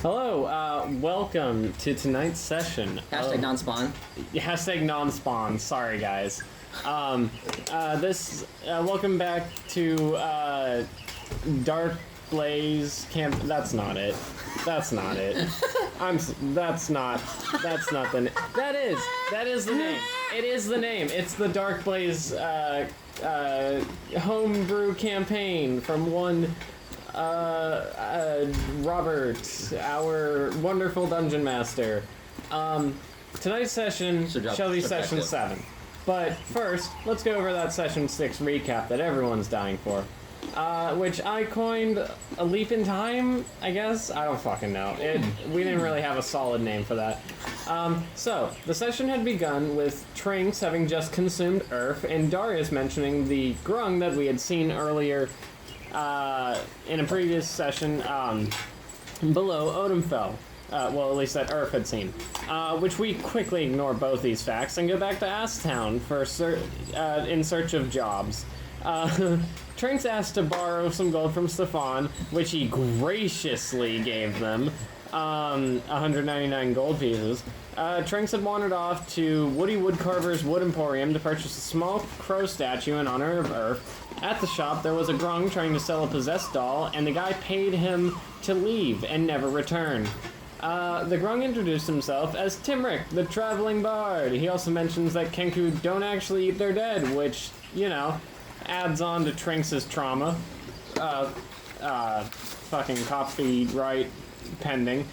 Hello, welcome to tonight's session. Hashtag non-spawn. Hashtag non-spawn, sorry guys. Welcome back to, Dark Blaze Camp. That's not it. That's not it. That's not the name. That is the name. It is the name. It's the Dark Blaze, homebrew campaign from one, Robert, our wonderful dungeon master. Tonight's session shall be session 7. But first, let's go over that session 6 recap that everyone's dying for. Which I coined a leap in time, I guess? I don't fucking know. We didn't really have a solid name for that. So, the session had begun with Trinx having just consumed Earth, and Darius mentioning the grung that we had seen earlier in a previous session below Odomfell. Well, at least that Earth had seen. Which we quickly ignore both these facts and go back to Aston for in search of jobs. Trinx asked to borrow some gold from Stephan, which he graciously gave them, 199 gold pieces. Trinx had wandered off to Woody Woodcarver's Wood Emporium to purchase a small crow statue in honor of Earth. At the shop, there was a grung trying to sell a possessed doll, and the guy paid him to leave and never return. The grung introduced himself as Timrek, the traveling bard. He also mentions that Kenku don't actually eat their dead, which, you know, adds on to Trinx's trauma. Fucking copyright pending.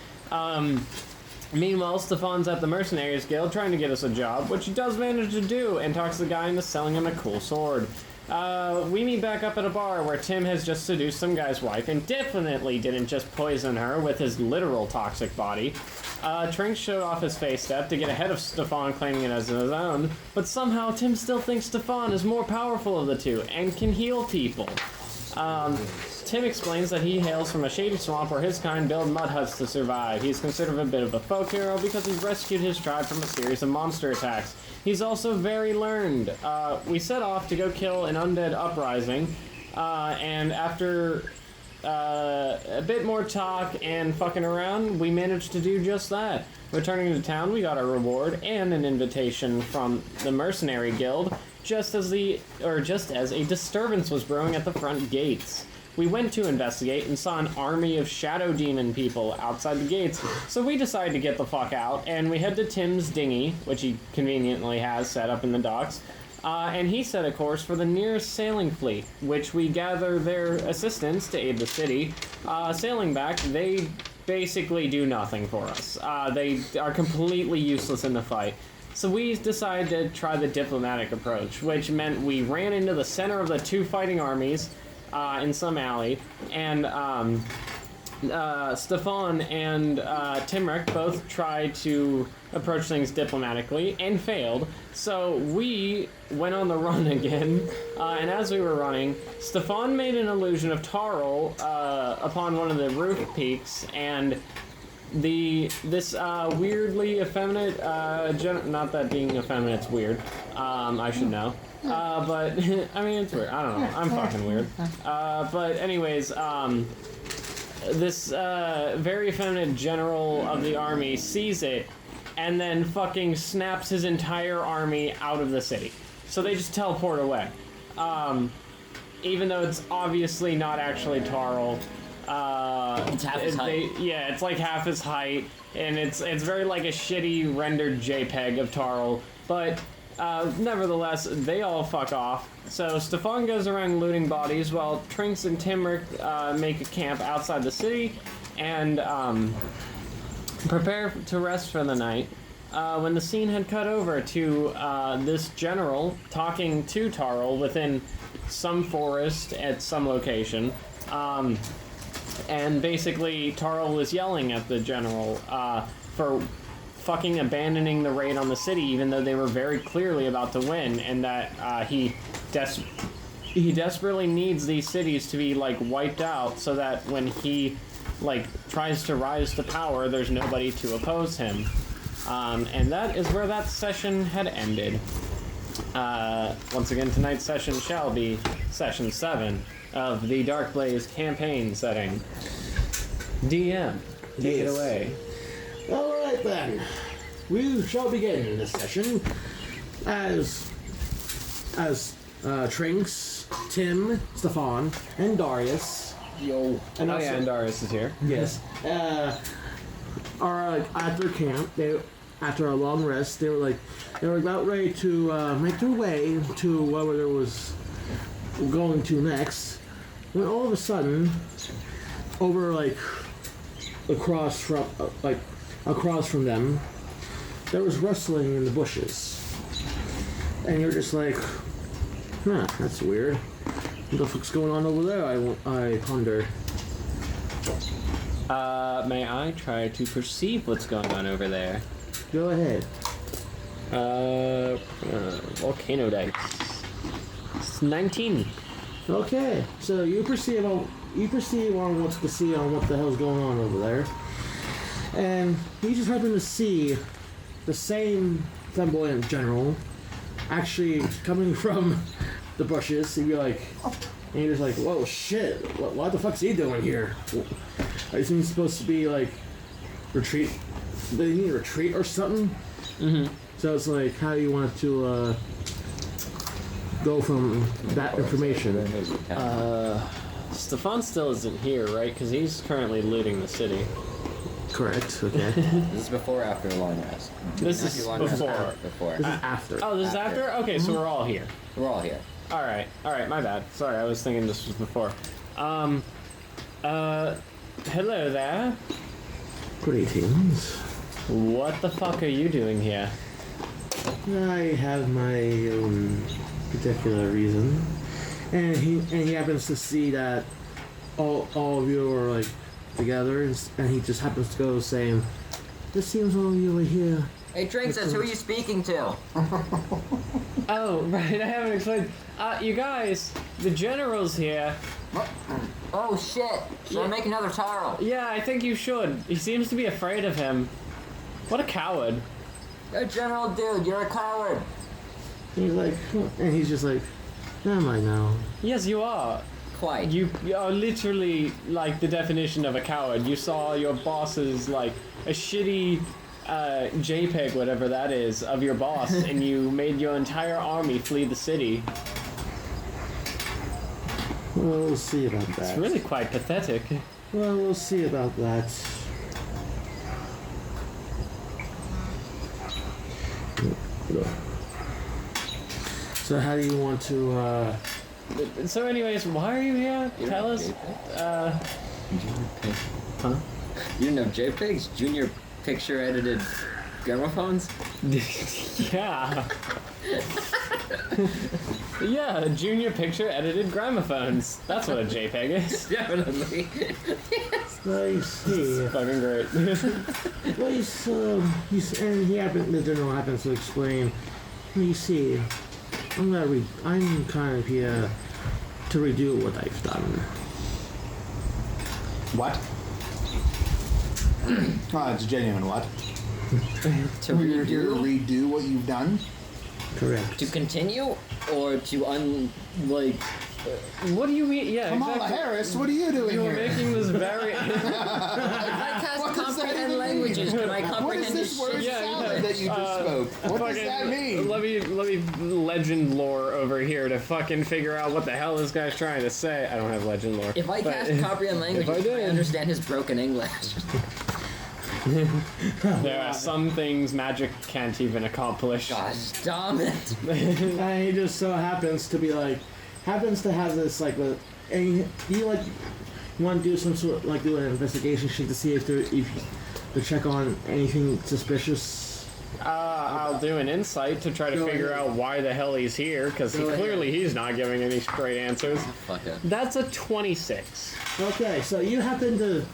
Meanwhile, Stephan's at the Mercenaries Guild trying to get us a job, which he does manage to do, and talks the guy into selling him a cool sword. We meet back up at a bar where Tim has just seduced some guy's wife and definitely didn't just poison her with his literal toxic body. Trinx showed off his face step to get ahead of Stephan, claiming it as his own, but somehow Tim still thinks Stephan is more powerful of the two and can heal people. Tim explains that he hails from a shady swamp where his kind build mud huts to survive. He's considered a bit of a folk hero because he's rescued his tribe from a series of monster attacks. He's also very learned. We set off to go kill an undead uprising, and after a bit more talk and fucking around, we managed to do just that. Returning to town, we got a reward and an invitation from the Mercenary Guild, just as a disturbance was brewing at the front gates. We went to investigate and saw an army of shadow demon people outside the gates, so we decided to get the fuck out, and we head to Tim's dinghy, which he conveniently has set up in the docks, and he set a course for the nearest sailing fleet, which we gather their assistance to aid the city. Sailing back, they basically do nothing for us. They are completely useless in the fight. So we decided to try the diplomatic approach, which meant we ran into the center of the two fighting armies, in some alley, and Stephan and Timrek both tried to approach things diplomatically and failed, so we went on the run again, and as we were running, Stephan made an illusion of Tarill upon one of the roof peaks, and this weirdly effeminate, not that being effeminate's weird, I should know. But, I mean, it's weird. I don't know. I'm fucking weird. But anyways, this, very effeminate general of the army sees it and then fucking snaps his entire army out of the city. So they just teleport away. Even though it's obviously not actually Tarill. It's half his height. Yeah, it's like half his height, and it's very like a shitty rendered JPEG of Tarill, but nevertheless, they all fuck off. So Stephan goes around looting bodies while Trinx and Timrek make a camp outside the city and prepare to rest for the night. When the scene had cut over to this general talking to Tarill within some forest at some location. And basically, Tarill was yelling at the general for fucking abandoning the raid on the city, even though they were very clearly about to win, and that he desperately needs these cities to be like wiped out, so that when he like tries to rise to power, there's nobody to oppose him. And that is where that session had ended. Once again, tonight's session shall be session 7 of the Dark Blaze campaign setting. DM. Take it away. Alright then. We shall begin this session as Trinx, Tim, Stephan, and Darius. Yo. And and Darius is here. Yes. Are at their camp. After a long rest, they were about ready to make their way to wherever there was going to next. When all of a sudden, over across from them, there was rustling in the bushes, and you're just like, huh, that's weird. What the fuck's going on over there? I ponder. May I try to perceive what's going on over there? Go ahead. Volcano dice. It's 19. Okay, so you perceive on what's to see on what the hell's going on over there, and you just happen to see the same flamboyant general actually coming from the bushes. So you're like, and you're just like, whoa, shit! What the fuck's he doing here? Is he supposed to be retreat? Did he need to retreat or something? Mm-hmm. So it's like, how do you want to go from that information? Stephan still isn't here, right? Because he's currently looting the city. Correct. Okay. This is before or after a long rest? This is before. Before. This is after. Oh, this is after? Okay, so we're all here. We're all here. All right, my bad. Sorry, I was thinking this was before. Hello there. Greetings. What the fuck are you doing here? I have my own particular reason, and he happens to see that all of you are together, and he just happens to go saying, "This seems all you were here." Hey, Trinx, that's who are you speaking to? Oh, right, I haven't explained. You guys, the general's here. Oh, shit. Should I make another Tarill? Yeah, I think you should. He seems to be afraid of him. What a coward. Yo, General dude, you're a coward. And he's just like, am I now? Yes, you are. Quite. You are literally the definition of a coward. You saw your boss's a shitty JPEG, whatever that is, of your boss, and you made your entire army flee the city. Well, we'll see about that. It's really quite pathetic. Well, we'll see about that. So how do you want to, So anyways, why are you here? Tell us. Huh? You didn't have JPEGs? Junior picture edited gramophones? Yeah. Yeah, junior picture edited gramophones. That's what a JPEG is. Definitely. I see. Fucking great. Well, and the general happens to explain, you see, I'm kind of here to redo what I've done. What? Oh, it's genuine what? To You're here to redo? redo what you've done? Correct. To continue? Or to What do you mean? Yeah, Kamala exactly. Harris, what are you doing You were here? making this very. If I cast What does that comprehend even languages, mean? can I What is comprehend this this word shit? salad that you just spoke? What does that mean? Let me legend lore over here to fucking figure out what the hell this guy's trying to say. I don't have legend lore. If I cast comprehend languages, I can I did. understand his broken English? There are some things magic can't even accomplish. Gosh, damn it. And he just so happens to have this and you want to do some sort of do an investigation check to see if to check on anything suspicious. I'll do an insight to try to Go figure ahead. out why the hell he's here, because clearly he's not giving any straight answers. Fuck it. That's a 26. Okay, so you happen to,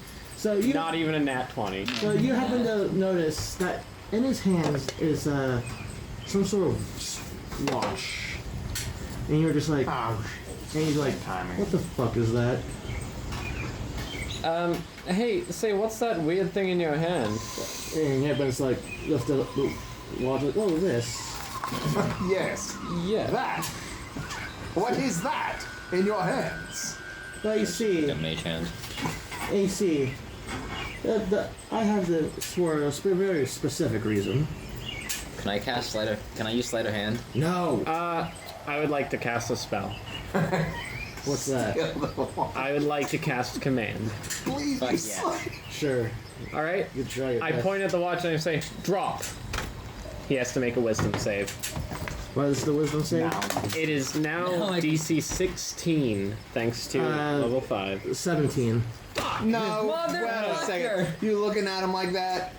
Not even a nat 20. so you happen to notice that in his hands is some sort of watch, and you're just like, Oh, and he's like, timing. what the fuck is that? Hey, say, what's that weird thing in your hand? And he happens to lift the watch, like, what is this? yes. Yeah. That. What is that in your hands? Well, you see, Got mage hands. AC, I have this for a very specific reason. Can I cast Sleight Can I use Sleight of Hand? No. I would like to cast a spell. What's that? I would like to cast command. Please. Fuck yeah. Sure. All right. You try it. I point at the watch and I say, drop. He has to make a wisdom save. What is the wisdom save? It is now No, I- DC 16, thanks to level 5. 17. No. Wait a Motherfucker. second. You looking at him like that?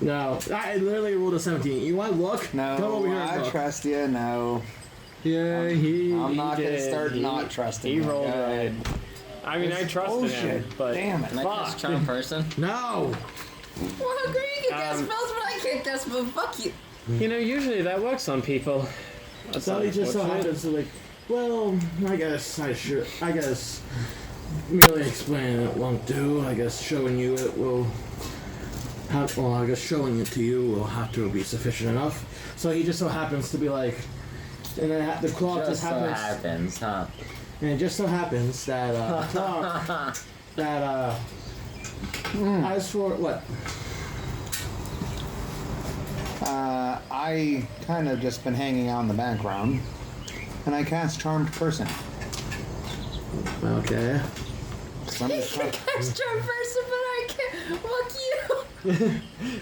No, I literally rolled a 17. You want to look? No. Come over here and I look. trust you. No. Yeah, I'm not gonna start not trusting He you. rolled Go right. ahead. I mean, I trusted him, Bullshit. but Damn it. Can I cast fuck. Charm Person? No. Well, how great you can cast Um, spells, but I can't cast spells. Fuck you. You know, usually that works on people. That's So he just so unfortunate. happens to like, well, I guess merely explaining it won't do. I guess showing you it will. I guess showing it to you will have to be sufficient enough. So he just so happens to be like, and then the clock Just just so happens. happens, huh? And it just so happens that the clock that as for what? I kind of just been hanging out in the background, and I cast Charmed Person. Okay. Somebody's trying- Cast Charm Person, but I can't. Fuck you.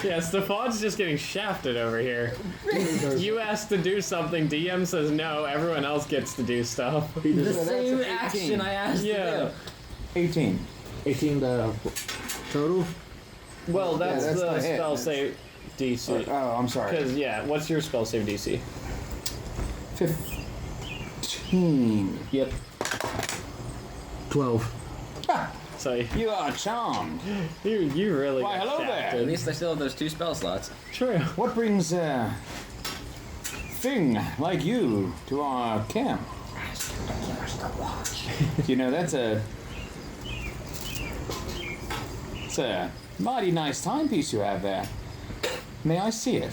Yeah, Stephan's just getting shafted over here. You asked to do something, DM says no, everyone else gets to do stuff. He The does that's same an 18. action I asked Yeah. to do. 18. 18 total. Well, that's, that's the the hit. spell save DC. Oh, I'm sorry. Because, yeah, what's your spell save DC? 15. Yep. 12. So, You are charmed. you really Why, got hello there. shafted. At least I still have those 2 spell slots. True. What brings a thing like you to our camp? You know, it's a mighty nice timepiece you have there. May I see it?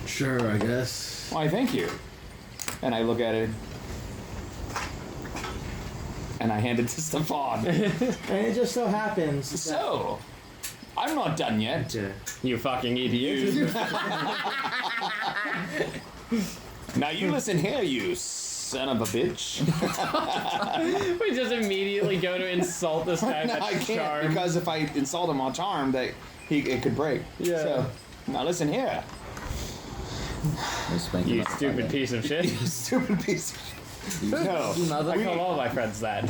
Sure, I guess. Why, thank you. And I look at it. And I hand it to Stephan. And it just so happens. So, I'm not done yet. that, You fucking idiot. Now you listen here, you son of a bitch. We just immediately go to insult this guy No, I that's can't, charmed. because if I insult him on charm, it could break. Yeah. So, now listen here. You stupid piece of shit. You stupid piece of shit. No. I call all my friends that.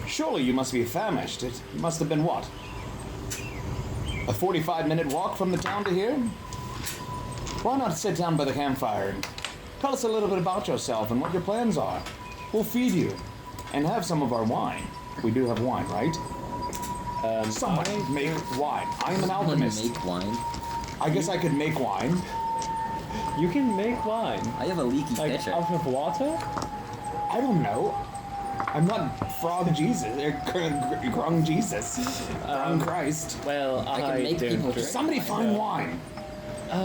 Surely you must be famished. It must have been what? A 45-minute walk from the town to here? Why not sit down by the campfire and tell us a little bit about yourself and what your plans are? We'll feed you and have some of our wine. We do have wine, right? Someone make wine. I'm an alchemist. Make wine. I guess I could make wine. You can make wine. I have a leaky Like, pitcher. out of water? I don't know. I'm not Frog Jesus. Grung Jesus. Grung Christ. Well, I can I make don't people drink. Somebody find wine.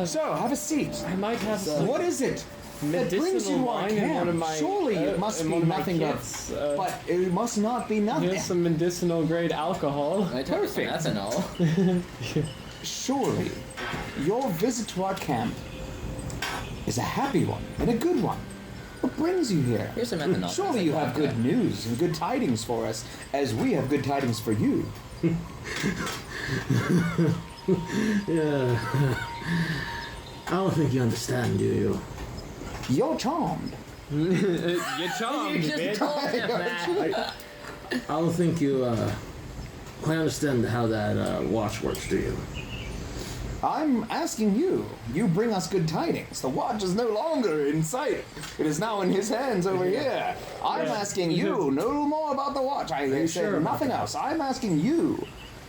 So, have a seat. I might have some What is it that brings medicinal you to our wine in one camp? of my... Surely it must in be one of my nothing kits. but it must not be nothing. Here's some medicinal grade alcohol. I took some Perfect. ethanol. Surely your visit to our camp is a happy one and a good one. What brings you here? Here's some ethanol. Surely you have good news and good tidings for us, as we have good tidings for you. Yeah. I don't think you understand, do you? You're charmed. You're charmed, You just bitch. told him that. I don't think you quite understand how that watch works, do you? I'm asking you. You bring us good tidings. The watch is no longer in sight. It is now in his hands over here. I'm asking you no more about the watch. I you said sure about nothing that? else. I'm asking you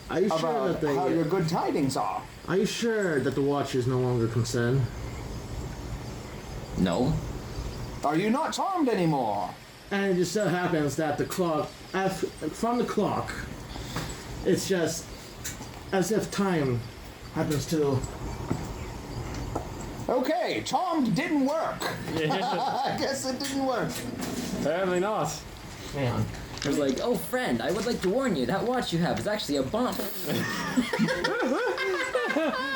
Are you sure about that how your good tidings are. Are you sure that the watch is no longer concerned? No. Are you not charmed anymore? And it just so happens that the clock, from the clock, it's just as if time happens to. Okay, charmed didn't work. Yeah, I guess it didn't work. apparently not. Hang on. It was like, oh friend, I would like to warn you, that watch you have is actually a bomb.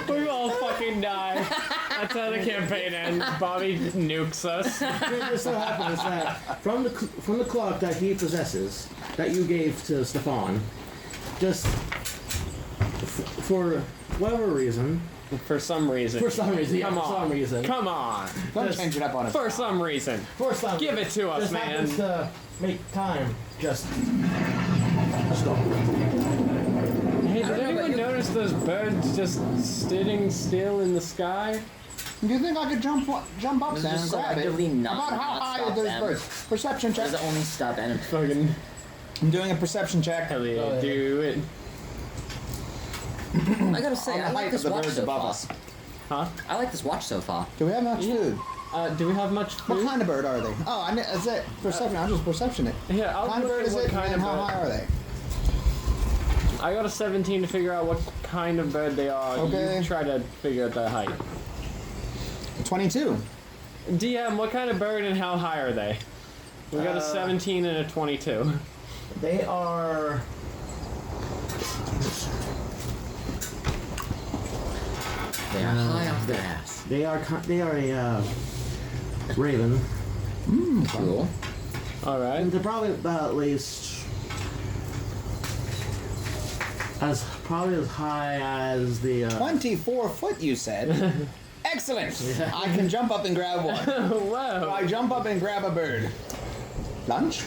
We all fucking die. That's how the campaign ends. Bobby nukes us. It just so happens that from the clock that he possesses, that you gave to Stephan, just for whatever reason. For some reason. For some reason. Come Yeah, on. for some reason. Come on. Don't change it up on us. For some reason. For some Give it to us, just man. happens to make time just stop. Hey, did know, but anyone you- notice those birds just sitting still in the sky? Do you think I could jump up This there is and so grab it? actively not- About how not high stop are those them. birds? Perception check. Does it only stop enemies? Fucking I'm doing a perception check. hell yeah, do it. I gotta say, On the I like height this of the watch birds so above far. us. Huh? I like this watch so far. Do we have much food? Do we have much What food? kind of bird are they? Oh, is it perception? I'll just perception it. Yeah, I'll What kind of look bird at is what it, kind and of how bird. high are they? I got a 17 to figure out what kind of bird they are. Okay. You try to figure out the height. 22. DM, what kind of bird and how high are they? We got a 17 and a 22. They are. They are high off their ass. They are a raven, Cool. Alright. and they're probably about at least as high as the. 24 foot, you said. Excellent. I can jump up and grab one. Whoa. I jump up and grab a bird. Lunch?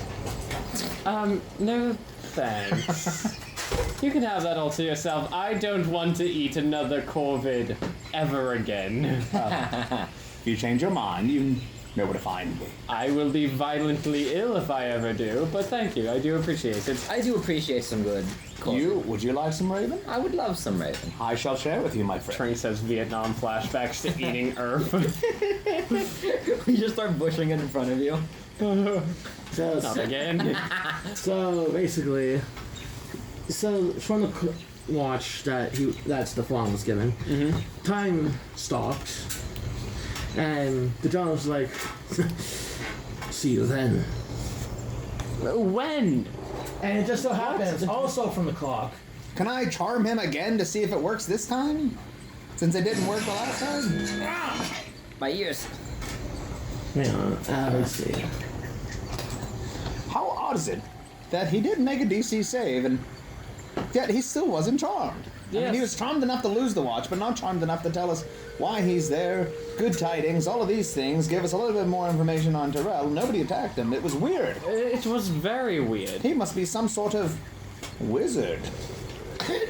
No thanks. You can have that all to yourself. I don't want to eat another corvid ever again. If you change your mind, you know where to find me. I will be violently ill if I ever do, but thank you. I do appreciate it. I do appreciate some good coffee. Would you like some raven? I would love some raven. I shall share with you, my friend. Trinx has Vietnam flashbacks to eating earth. You just start bushing it in front of you. Not again. So basically, from the watch that Stephan was given, time stopped, and the John was like, "See you then." When? And it just so happens, also from the clock. Can I charm him again to see if it works this time? Since it didn't work the last time? My ears. Hang on, let's see. How odd is it that he did make a DC save and yet he still wasn't charmed? I mean, he Yes. was charmed enough to lose the watch, but not charmed enough to tell us why he's there, good tidings, all of these things, give us a little bit more information on Tarill. Nobody attacked him. It was weird. It was very weird. He must be some sort of wizard.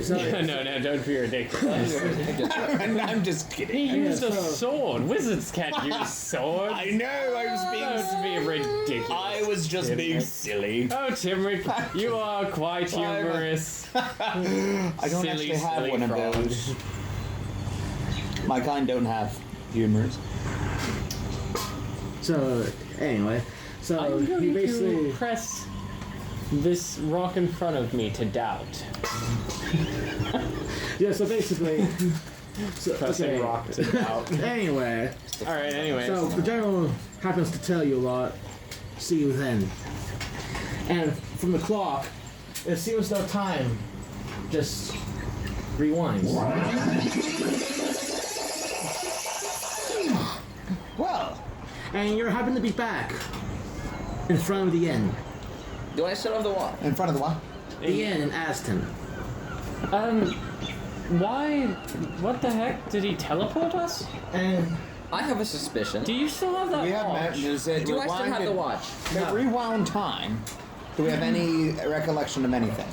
So, No, don't be ridiculous. I'm just kidding. He used a so- sword. Wizards can't use swords. I know, I was Don't be ridiculous. I was just being silly. Oh, Timrek, you are quite humorous. I don't Silly, actually have silly one frog. of those. My kind don't have humors. so anyway, so I'm he going basically. to press this rock in front of me to doubt. Yeah, so basically. Pressing rock to doubt. Anyway, Alright, anyways. so the general happens to tell you a lot. See you then. And from the clock, it seems no time just rewinds. Well, And you happen to be back in front of the inn. Do I still have the watch? in front of the what? The inn in Aston. Why? What the heck? Did he teleport us? And I have a suspicion. Do you still have that We have watch? is it Do I still have the watch? It rewound time. Do we have any recollection of anything?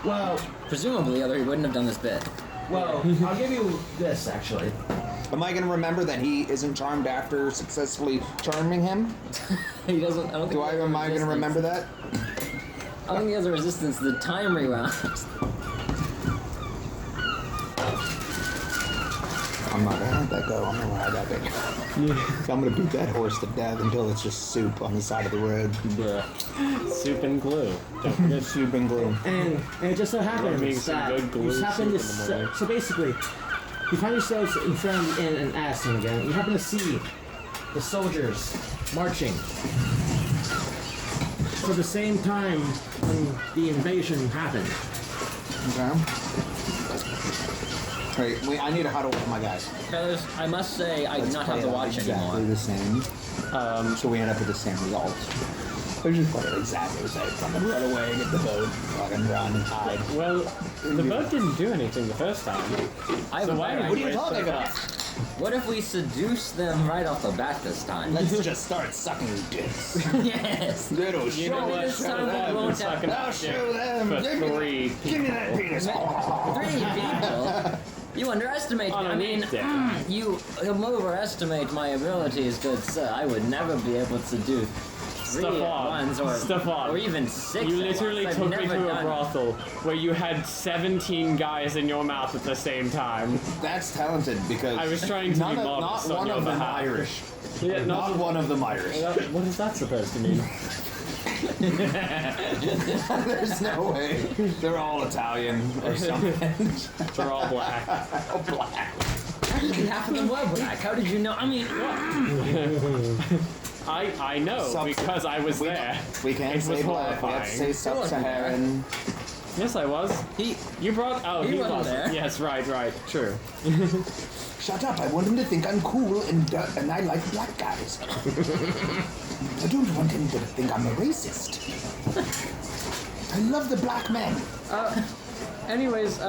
well, Presumably, other he wouldn't have done this bit. I'll give you this actually. Am I going to remember that he isn't charmed after successfully charming him? He doesn't. I don't think. Am I going to remember that? I don't think he has a resistance to the time rewound. I'm not going to let that go. I'm going to ride that big. I'm going to beat that horse to death until it's just soup on the side of the road. Bruh. Soup and glue. Don't forget Soup and glue. And it just so happens Making some that good glue you happen to soup in the morning. so basically, you find yourselves in front of the inn in Aston again. You happen to see the soldiers marching for the same time when the invasion happened. Okay. Wait, I need to huddle with my guys. Fellas, I must say I do not have play to it watch exactly anymore. the same. So we end up with the same results. We just play it exactly the same. Fucking run away, get the boat, fucking run and hide. Well, the boat didn't do anything the first time. I have So a why better would What are you idea. talking about? What if we seduce them right off the bat this time? Let's just start sucking dicks. Yes. Little You know what? this time we won't have- Sucking I'll up show them. for Give me 3 that- Give me that penis. 3 people? You underestimate me. On a I mean, weekday. you overestimate my abilities, good sir. I would never be able to do 3 at once Stephan, or even 6 You at literally once. I've took me never to a done- brothel where you had 17 guys in your mouth at the same time. That's talented because I was trying to be not modest on one your of them behalf. Irish. Yeah, Not one of them Irish. What is that supposed to mean? There's no way. They're all Italian or something. They're all black. Oh, black. Actually, half of them were black. How did you know? I mean, I know because I was there. We can't It say was black. We have to say horrifying. sub-Saharan. Yes, I was. You brought. Oh, He he wasn't wasn't. there. Yes, right. True. Shut up. I want him to think I'm cool and I like black guys. I don't want him to think I'm a racist. I love the black men. Anyways,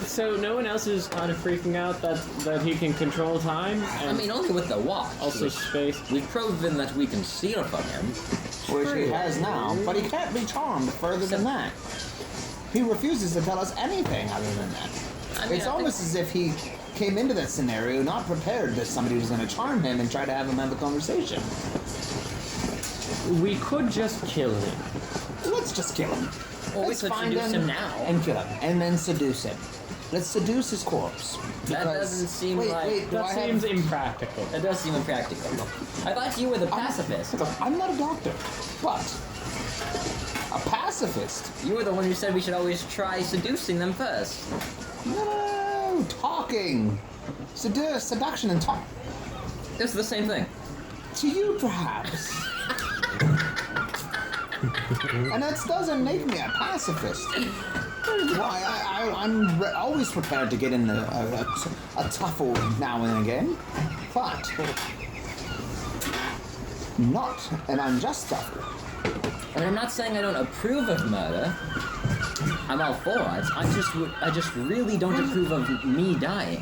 so no one else is kind of freaking out that he can control time I and mean, only with the watch. also space. We've proven that we can steal from him. Which he has now, but he can't be charmed further than that. He refuses to tell us anything other than that. I mean, It's I almost as if he came into that scenario not prepared that somebody was going to charm him and try to have him have a conversation. We could just kill him. Let's just kill him. Or we Let's could find seduce him him now. and kill him, and then seduce him. Let's seduce his corpse. That Because- doesn't seem wait, like- Wait, do That I seems have... impractical. That does seem impractical. I thought you were the pacifist. I'm not a doctor, but a pacifist. You were the one who said we should always try seducing them first. No, talking. Seduction and talk. It's the same thing. To you, perhaps. And that doesn't make me a pacifist. Why, I'm always prepared to get in a tuffle now and again, but not an unjust tuffle. I mean, I'm not saying I don't approve of murder. I'm all for it. I just really don't approve of me dying.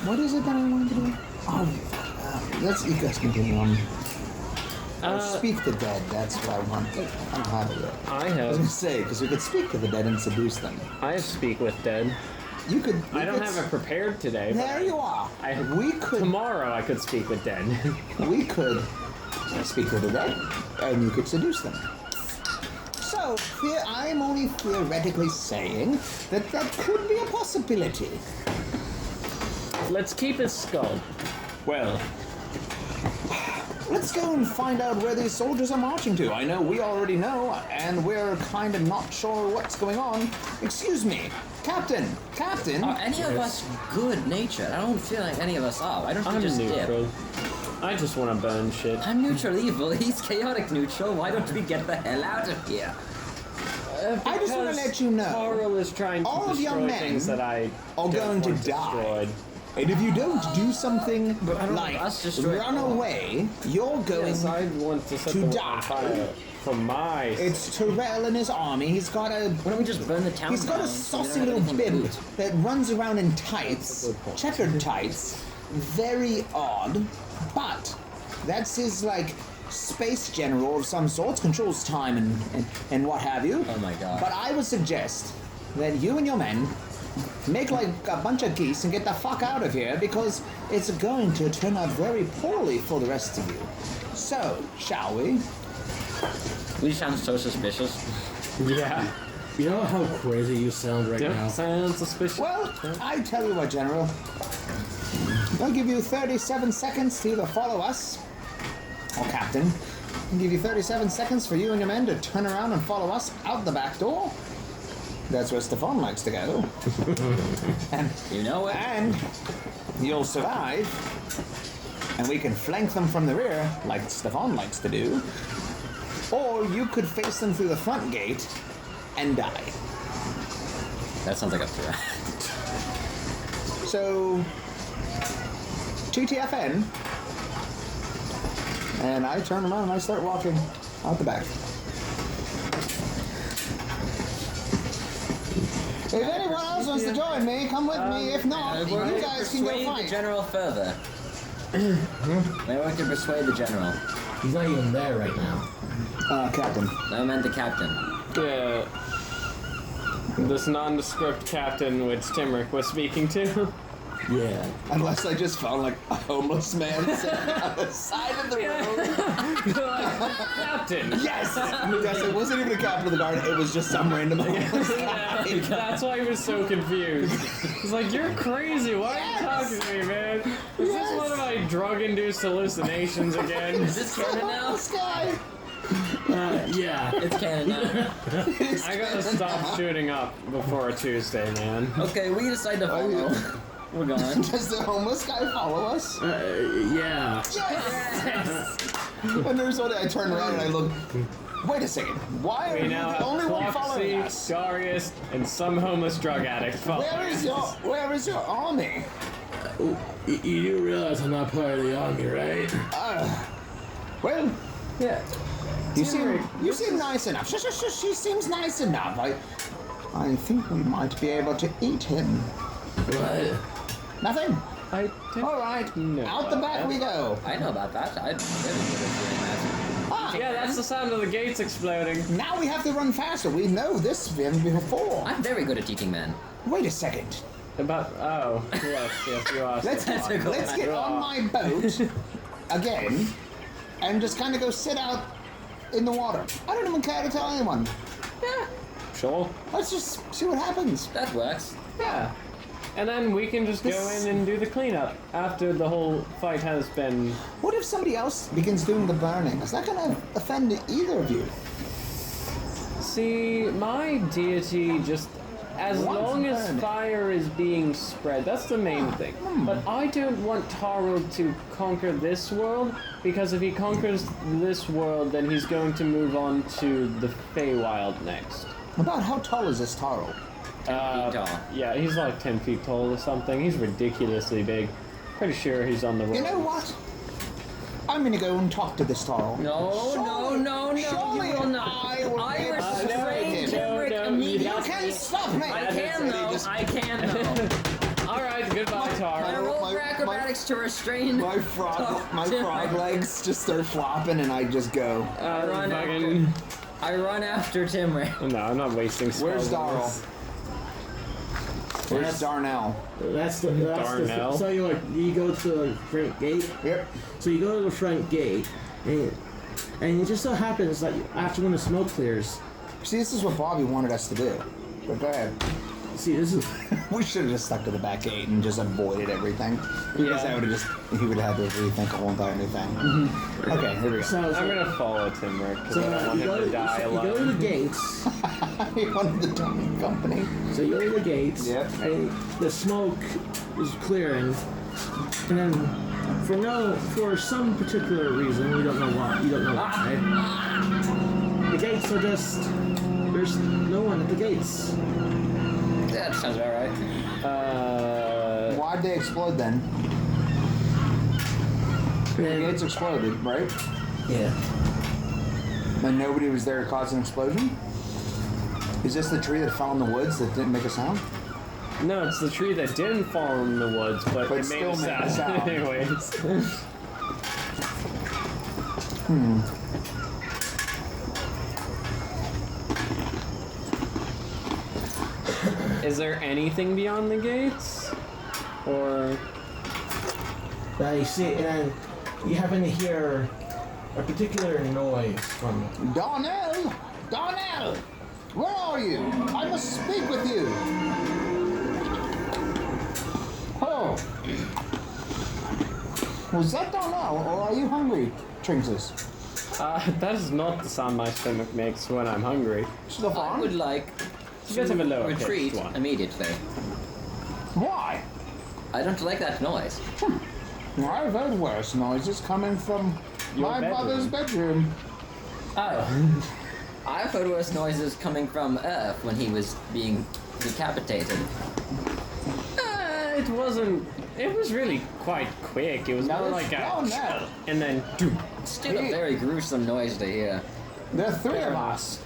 What is it that I want to do? Oh, you guys continue on. Speak the dead, that's what I want. I don't have it yet. I I was gonna have. say, because we could speak to the dead and seduce them. I have speak with dead. You could. I don't have it prepared today. But There you are. We could. Tomorrow I could speak with dead. We could speak to the dead, and you could seduce them. So, I'm only theoretically saying that could be a possibility. Let's keep his skull. Well, let's go and find out where these soldiers are marching to. I know we already know, and we're kind of not sure what's going on. Excuse me, Captain! Are any of us good-natured? I don't feel like any of us are. Why don't we I'm just neutral. dip? I just want to burn shit. I'm neutral evil. He's chaotic neutral. Why don't we get the hell out of here? I just want to let you know, Tarill is trying to all of your destroy men things that I are don't going to want die. destroyed. and if you don't do something I don't like want us destroyed. run away, you're going. Yes, I want to set to the world die. on fire for my. It's Tarill and his army. He's got a. Why don't we just burn the town He's got down a so we saucy don't have little anything bib to loot? that runs around in tights, That's a good point. checkered tights. Very odd, but that's his like space general of some sorts, controls time and what have you. Oh my god. But I would suggest that you and your men make like a bunch of geese and get the fuck out of here because it's going to turn out very poorly for the rest of you. So, shall we? We sound so suspicious. Yeah. You know how crazy you sound right Yep. now? Sounds suspicious. Well, I tell you what, General. I'll give you 37 seconds to either follow us, or Captain. I'll give you 37 seconds for you and your men to turn around and follow us out the back door. That's where Stephan likes to go. and, You know it. and you'll survive. And we can flank them from the rear, like Stephan likes to do. Or you could face them through the front gate and die. That sounds like a threat. So, TTFN. And I turn around and I start walking out the back. If anyone else wants to join me, come with me. If not, you guys can go Persuade the fight. general further. Maybe I can persuade the general. He's not even there right now. Captain. I meant the captain. Yeah. This nondescript captain which Timrek was speaking to. Yeah. Unless I just found like a homeless man sitting on the side of the road. Captain! Yes! Yes, it wasn't even a captain of the guard, it was just some random homeless Yeah, guy. that's why he was so confused. He's like, you're crazy, why are you talking to me, man? Is this one of my drug-induced hallucinations again? Is this canon now? Homeless guy! Yeah. It's canon now. I gotta stop shooting up before a Tuesday, man. Okay, we decide to follow. We're going. Does the homeless guy follow us? Yeah. Yes! And there's one day I turn around and I look. Wait a second. Why are We you now the have only one following Floxy, us? Darius, and some homeless drug addict following Where is your army? You do realize I'm not part of the army, right? Well, Yeah. you seem nice enough. She seems nice enough. I think we might be able to eat him. What? Nothing. I didn't All right. know Out the about back that. we go. I know about that. I'm really good at doing that. Ah, Yeah, that's the sound of the gates exploding. now we have to run faster. We know this been before. I'm very good at teaching men. Wait a second. About, yes, you are. Let's get on my boat again and just kind of go sit out in the water. I don't even care to tell anyone. Sure. Let's just see what happens. That works. Yeah. And then we can just go in and do the cleanup after the whole fight has been. What if somebody else begins doing the burning? Is that going to offend either of you? See, my deity just. As Wants long as burning. fire is being spread, that's the main thing. But I don't want Tarill to conquer this world, because if he conquers this world, then he's going to move on to the Feywild next. About how tall is this Tarill? 10 feet tall. Yeah, he's like 10 feet tall or something. He's ridiculously big. Pretty sure he's on the road. You know what? I'm going to go and talk to this Tarill. No, no, surely you will not. I will I be able to restrain persuade him. Timrek No, immediately. You can stop me! I can though. I can though. Alright, goodbye, I Tarill. roll my- for acrobatics to restrain. My frog legs just start flopping and I just go. run Fucking... I run after Timrek. No, I'm not wasting spells. Where's on Darnell? this. Where's Darnell? That's the Darnell? so you go to the front gate. Yep. So you go to the front gate, and it just so happens that after when the smoke clears, See, this is what Bobby wanted us to do. But go ahead. see this is We should have just stuck to the back gate and just avoided everything. Because Yeah. that would have he would have had to rethink a whole entire new thing. Okay, here we go. so. I'm gonna follow Timrek because So I don't want you him go, to die you go to alone. the gates. He wanted the dummy company. So you go to the gates, Yep. and the smoke is clearing, and then for some particular reason, you don't know why. The gates are just there's no one at the gates. That sounds about right. Why'd they explode then? The And, gates exploded, right? yeah. And nobody was there to cause an explosion? Is this the tree that fell in the woods that didn't make a sound? No, it's the tree that didn't fall in the woods, but it made still a made a sound sound. anyways. Is there anything beyond the gates? Or... Now you see, and you happen to hear a particular noise from. Darnell! Darnell! Where are you? I must speak with you! Oh. Was that Darnell, or are you hungry, Trinxes? that is not the sound my stomach makes when I'm hungry. I Stephan? would like It's a bit of a lower retreat pitched one. immediately. Why? I don't like that noise. I've heard worse noises coming from Your my bedroom. mother's bedroom. Oh. I've heard worse noises coming from Earth when he was being decapitated. It wasn't. It was really quite quick. It was more like a. Darnell. And then. Still a very gruesome noise to hear. There are three of us.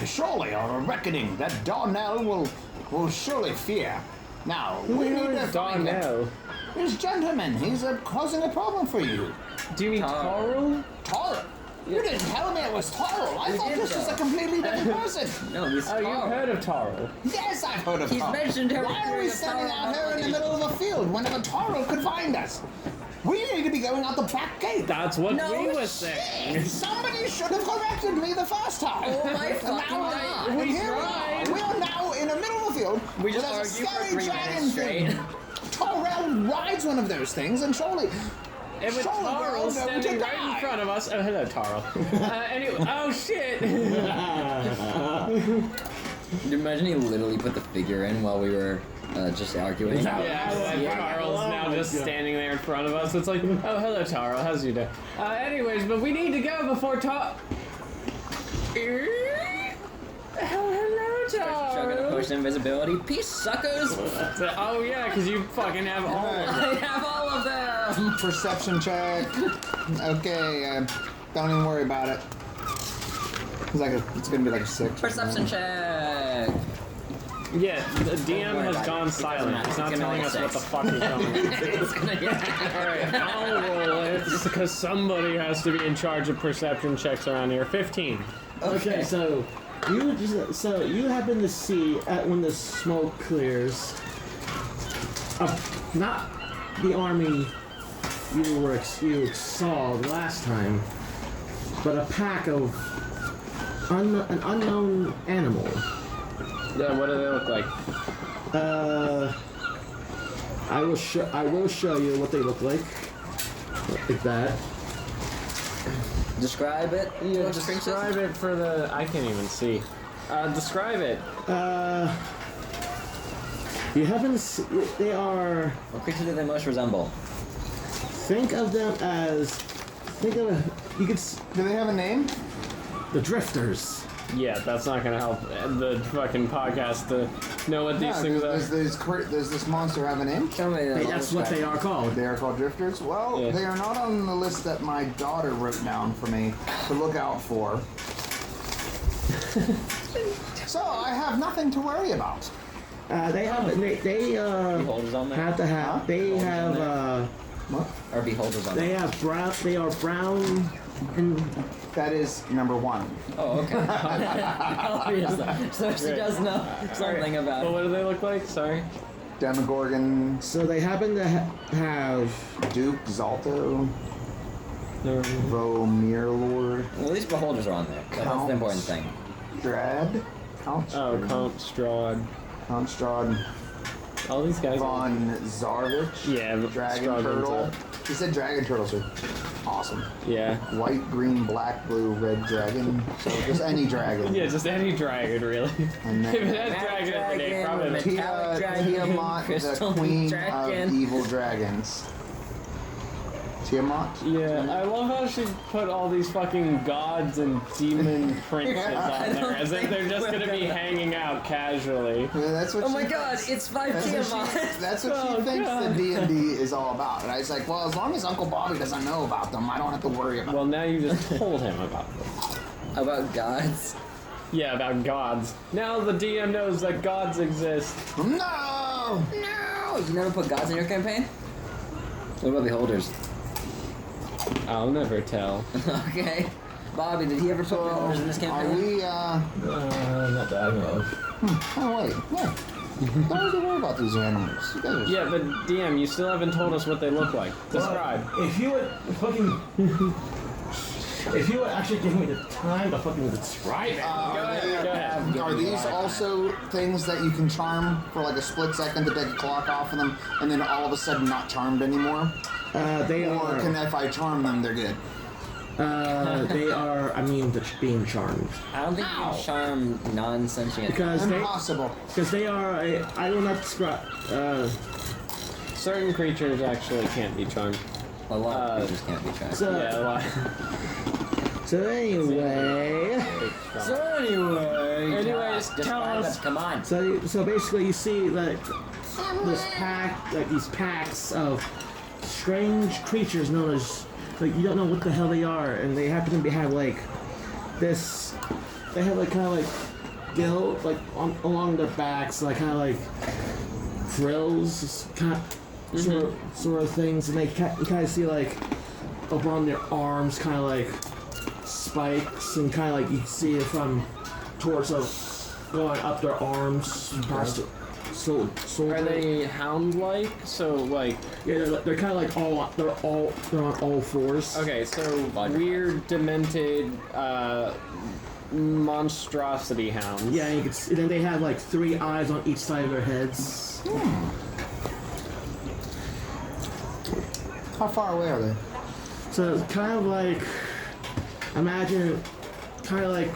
Surely, on a reckoning, that Darnell will surely fear. Now, we need to find him. Darnell. This gentleman, he's causing a problem for you. Do you mean Tarill? Tarill? You didn't tell me it was Tarill. I We thought did, this was though. a completely different person. No, he's Oh, you've heard of Tarill? Yes, I've heard of He's Tarill. mentioned every Why are we period of standing Tarill out here in the already. middle of a field whenever Tarill could find us? We need to be going out the back gate. That's what No we were shit. saying. Somebody should have corrected me the first time. Oh my And fucking now God. and We here tried. we are now in the middle of the field. We where just there's a argued for scary 3 dragon minutes straight. thing. Tarill rides one of those things, and surely. And with surely we're all Tarill going standing to right in die. front of us. Oh, hello, Tarill. Anyway, oh shit. Can you imagine he literally put the figure in while we were just arguing? Yeah, and Tarl's now just standing there in front of us. It's like, oh, hello, Tarill. How's you doing? Anyways, but we need to go before hello, Chugging a Tarill. potion invisibility. Peace, suckers! Oh, yeah, because you fucking have all of them. I have all of them! Perception check. Okay, don't even worry about it. It's gonna be like a 6. Perception check! Yeah, the DM worry has about it. gone It doesn't silent. matter. He's not It's gonna telling be us a what the six. fuck is going on. It's gonna get Alright, I'll roll it because somebody has to be in charge of perception checks around here. 15. Okay, so you happen to see when the smoke clears, not the army you saw last time, but a pack of an unknown animal. Yeah, what do they look like? I will show you what they look like. Like that. Describe it. Yeah, What's the describe it for the... I can't even see. Describe it. You happen to see, they are. What creature do they most resemble? Think of them as. You could. Do they have a name? The Drifters. Yeah, that's not gonna help the fucking podcast to know what these things are. Does this monster have a name? Tell me that. That's what they are called. They are called drifters? Well, Yeah. they are not on the list that my daughter wrote down for me to look out for. So I have nothing to worry about. They Beholders on there? have to have. They have. What? Or beholders on They there? have brown. They are brown. And That is number 1. Oh, okay. Obviously. So she Great. does know something about Well, it. what do they look like? Sorry. Demogorgon, so they happen to have. Duke, Zalto, Vomir Lord, Well, at least beholders are on there. That's the important thing. Drad, Count Oh, Count Strahd. Strahd, All these guys. Von Zarvich, Yeah, Dragon Strahd Turtle. ends He said dragon turtles are awesome. Yeah. White, green, black, blue, red dragon. So just any dragon. Yeah, just any dragon, really. And If it then has dragon in the name, probably. Dragon, metallic dragon, Tiamat, the crystal queen dragon. of evil dragons. Tiamat? Yeah, I love how she put all these fucking gods and demon princes Yeah, on there, as if they're just gonna be hanging out casually. Yeah, that's what Oh she my god, thinks. it's 5 That's what Tiamat! she, that's what Oh, she thinks God. the D&D is all about. And I was like, well, as long as Uncle Bobby doesn't know about them, I don't have to worry about Well, now you just told him about them. About gods. Yeah, about gods. Now the DM knows that gods exist. them. No! No! You never put gods in your campaign? What about beholders? I'll never tell. Okay. Bobby, did he ever put beholders in this Are campaign? we, Not that I know of. oh wait, yeah. Don't have to worry about these animals. You guys are Yeah, but DM, you still haven't told us what they look like. Describe. If you would fucking. If you would actually give me the time to fucking describe it. Go ahead. Are these also things that you can charm for like a split second to take a clock off of them, and then all of a sudden not charmed anymore? They Or are. can if I charm them, they're good? They are. I mean, being charmed I don't think you can charm non-sentient. because Impossible. they are. I will not describe. Certain creatures actually can't be charmed. A lot of creatures can't be charmed. So Yeah, a lot. So anyway, Anyways, just tell back us. up, come on. so basically you see like these packs of strange creatures known as, like, you don't know what the hell they are, and they happen to have like this. They have like kind of like gill like along their backs, like kind of like frills, kind of, sort of things, and you kind of see like up on their arms, kind of like spikes, and kind of like you can see it from torso going up their arms past it. So Are they hound-like? So like, yeah, they're kind of like they're on all fours. okay, so weird, demented, monstrosity hounds. Yeah, and then they have like 3 eyes on each side of their heads. How far away are they? So it's kind of like, imagine, kind of like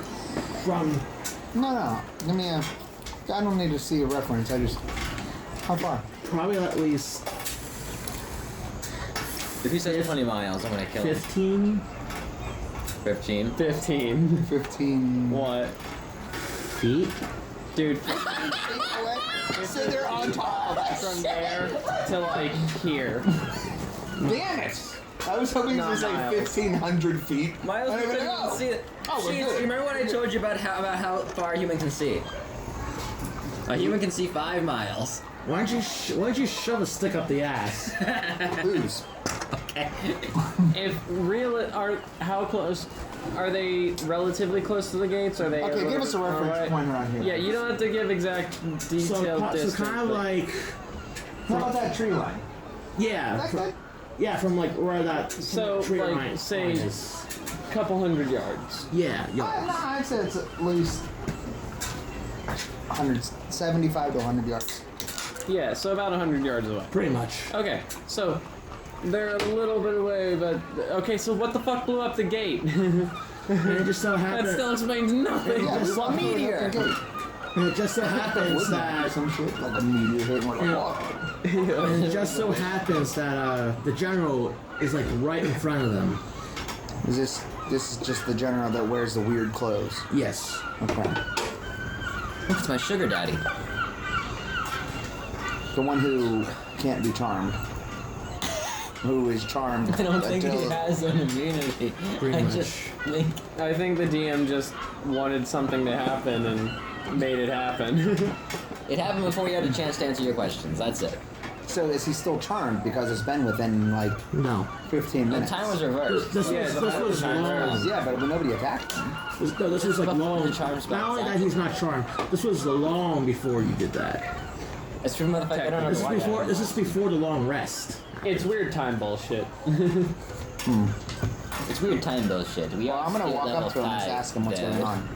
from. No. Give me a. I don't need to see a reference. I just. How far? Probably at least If he says 20 miles, I'm gonna kill him. 15 15. 15. 15. What? feet. Dude, So they're on top. from there to like here. Damn it! I was hoping Not to say miles. 1,500 feet. Miles, And we I'm couldn't like, even oh. see it. Oh, we're Jeez, good. you remember what I told you about how far a human can see? A human can see 5 miles. Why don't you shove a stick up the ass? Booze. If how close are they? Relatively close to the gates? Are they? Okay, give us a reference point around here. Yeah, you don't have to give exact detailed distance. So kind of but- like, How about that tree line? yeah, That good? yeah, from like where that So, tree like, line say- is. couple hundred yards. Yeah, No, yeah. I'd say it's at least 175 to 100 yards. Yeah, so about 100 yards away. Pretty much. Okay, so they're a little bit away, but okay. So what the fuck blew up the gate? And it just so That happens. still explains nothing. Yeah, just we walked through it meteor. up the gate. And it just so happens Wouldn't it? that. Some shit like a meteor hit one. Yeah. And it just so happens that the general is like right in front of them. Is this is just the general that wears the weird clothes? Yes. Okay. Look, it's my sugar daddy. The one who can't be charmed. Who is charmed I don't think he until... has an immunity. Pretty I much. just think I think the DM just wanted something to happen and made it happen. it happened before you had a chance to answer your questions. That's it. So is he still charmed because it's been within like No. 15 The minutes? time was reversed. This Yeah, was, the this was time long. Yeah, but nobody attacked him. This was like Before long. the charm spell Not only was that he's not charmed. This was long before you did that. It's from the fact I don't know This is why. before. This is before the long rest. It's weird time bullshit. It's weird time bullshit. We Well, are I'm gonna still walk level up to him and 5 ask him what's dead. going on.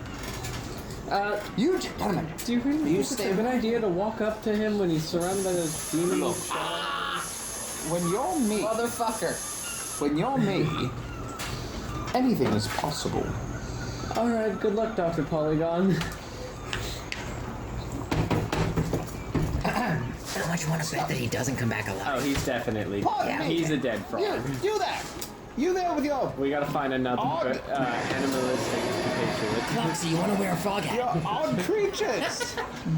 You gentlemen, Do you really think it's stay- a good idea to walk up to him when he's surrounded by those demons? when you're me, Motherfucker. when you're me, anything is possible. All right, good luck, Dr. Polygon. How much you want to bet that he doesn't come back alive? Oh, he's definitely. Pardon me. He's a dead frog. You there? You there with your We gotta find another Odd. animalistic compatriot. Foxy, you want to wear a frog hat? odd creatures?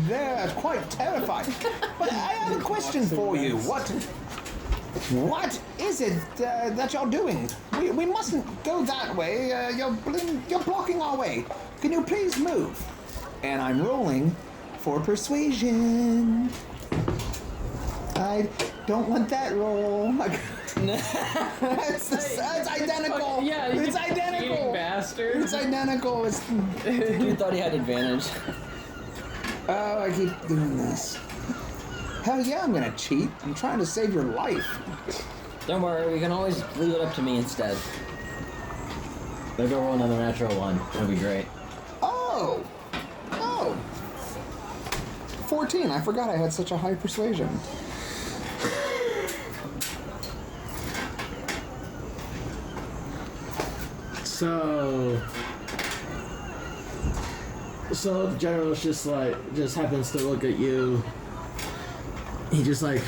They're quite terrifying. But I have a question for you. What is it that you're doing? We mustn't go that way. You're blocking our way. Can you please move? And I'm rolling for persuasion. I don't want that roll. It's identical. Yeah, you it's cheating identical. bastard. It's identical. It's, You thought he had advantage. oh, I keep doing this. Hell yeah, I'm gonna cheat. I'm trying to save your life. Don't worry, we can always leave it up to me instead. Maybe I'll roll another natural one. That'd be great. Oh. 14. I forgot I had such a high persuasion. So the general's just happens to look at you. He just like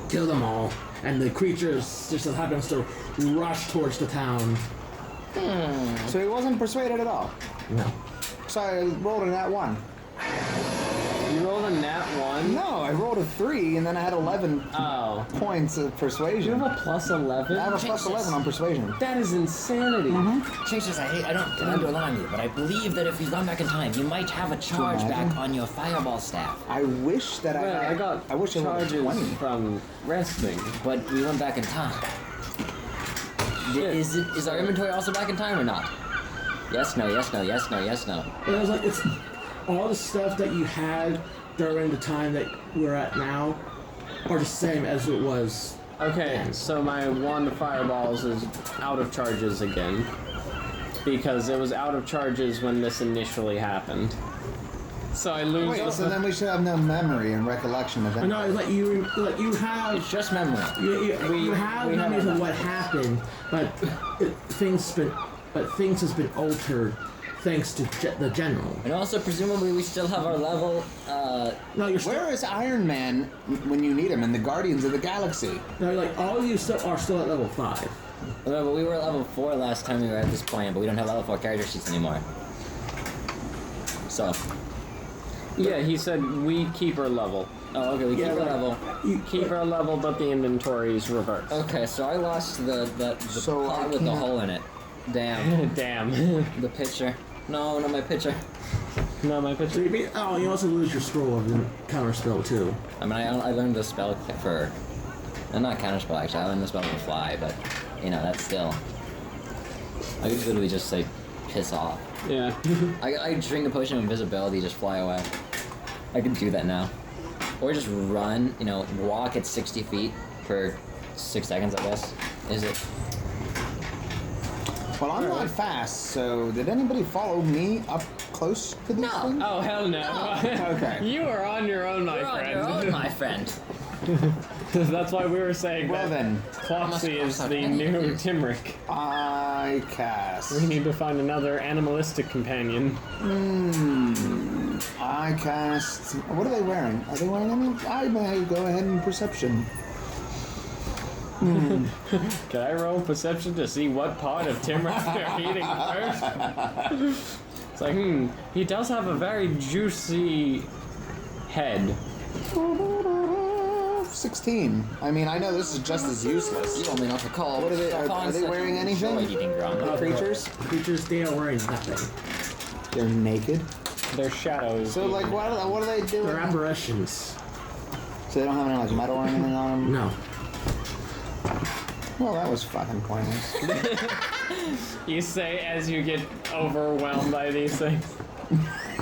kill them all, and the creatures just happens to rush towards the town. So he wasn't persuaded at all. No. So I rolled a nat 1. You rolled a nat 1? No, I rolled a 3, and then I had 11 Oh. points of persuasion. You have a plus 11? I have a plus 11 on persuasion. That is insanity. Changes, I don't get to rely on you, but I believe that if we've gone back in time, you might have a charge back on your fireball staff. I wish that Well, I got I wish I rolled a charges 20. from resting. But we went back in time. Is our inventory also back in time or not? Yes, no, yes, no, yes, no, yes, no. It was like it's all the stuff that you had during the time that we're at now are the same as it was. Okay, so my 1 fireballs is out of charges again. Because it was out of charges when this initially happened. So I lose. Wait, so then we should have no memory and recollection of it. No, it's like you have It's just memory. you have we memories have of what happened, but things has been altered thanks to the general. And also, presumably, we still have our level, No, you're still Where is Iron Man when you need him in the Guardians of the Galaxy? no, like all of you are still at level 5. well, but we were at level 4 last time we were at this point, but we don't have level 4 character sheets anymore. So, Yeah, he said we keep our level. oh, okay, we keep our like, level. You Keep our level, but the inventory's reversed. Okay, so I lost the So pot I with the can't- hole in it. Damn. Damn. The pitcher. No, not my pitcher. No, my picture. Oh, you also lose your scroll of the counter spell too. I mean, I learned the spell for... not counterspell, actually. I learned the spell for fly, but, you know, that's still... I could literally just say, piss off. Yeah. I drink a potion of invisibility, just fly away. I can do that now. Or just run, you know, walk at 60 feet for 6 seconds, I guess. Is it? Well, I'm not fast, so did anybody follow me up close to these No. things? Oh, hell no. Okay. You are on your own, my You're on friend. your own, my friend. That's why we were saying Well that then, Cloxy is Must- the new Timrek. I cast. We need to find another animalistic companion. I cast. What are they wearing? Are they wearing any? I may go ahead and perception. Can I roll perception to see what part of Timrek they're eating first? It's like, he does have a very juicy head. 16. I mean, I know this is just as useless. You told me not to call. What are they- Stefan are they said wearing you anything? enjoyed eating ground. Creatures? Creatures, they are wearing nothing. They're naked. Their shadows. So, like, what are they doing? They're apparitions. So they don't have any, like, metal or anything on them? No. Well, that was fucking pointless. You say as you get overwhelmed by these things.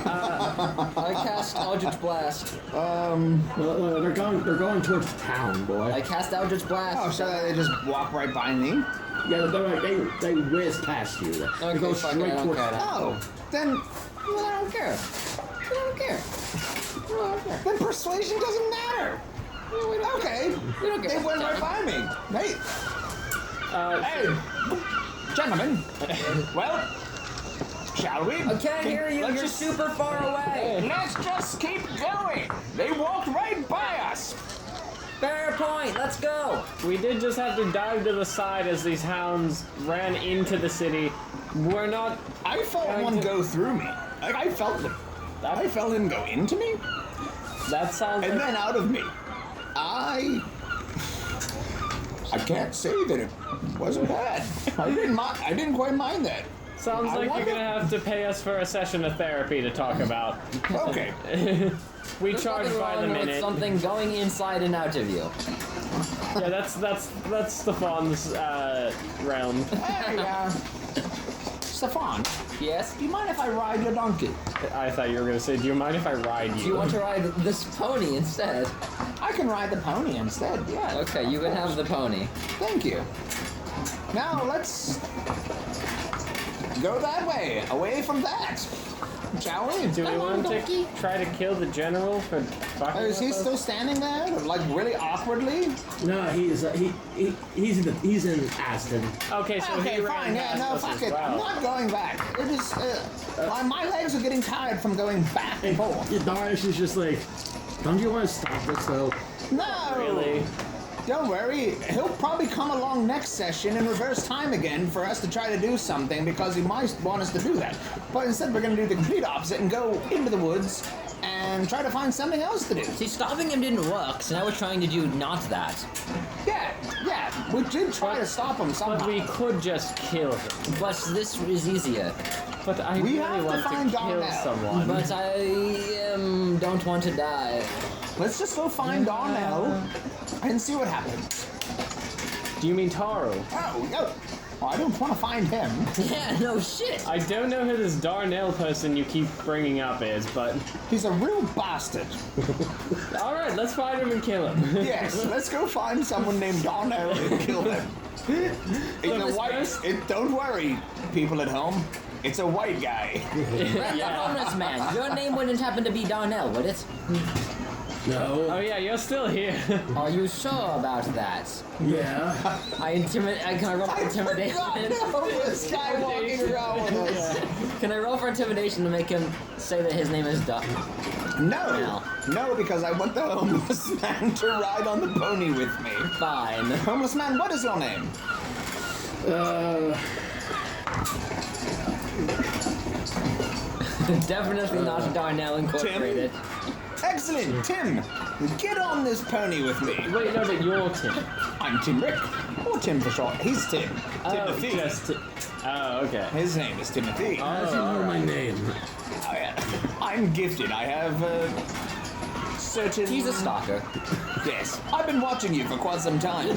I cast Eldritch Blast. They're going towards the town, boy. I cast Eldritch Blast. Oh, so they just walk right by me? Yeah, they're like they whiz past you. They Okay, go fuck it, straight I don't towards care. the town. Oh, then Well, I don't care. I don't care. then persuasion doesn't matter. Okay. We don't They care. went right by me. Hey, hey, gentlemen. Well, shall we? I can't hear you. Let's You're just- super far away. Let's just keep going. They walked right by us. Fair point. Let's go. We did just have to dive to the side as these hounds ran into the city. We're not. I felt one go through me. Like I felt them. I felt him go into me That sounds and like. then out of me. I can't say that it wasn't bad. I didn't quite mind that. Sounds I like wonder- you're gonna have to pay us for a session of therapy to talk about. Okay. We There's charge nothing by the wrong with minute. something going inside and out of you. Yeah, that's Stephan's realm. Hey, Stefan, Yes. do you mind if I ride your donkey? I thought you were gonna say, do you mind if I ride Do you? you want to ride this pony instead? I can ride the pony instead. Yeah. Okay, you can have the pony. Thank you. Now let's go that way, away from that. Shall we? Do we want to try to kill the general for fucking Is he with us? still standing there, like really awkwardly? No, he's in Aston. Okay, so Okay, he ran fine. Yeah, past no, us fuck as it. I'm well. not going back. It is. My legs are getting tired from going back and forth. Darius is just like, don't you want to stop this though? No. Really? Don't worry, he'll probably come along next session in reverse time again for us to try to do something because he might want us to do that. But instead we're going to do the complete opposite and go into the woods and try to find something else to do. See, stopping him didn't work, so now we're trying to do not that. Yeah, we did try to stop him somehow. But we could just kill him. But this is easier. But I We really have to want find to kill Darnell. someone. But I don't want to die. Let's just go find Darnell and see what happens. Do you mean Tarill? Oh, no. Well, I don't want to find him. Yeah, no shit. I don't know who this Darnell person you keep bringing up is, but... He's a real bastard. Alright, let's find him and kill him. Yes, let's go find someone named Darnell and kill him. Don't worry, people at home. It's a white guy. Random homeless man. Your name wouldn't happen to be Darnell, would it? No. Oh yeah, you're still here. Are you sure about that? Yeah. Can I roll for intimidation? This guy walking around with us. Can I roll for intimidation to make him say that his name is Duck? No, because I want the homeless man to ride on the pony with me. Fine. Homeless man, what is your name? Definitely not Darnell Incorporated. Excellent, Tim. Get on this pony with me. Wait, no, but you're Tim. I'm Timrek, or Tim for short. He's Tim. Timothy. Oh, okay. His name is Timothy. How does he know my name? Oh, yeah. I'm gifted. I have certain... He's a stalker. Yes. I've been watching you for quite some time.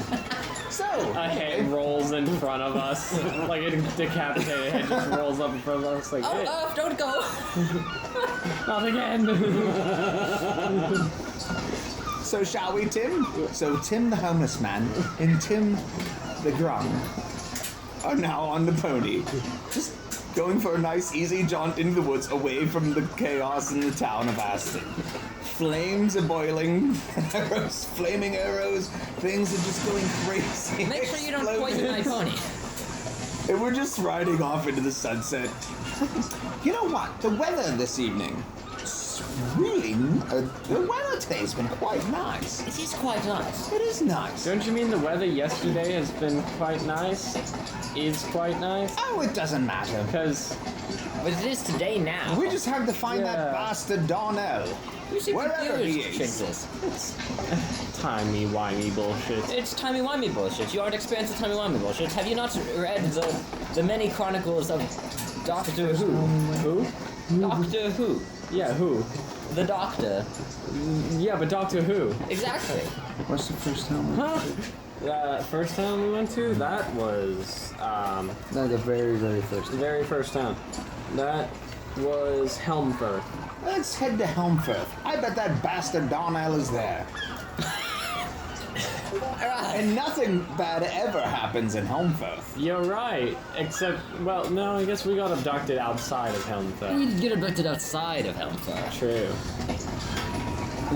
So... A head rolls in front of us. Like a decapitated head just rolls up in front of us like, Oh, hey, don't go. not again. So shall we, Tim? So Tim the homeless man and Tim the Grum are now on the pony. Just going for a nice easy jaunt into the woods away from the chaos in the town of Aston. Flames are boiling, arrows, flaming arrows, things are just going crazy. Make sure you don't poison my pony. And we're just riding off into the sunset. You know what? The weather this evening, it's really, the weather today's been quite nice. It is quite nice. It is nice. Don't you mean the weather yesterday has been quite nice? Is quite nice? Oh, it doesn't matter. Because But it is today now. We just have to find that bastard Darnell. You seem wherever he confused, is. Trinx. timey-wimey bullshit. It's timey-wimey bullshit. You aren't experienced with timey-wimey bullshit. Have you not read the many chronicles of Doctor Who? Who? Doctor Who. Yeah, who? The Doctor. Yeah, but Doctor Who. Exactly. What's the first time? Huh? First town we went to, that was, No, the very, very first. the very first town. That was Helmfirth. Let's head to Helmfirth. I bet that bastard Darnell is there. And nothing bad ever happens in Helmfirth. You're right, except, well, no, I guess we got abducted outside of Helmfirth. We did get abducted outside of Helmfirth. True.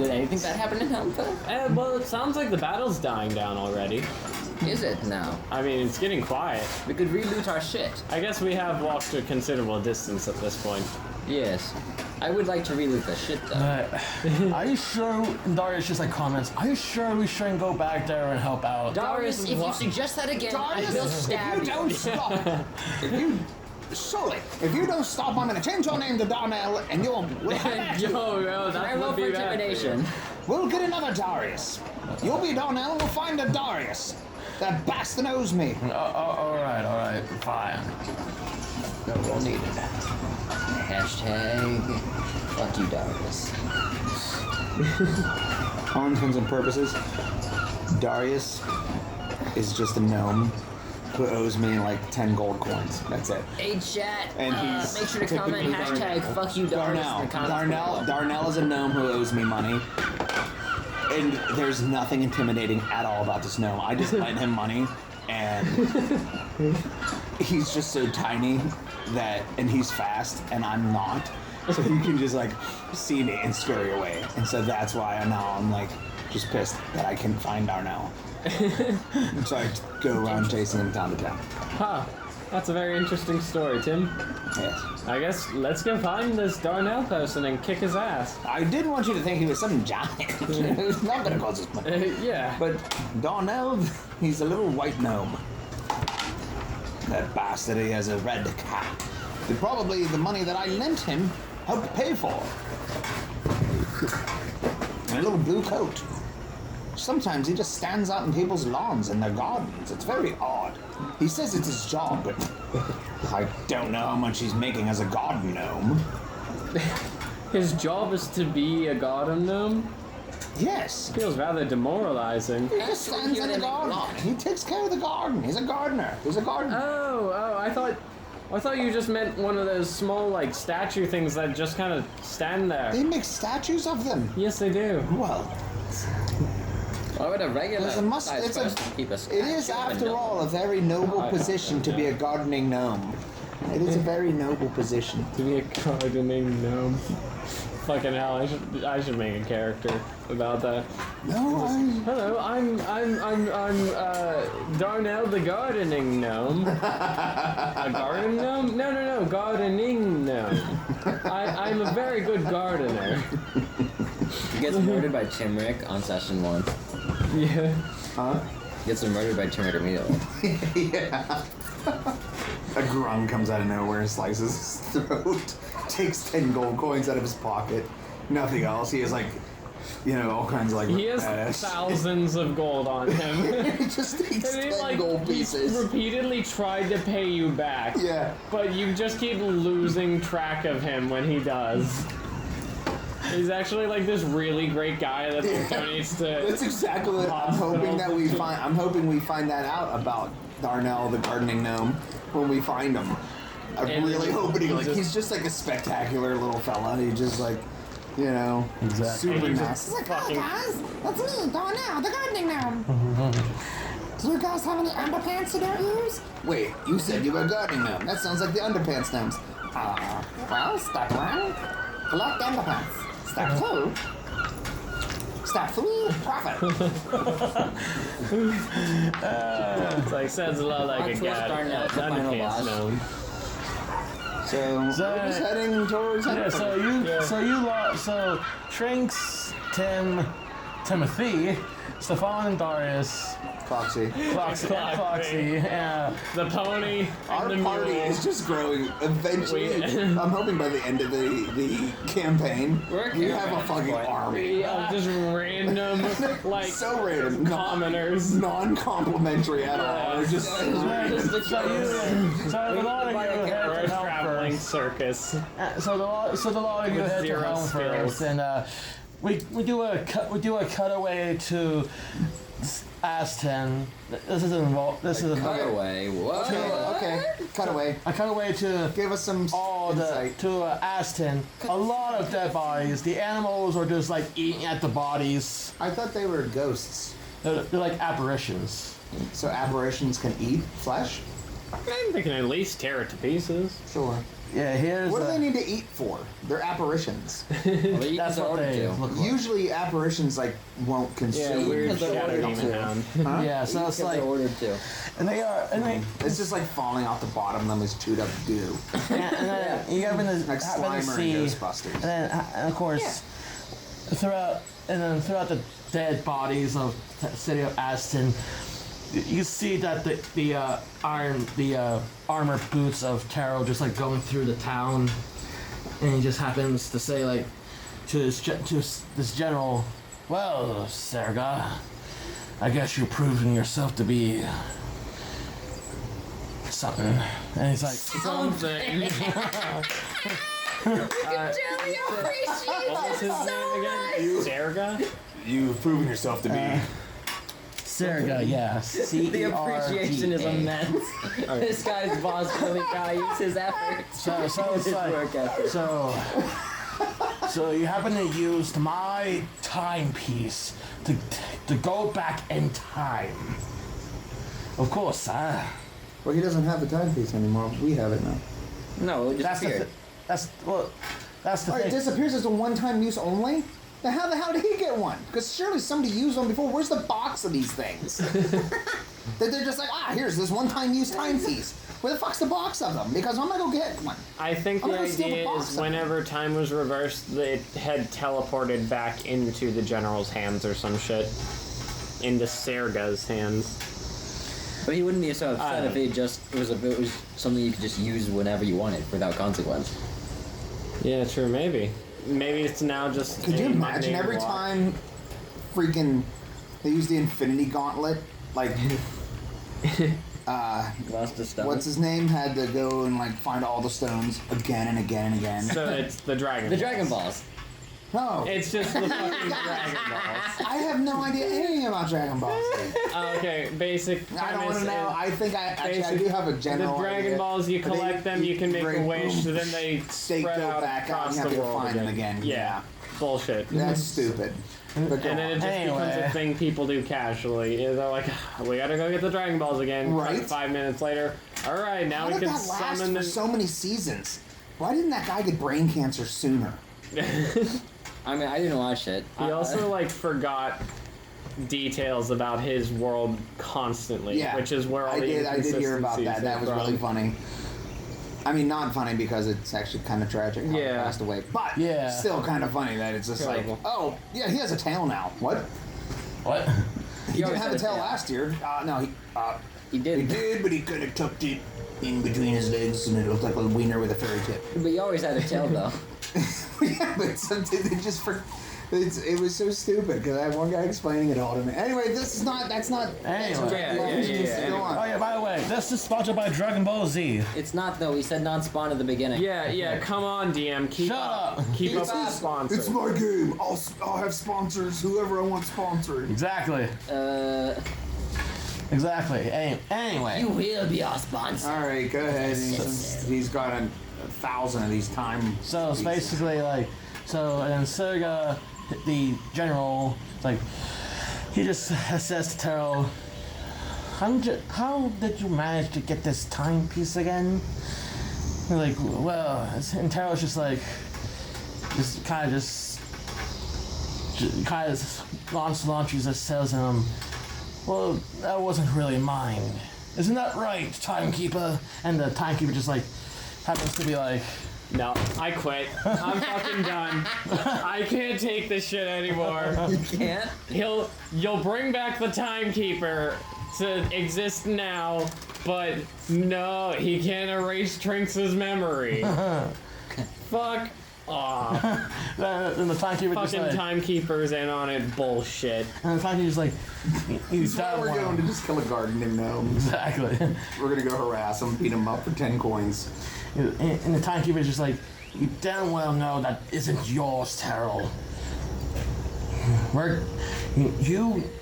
Did anything bad happen in Helmfirth? Well, it sounds like the battle's dying down already. Is it now? I mean, it's getting quiet. We could re-loot our shit. I guess we have walked a considerable distance at this point. Yes. I would like to re-loot the shit though. Are you sure? Darius just like comments. Are you sure we shouldn't go back there and help out? Darius, if you suggest that again, I will stab if you don't stop, if you don't stop, I'm gonna change your name to Darnell, and we'll have at you. Yo, Can I that roll would for be bad. intimidation? We'll get another Darius. You'll be Darnell, and we'll find a Darius. That bastard owes me. All right, fine. No roll needed. Hashtag fuck you, Darius. All intents and purposes, Darius is just a gnome who owes me like 10 gold coins. That's it. Hey chat, And he's make sure to comment typically hashtag fuck you, Darius. in the comments below. Darnell is a gnome who owes me money. And there's nothing intimidating at all about this gnome. I just lent him money, and he's just so tiny and he's fast, and I'm not. So he can just like see me and scurry away. And so that's why I'm like just pissed that I can find Darnell. So I go around chasing him town to town. Huh. That's a very interesting story, Tim. Yes. I guess let's go find this Darnell person and kick his ass. I didn't want you to think he was some giant who's not gonna cause us money. Yeah. But Darnell, he's a little white gnome. That bastard, he has a red cap. Probably the money that I lent him helped pay for. And a little blue coat. Sometimes he just stands out in people's lawns and their gardens. It's very odd. He says it's his job, but I don't know how much he's making as a garden gnome. His job is to be a garden gnome? Yes. Feels rather demoralizing. He just stands in the garden. He takes care of the garden. He's a gardener. He's a gardener. Oh, I thought you just meant one of those small, like, statue things that just kind of stand there. They make statues of them. Yes, they do. Well, Why would a regular size person keep a it is, after all, a very noble position to be a gardening gnome. It is a very noble position. To be a gardening gnome. Fucking hell, I should make a character about that. No, Hello, I'm Darnell the gardening gnome. A garden gnome? No, gardening gnome. I'm a very good gardener. He gets murdered by Timrek on session 1. Yeah. Huh? He gets murdered by Timrek immediately. Yeah. A grung comes out of nowhere and slices his throat. Takes 10 gold coins out of his pocket. Nothing else. He has like, all kinds of like. He has thousands of gold on him. He just takes And 10 gold he's pieces. repeatedly tried to pay you back. Yeah. But you just keep losing track of him when he does. He's actually like this really great guy that donates to. That's exactly what I'm hoping that we find. I'm hoping we find that out about Darnell, the gardening gnome, when we find him. I'm really hoping he's just like a spectacular little fella. He just like, super nice. He's like, hi guys, that's me, Darnell, the gardening gnome. Do you guys have any underpants you don't use? Wait, you said you were a gardening gnome. That sounds like the underpants gnomes. Well, step 1, collect underpants. Step 2, step 3, profit. It's like sounds a lot like a guy. Darnell, the final boss. Gnome. So we're just heading towards. So Trinx, Timothy, Stephan, and Darius, Foxy. Foxy, yeah. The pony. Our and the party mule. is just growing. Eventually, I'm hoping by the end of the campaign, we have a fucking army. Yeah, just random, like, So random, commoners. non-complimentary at all. We're just So a lot of you head Or to a traveling Helmfirth. circus. So the lot of you With head to zero Helmfirth, skills. and we do a cutaway to Aston. This is involved. This is Cutaway. What? okay. Cut away. I cutaway to Give us some insight. Aston. A lot of dead bodies. The animals are just like eating at the bodies. I thought they were ghosts. They're like apparitions. So apparitions can eat flesh? They can at least tear it to pieces. Sure. Yeah, here's. What do they need to eat for? They're apparitions. That's what they look like. Usually apparitions won't consume. Weird because they're shadow ordered demon to. hound. Huh? Yeah, so it's like, ordered too. and they. It's just like falling off the bottom of them is chewed up goo. And then you happen to Like happen to Slimer see, and Ghostbusters. and then and of course, throughout the dead bodies of the city of Aston, you see that the armored boots of Tarill just like going through the town, and he just happens to say like to this general, "Well, Serga, I guess you're proving yourself to be something." And he's like, Something. Really appreciate What was his name again? Serga? You've proven yourself to be. Serga, yeah. The appreciation is CERGA. immense. This guy's boss really values his efforts. So it's His like, work ethic. so you happen to use my timepiece to go back in time. Of course, Well, he doesn't have the timepiece anymore. We have it now. No, it that's disappeared. that's the It thing. disappears as a one-time use only? Then how the hell did he get one? Because surely somebody used one before. Where's the box of these things? That they're just like, here's this one-time use timepiece. Where the fuck's the box of them? Because I'm gonna go get one. I think I'm the gonna steal the idea box is of whenever time was reversed, it had teleported back into the general's hands or some shit. Into Serga's hands. But he wouldn't be so upset if it was something you could just use whenever you wanted without consequence. Yeah, true, maybe. Maybe it's now just. Could you a imagine magnetic every block. time freaking they use the Infinity Gauntlet? Like, Lost a stone. what's his name? Had to go and like find all the stones again and again and again. So it's the Dragon The Balls. Dragon Balls. No, It's just the fucking Dragon Balls. I have no idea anything about Dragon Balls. Okay, basic premise. I don't want to know. is- I think I basic- do have a general The Dragon idea, Balls, you but they- collect them, you can make break, a wish, boom, so then they they spread go out back out across and you the have to world find them again. Yeah. Bullshit. That's stupid. But go And then it on. just becomes a thing people do casually. They're like, we gotta go get the Dragon Balls again. Right. 5 minutes later. Alright, now How we did can that last summon for the. so many seasons? Why didn't that guy get brain cancer sooner? I mean, I didn't watch it. He also, like, forgot details about his world constantly, Yeah, which is where all I the did hear about inconsistencies that. That are was from. really funny. I mean, not funny because it's actually kind of tragic how he Yeah. passed away, but Yeah. still kind of funny that it's just Terrible. like, oh, yeah, he has a tail now. What? What? He didn't always have a had a tail tail. last year. No, He he did. did, but he kind of tucked it in between his legs, and it looked like a wiener with a fairy tip. But you always had a tail, though. Yeah, but sometimes they just it was so stupid because I had one guy explaining it all to me. Anyway, that's not. Anyway. Yeah. Go on. Oh yeah, by the way, this is sponsored by Dragon Ball Z. It's not, though. We said non-spawn at the beginning. Yeah, come on, DM. Keep Shut up. Keep up It's with his- sponsors. It's my game. I'll have sponsors. Whoever I want sponsored. Exactly. Exactly. Anyway. You will be our sponsor. All right, go ahead. He's got 1,000 of these time. So it's basically like, and Serga, the general, like, he just says to Tarill, how did you manage to get this timepiece again? They're like, well, and Tarill's just like, kind of nonchalantly just says to him, well, that wasn't really mine. Isn't that right, Timekeeper? And the Timekeeper just like, happens to be like, No, I quit. I'm fucking done. I can't take this shit anymore. You can't? You'll bring back the Timekeeper to exist now, but no, he can't erase Trinx's memory. Fuck off. and the Timekeeper just Fucking like, Timekeeper's in on it bullshit. and the Timekeeper's like, he's Why that we're going one. to just kill a gardening gnome. Exactly. We're gonna go harass him, beat him up for 10 coins. And the Timekeeper's just like, you damn well know that isn't yours, Tarill.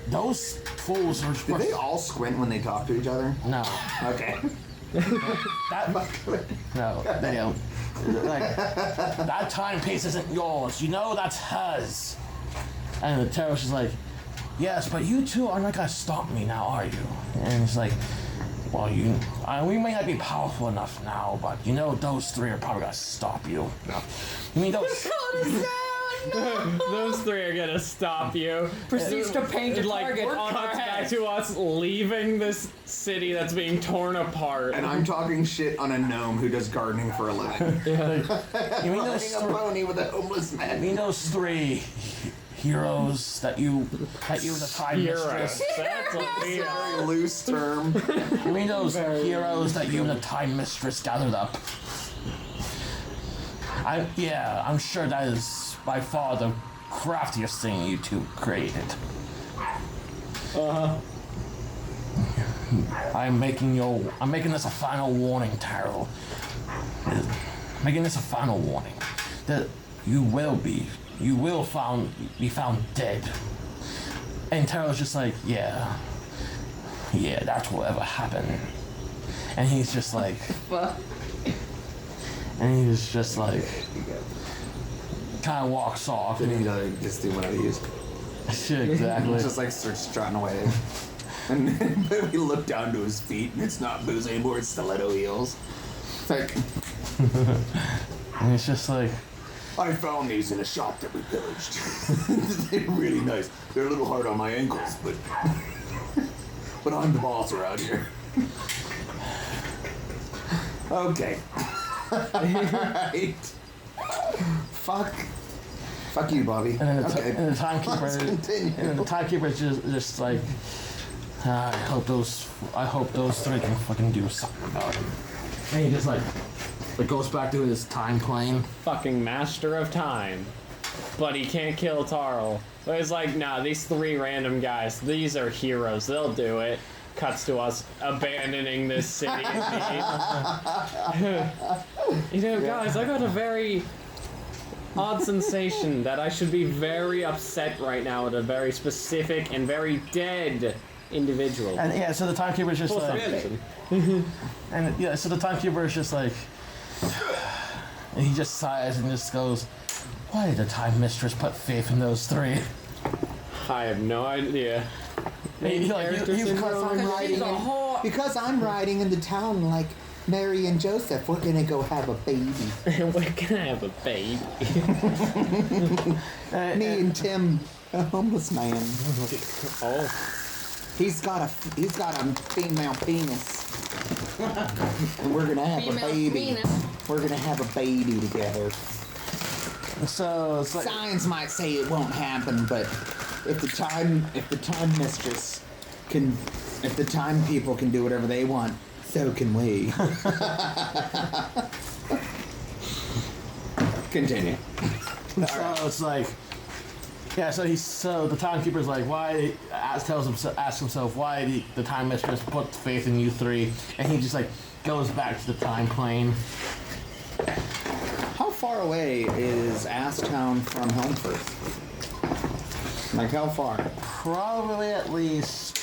Those fools are. Did they all squint when they talk to each other? No. Okay. No, they don't. Like, that timepiece isn't yours. You know that's hers. And the Tarill's just like, yes, but you two are not gonna stop me now, are you? And it's like, well, we may not be powerful enough now, but you know those three are probably gonna stop you. You mean those? Those three are gonna stop you. Proceeds to paint a Like, target on our cuts back head. to us leaving this city that's being torn apart. And I'm talking shit on a gnome who does gardening for a living. You mean Riding those? a pony with a homeless You man. mean those three heroes that you the time Heroes. mistress? That's what we are. Very loose term. You mean those heroes that you and the time mistress gathered up? I'm sure that is by far the craftiest thing you two created. I'm making this a final warning, Tarill. Making this a final warning that you will be found dead. And Tarill's just like, yeah, that's whatever happened. And he's just like, and he's just like, kind of walks off. Didn't he just do what I used? Exactly. Just like starts strutting away. And then we look down to his feet and it's not booze anymore, it's stiletto heels. It's like, And it's just like, I found these in a shop that we pillaged. They're really nice. They're a little hard on my ankles, but I'm the boss around here. Okay. Alright. Fuck you, Bobby. And the, Okay. and the timekeeper, Let's continue. and the timekeeper's just like, I hope those three can fucking do something about it. And he just like goes back to his time plane. Fucking master of time. But he can't kill Tarill. So he's like, nah, these three random guys, these are heroes. They'll do it. Cuts to us abandoning this city. You know, guys, I got a very odd sensation that I should be very upset right now at a very specific and very dead individual. And yeah, so the timekeeper's just Full like, submission. and yeah, so the timekeeper is just like, and he just sighs and just goes, why did the time mistress put faith in those three? I have no idea. He, like, Character he- syndrome? Because I'm riding in the town like Mary and Joseph. We're gonna go have a baby. We're gonna have a baby. Me and Tim, a homeless man. Oh, He's got a female penis. And we're gonna have a baby. We're gonna have a baby together. So it's like, Science might say it won't happen, but if the time mistress can, if the time people can do whatever they want, so can we. Continue. so it's like, yeah. So the timekeeper's like, why? Asks himself why the time mistress put faith in you three, and he just like goes back to the time plane. How far away is Aston from Helmfirth? Like, how far? Probably at least.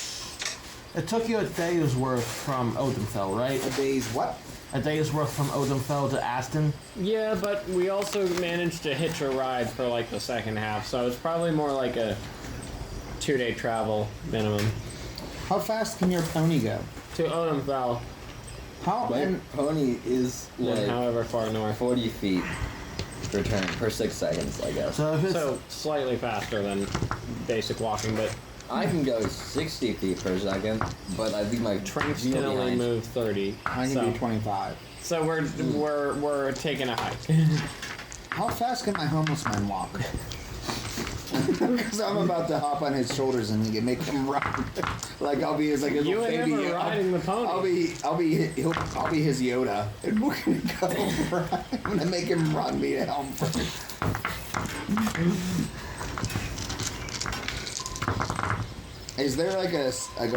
It took you a day's worth from Odenfell, right? A day's what? A day's worth from Odenfell to Aston. yeah, but we also managed to hitch a ride for like the second half, so it's probably more like a 2-day travel minimum How fast can your pony go? to Odenfell, How? My And pony is and like however far north. 40 feet per turn, per 6 seconds, I guess. So if it's So slightly faster than basic walking, but I can go 60 feet per second, but I think my Trinx view can only behind. move 30. I can so, do 25. so we're taking a hike. How fast can my homeless man walk? Because I'm about to hop on his shoulders and make him run. Like, I'll be his like a You little ain't baby. never riding the pony. I'll be his Yoda, and we're gonna go run. I'm gonna make him run me to Helmfirth. Is there like a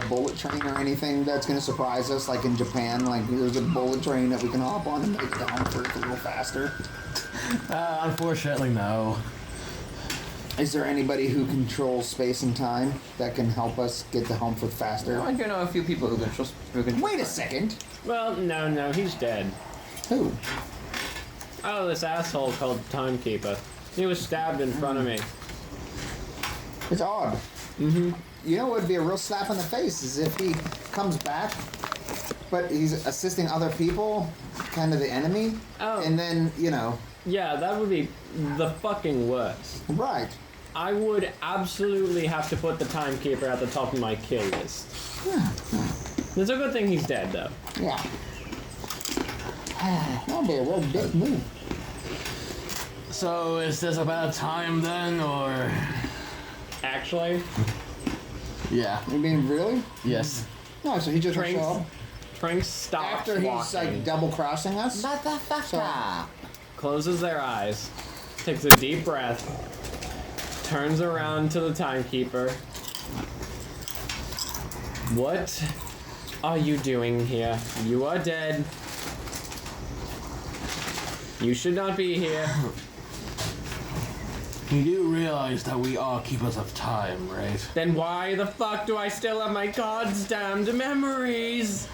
bullet train or anything that's gonna surprise us, like in Japan? Like, there's a bullet train that we can hop on and make it to Helmfirth a little faster. unfortunately no. Is there anybody who controls space and time that can help us get to Helmfirth faster? I do know a few people who can Wait a second. Well, no, he's dead. Who? Oh, this asshole called Timekeeper. He was stabbed in front of me. It's odd. Mm-hmm. You know what would be a real slap in the face is if he comes back, but he's assisting other people, kind of the enemy, Oh. and then, you know, Yeah, that would be the fucking worst. right. I would absolutely have to put the Timekeeper at the top of my kill list. It's a good thing he's dead, though. Yeah. That'll be a real dick move. So is this about time then, or? Actually, Yeah. You mean really? Yes. No, so he just Trinx- show up Trinx stops after he's walking, like double crossing us. closes their eyes, takes a deep breath, turns around to the Timekeeper. What are you doing here? You are dead. You should not be here. You do realize that we are keepers of time, right? Then why the fuck do I still have my goddamned memories?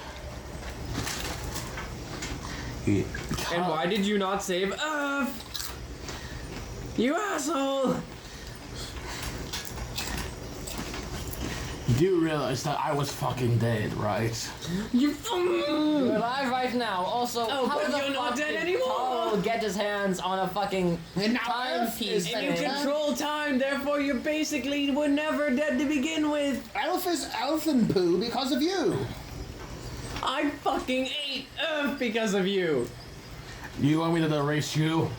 And why did you not save Earth? You asshole! You do realize that I was fucking dead, right? You You're alive right now. Also, Oh, how but the you're not fuck dead did anymore. Tarill get his hands on a fucking And now timepiece? And you control time, therefore you basically were never dead to begin with. Elf is elfin poo because of you. I fucking ate Earth because of you. You want me to erase you?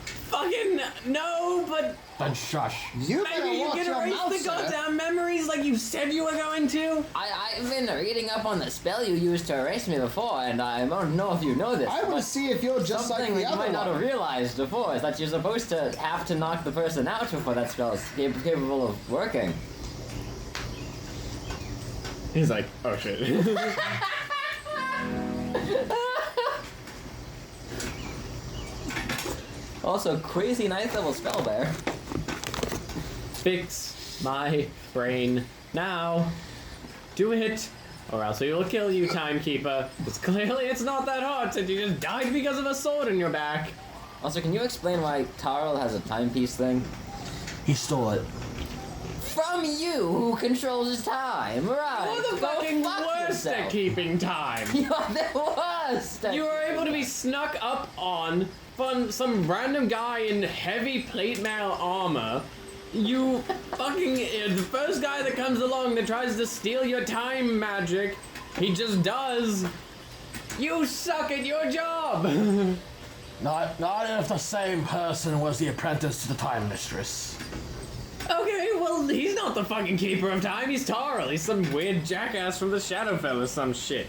Fucking no, but Then shush. You better maybe you watch can your erase mouth, the sir. goddamn memories like you said you were going to. I've been reading up on the spell you used to erase me before, and I don't know if you know this. I want but to see if you're just like something the that you other might not have one. realized before is that you're supposed to have to knock the person out before that spell is capable of working. He's like, oh shit. Also, crazy 9th level spell there. Fix my brain now. Do it, or else we will kill you, Timekeeper. It's clearly it's not that hard since you just died because of a sword in your back. Also, can you explain why Tarill has a timepiece thing? He stole it. From you, who controls time, right? You're the Go fucking fuck worst yourself. at keeping time. You're the worst. You were able to be snuck up on from some random guy in heavy plate mail armor. You fucking the first guy that comes along that tries to steal your time magic, he just does. You suck at your job. Not if the same person was the apprentice to the time mistress. Okay, well, he's not the fucking keeper of time. He's Tarill. He's some weird jackass from the Shadowfell or some shit.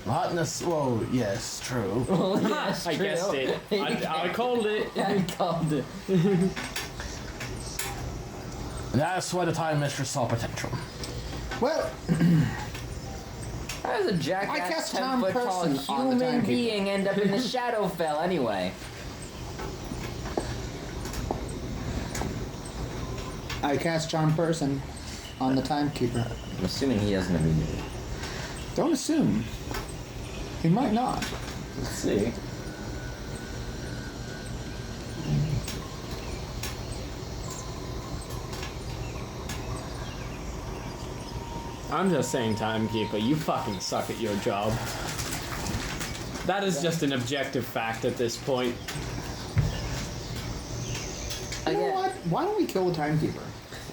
Not well, yes, true. Well, yes, I true. guessed it. I called it. I called it. That's why the time mistress saw potential. Well, How does a I jackass cast 10 Tom foot tall Person on the human Timekeeper. being end up in the Shadowfell anyway? I cast Charm Person on the Timekeeper. I'm assuming he doesn't immediately. Don't assume. He might not. Let's see. I'm just saying, Timekeeper, you fucking suck at your job. That is just an objective fact at this point. You know Again, what? Why don't we kill the Timekeeper?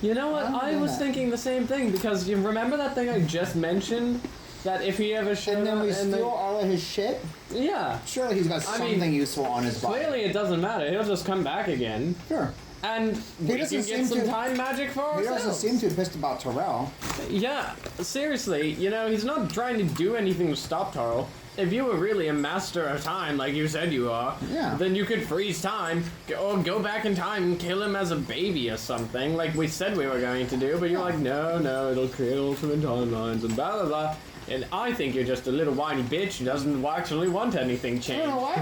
You know what? I was thinking the same thing because you remember that thing I just mentioned? That if he ever showed And then up we and steal all of his shit? yeah. Surely he's got I mean, something useful on his body. Clearly it doesn't matter. He'll just come back again. Sure. And we can doesn't get seem some to- time magic for He ourselves. doesn't seem too pissed about Tarill. Yeah, seriously, you know, he's not trying to do anything to stop Tarill. If you were really a master of time, like you said you are, Yeah. then you could freeze time, or go back in time and kill him as a baby or something, like we said we were going to do, but you're like, no, it'll create alternate timelines and blah, blah, blah. And I think you're just a little whiny bitch who doesn't actually want anything You changed. know what?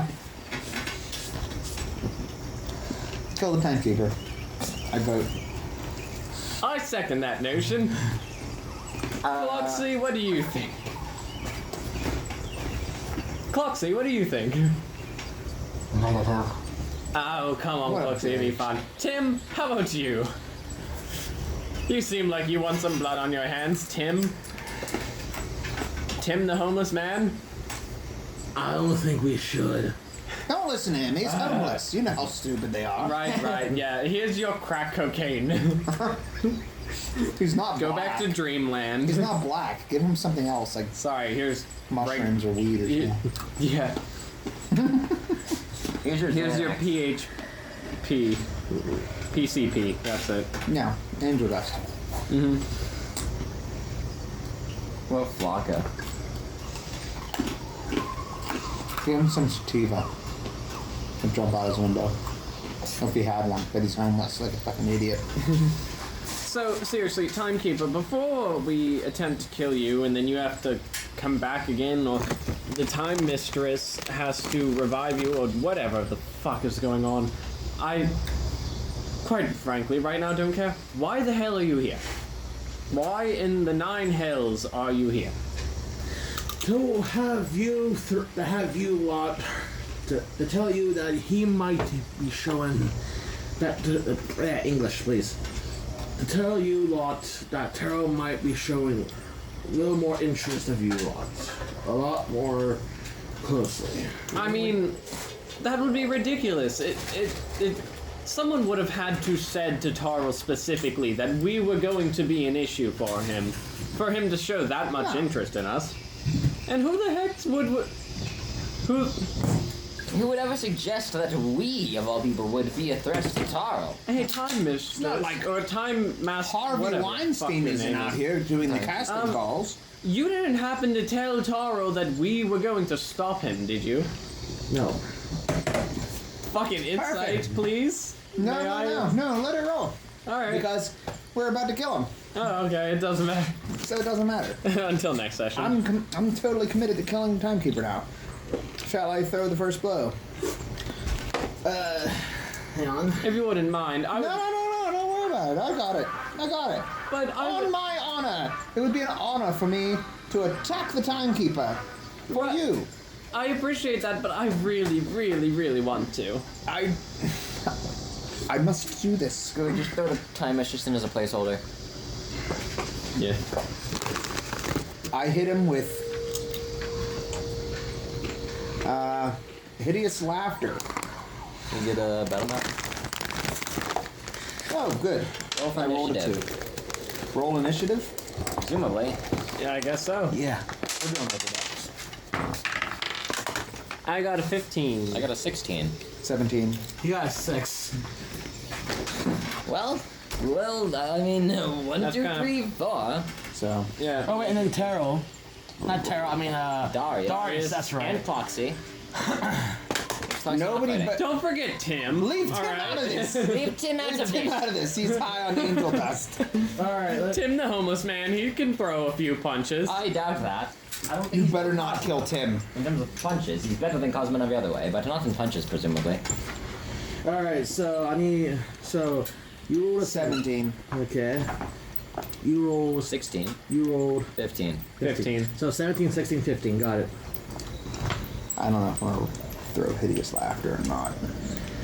Kill the Timekeeper. I vote. I second that notion. Cloxy, what do you think? Cloxy, what do you think? Oh, come on, What a Cloxy, it'd be bitch. fun. Tim, how about you? You seem like you want some blood on your hands, Tim. Tim the homeless man? I don't think we should. Don't listen to him. He's homeless. You know how stupid they are. Right, yeah. Here's your crack cocaine. He's not Go black. back to Dreamland. He's not black. Give him something else, like Sorry, here's... mushrooms or weed or Yeah. something. Yeah. here's your Here's your PHP. PCP, that's it. No, angel dust. Well, Flocka. Give him some sativa. And jump out his window. If he had one, but he's homeless like a fucking idiot. So, seriously, Timekeeper, before we attempt to kill you and then you have to come back again, or the Time Mistress has to revive you, or whatever the fuck is going on, I, quite frankly, right now don't care. Why the hell are you here? Why in the 9 hells are you here? To have you lot to tell you that he might be showing that English, please. To tell you lot that Tarill might be showing a little more interest of you lot, a lot more closely. I mean, that would be ridiculous. Someone would have had to said to Tarill specifically that we were going to be an issue for him to show that much Yeah. interest in us. And who the heck would who? Who would ever suggest that we, of all people, would be a threat to Tarill? Hey, time mistress, not like or time master. Harvey whatever the Weinstein fuck your isn't name out is. here doing the casting calls. You didn't happen to tell Tarill that we were going to stop him, did you? No. Fucking insight, Perfect. please. No, May I- no, let it roll. All right. Because we're about to kill him, Oh, okay. It doesn't matter. so it doesn't matter. Until next session. I'm totally committed to killing the Timekeeper now. Shall I throw the first blow? Hang on. If you wouldn't mind, I would. No, don't worry about it. I got it. But I On would. my honor, it would be an honor for me to attack the Timekeeper for you. I appreciate that, but I really, really, really want to. I must do this. Could we just throw the time mistress in as a placeholder? Yeah. I hit him with hideous laughter. Can we get a battle map? Oh, good. Roll for I rolled a initiative. 2. Roll initiative? Presumably. Yeah, I guess so. Yeah. We're doing orthodox. I got a 15. I got a 16. 17. You got a 6. Well, I mean, 1, That's 2, kinda- 3, 4. So, Yeah. Oh wait, and then Tarill. Not Tarill. I mean Darius. Darius. That's right. And Foxy. Foxy's Nobody not fighting. but- Don't forget Tim. leave All Tim right. out of this. Leave Tim out Leave of Tim this. out of this. He's high on angel dust. All right. Tim the homeless man, he can throw a few punches. I doubt that. I don't think You he's better not kill Tim. in terms of punches. He's better than Cosmo every other way, but not in punches, presumably. All right. So you rolled a 17. Okay. You rolled. 16, You rolled 15. 15. So 17, 16, 15. Got it. I don't know if I want to throw hideous laughter or not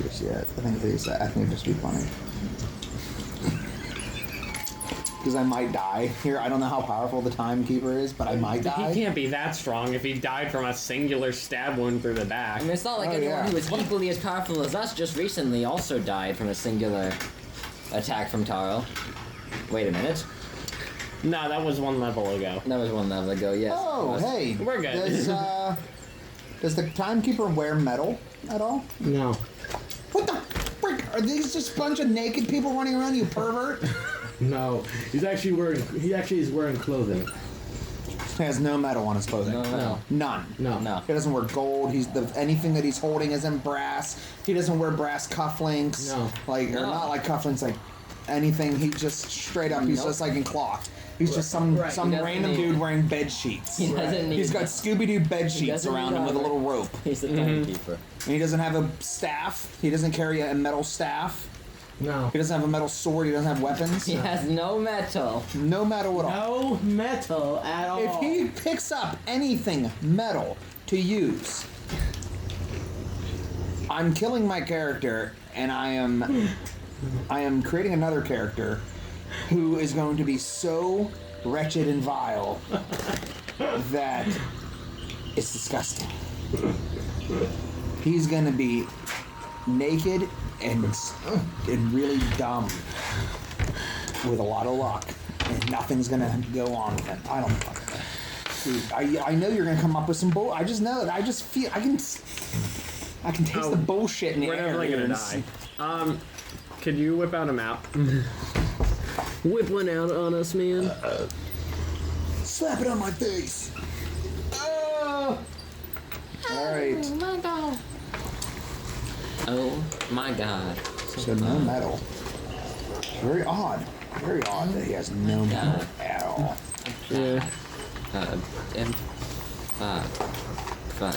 just yet. I think it'd just be funny. Because I might die here. I don't know how powerful the Timekeeper is, but I might He die. can't be that strong if he died from a singular stab wound through the back. I mean, it's not like Oh, anyone yeah. who is equally as powerful as us just recently also died from a singular attack from Tarill. Wait a minute. No, that was one level ago. That was one level ago, yes. Oh, hey. We're good. Does the Timekeeper wear metal at all? No. What the frick? Are these just a bunch of naked people running around, you pervert? No. He actually is wearing clothing. He has no metal on his clothing. No. None. No. No. He doesn't wear gold. Anything that he's holding isn't brass. He doesn't wear brass cufflinks. No. Or No. not like cufflinks, like anything. He just straight up. He's Nope. just like in cloth. He's just some Right. He doesn't random need- dude wearing bed sheets. He doesn't need He's got that. Scooby-Doo bed sheets doesn't around need him with a armor. little rope. He's the Timekeeper. And he doesn't have a staff. He doesn't carry a metal staff. No. He doesn't have a metal sword. He doesn't have weapons. He has no metal. No metal at all. No metal at all. If he picks up anything metal to use, I'm killing my character, and I am creating another character who is going to be so wretched and vile that it's disgusting. He's going to be naked and really dumb with a lot of luck, and nothing's gonna go on with him. I don't fucking know. Dude, I know you're gonna come up with some bull. I just know it. I just feel I can taste the bullshit in the We're air. definitely gonna here. die. Could you whip out a map? Whip one out on us, man. Slap it on my face. Oh. All right. Oh my god. So no metal. Very odd. Very odd that he has no metal at all. Yeah. Fuck.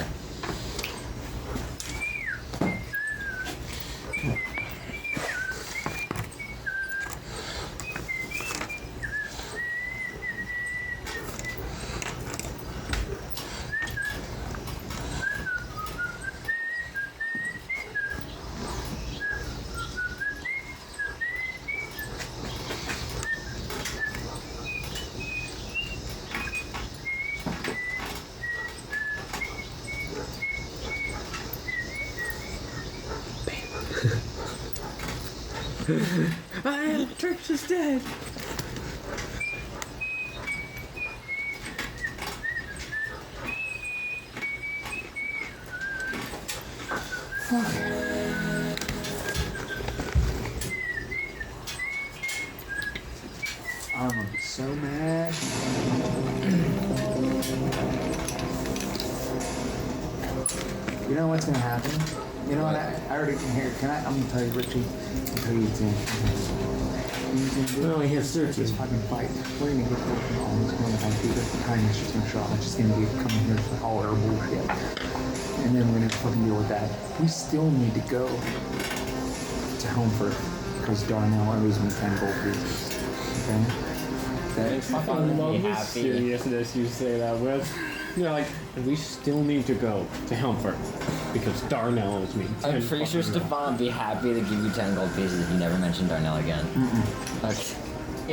Trinx is dead. I'm gonna be so mad. You know what's gonna happen? You know what? I already can hear. Can I? I'm gonna tell you, Richie. I'll tell you, Tim. We only hit 13. This fucking fight. We're gonna get working on this one Timekeeper. Kindness just gonna show up. It's just gonna be coming here for all our bullshit. And then we're gonna fucking deal with that. We still need to go to Helmfirth because Darnell owes me 10 gold pieces. Okay? I love the seriousness you say that with. You're like, we still need to go to Helmfirth because Darnell is me. I'm pretty sure Stephan would be happy to give you 10 gold pieces if you never mention Darnell again. Okay.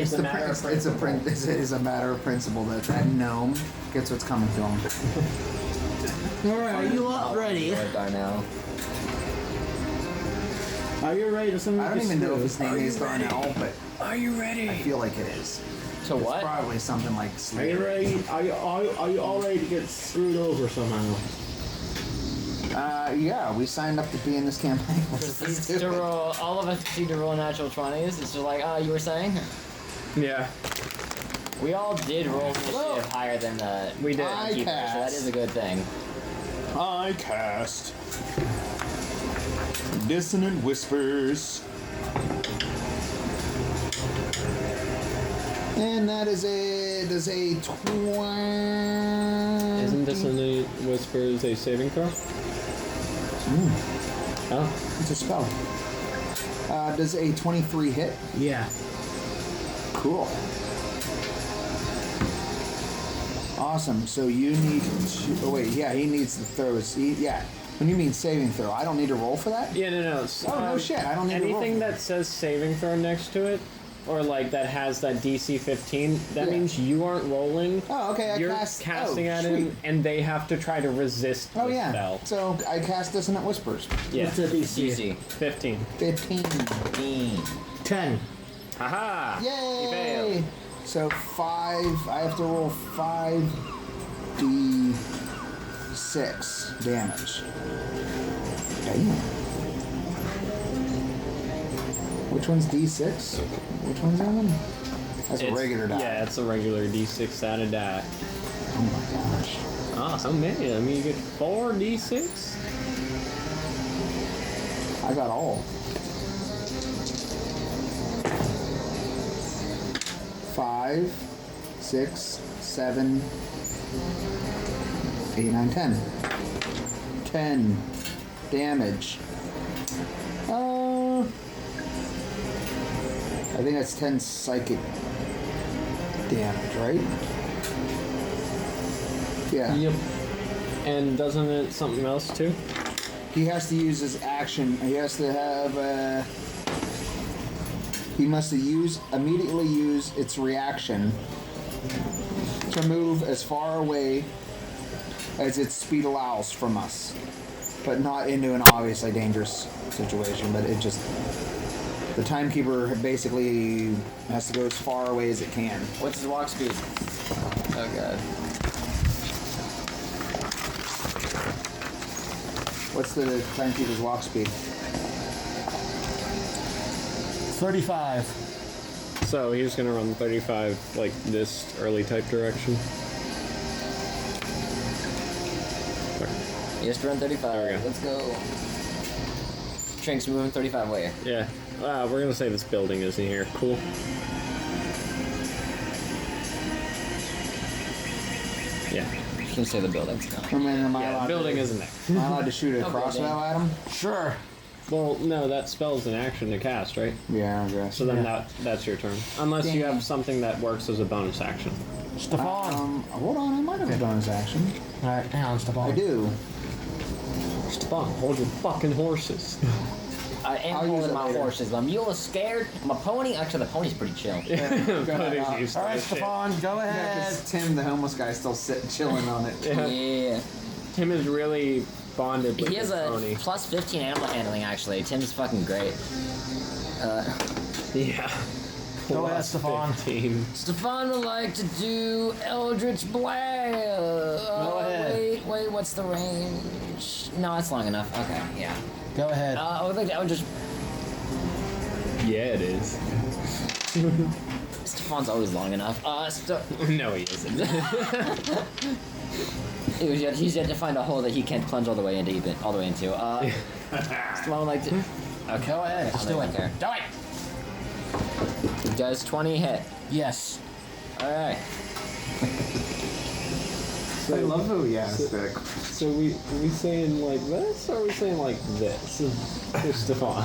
It's a matter of principle. It is a matter of principle that that gnome gets what's coming to him. Alright, are you all ready? Darnell. Are you ready to I don't even know if his name is ready? Darnell, but Are you ready? I feel like it is. To It's what? probably something like Are you Slayer. ready? Are you all ready to get screwed over somehow? Yeah, we signed up to be in this campaign. Let's Proceeds do to it. roll, all of us proceed to roll natural 20s. It's just like, you were saying? Yeah. We all did roll initiative higher than the We did. Timekeeper, so that cast. is a good thing. I cast Dissonant Whispers. And that is a 20. Isn't this in the Whispers a saving throw? Oh. It's a spell. Does a 23 hit? Yeah. Cool. Awesome. So you need to. Oh wait, yeah, he needs the throws. Yeah. When you mean saving throw, I don't need to roll for that. Yeah, no. It's, Oh no shit! I don't need to roll. anything For that says saving throw next to it, or like that has that DC 15, that Yeah. means you aren't rolling. Oh, okay. You're cast. casting oh, at sweet. him, and they have to try to resist Oh the yeah. spell. So I cast Dissonant Whispers. Yeah, What's the DC? Easy. 15. 15. 10. Haha! He Yay! failed. So 5. I have to roll 5d6 damage. Damn. Which one's d6? Which one's that one? That's a It's- regular die. Yeah, it's a regular D6 out of die. Oh my gosh. Ah, how many? I mean, you get 4 D6? I got all. 5, 6, 7, 8, 9, 10. 10 damage. I think that's 10 psychic damage, right? Yeah. Yep. And doesn't it something else too? He has to use his action. He has to have. He must immediately use its reaction to move as far away as its speed allows from us, but not into an obviously dangerous situation. But it just. The Timekeeper basically has to go as far away as it can. What's his walk speed? Oh god. What's the Timekeeper's walk speed? 35. So he's gonna run 35 like this early type direction. He has to run 35. There we go. Let's go. Trinx moving 35 way. Yeah. We're gonna say this building isn't here. Cool. Yeah. Just gonna say the building's gone. I mean, am I Yeah, allowed the building to, isn't there. Am I allowed to shoot a Okay, crossbow then. at him? Sure. Well, no, that spell's an action to cast, right? Yeah, I guess. So then that's your turn. Unless you Damn. have something that works as a bonus action. Stefan. Hold on, I might have a bonus action. Alright, hang on, Stefan. I do. Stefan, hold your fucking horses. I am I'll use holding it my later. horses. My mule is scared. My pony, actually, the pony's pretty chill. Putting used to Alright, this shit. Stefan, go Yeah, ahead. 'cause Tim, the homeless guy, is still sitting, chilling on it. Yeah. Yeah. Tim is really bonded with He has his a pony. plus 15 animal handling, actually. Tim's fucking great. Yeah. Go ahead, Plus Stefan. 15. Stefan would like to do Eldritch Blast. Go ahead. Wait, what's the range? No, that's long enough. Okay, yeah. Go ahead. I would just. Yeah, it is. Stephan's always long enough. No, he isn't. He's yet to find a hole that he can't plunge all the way into. Stephan would like to. Okay, go ahead. Just do it. There. Do it. Does 20 hit? Yes. All right. I love how he asked that. So we saying like this, or are we saying like this? For Stephan.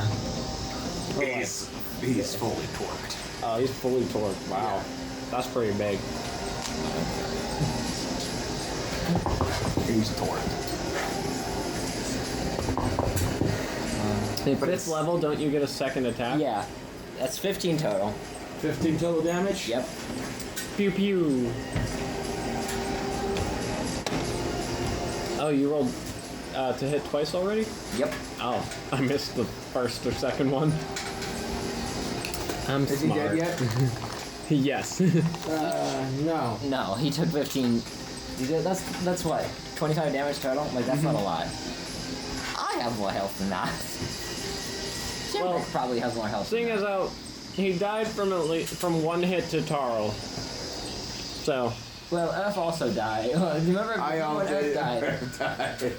He's fully torqued. Oh, he's fully torqued. Wow. That's pretty big. He's torqued. If it's level, don't you get a second attack? Yeah, that's 15 total. 15 total damage? Yep. Pew pew. Oh, you rolled to hit twice already? Yep. Oh, I missed the first or second one. I'm Is he smart. dead yet? Yes. No. No, he took 15. That's what? 25 damage total? Like, that's not a lot. I have more health than that. Well, Timrek probably has more health. Seeing as how he died from one hit to Tarill. So. Well, Earth also died. Remember when Earth died?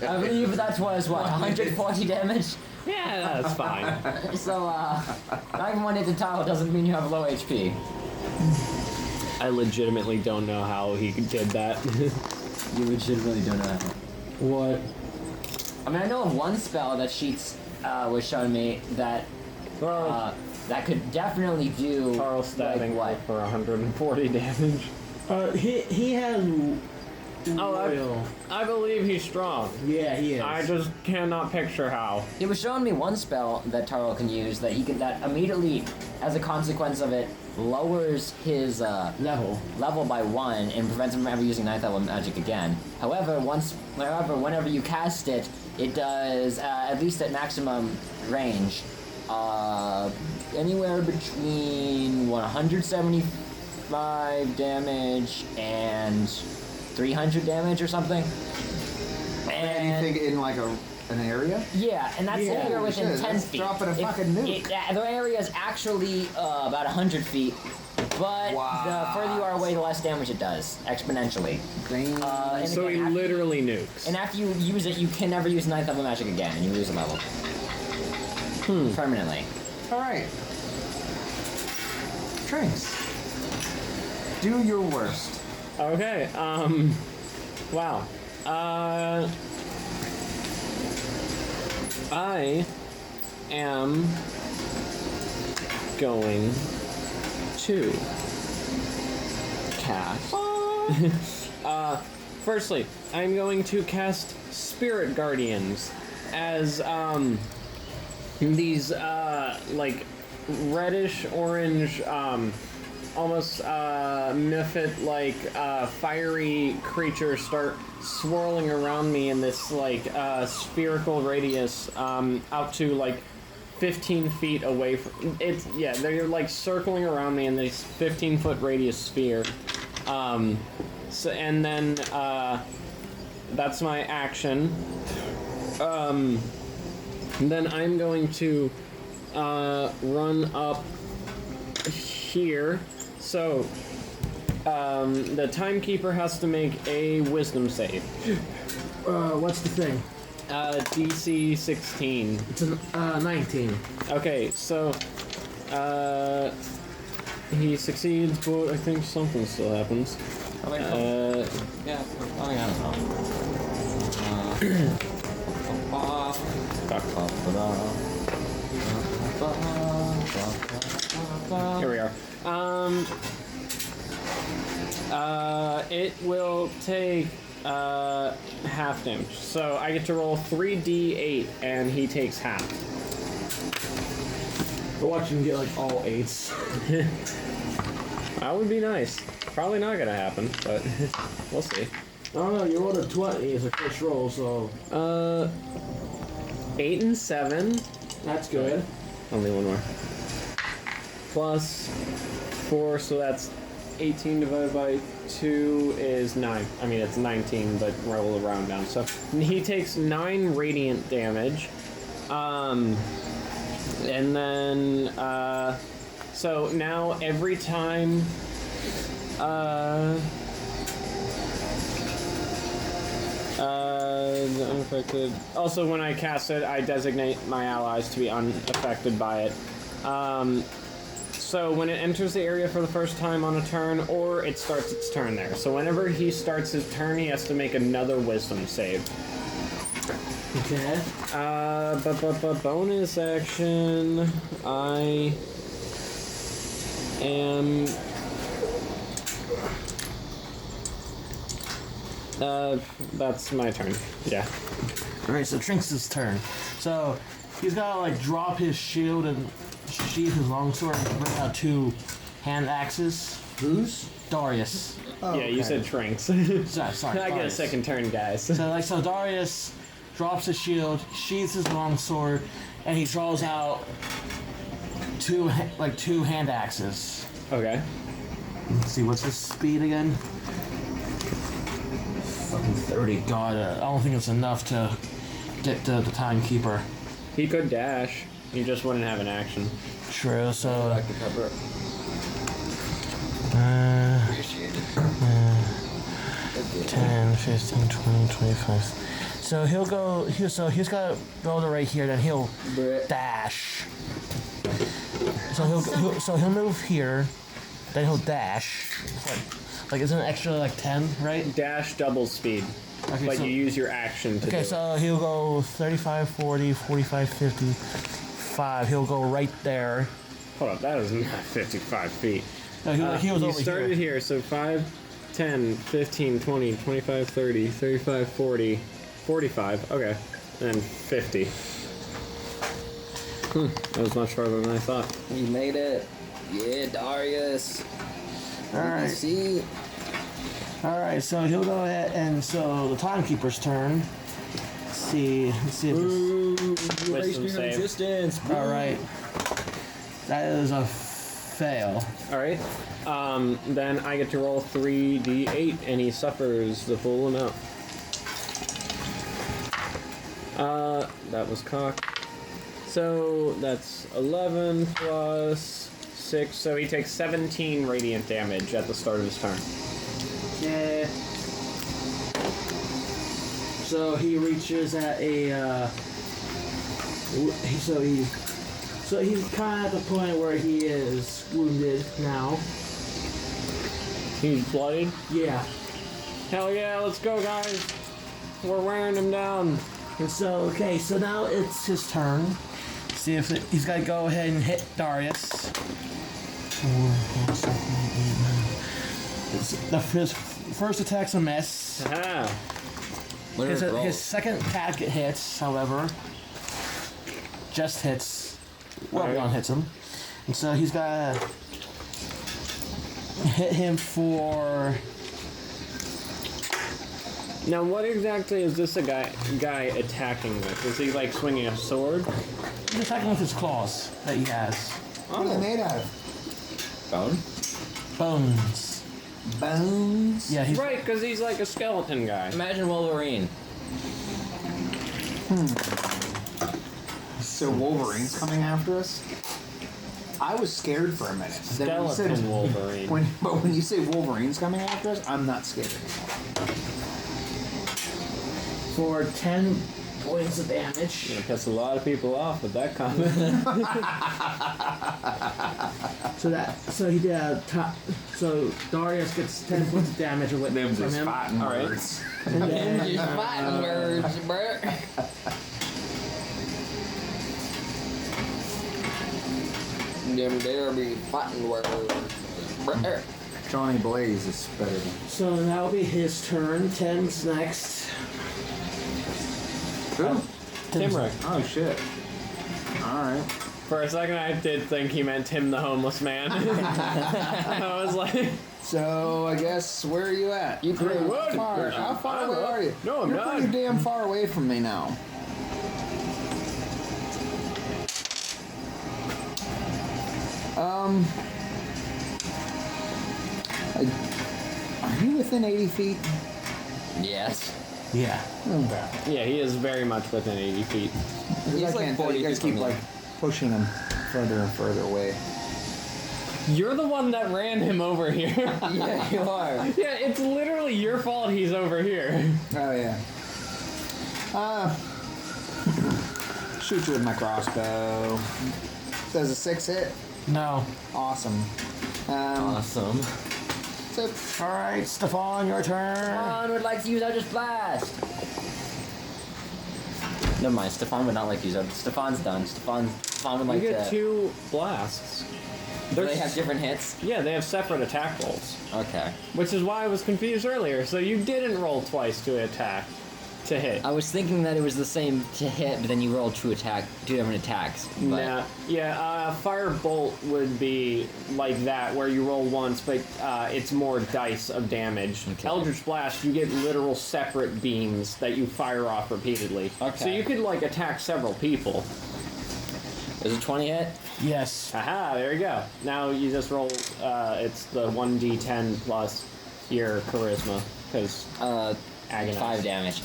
I believe that was, what, 140 damage? Yeah, that's fine. So, having one hit to Tarill doesn't mean you have low HP. I legitimately don't know how he did that. You legitimately don't know how. What? I mean, I know of one spell that Sheets was showing me that that could definitely do Tarill stabbing like what? for 140 damage. He has Oh, I believe he's strong. Yeah, he is. I just cannot picture how. He was showing me one spell that Tarill can use that that immediately, as a consequence of it, lowers his level by 1 and prevents him from ever using 9th level magic again. However, whenever you cast it, it does at least at maximum range, anywhere between 175 damage and 300 damage or something. And Anything in like an area? yeah, and that's Yeah, anywhere within shit, 10 that's feet. dropping a fucking nuke. The area is actually about 100 feet, but the further you are away, the less damage it does, exponentially. And So he again, literally nukes. and after you use it, you can never use 9th level magic again, and you lose a level. Permanently. Alright. Trinx. Do your worst. Okay, wow. I am going to cast. Firstly, I'm going to cast Spirit Guardians as these like reddish orange almost Mephit like fiery creatures start swirling around me in this like spherical radius out to like 15 feet away from it's they're like circling around me in this 15-foot radius sphere. So and then that's my action. Then I'm going to run up here. So the Timekeeper has to make a wisdom save. What's the thing? DC 16. It's a 19. Okay, so he succeeds, but I think something still happens. Yeah, I don't know. Here we are. It will take half damage. So I get to roll 3d8 and he takes half. We're watching him get like all 8s. That would be nice. Probably not gonna happen, but we'll see. I don't know, you rolled a 20 as a first roll, so 8 and 7. that's good. Only one more. Plus 4, so that's 18 divided by 2 is 9. I mean, it's 19, but roll a round down. So he takes 9 radiant damage, And then, so now every time, unaffected. Also, when I cast it, I designate my allies to be unaffected by it. So when it enters the area for the first time on a turn, or it starts its turn there. So whenever he starts his turn, he has to make another wisdom save. Okay. But bonus action, I am. That's my turn. Yeah. Alright, so Trinx's turn. So he's gotta like drop his shield and sheath his longsword and bring out 2 hand axes. Who's? Darius. Oh, Yeah, you said Trinx. Sorry. I get a Darius. second turn, guys. So Darius drops his shield, sheathes his longsword, and he draws out 2 hand axes. Okay. Let's see, what's his speed again? Fucking 30. God, I don't think it's enough to get the Timekeeper. He could dash. He just wouldn't have an action. True, so... Like the cover. 10, 15, 20, 25. So he'll go... he's got to go to right here, then he'll dash. So he'll move here, then he'll dash. Like it's an extra like 10, right? Dash double speed. Okay, But so- you use your action to do Okay, it. so he'll go 35, 40, 45, 50, 5. He'll go right there. Hold up, that is not 55 feet. No, he was You over started here, so 5, 10, 15, 20, 25, 30, 35, 40, 45. Okay. And then 50. That was much farther than I thought. You made it. Yeah, Darius. Alright. See? Alright, so he'll go ahead and so the Timekeeper's turn. Let's see if this. Wisdom save. Resistance. Alright. That is a fail. Alright. Then I get to roll 3d8 and he suffers the full amount. That was cocked. So that's 11 plus 6, so he takes 17 radiant damage at the start of his turn. Yeah. So he reaches at a. So he's kind of at the point where he is wounded now. He's bloodied. Yeah. Hell yeah, let's go, guys. We're wearing him down. And so okay, so now it's his turn. See if he's got to go ahead and hit Darius. 4, 6, 7, 8, 9. His first attack's a miss. Ah. His second attack hits, however. Just hits. Well, Alright. beyond hits him. And so he's got to hit him for... Now, what exactly is this guy attacking with? Is he like swinging a sword? He's attacking with his claws that he has. What are they made out of? Bone? Bones. Bones? Yeah, he's... Right, because he's like a skeleton guy. Imagine Wolverine. So Wolverine's coming after us? I was scared for a minute. Then when you said- Skeleton Wolverine. But when you say Wolverine's coming after us, I'm not scared anymore. For 10 points of damage. Gonna piss a lot of people off with that comment. So he did so Darius gets 10 points of damage away Them from just him. fighting All right. words. And then, Just fighting words, bruh. Them there be fighting words, bruh. Johnny Blaze is better than... so that'll be his turn. 10's next. Who? Timrek. Oh, shit. Alright. For a second, I did think he meant Tim the homeless man. I was like, So, I guess, where are you at? You pretty would. How far I'm away up. are you? No, I'm You're not. pretty damn far away from me now. Are you within 80 feet? Yes. Yeah. Okay. yeah, he is very much within 80 feet. Because I like can't tell 40 you guys feet keep from like pushing him further and further away. You're the one that ran him over here. Yeah, you are. Yeah, it's literally your fault he's over here. Oh yeah. Shoot you with my crossbow. Does a 6 hit? No. Awesome. Awesome. So All right, Stephan, your turn. Stefan would like to use Eldritch Blast. Never mind, Stefan would not like to use Eldritch. Stefan's done. Stefan would You like get to... 2 blasts. Do they have different hits? Yeah, they have separate attack rolls. Okay. Which is why I was confused earlier. So you didn't roll twice to attack, to hit. I was thinking that it was the same to hit, but then you rolled 2 different attacks. But Nah, yeah, Firebolt would be like that, where you roll once, but it's more dice of damage. Okay. Eldritch Blast, you get literal separate beams that you fire off repeatedly. Okay. So you could, like, attack several people. is it 20 hit? Yes. Haha, there you go. Now you just roll, it's the 1d10 plus your charisma, because Agonize. 5 damage.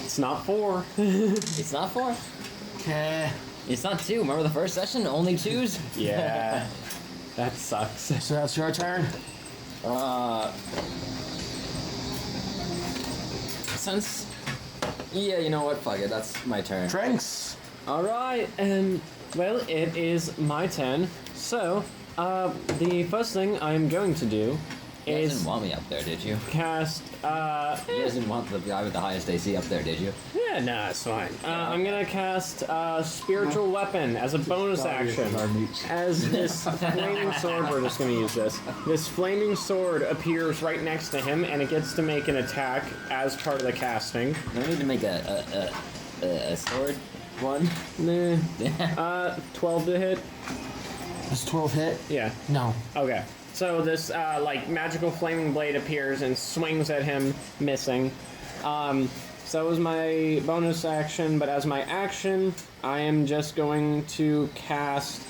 it's not 4. It's not 4. Okay. It's not 2. Remember the first session? Only 2s? Yeah, that sucks. So that's your turn. Since... Yeah, you know what? Fuck it. That's my turn. Trinx. Alright, well, it is my turn. So, the first thing I'm going to do You guys is didn't want me up there, did you? cast, You guys didn't want the guy with the highest AC up there, did you? yeah, nah, it's fine. I'm gonna cast, Spiritual Weapon as a bonus action. As this flaming sword, we're just gonna use this. This flaming sword appears right next to him, and it gets to make an attack as part of the casting. No need to make a sword one. Nah. 12 to hit? Does 12 hit? Yeah. No. Okay. So this, like, magical flaming blade appears and swings at him, missing. So that was my bonus action, but as my action, I am just going to cast,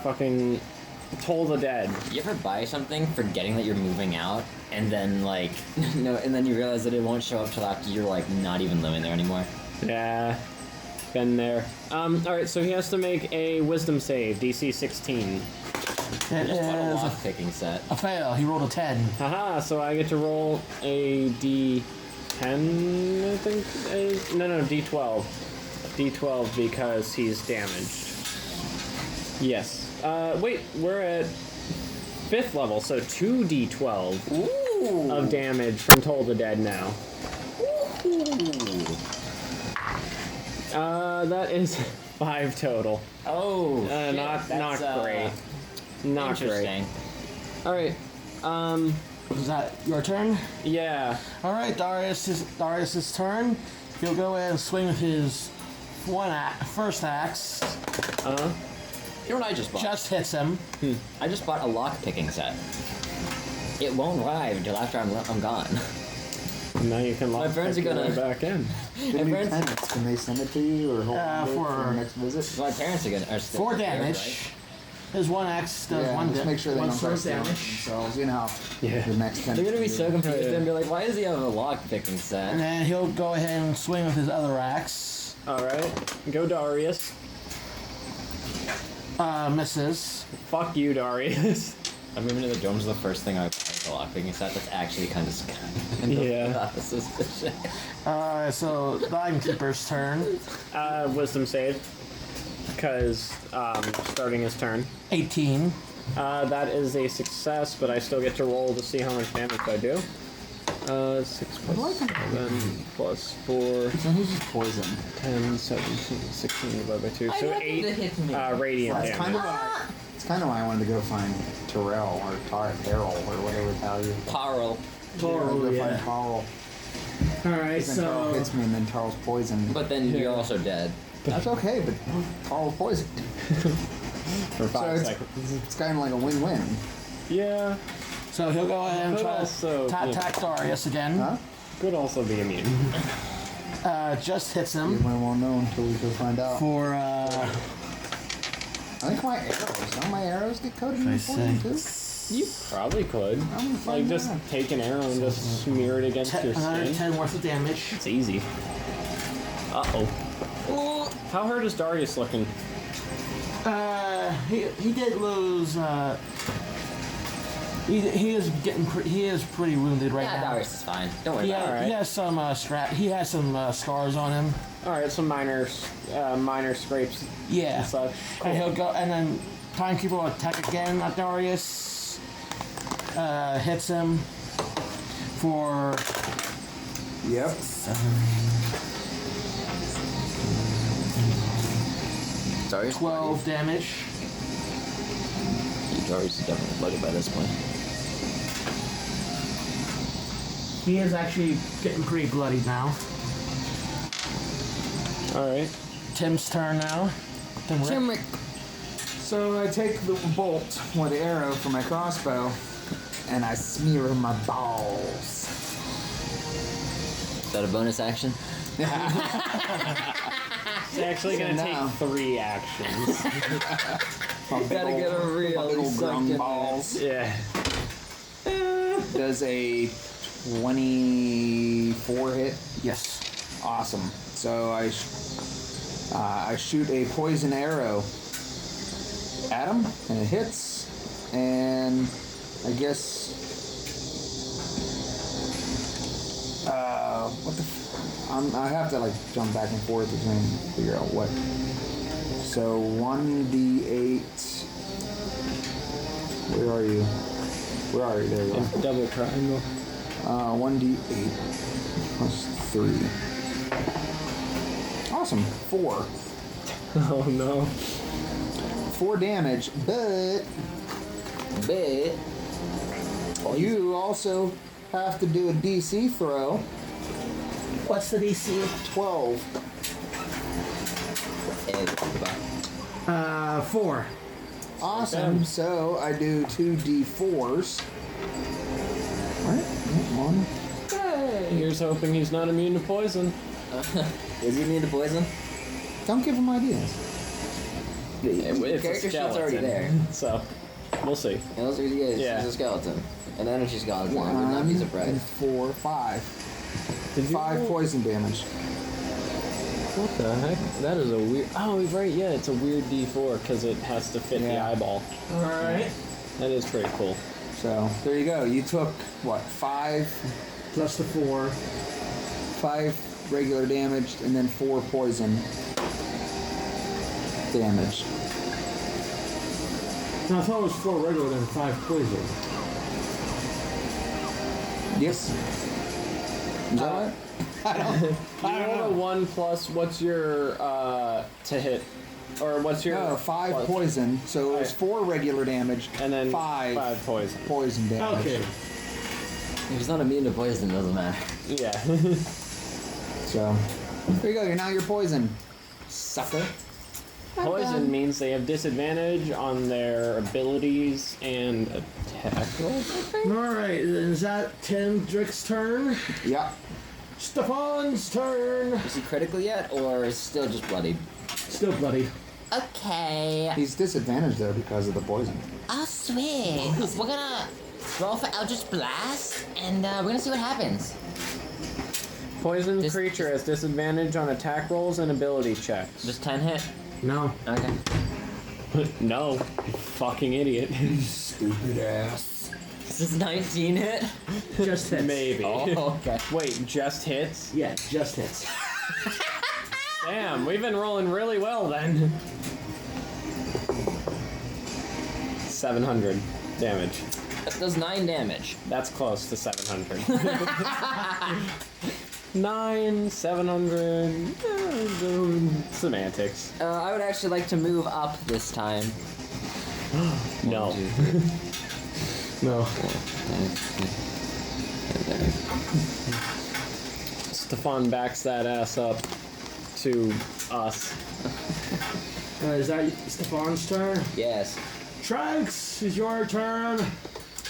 fucking Toll the Dead. You ever buy something forgetting that you're moving out, and then, like, and then you realize that it won't show up till after you're, like, not even living there anymore? Yeah. Been there. Alright, so he has to make a wisdom save, DC 16. It Just bought a is lock-picking set. a fail. He rolled a 10. Haha, so I get to roll a D10, I think? No, D12. D12 because he's damaged. Yes. Wait, we're at 5th level, so 2d12 Ooh! of damage from Toll the Dead now. That is 5 total. Oh, shit, Not that's, great. Not great. Interesting. Alright, Is that your turn? yeah. All right, Darius's turn. He'll go ahead and swing with his first axe. You know what I just bought? Just hits him. I just bought a lock-picking set. It won't arrive until after I'm gone. Now you can lock friends are your gonna- way back in. the new friends- tenants, can they send it to you or hold on to it for- for the next visit? My parents are gonna... 4 damage. His one axe does Yeah, one just make sure they one don't start sword stealing damage. themselves. You know how Yeah. the next They're tenant. gonna be so confused. Yeah. They're gonna be like, why does he have a lock-picking set? And then he'll go ahead and swing with his other axe. Alright, go Darius. Misses. Fuck you, Darius. I'm moving to the domes. The first thing I buy is a lock-picking set. That's actually kind of Yeah. suspicious. So Timekeeper's turn. Wisdom save. Because, starting his turn. 18. That is a success, but I still get to roll to see how much damage I do. 6 plus 7 plus 4, Then he's just poison. 10, 17, 16 divided by 2. So 8 radiant That's kind damage. of it's kind of why I wanted to go find Tarill or Tarill or whatever the hell you. Tarill. Go find Tarill. Alright, Then Tarill hits me and then Tarill's poisoned. But then you're also dead. That's okay, but Tarill's poisoned. for 5 So seconds. it's kind of like a win-win. Yeah, So he'll go ahead and Could try also- to attack Darius again. Huh? could also be immune. Just hits You him won't know until we go find out. for I think my arrows. Don't my arrows get coated in poison too? You probably could. I'm fine Like, just with take an arrow and just smear it against your Another skin. 10 worth of damage. It's easy. Uh-oh. How hurt is Darius looking? He did lose. He is he is pretty wounded right Yeah, now. Darius is fine. Don't worry about it. He has some He has some scars on him. Alright, some minor scrapes Yeah. and such. And he'll go, and then Timekeeper will attack again at Darius. Hits him for Yep. 12 damage. Darius is definitely blooded by this point. He is actually getting pretty bloody now. Alright. Tim's turn now. Timrek. So I take the bolt or the arrow from my crossbow, and I smear my balls. Is that a bonus action? It's actually gonna now- take 3 actions. My big Gotta get a old- real my big old suck in grung there. balls. Yeah. Does a 24 hit? Yes. Awesome. So I shoot a poison arrow at him, and it hits. And I guess what the? I have to like jump back and forth to try and figure out what. So 1d8. Where are you? Where are you? There you are. Double triangle. 1d8 plus 3. Awesome. 4. Oh no. 4 damage, but you also have to do a DC throw. What's the DC? 12. 4. Awesome. Okay. So I do 2 D4s. Right? 1. Here's hoping he's not immune to poison. Is he immune to poison? Don't give him ideas. It's a Character sheet's already skeleton, there. so we'll see. Unless he's Yeah. a skeleton. An energy skeleton. I would not 1 be and surprised. 4, 5. Did you 5 roll- poison damage. What the heck? That is a weird. Oh, right. Yeah, it's a weird D4 because it has to fit the Yeah. eyeball. Alright. That is pretty cool. So there you go. You took what? 5 Plus the 4. 5 regular damage and then 4 poison damage. No, I thought it was 4 regular and 5 poison. Yes. Is that right? You rolled a 1 plus. What's your to hit, or what's your No, 5 plus? poison. So it was Alright. 4 regular damage and then 5 poison. poison damage. Okay. If he's not immune to poison, it doesn't matter. Yeah. So there you go. Now you're poisoned, sucker. Poison means they have disadvantage on their abilities and attack rolls, I think. Alright, is that Timrek's turn? Yeah. Stephan's turn. Is he critical yet, or is still just bloodied? Still bloody. Okay. He's disadvantaged though because of the poison. Oh, sweet. We're gonna roll for Eldritch Blast, and we're gonna see what happens. Poison Dis- creature has disadvantage on attack rolls and ability checks. Just 10 hit? No. Okay. No, you fucking idiot. Stupid ass. This is 19 hit? Just hits. Maybe. Oh, okay. Wait, just hits? Yeah, just hits. Damn, we've been rolling really well then. 700 damage. That does 9 damage. That's close to 700. 9, 700, semantics. I would actually like to move up this time. No. 1, 2, 3, No. 4, 5, 6, 7. Stephan backs that ass up to us. Is that Stephan's turn? Yes. Trinx, is your turn.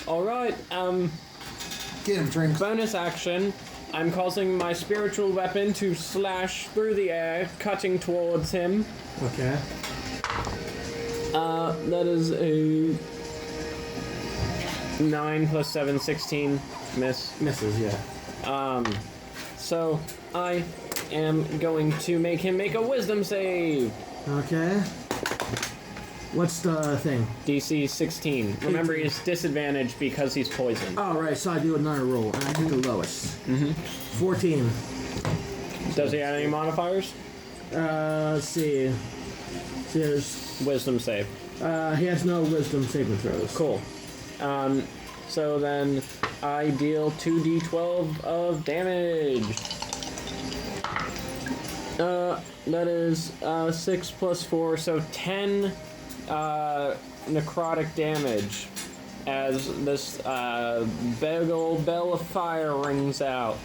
Alright, Get him, Trinx. bonus action. I'm causing my spiritual weapon to slash through the air, cutting towards him. Okay. That is a 9 plus 7, 16. Miss. Misses, yeah. So I am going to make him make a wisdom save. Okay. What's the thing? DC 16. Remember, he's disadvantaged because he's poisoned. Oh, right, so I do another roll, and I hit the lowest. 14. Does he have any modifiers? Let's see. There's, Wisdom save. he has no wisdom saving throws. Cool. So then I deal 2d12 of damage. That is 6 plus 4, so 10 necrotic damage as this big old bell of fire rings out.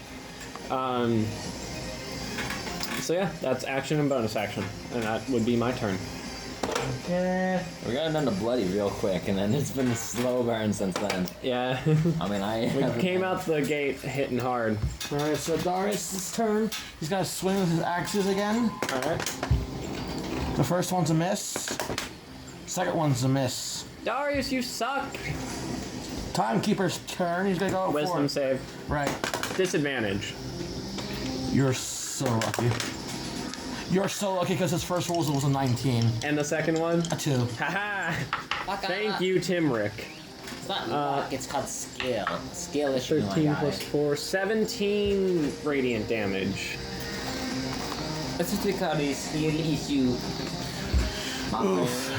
So yeah, that's action and bonus action, and that would be my turn. Yeah. We got it down to bloody real quick, and then it's been a slow burn since then. Yeah. I mean, We came out the gate hitting hard. Alright, so Darius' turn. He's got to swing with his axes again. Alright. The first one's a miss. Second one's a miss. Darius, you suck! Timekeeper's turn. He's gonna go Wisdom for save. Right. Disadvantage. You're so lucky. You're so lucky because his first roll was a 19. And the second one? A 2. Haha! Fuck Thank up. you, Timrek. It's not luck, it's called skill. Skill issue, my 13 guy. plus 4, 17 radiant damage. That's what we call this skill issue. He's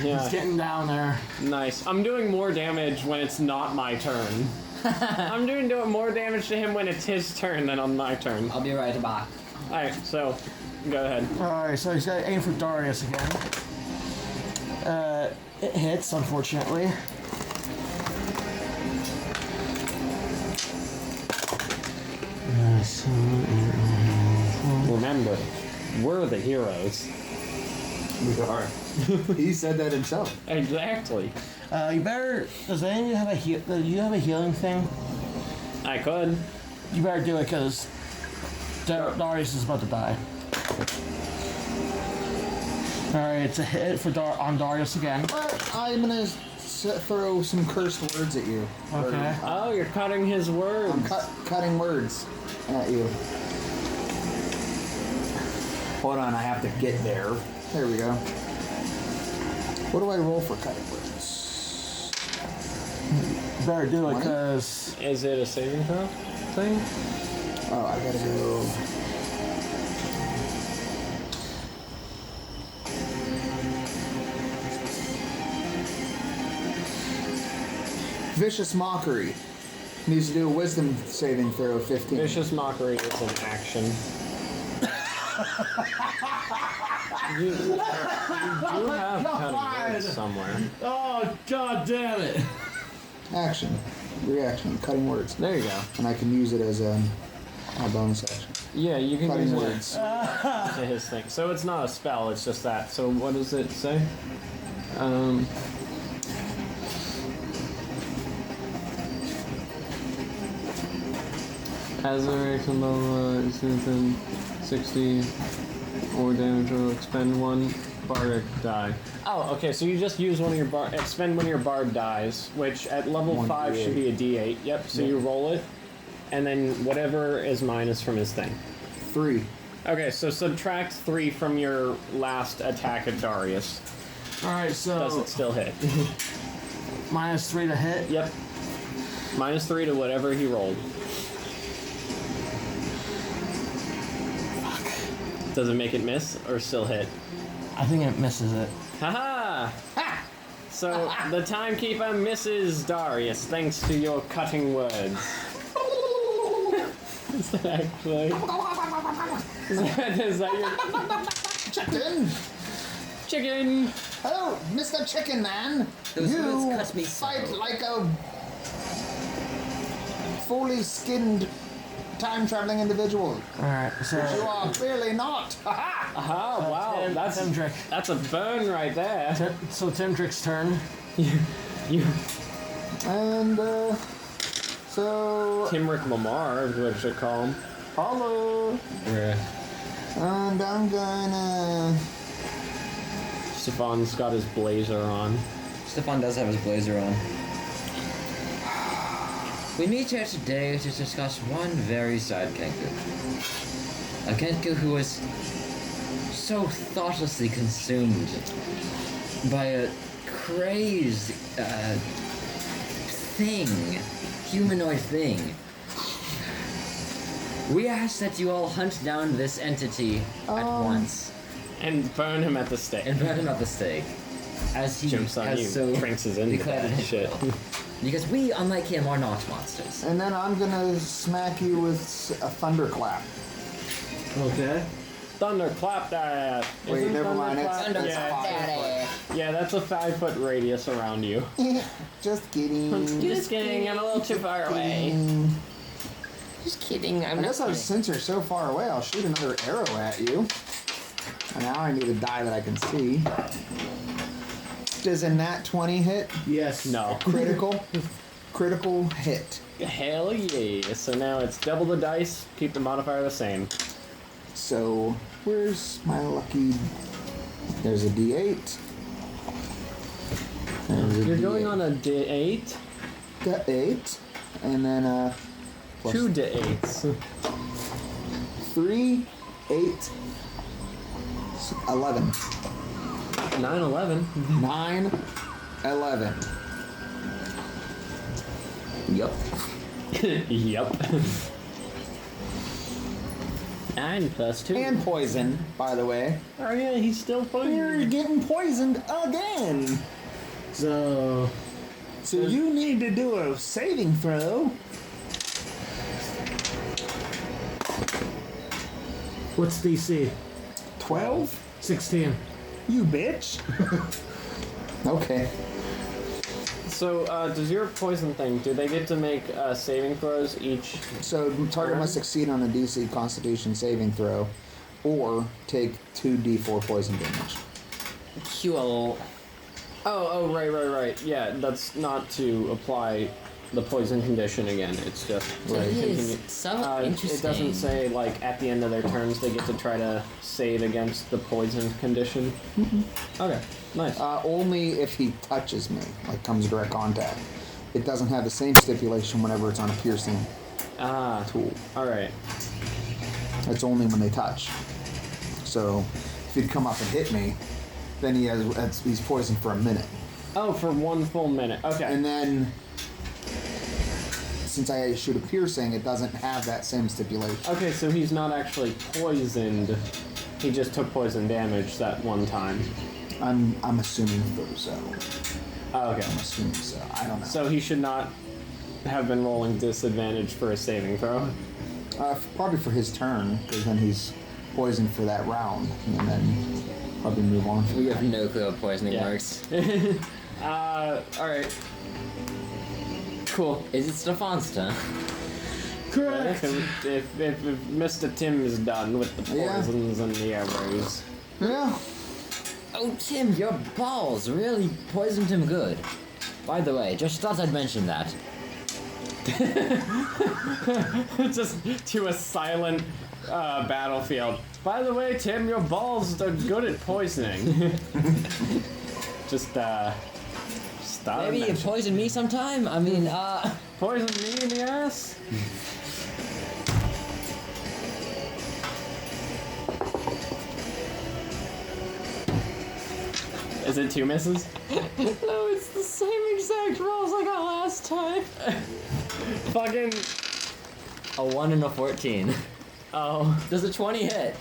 Yeah, getting down there. nice. I'm doing more damage when it's not my turn. I'm doing more damage to him when it's his turn than on my turn. I'll be right back. Alright, so, go ahead. Alright, so he's got to aim for Darius again. It hits, unfortunately. Remember, we're the heroes. We are. He said that himself. Exactly. You better. Does any of you have a do you have a healing thing? I could. You better do it because Darius is about to die. Alright, it's a hit for on Darius again. But I'm gonna throw some cursed words at you. Okay. Oh, you're cutting his words. I'm cutting words at you. Hold on, I have to get there. There we go. What do I roll for cutting words? Better do it 20? because Is it a saving throw thing? Oh, I gotta go. Vicious Mockery. Needs to do a wisdom saving throw of 15. Vicious Mockery is an action. you do have cutting words somewhere. oh god damn it! Action. Reaction. Cutting words. There you go. And I can use it as a bonus action. Yeah, you can Cutting use words. it to his thing. So it's not a spell, it's just that. So what does it say? As a reaction level, it's within 60 or damage will expend one bardic die. Oh, okay, so you just use one of your expend one of your bard dies, which at level 5 1d8. should be a d8. Yep, so you roll it, and then whatever is minus from his thing. 3. Okay, so subtract 3 from your last attack at Darius. Alright, Does so it still hit? -3 to hit. Yep. Minus 3 to whatever he rolled. Does it make it miss or still hit? I think it misses it. Haha! Ha! So the Timekeeper misses Darius thanks to your cutting words. Is that actually? Is that your Chicken! chicken? Hello, Mr. Chicken Man! Those You words cut me so. fight like a fully skinned time-traveling individual. Alright, so You are clearly not. Ha-ha! Aha! Wow, that's Timrek. that's a burn right there. So Timrek's turn. You And, so... Timrek Lamar, is what I should call him. Hello! And I'm gonna... Stephan's got his blazer on. Stephan does have his blazer on. We meet here today to discuss one very sad Kenku. A Kenku who was so thoughtlessly consumed by a crazed humanoid thing. We ask that you all hunt down this entity at once. And burn him at the stake. As he Jumps on has you, so Trinx is into declared that in his shit. will. Because we, unlike him, are not monsters. And then I'm gonna smack you with a thunderclap. Okay. Thunderclap that. Wait, Isn't never mind. thunderclap- It's yeah, 5 foot. yeah, that's a 5-foot radius around you. Just kidding. Just kidding, I'm a little too far away. Just kidding. I'm I not guess funny. since you're so far away, I'll shoot another arrow at you. And now I need a die that I can see. Does a nat 20 hit? Yes. No. Critical hit. Hell yeah. So now it's double the dice, keep the modifier the same. So, where's my lucky... There's a D8. There's a You're D8. going on a D8? D8. And then, plus 2 D8s. 3, 8, 11. 9/11. 9, 11. Yup. Yep. 9 plus 2. And poison, by the way. Oh yeah, he's still You're poisoned. getting poisoned again. So, So you need to do a saving throw. what's DC? 12? 16. You bitch. Okay. So, does your poison thing, do they get to make saving throws each? So target must succeed on a DC Constitution saving throw, or take 2d4 poison damage. Cool. Oh, right. Yeah, that's not to apply the poison condition again. It's just Right. It continue. is so It interesting. doesn't say like at the end of their turns they get to try to save against the poison condition. Okay, nice. Only if he touches me, like comes direct contact. It doesn't have the same stipulation whenever it's on a piercing tool. All right. It's only when they touch. So if he'd come up and hit me, then he's poisoned for a minute. Oh, for 1 full minute. Okay. And then, since I shoot a piercing, it doesn't have that same stipulation. Okay, so he's not actually poisoned. He just took poison damage that one time. I'm assuming so. Oh, okay. I'm assuming so. I don't know. So he should not have been rolling disadvantage for a saving throw. Probably for his turn, because then he's poisoned for that round, and then probably move on. We have no clue how poisoning Yeah. works. All right. Cool. Is it Stephan's turn? Correct. If Mr. Tim is done with the Yeah. poisons and the arrows. Yeah. Oh, Tim, your balls really poisoned him good. By the way, just thought I'd mention that. Just to a silent battlefield. By the way, Tim, your balls are good at poisoning. just thought I'd Maybe you mention. poison me sometime? I mean, Poison me in the ass? Is it 2 misses? no, it's the same exact rolls I got last time. Fucking. A 1 and a 14. Oh. Does a 20 hit?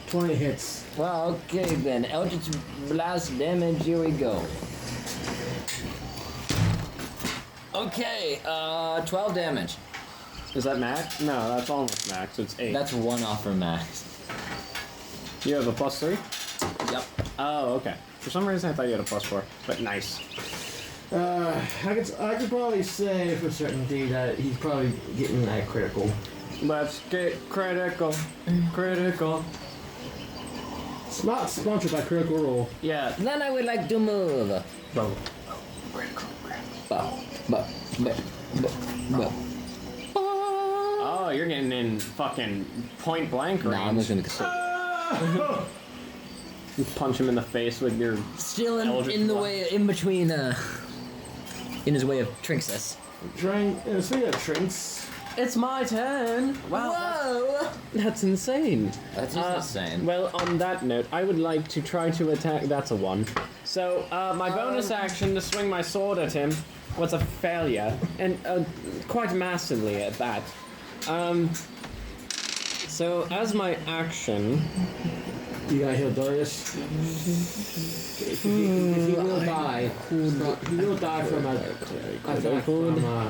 20 hits. Well, okay then. Eldritch Blast damage, here we go. Okay, 12 damage. Is that max? No, that's almost max. It's 8. That's 1 off from max. You have a +3? Yep. Oh, okay. For some reason I thought you had a +4, but nice. I could probably say for certainty that he's probably getting that critical. Let's get critical. Critical. It's not sponsored by Critical Role. Yeah. Then I would like to move. Bro. Oh, you're getting in fucking point blank range. Nah, I'm just gonna You punch him in the face with your. still Eldritch in the Blast. way, in between, in his way of Trinxus. Speaking of Trinx, It's my turn. Wow. Whoa! That's insane. That's just insane. Well, on that note, I would like to try to attack. That's a 1. So, my bonus action to swing my sword at him was a failure, and quite massively at that. So, as my action, you gotta heal Darius. He will die. He will die from a attack from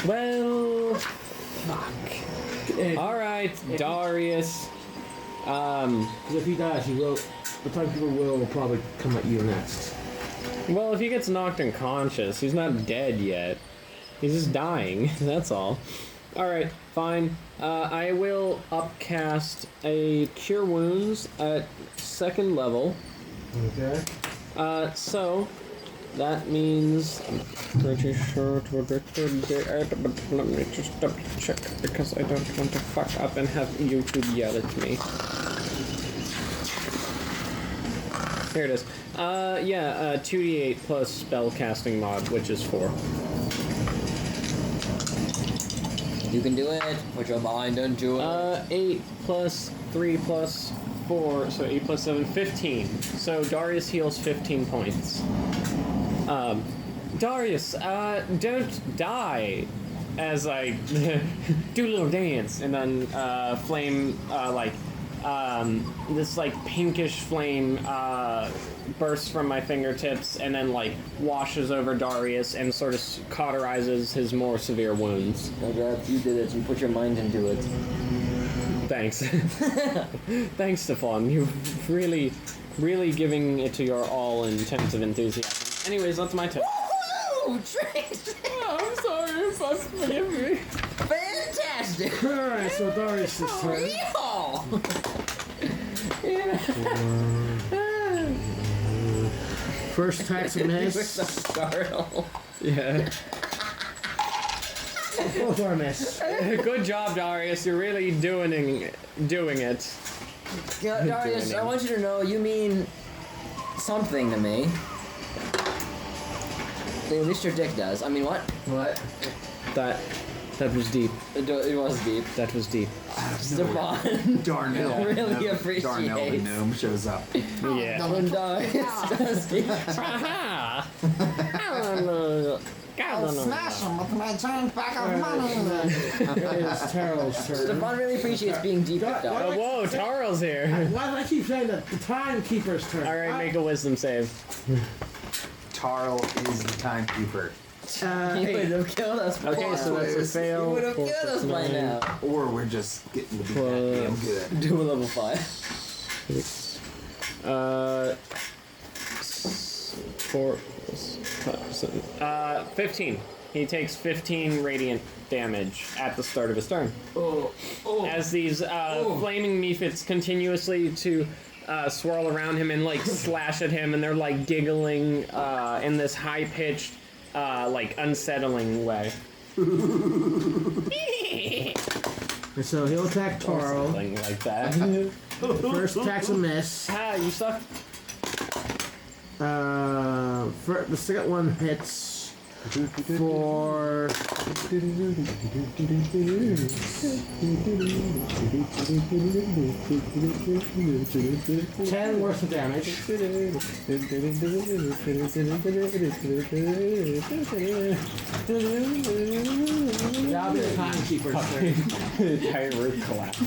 well, fuck. All right, Darius. Because if he dies, the Timekeeper will probably come at you next. Well, if he gets knocked unconscious, he's not dead yet. He's just dying. That's all. All right, fine. I will upcast a Cure Wounds at 2nd level. Okay. So that means I'm pretty sure to but let me just double check because I don't want to fuck up and have YouTube yell at me. Here it is. 2d8 plus spell casting mod, which is 4. You can do it. Put your mind into it. 8 plus 3 plus 4, so 8 plus 7, 15. So Darius heals 15 points. Darius, don't die as I do a little dance, and then flame, this pinkish flame bursts from my fingertips and then washes over Darius and sort of cauterizes his more severe wounds. Congrats, you did it. You put your mind into it. Thanks. Thanks, Stephan. You're really, really giving it to your all in terms of enthusiasm. Anyways, that's my turn. Woohoo! Trinx! I'm sorry, forgive me. Fantastic! Alright, so Darius is turn. First attack's a miss. Darnell. Yeah. Both are a miss. Good job, Darius. You're really doing it. Darius, I want you to know you mean something to me. At least your dick does. I mean, what? What? That was deep. It was deep. That was deep. Stephan. Darnell. Really appreciate. Darnell the gnome shows up. Yeah. When Darius does deep. Aha! I'll smash him with my giant bag of money. It is Tarill's turn. Stephan really appreciates being deep dog. Oh, whoa, Tarill's here. Why do I keep saying that? The Timekeeper's turn. Alright, make a wisdom save. Tarill is the Timekeeper. He would have killed us before. Okay, so that's a fail. He would have 4 killed plus us by 9. now. Or we're just getting to be that damn good. Do a level 5. 4 plus 5, 7. 15. He takes 15 radiant damage at the start of his turn. As these flaming mephits continuously to swirl around him and slash at him, and they're giggling in this high-pitched, unsettling way. And so he'll attack Tarill. Something like that. First attack's a miss. You suck. The second one hits for 10 worth of damage. That'll be the Timekeeper's turn. The entire roof collapsed.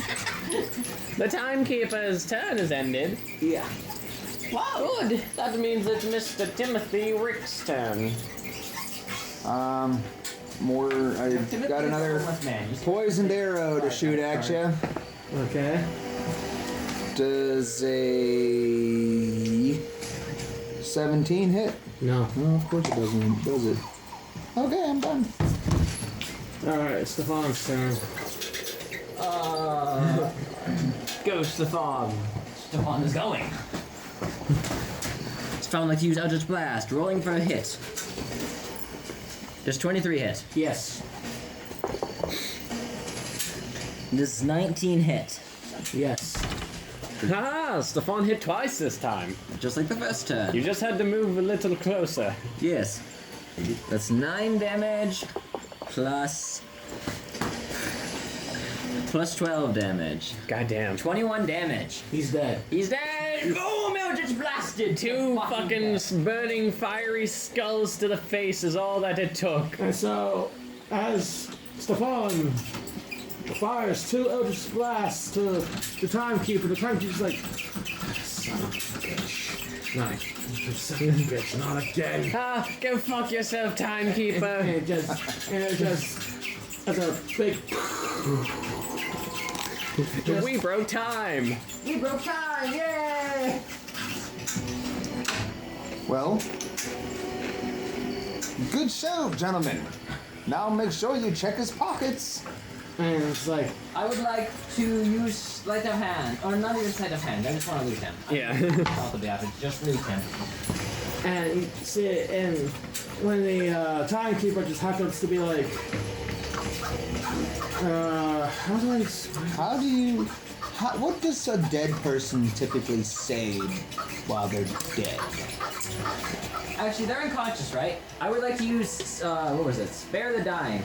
The Timekeeper's turn is ended. Yeah. Wow, good. That means it's Mr. Timothy Rick's turn. I got another poisoned arrow to shoot at you. Okay. Does a 17 hit? No. No, of course it doesn't, does it? Okay, I'm done. Alright, Stephan's turn. Go, Stephan. Stephan is going. Stephan likes to use Eldritch Blast. Rolling for a hit. Does 23 hit? Yes. Does 19 hit? Yes. Haha, Stephan hit twice this time. Just like the first turn. You just had to move a little closer. Yes. That's 9 damage plus 12 damage. Goddamn. 21 damage. He's dead. He's dead! Boom! Eldritch blasted! Two fucking dead. burning fiery skulls to the face is all that it took. And so, as Stephan fires 2 Eldritch blasts to the Timekeeper Timekeeper's like, son of a bitch. Not you son of a bitch, not again. Ah, go fuck yourself, Timekeeper. And it just, as a big, We broke time. We broke time! Yay! Well, good show, gentlemen. Now make sure you check his pockets. and it's like, I would like to use sleight of hand, or not even sleight of hand. I just want to loot him. Yeah. Not the behalf, just loot him. and you see it, and when the Timekeeper just happens to be like, how do I explain? What does a dead person typically say while they're dead? Actually, they're unconscious, right? I would like to use, what was it? Spare the dying.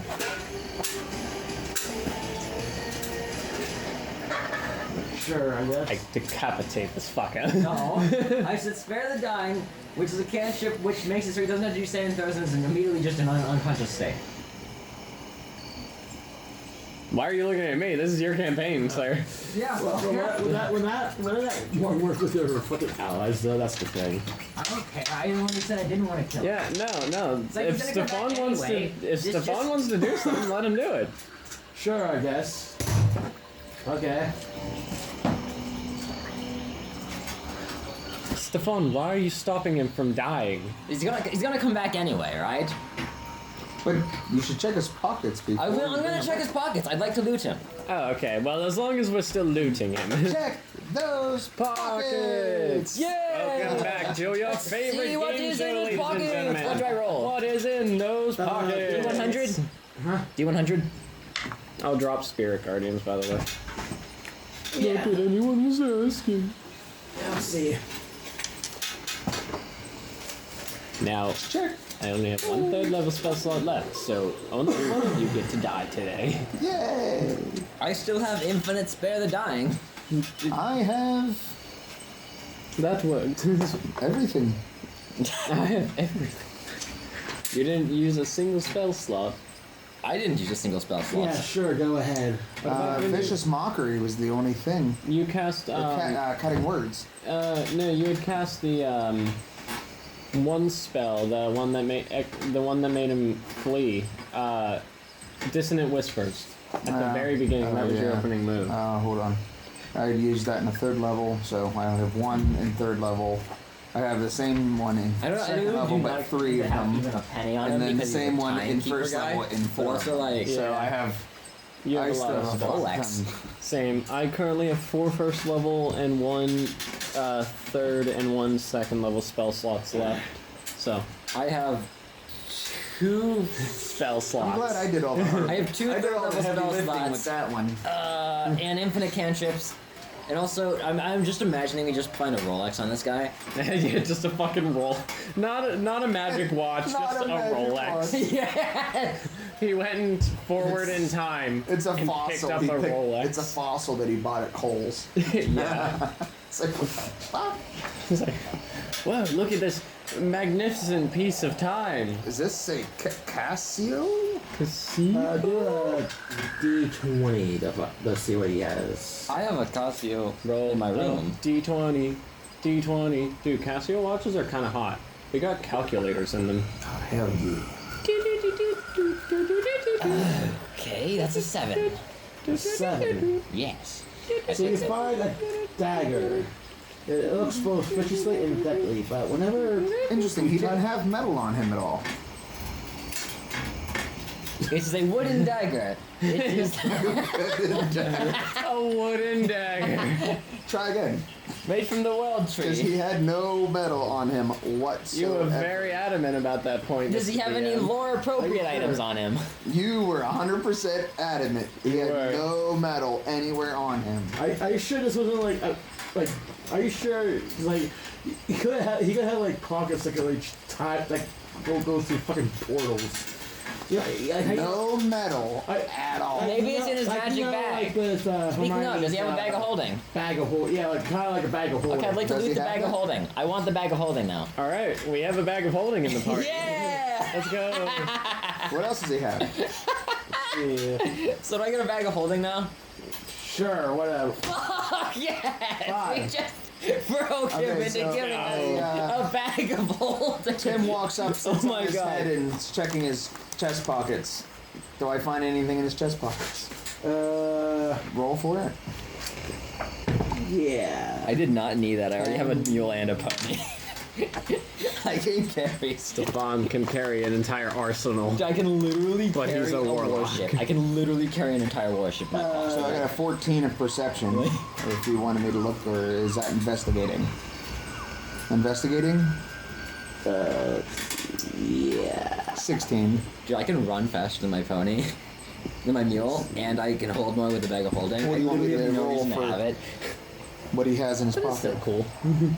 Sure, I guess. I decapitate this fucker. No. I said spare the dying, which is a cantrip which makes it so he doesn't have to do saving throws and is immediately just in an unconscious state. Why are you looking at me? This is your campaign, sir. Yeah, When that won't work with your fucking allies, though, that's the thing. I don't care. I only said I didn't want to kill him. Yeah, no. like If he's gonna come Stephan back wants anyway. to, if Just- Stephan wants to do something, let him do it. Sure, I guess. Okay. Stephan, why are you stopping him from dying? He's gonna come back anyway, right? But you should check his pockets before. I'm gonna check his pockets. I'd like to loot him. Oh, okay. Well, as long as we're still looting him. Check those Pockets! Yay! Welcome back to your favorite See what game is show, in his ladies and pockets. gentlemen. What do I roll? What is in those pockets? D100? Huh? D100? I'll drop Spirit Guardians, by the way. Yeah. Not that anyone was asking. Let's see. Now, Check. I only have 1/3 level spell slot left, so only one of you get to die today. Yay! I still have infinite spare the dying. I have That worked. everything. I have everything. You didn't use a single spell slot. I didn't use a single spell slot. Yeah, sure, go ahead. Vicious Mockery was the only thing. You cast, Cutting words. no, you had cast the, one spell, the one that made him flee. Dissonant Whispers. At the very beginning, that was your opening move. Hold on. I used that in the 3rd level, so I have 1 in 3rd level. I have the same one in I don't know. 2nd level, but 3 of them. Even a penny on him And then the because he's same a one in Timekeeper 1st guy. level in 4th. So like, So I have. You have I a still lot of have spells. Rolex. Same. I currently have 4 first level and 1 3rd and 1 2nd level spell slots left. So, I have 2. spell slots. I'm glad I did all the hard. I have 2 I did third all the level heavy spell lifting slots. with that one. And infinite cantrips. And also, I'm just imagining we just find a Rolex on this guy. Yeah, just a fucking roll. Not a magic watch, Not just a a magic Rolex. watch. Yeah. He went forward in time. It's a and fossil. Picked up a Rolex. It's a fossil that he bought at Kohl's. Yeah. It's like, what the fuck? He's like, whoa, look at this magnificent piece of time. Is this a Casio? See? Do a D20 let's see what he has. I have a Casio Roll in my room. D20. D20. Dude, Casio watches are kind of hot. They got calculators in them. Oh, hell yeah. Okay, that's a 7. 7. Yes. So you find a dagger. It looks both viciously and deadly, but whenever Interesting, he didn't have metal on him at all. It's a wooden dagger. It is A wooden dagger. Try again. made from the world Because tree. he had no metal on him You whatsoever. were very adamant about that point. Does he Mr. have any DM. lore appropriate items on him? You were 100% adamant. He had were. no metal anywhere on him. are you sure this wasn't like Are you sure? Like, he could have like pockets that could like tie, like go through fucking portals. Yeah, No metal at all. Maybe it's in his magic bag. Like with, Speaking of, does he have a bag of holding? Bag of holding. Yeah, like kind of like a bag of holding. Okay, I'd like to Does loot he the have bag of that? holding. I want the bag of holding now. All right, we have a bag of holding in the party. Yeah! Let's go. What else does he have? Yeah. So do I get a bag of holding now? Sure, whatever. Fuck yes! Fine. We just broke him Okay, into so, giving us a bag of holding. Tim walks up, sits my on his God. head, and is checking his chest pockets. Do I find anything in his chest pockets? Roll for it. Yeah. I did not need that. I already have a mule and a pony. I can carry stuff. Stephan can carry an entire arsenal. I can literally But carry he's a warlock. warship. I can literally carry an entire warship. in my pocket. So I got a 14 of perception. If you wanted me to look, or is that investigating? Investigating? Yeah. 16. Dude, I can run faster than my pony, than my mule, and I can hold more with the bag of holding. What do you I want me literally have to no roll reason to for- have it. What he has in his But it's still pocket. cool.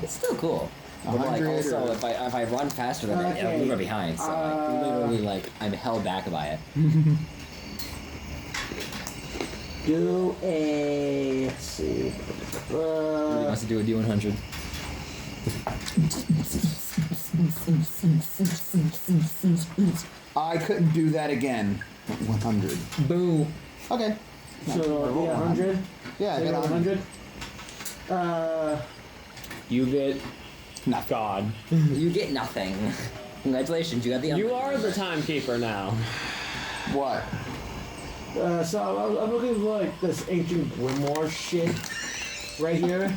It's still cool. But like 100 also, or- if I run faster than it, Okay. I'll leave her behind. So like literally, like I'm held back by it. Do a. Let's see. He wants to do a D100. I couldn't do that again. 100. Boom. Okay. So, yeah, 100. Yeah, I Take got out 100. 100. You get Nothing. God. You get nothing. Congratulations, you got the. You are the timekeeper now. What? So I'm looking for like this ancient grimoire shit right here.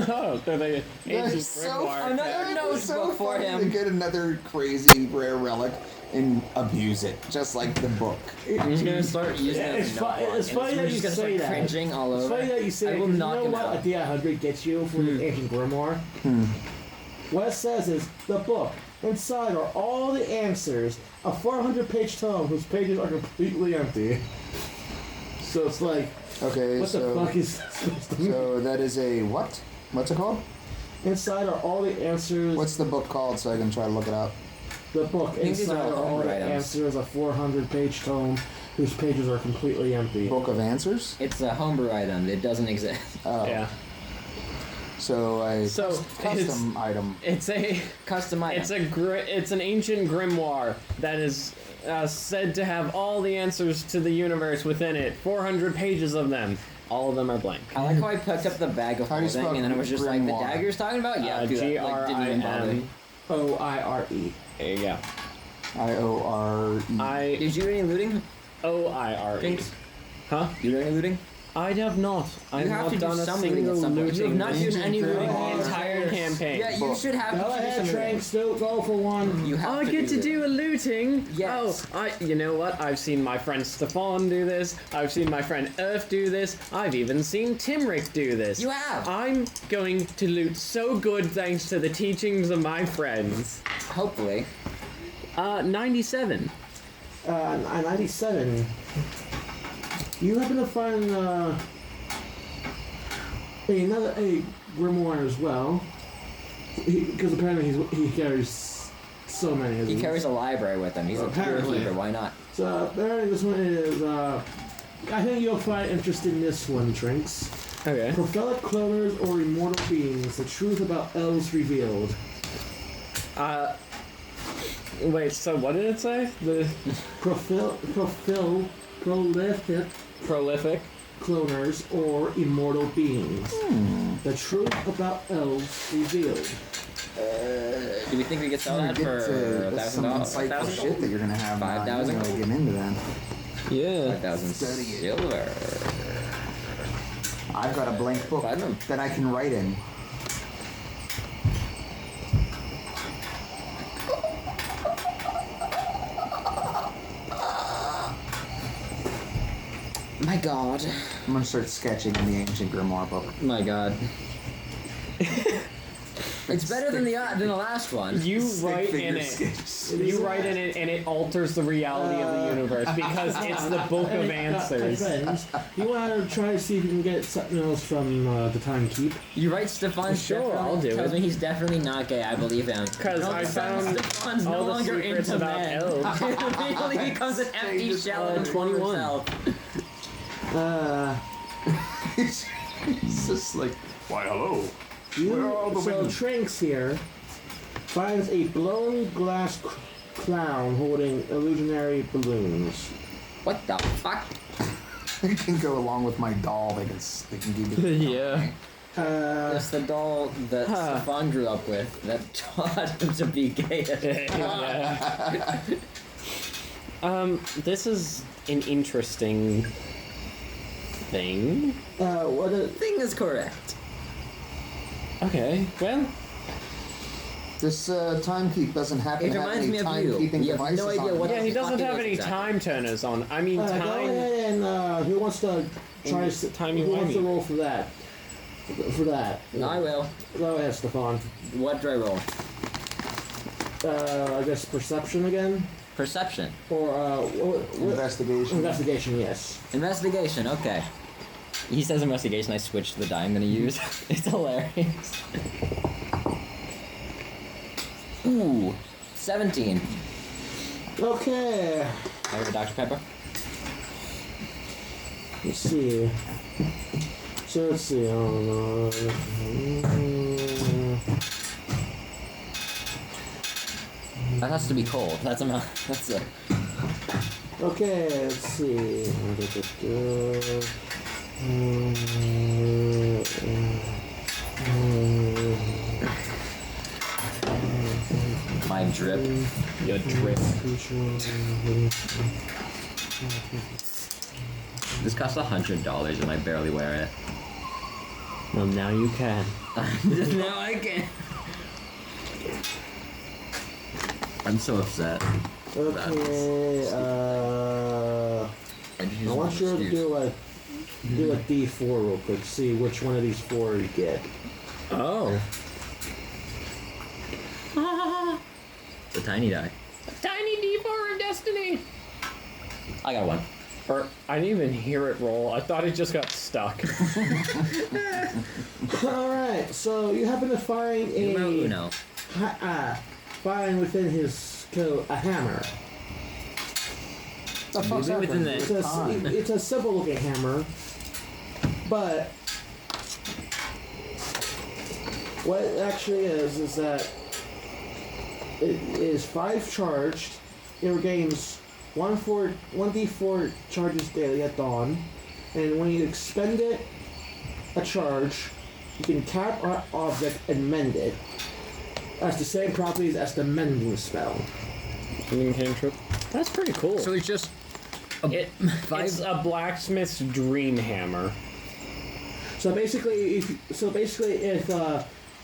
Oh, they're the ancient That's so grimoire. Another It's so notebook for funny him. to get another crazy rare relic and abuse it, just like the book. I'm just gonna start using Yeah, it it's as a fu- notebook, it's and funny we're that just you gonna say start that. cringing all over. It's funny that you say I it, will 'cause you knock know him what out. a D100 gets you for the ancient grimoire? What it says is, the book. Inside are all the answers. A 400-page tome whose pages are completely empty. So it's like, Okay, what the so fuck is this supposed to mean? so that is a what? What's it called? Inside are all the answers. What's the book called so I can try to look it up? The book. think these Inside are are all homebrew the items. answers. A 400-page tome whose pages are completely empty. Book of Answers? It's a homebrew item. It doesn't exist. Oh. Yeah. So a So custom item. it's a Custom item. it's an ancient grimoire that is said to have all the answers to the universe within it. 400 pages of them. All of them are blank. I like how I picked up the bag of How do you holding, spell and then it was just like the grimoire? dagger you're talking about. Yeah, do that. Like, didn't even bother. G-R-I-M. O-I-R-E. There you go. I-O-R-E. Did you do any looting? I-O-I-R-E. Trinx? Huh? You do any looting? I have not. I You have have not to do done a some looting single at some point. You have looting not used any looting the Grimoire. entire campaign. Yeah, you Book. should have Go to do ahead, some looting. Tranks. Go for one. You have I to get to looting. do a looting. Yes. Oh, you know what? I've seen my friend Stephan do this. I've seen my friend Earth do this. I've even seen Timrek do this. You have. I'm going to loot so good thanks to the teachings of my friends. Hopefully. 97. 97. You happen to find a grimoire as well, because apparently he carries so many of He these. carries a library with him. He's a pure Apparently. keeper. Why not? So apparently this one is. I think you'll find interest in this one, Trinx. Okay. Prophetic cloners or immortal beings: the truth about elves revealed. Wait, so what did it say? The Prolific prolific. cloners or immortal beings. The truth about elves revealed. Do we think we could sell that for that's some $1,000? insightful shit that you're gonna have. 5,000? I'm gonna get into that. Yeah. 5,000 Study it. silver. I've got a blank book Platinum. that I can write in. My God. I'm gonna start sketching in the ancient grimoire book. My God. It's better than the last one. You Stick write in figure it. sketches. You write in it, and it alters the reality of the universe because it's the book of answers. Friends, you want to try to see if you can get something else from the Timekeeper? You write Stephan. Sure, I'll do tells it. me he's definitely not gay. I believe him. Because No, I Stephan's found no all the longer secrets into about men. elves. He immediately becomes an empty shell and 21. It's just like, why, hello. Where are all the So women? Trinx here finds a blown glass clown holding illusionary balloons. What the fuck? You can go along with my doll. They can give you. Yeah. That's the doll that Stephan grew up with that taught him to be gay. Yeah. This is an interesting thing. What a, Thing is correct. Okay, well, This timekeep doesn't happen It to have reminds any me of you. timekeeping You have no devices idea on what it. yeah, he the doesn't fuck have it is any exactly. time turners on. I mean, go time. ahead and who wants to try to Timey who wants to wimey. roll for that? For that. I will. Go ahead, Stephan. What do I roll? I guess perception again? Perception. Or, Investigation. investigation, yes. Investigation, okay. He says investigation, I switched the die I'm gonna use. It's hilarious. Ooh, 17. Okay. I have a Dr. Pepper. Let's see. So let's see. That has to be cold. That's a that's a Okay, let's see. my drip. Your drip. This costs $100 and I barely wear it. Well, now you can. Now I can. I'm so upset. Okay, I want you to do a D4 real quick. See which one of these four you get. Oh. The tiny die. Tiny D4 of destiny. I got one. Or I didn't even hear it roll. I thought it just got stuck. All right, so you happen to find Numero a uno. find within his coat a hammer. The fuck's Maybe within happening? the- It's a simple looking hammer, but what it actually is that it is 5 charged. It regains 1d4 charges daily at dawn, and when you expend it, a charge, you can tap an object and mend it. Has the same properties as the mending spell. Cantrip. That's pretty cool. So it's just It's a blacksmith's dream hammer. So basically, if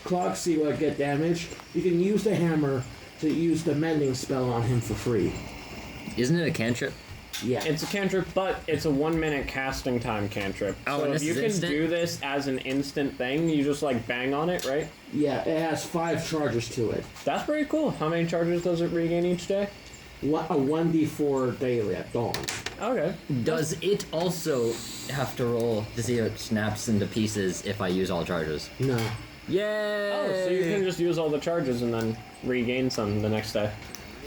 Clogsy would get damaged, you can use the hammer to use the mending spell on him for free. Isn't it a cantrip? Yeah. It's a cantrip, but it's a 1 minute casting time cantrip. Oh, so and if this you is can instant? do this as an instant thing, you just like bang on it, right? Yeah, it has 5 charges to it. That's pretty cool. How many charges does it regain each day? A 1d4 daily at dawn. Okay. Does it also have to roll to see if it snaps into pieces if I use all charges? No. Yay! Oh, so you can just use all the charges and then regain some the next day.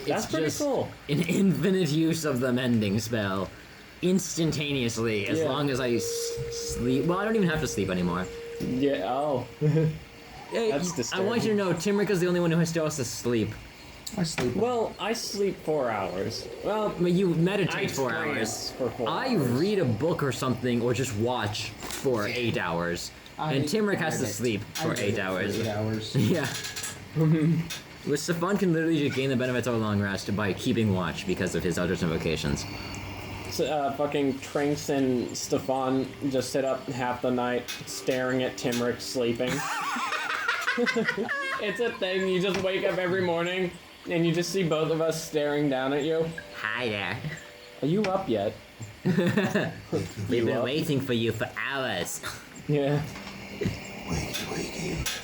That's It's pretty just cool. An infinite use of the mending spell, instantaneously, as Yeah. long as I sleep. Well, I don't even have to sleep anymore. Yeah. Oh. Hey, That's I want you to know, Timrek is the only one who still has to sleep. I sleep. Well, I sleep 4 hours. Well, But you meditate I 4 trance hours. for 4 I hours. read a book or something, or just watch for 8 hours. And Timrek has to sleep for 8 hours. 8 hours. Yeah. Which Stephan can literally just gain the benefits of a long rest by keeping watch because of his others and vocations. fucking Trinx and Stephan just sit up half the night staring at Timrek sleeping. It's a thing. You just wake up every morning and you just see both of us staring down at you. Hi there. Are you up yet? We've been up? waiting for you for hours. Yeah. Wakey, wakey.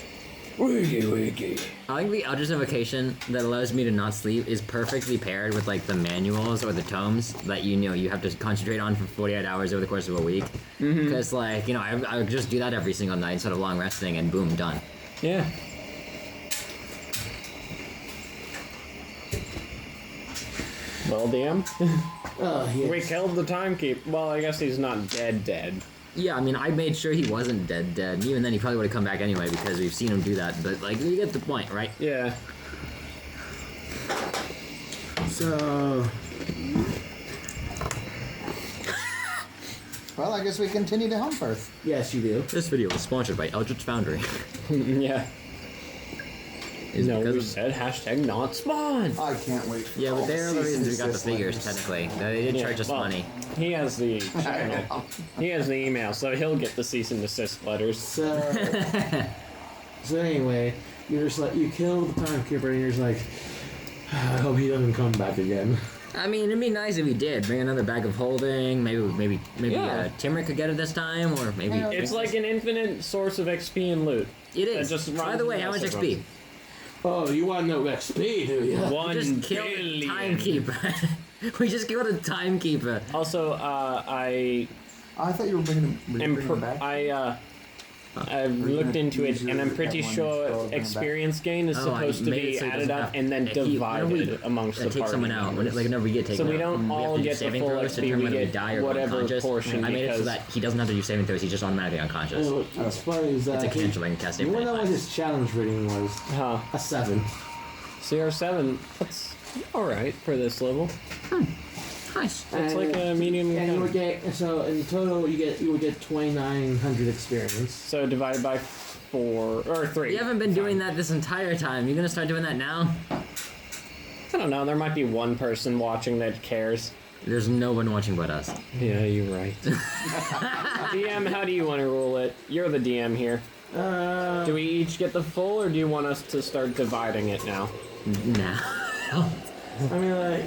Wiggy. I think the Eldritch Invocation that allows me to not sleep is perfectly paired with like the manuals or the tomes that you have to concentrate on for 48 hours over the course of a week. Because like I would just do that every single night instead of long resting and boom, done. Yeah. Well, DM. Oh, yes. We killed the Timekeeper. Well, I guess he's not dead. Yeah, I mean, I made sure he wasn't dead. And even then, he probably would have come back anyway because we've seen him do that. But like, you get the point, right? Yeah. So, Well, I guess we continue to Helmfirth. yes, you do. This video is sponsored by Eldritch Foundry. Yeah. Is No, because we of- said hashtag not spawn. I can't wait. For Yeah, all but they're the cease and reasons we got the desist figures, letters. technically. They did Yeah, charge us well, money. He has the channel. He has the email, so he'll get the cease and desist letters. So anyway, you're just like, you kill the Timekeeper and you're just like, I hope he doesn't come back again. I mean, it'd be nice if he did. Bring another bag of holding. Maybe Yeah. Timrek could get it this time, or maybe... It's like an infinite source of XP and loot. It is. That just By runs the way, and how much also XP? runs. Oh, you want to know XP, do you? 1 Just killed the billion. Timekeeper. We just killed a Timekeeper. Also, I I thought you were bringing him back. I've looked into it, and I'm pretty That one sure spell experience gain is Oh, I supposed to made be it so it added doesn't up have- and then whenever we- divided amongst the take party someone out. members. Whenever we get taken So we out, don't we have all to do get the saving full throws to XP, determine we whether we get die or go whatever unconscious. portion I made it so because- that he doesn't have to do saving throws. He's just automatically unconscious. Oh, what's funny is that It's a canceling cast you save wanna know what class. his challenge rating was? Huh. A 7. CR7, that's alright for this level. Nice. It's like a medium And you would kind. get, so in total you would get 2,900 experience. So divided by 4 or 3. You haven't been doing that this entire time. You gonna start doing that now? I don't know, there might be one person watching that cares. There's no one watching but us. Yeah, you're right. DM, how do you want to rule it? You're the DM here. Do we each get the full, or do you want us to start dividing it now? Nah. I mean, like,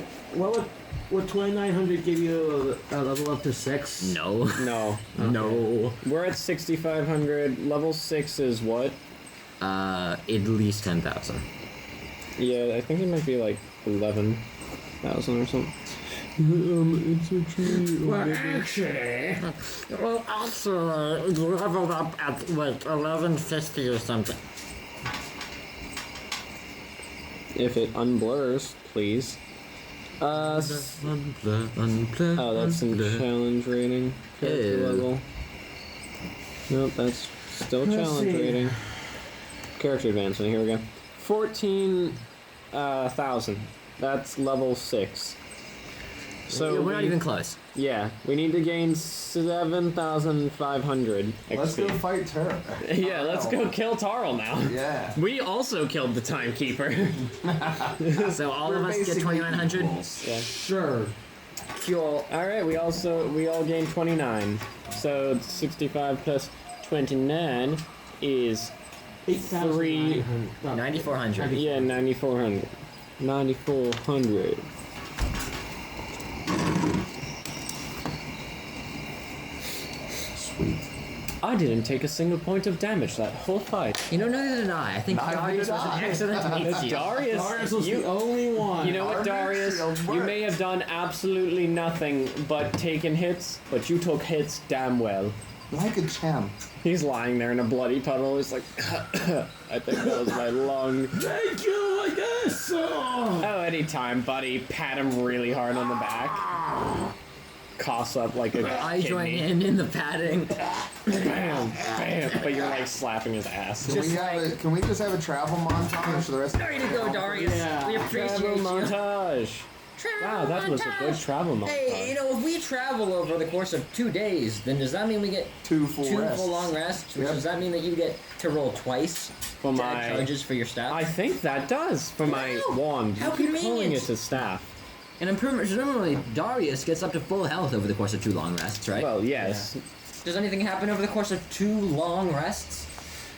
would 2,900 give you a level up to 6? No. No. No. We're at 6,500. Level 6 is what? At least 10,000. Yeah, I think it might be like 11,000 or something. It's a tree. Well, actually, you leveled up at like 1150 or something. If it unblurs, please. Oh, that's some challenge rating. Character Ew. level. Nope, that's still Let's challenge see. rating. Character advancement, here we go. 14,000. That's level 6. So we're not even close. Yeah, we need to gain 7,500 XP. Let's go fight Tarill. Yeah, let's go kill Tarill now. Yeah. We also killed the Timekeeper. So all We're of us get basically 2,900. equals. Yeah. sure. Cool. All right, we all gained 29. So 65 plus 29 is 8,900. 9,400. yeah 9,400. 9,400. Sweet. I didn't take a single point of damage that whole fight. You know, neither did I. I think Neither Darius did was an I. excellent meat shield. Darius, Darius was you, the only one. you know what, Darius? You may have done absolutely nothing but taken hits, but you took hits damn well. Like a champ. He's lying there in a bloody puddle. He's like, I think that was my lung. Thank you, I guess. Oh, anytime, buddy. Pat him really hard on the back. Coughs up like a I join kidney. in the padding. Bam, bam. But you're like slapping his ass. Can we just have a travel montage for the rest of Way to go, Darius. Yeah. We appreciate Travel you. montage. Wow, that was a good travel montage. Hey, you know, if we travel over the course of 2 days, then does that mean we get Two full rests. long rests? Which Yep. does that mean that you get to roll twice For to my- add charges for your staff? I think that does for my Wow, wand. how You keep calling convenient. it a staff. An improvement. Presumably, Darius gets up to full health over the course of 2 long rests, right? Well, yes. Does anything happen over the course of 2 long rests?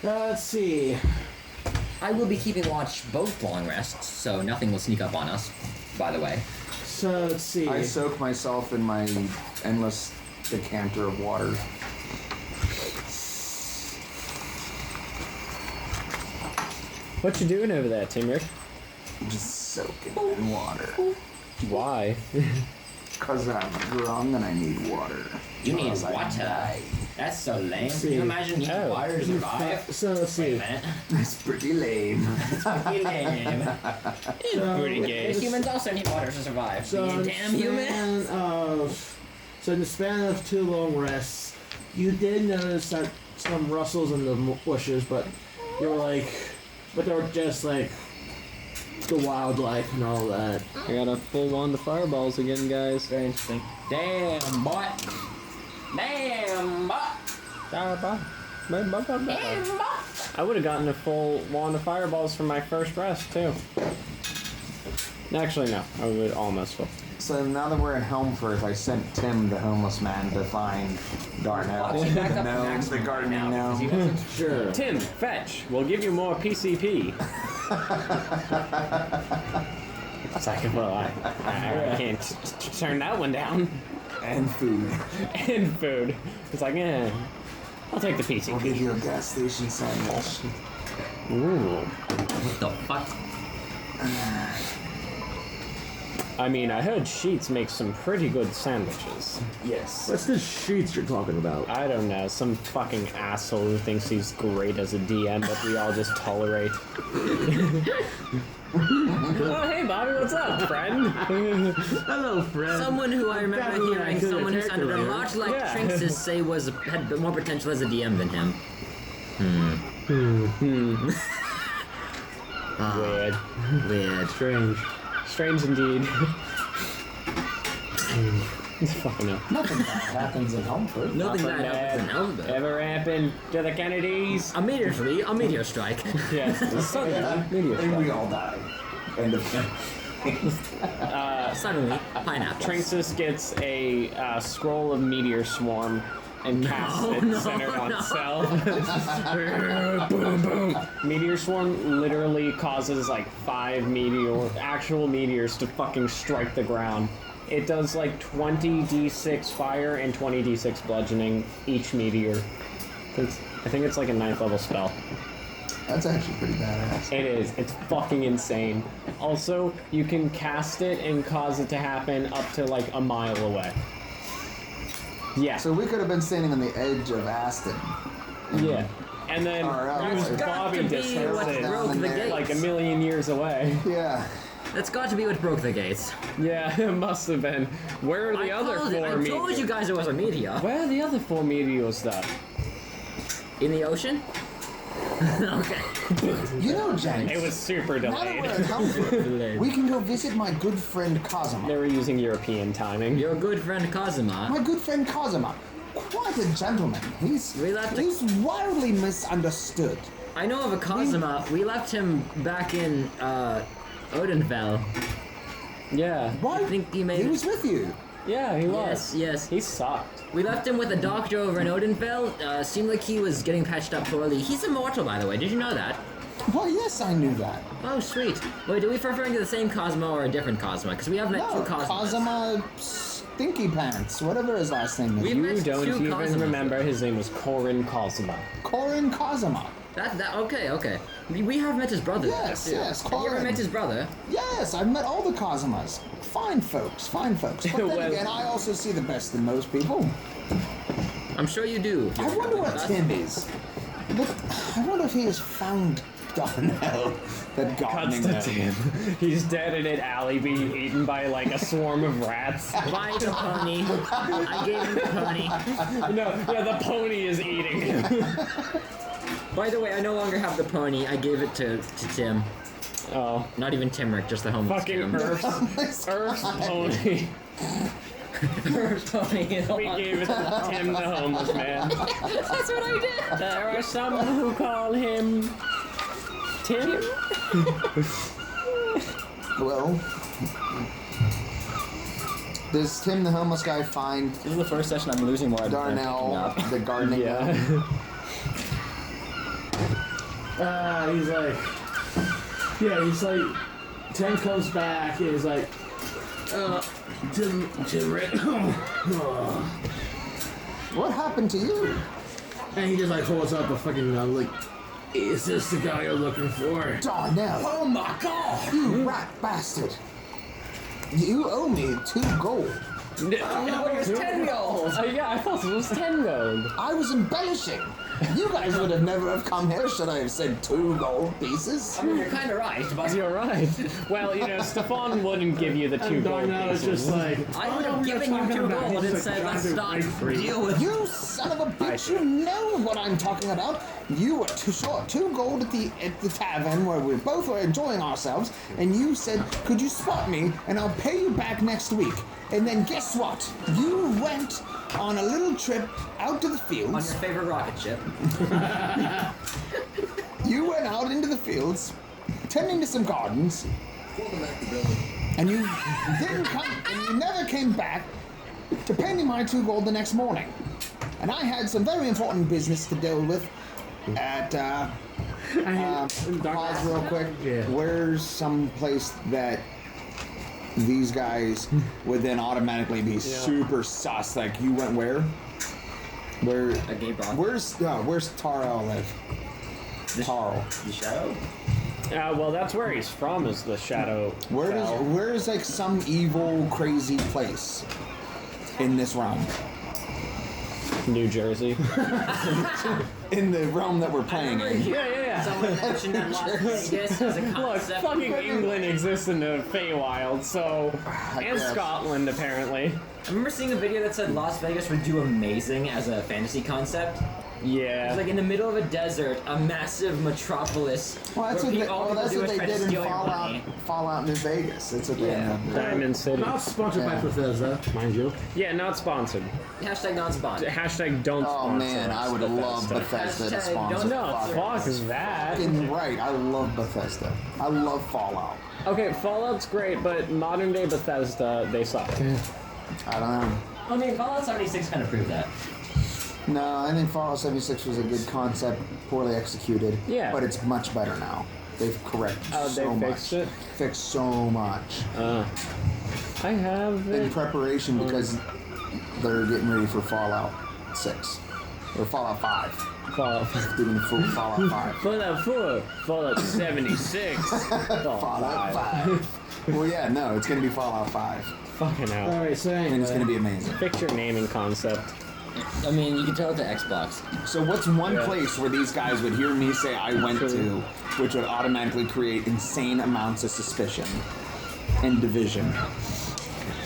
Let's see. I will be keeping watch both long rests, so nothing will sneak up on us, by the way. So let's see. I soak myself in my endless decanter of water. What you doing over there, Timrek? Just soaking in water. Why? Cause I'm drunk and I need water. You need Otherwise I water. die. That's so lame. See. Can you imagine needing Oh. water to survive? So let's Wait see. a minute. That's pretty lame. Pretty lame. Pretty gay. Humans also need water to survive. So You in the damn human. span of, so in the span of 2 long rests, you did notice that some rustles in the bushes, but you were like, but they were just like the wildlife and all that. I got a full on to fireballs again, guys. Very interesting. Damn, boy. Damn, boy. I would have gotten a full wand of fireballs for my first rest, too. Actually, no. I would almost have. So now that we're in Helmfirth, I sent Tim, the homeless man, to find Darnell. Watch, back up to No, maximum the gardening right now, 'cause he gnome. wasn't- Sure. Tim, fetch. We'll give you more PCP. It's like, well, I can't turn that one down. And food. And food. It's like, I'll take the I'll give PCP. you a gas station sandwich. Ooh. What the fuck? I mean, I heard Sheets make some pretty good sandwiches. Yes. What's the sheets you're talking about? I don't know, some fucking asshole who thinks he's great as a DM that we all just tolerate. Oh, hey Bobby, what's up, friend? Hello, friend. Someone who I remember Definitely hearing, good someone who character sounded a writer. lot like Yeah. Trinx say had more potential as a DM than him. Weird. Weird. Strange. Strange indeed. Fucking hell. Nothing bad happens in Helmfirth. Nothing Nothing bad happens in bad. Elven. Ever happened to the Kennedys? Immediately, a meteor strike. Yes. Suddenly, meteor And we strike. all die. End of Suddenly, pineapples. Trinxus gets a scroll of meteor swarm and casts it centered on itself. Boom, boom. Meteor swarm literally causes like 5 actual meteors to fucking strike the ground. It does like 20 d6 fire and 20 d6 bludgeoning each meteor. I think it's like a 9th level spell. That's actually pretty badass. It is. It's fucking insane. Also, you can cast it and cause it to happen up to like a mile away. Yeah. So we could have been standing on the edge of Aston. Yeah. And then Far out. use That's got Bobby to be distance what it broke the there. gate. like a million years away. Yeah. That's got to be what broke the gates. Yeah, it must have been. Where are the other called 4 it. I told meteors? you guys it was a meteor. Where are the other 4 meteors though? In the ocean? Okay. You know, James. It was super Now that we're in delayed. Helmfirth, we can go visit my good friend Cosima. They were using European timing. Your good friend Kazuma. My good friend Cosima. Quite a gentleman. He's wildly misunderstood. I know of a Kazuma. We left him back in Odenfell. Yeah. Why? I think he made He was with you. Yeah, he was. Yes, yes. He sucked. We left him with a doctor over in Odenfell. Seemed like he was getting patched up poorly. He's immortal, by the way. Did you know that? Well, yes, I knew that. Oh, sweet. Wait, do we referring to the same Cosmo or a different Cosmo? Because we have met No, two Cosmos. Cosima Stinky Pants, whatever his last name is. We- You met don't two even Cosmos. remember his name was Corin Cosima. Corin Cosima. Okay. We have met his brother. Yes, too. yes, Have you ever Corin. met his brother? Yes, I've met all the Cosimas. Fine folks, fine folks. But then Well- again, I also see the best in most people. I'm sure you do. I wonder what Tim is. Look, I wonder if he has found Darnell, that gardening Cuts to gnome. Tim. He's dead in an alley being eaten by like a swarm of rats. Buy the pony. I gave him the pony. No, yeah, the pony is eating him. By the way, I no longer have the pony. I gave it to Tim. Oh, Not even Timrek, just the homeless fucking Tim. Earth's pony. pony. We gave it to Tim the homeless man. That's what I did. There are some who call him Tim. Well, does Tim the homeless guy find This is the first session I'm losing more. Darnell, the gardening gnome? Yeah. He's like, Tim comes back and he's like, Timrek. What happened to you? And he just like holds up a fucking like Is this the guy you're looking for? Darnell. Oh my god! You rat bastard. You owe me 2 gold. No, it was 10 gold! Yeah, I thought it was 10 gold. I was embellishing. You guys would have never have come here should I have said 2 gold pieces. I mean, you're kinda right, but You're right. Well, Stephan wouldn't give you the 2 gold Darnell is pieces. just like, I would have given you 2 gold and said, let's not deal with You son of a bitch, you know what I'm talking about. You were too short 2 gold at the tavern where we both were enjoying ourselves, and you said, could you spot me and I'll pay you back next week. And then guess what? You went on a little trip out to the fields. on your favorite rocket ship. You went out into the fields, tending to some gardens, and you didn't come, and you never came back to pay me my 2 gold the next morning. And I had some very important business to deal with at, pause real quick. Yeah. Where's some place that these guys would then automatically be super sus? Like, you went where? Where? A gay broad. Where's Tarill live? Tarill. The shadow? Well, that's where he's from, is the Shadow. Where's like some evil, crazy place in this realm? New Jersey. In the realm that we're playing in. Yeah. Someone mentioned that Las Vegas as a Look, concept. fucking England exists in the Feywild, so... And guess. Scotland, apparently. I remember seeing a video that said Las Vegas would do amazing as a fantasy concept. Yeah. It's like in the middle of a desert, a massive metropolis. Well, that's where what all they, people do is they try to did in steal your money. Fallout New Vegas. That's what they Yeah. did. Diamond City. not sponsored by Yeah. Bethesda, mind you. Yeah, not sponsored. Hashtag non-spawn. Hashtag don't Oh sponsor man, us, I would love Bethesda to Hashtag sponsor. don't- No, fuck is that? Fucking right, I love Bethesda. I love Fallout. Okay, Fallout's great, but modern day Bethesda, they suck. I don't know. I mean, Fallout 76 kind of proved that. No, I think Fallout 76 was a good concept, poorly executed. Yeah. But it's much better now. They've corrected Oh, so they much. fixed it? Fixed so much. I have In it. preparation because they're getting ready for Fallout 6. Or Fallout 5. Fallout Doing the full Fallout 5. Fallout 4, Fallout 76, Fallout 5. Well, yeah, no, it's going to be Fallout 5. Fucking hell. Alright, so And it's going to be amazing. Fix your naming concept. I mean, you can tell it to Xbox. So what's one place where these guys would hear me say I went to, which would automatically create insane amounts of suspicion and division?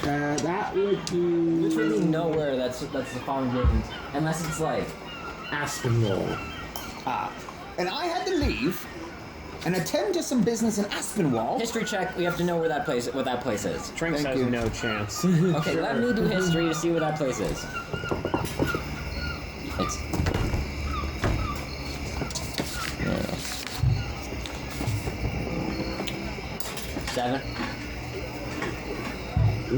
that would be Literally nowhere that's the farm wouldn't. Unless it's like, Aspenwall. And I had to leave and attend to some business in Aspenwall. history check, we have to know where that place is. Trinx Thank has you. no chance. Okay, let me do history to see where that place is. It's... Yeah. 7.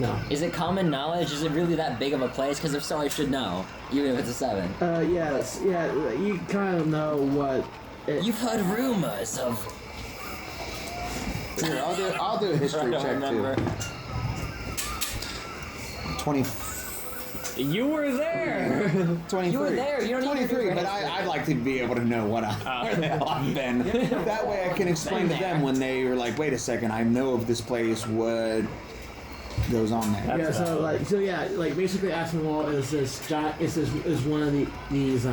No. Is it common knowledge? Is it really that big of a place? Because if so, I should know, even if it's a 7. Yes, yeah, you kind of know what it, You've heard rumors of... Here, I'll do a history I don't check remember. too. 20, You were there! 23. You were there, you don't need to 23, do but history. I'd like to be able to know where the hell I've been. That way I can explain to them when they are like, wait a second, I know of this place, what goes on there. yeah, so basically Aspenwall is is one of these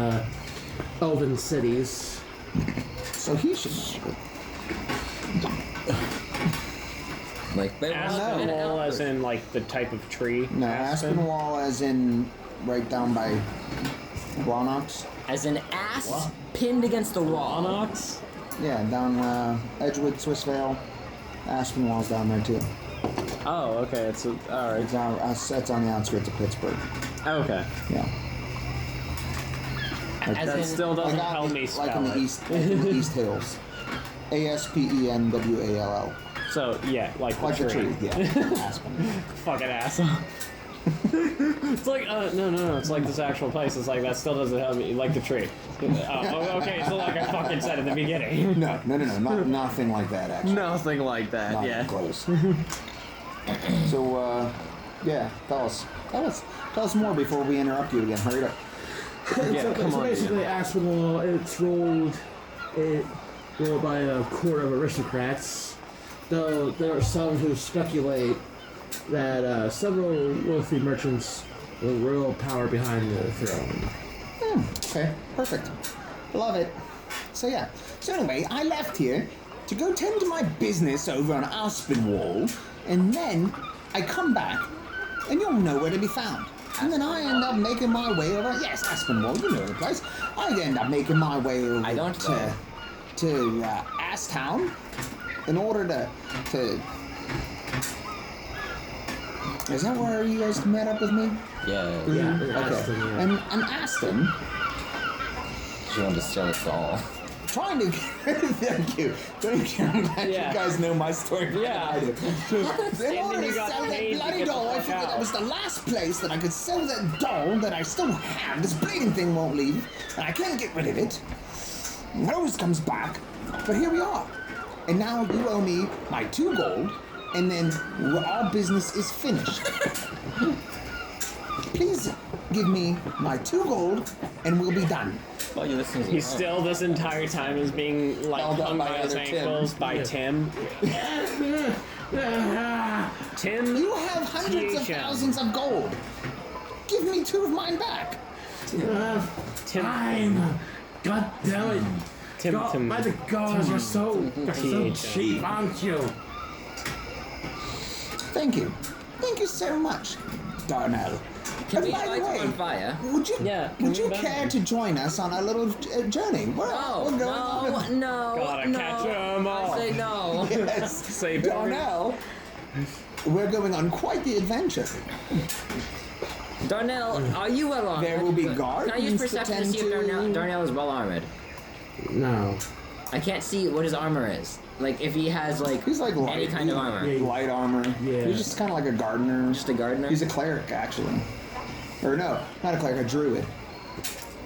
elven cities. So he should. Like, but Aspenwall as in, like, the type of tree? No, Aspen? Aspenwall as in right down by Ronox. as an ass pinned against the wall. Onyx? Yeah, down Edgewood, Swissvale. Aspenwall's down there too. Oh, okay, it's alright. It's on the outskirts of Pittsburgh. Okay. Yeah. As That in, still doesn't Like help me like in spell the it. east, in the East Hills. Aspenwall. So, yeah, like Like the a tree. tree, yeah. Aspen. Fucking asshole. It's like, no, it's like this actual place. It's like, that still doesn't help me, like the tree. Okay, so like I fucking said at the beginning. No, nothing like that actually. Nothing like that, Not yeah. close. So, yeah, tell us more before we interrupt you again. Hurry up. Yeah, so come on, basically Aspenwall, it's ruled ruled by a court of aristocrats, though there are some who speculate that several wealthy merchants with real power behind the throne. Okay, perfect. Love it. So yeah. So anyway, I left here to go tend to my business over on Aspinwall, and then I come back, and you're nowhere to be found. And then I end up making my way over. Yes, Aspinwall, you know the place. I end up making my way over I don't to Aston in order to. Is that where you guys met up with me? Yeah. Yeah, Okay. Aston, yeah. And Aston. She wanted to steal us all. Trying to thank you. I'm glad Yeah. you guys know my story better Yeah. than I do. In then order you to got sell that paid to bloody get the doll, I fuck figured out. that was the last place that I could sell that doll that I still have. This bleeding thing won't leave, and I can't get rid of it. It always comes back, but here we are. And now you owe me my 2 gold, and then our business is finished. Please give me my 2 gold, and we'll be done. Well, you listen to He's still this entire time is being like Held up hung by by his other Tim. ankles by Tim. Tim. You have hundreds of THM. thousands of gold. Give me 2 of mine back. Tim. Fine. God damn it. Tim. God, Tim. by the gods, you're so THM. cheap, aren't you? Thank you. Thank you so much, Darnell. Can we And by the light him way, on fire? would you, Yeah, can would we you invite care him? to join us on our little journey? We're going on No. Gotta no. catch 'em all. I say no. Yes, Say Darnell. We're going on quite the adventure. Darnell, are you well armored? There will be Can I gardens use to perception to tend see if to. Darnell is well armored? No. I can't see what his armor is. Like if he has like He's like light, any kind of armor. Yeah. light armor. Yeah. He's just kind of like a gardener. Just a gardener. He's a cleric, actually. Or no, not a cleric, a druid.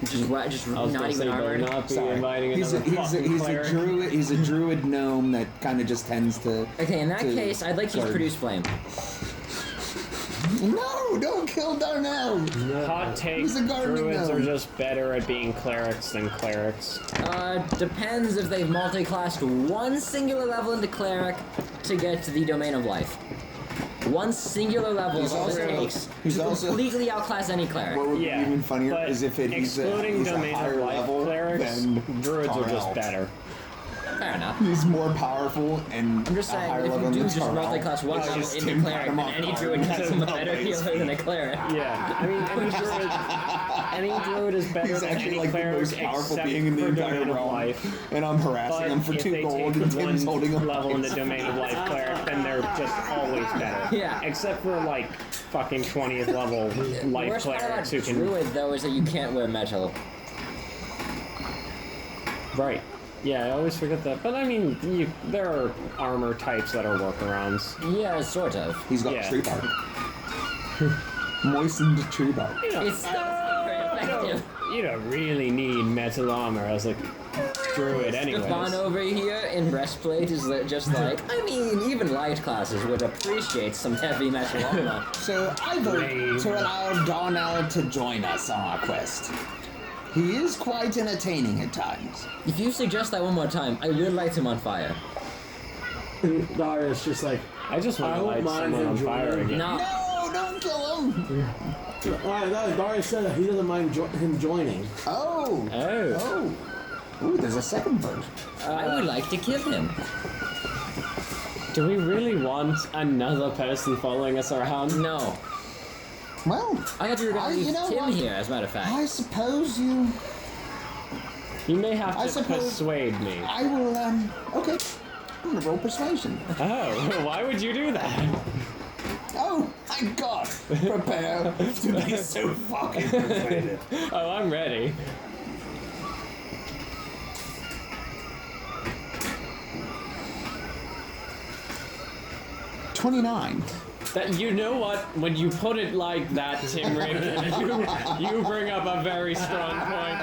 Just what? Just I was not gonna even say, better armored. not be Sorry. inviting He's another fucking a cleric. druid. He's a druid gnome that kind of just tends to. Okay, in that to case, I'd like to use garden. produce flame. No, don't kill Darnell. Hot take, He's a gardening druids are gnome. just better at being clerics than clerics. Depends if they've multi-classed one singular level into cleric to get to the domain of life. One singular level He's is all it also- takes he's to also- completely outclass any cleric. What would Yeah, be even funnier but is if he's excluding a domain higher of life level clerics, than druids are just Tarill. better. Fair enough. He's more powerful and I'm just a saying, higher if level you do than just Tarill. multi-class one It's level just into Tim cleric, cutting then him any off druid guard. gets him a better Amazing. healer than a cleric. Yeah, I mean, any druid is better He's than actually any like the cleric most powerful except being in the for entire domain of realm. life. And I'm harassing But him for if 2 they gold take and Tim's holding one him level in the back. domain of life cleric, then they're just always better. Yeah. Except for like fucking 20th level The life worst part about clerics who can. druid, though, is that you can't wear metal. Right. Yeah, I always forget that. But I mean, there are armor types that are workarounds. Yeah, sort of. He's got Yeah. tree bark. Moistened tree bark. You know, It's not very effective. you don't really need metal armor as a druid, anyways. Stephan over here in breastplate is just like, I mean, even light classes would appreciate some heavy metal armor. So I vote Lame. to allow Darnell to join us on our quest. He is quite entertaining at times. If you suggest that one more time, I will light him on fire. And Darius just like, I just want I to won't light mind someone him on fire joining. again. No. No, don't kill him. alright, no, Darius said that he doesn't mind him joining. Oh. Oh. Oh. Ooh, there's a second vote. I would like to kill him. Do we really want another person following us around? No. Well, I thought you were going to you leave know Tim what? here, as a matter of fact. I suppose you. You may have I to suppose- persuade me. I will. Okay. I'm gonna roll persuasion. Oh, why would you do that? Oh my God! Prepare to be so fucking persuaded. Oh, I'm ready. $29. That you know what? When you put it like that, Timrek, you bring up a very strong point.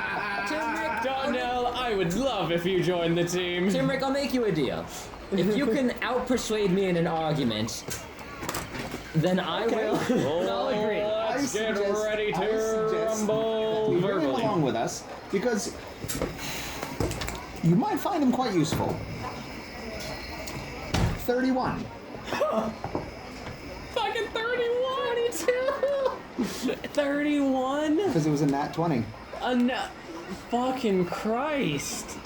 Timrek, Darnell, I would love if you joined the team. Timrek, I'll make you a deal. If you can out-persuade me in an argument, then I will. I'll agree. Let's get ready to I suggest rumble you bring him verbally. along with us because You might find them quite useful. 31. Fucking 31! 31? Because it was a nat 20. Fucking Christ.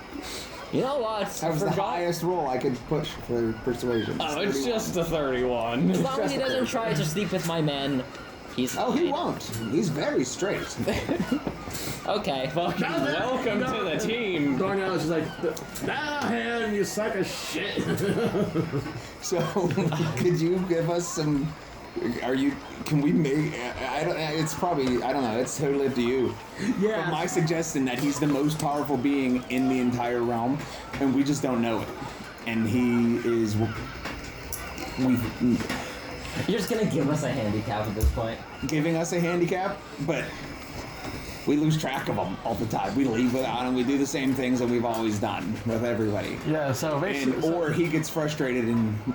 You know what? That was the highest roll I could push for persuasion. Oh, it's just a 31. As long as he doesn't try to sleep with my men, he's Oh, he fine. won't. He's very straight. Okay. Fucking welcome to the team. Darnell is just like, nah, man, you suck of shit. So, could you give us some? Can we make? I don't. It's probably. I don't know. It's totally up to you. Yeah. But my suggestion that he's the most powerful being in the entire realm, and we just don't know it. And he is. You're just gonna give us a handicap at this point. Giving us a handicap, but we lose track of him all the time. We leave without him. We do the same things that we've always done with everybody. Yeah, so basically. Or he gets frustrated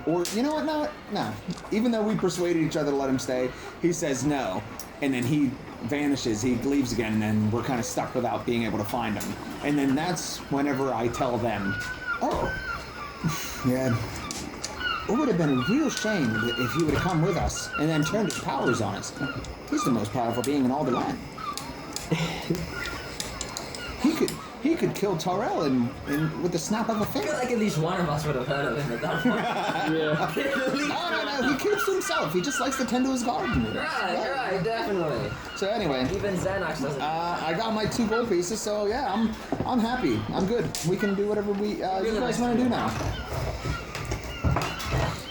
or you know what? No. Even though we persuaded each other to let him stay, he says no, and then he vanishes. He leaves again, and then we're kind of stuck without being able to find him. And then that's whenever I tell them, oh, yeah. It would have been a real shame if he would have come with us and then turned his powers on us. He's the most powerful being in all the land. He could kill Tarill with the snap of a I feel finger. like at least one of us would have heard of him at that point. Yeah. No, he keeps to himself. He just likes to tend to his garden. Right, definitely. So anyway, Even Xanax doesn't. I got my 2 gold pieces, so yeah, I'm happy. I'm good. We can do whatever you guys want to do now.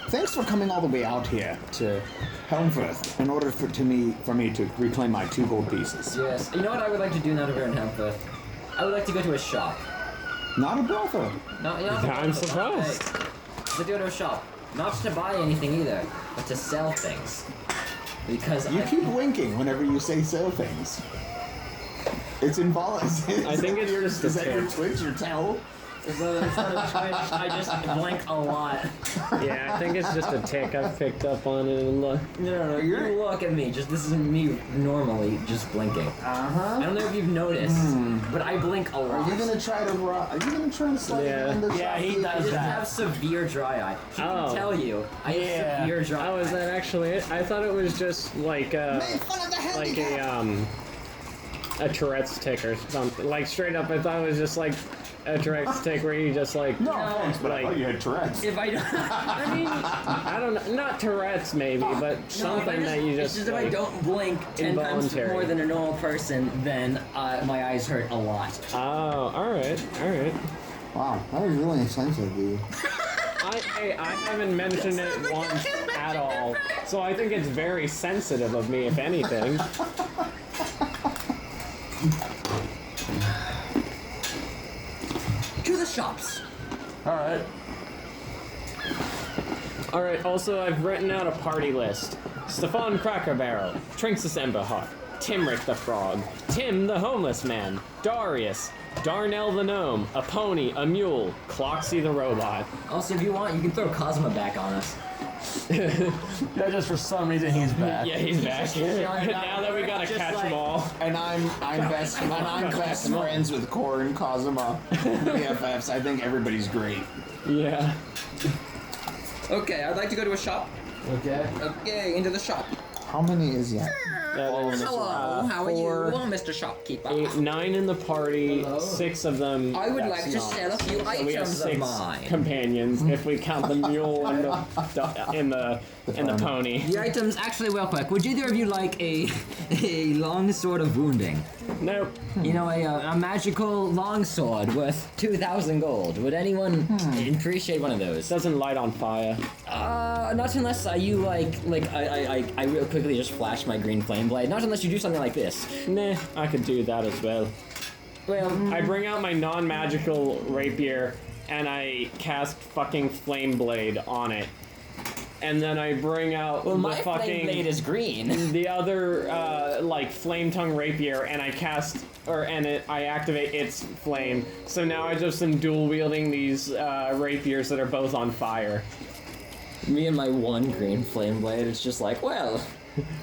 Thanks for coming all the way out here to Helmfirth in order for me to reclaim my 2 gold pieces. Yes. You know what I would like to do now that we're in Helmfirth? I would like to go to a shop. Not a brothel. Not I'm supposed. To go to a shop. Not to buy anything either, but to sell things. Because You keep winking whenever you say sell things. It's involuntary. I think it's just Is that your tick. twitch, your towel? instead of Twitch, I just blink a lot. Yeah, I think it's just a tick. I've picked up on it and look. No, you look at me. Just this is me normally just blinking. I don't know if you've noticed, but I blink a lot. Are you gonna try to slide Yeah. in the Yeah, shop? he does I just that. have severe dry eye. He Oh. can tell you. I have severe dry eye. Oh, is that actually it? I thought it was just like Make fun of the a Tourette's tick or something. Like straight up, I thought it was just like a Tourette's tick where you just like. No offense, but I thought you had Tourette's. If I don't, I mean, I don't know, not Tourette's maybe, but something that you it's just. just if I like, don't blink 10 times involuntary. more than a normal person, then my eyes hurt a lot. Oh, all right. Wow, that was really sensitive of you. I haven't mentioned it once at all, so I think it's very sensitive of me, if anything. To the shops. Alright. All right. Also, I've written out a party list: Stephan Cracker Barrel, Trinx Emberheart, Timrek the Frog, Tim the Homeless Man, Darius, Darnell the Gnome, a pony, a mule, Cloxy the Robot. Also, if you want, you can throw Cosma back on us. Yeah, just for some reason he's back. Yeah, he's back. Now that we gotta Just catch like- them all. And I'm best friends with Core and Cosima, BFFs. I think everybody's great. Yeah. Okay, I'd like to go to a shop. Okay. Okay, into the shop. How many is that? Hello, how are you, 4, Mr. Shopkeeper? 8, 9 in the party. 6 of them. I would that's like to not. sell a few So we have items of 6 mine. companions if we count the mule and the pony. The items, actually, real quick, would either of you like a long sword of wounding? Nope. You know, a magical long sword worth 2,000 gold. Would anyone appreciate one of those? Doesn't light on fire. Not unless you I real quickly just flash my green flame blade. Not unless you do something like this. Nah, I could do that as well. Well, I bring out my non-magical rapier and I cast fucking flame blade on it. And then I bring out well, the my flame fucking blade is green. the other like flame tongue rapier, and I I activate its flame. So now I just am dual wielding these rapiers that are both on fire. Me and my one green flame blade. It's just like, well,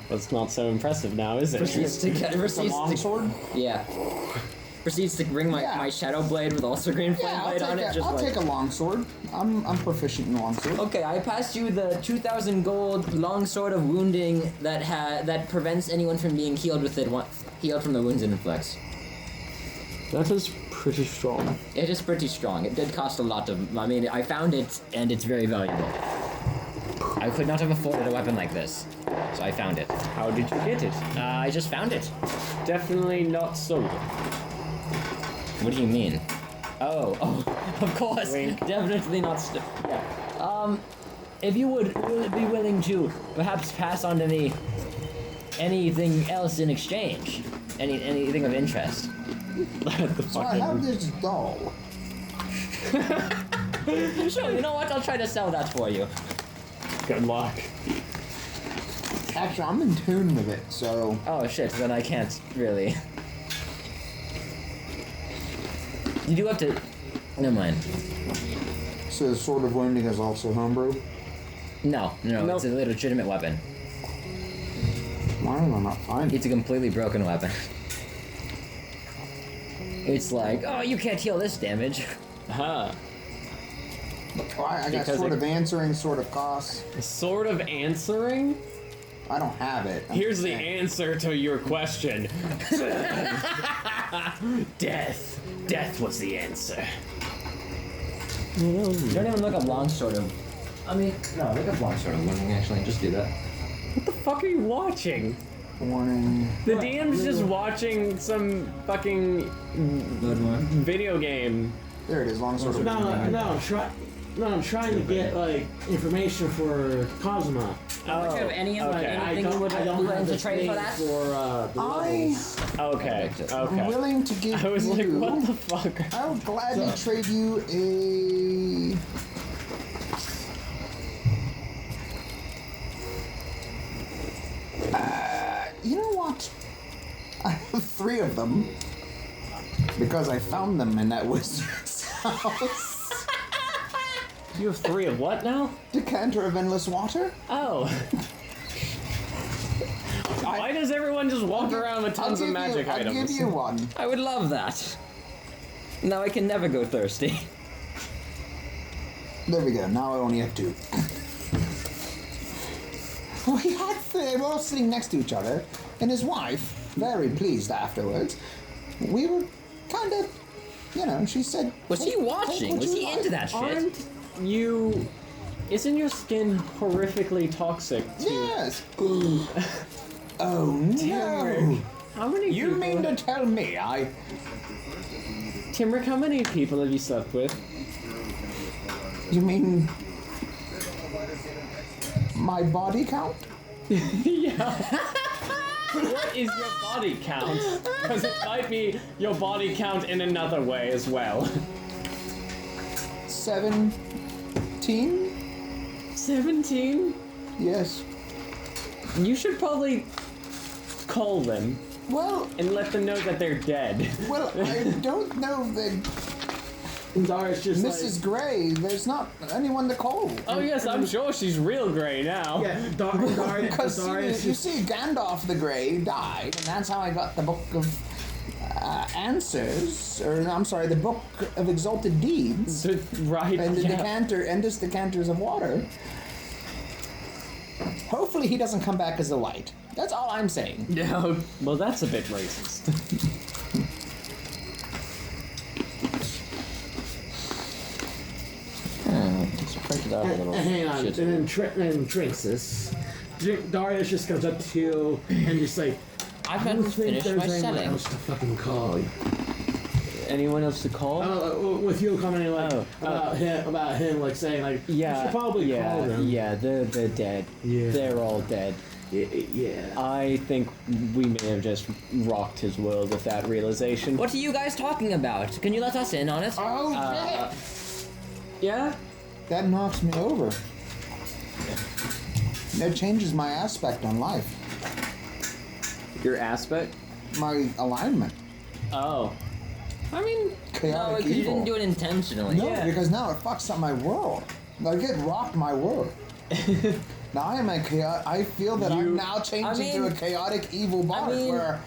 That's not so impressive now, is it? proceeds to Longsword? yeah. proceeds to bring my shadow blade with also green flame blade on it. I'll take a longsword. I'm proficient in longsword. Okay, I passed you the 2,000 gold longsword of wounding that prevents anyone from being healed with it. Healed from the wounds it inflicts. That is pretty strong. It is pretty strong. It did cost a lot of. I mean, I found it, and it's very valuable. I could not have afforded a weapon like this, so I found it. How did you get it? I just found it. Definitely not sold. What do you mean? Oh, of course. Wink. Definitely not. Yeah. If you would be willing to perhaps pass on to me anything else in exchange, anything of interest. So I have this doll. Sure. You know what? I'll try to sell that for you. Good luck. Actually, I'm in tune with it, so... Oh shit. Then I can't really. You do have to. Never mind. So the Sword of Wounding is also homebrew? No, Nope. it's a legitimate weapon. Why am I not finding it? It's a completely broken weapon. It's like, oh, you can't heal this damage. Huh. Why? I got Because Sword it- of Answering, Sword of Cost. Sort of answering? I don't have it. I'm Here's the just saying. answer to your question. Death. Death was the answer. Don't even look up longsword of. I mean, no, look up longsword of wounding. Actually, just do that. What the fuck are you watching? Warning. The DM's just watching some fucking Good one. video game. There it is, Longsword of No, Wounding. I'm trying to get like information for Cosma. Oh, Have any okay. anything you would I don't be willing have to the trade for thing that? for the levels. Okay, I'm okay. willing to give I was you... like, what the fuck? I will gladly trade you a... you know what? I have 3 of them. Because I found them in that wizard's house. You have 3 of what now? Decanter of Endless Water? Oh. Why does everyone just walk around with tons of magic I'll items? give you one. I would love that. Now I can never go thirsty. There we go, now I only have 2. We had 3, they were all sitting next to each other, and his wife, very pleased afterwards, we were kind of, you know, she said... Was he watching? Was he into that shit? Aren't you... Isn't your skin horrifically toxic to... Yes! Oh no! Timrek. How many You people... mean to tell me I... Timrek, how many people have you slept with? You mean... my body count? Yeah. What is your body count? Because it might be your body count in another way as well. 17? 17? Yes. You should probably call them Well, and let them know that they're dead. well, I don't know that Darius just Mrs. Gray, there's not anyone to call. Oh yes, I'm sure she's real grey now. like, yeah, Darius Because you just see, Gandalf the Grey died, and that's how I got the Book of Answers, or I'm sorry, the Book of Exalted Deeds, Right. and the yeah. decanter, endless decanters of water. Hopefully, he doesn't come back as a light. That's all I'm saying. No. Well, that's a bit racist. Just print it out a little. hang on, shit. and then Trinx this. Darius just comes up to you and just like, I've I not don't think finished my there's anyone setting. else to fucking call. Anyone else to call? With you coming in like Oh, about him like saying like, yeah. you should probably call them. Yeah, they're dead. Yeah. They're all dead. Yeah. I think we may have just rocked his world with that realization. What are you guys talking about? Can you let us in on it? Oh, Yeah? that knocks me over. That changes my aspect on life. Your aspect? My alignment. Oh. I mean, No, Chaotic because you evil. didn't do it intentionally. No, Yeah. because now it fucks up my world. Like, it rocked my world. Now I am a chaotic... I feel that I'm You- now changing to a chaotic evil bard mean- where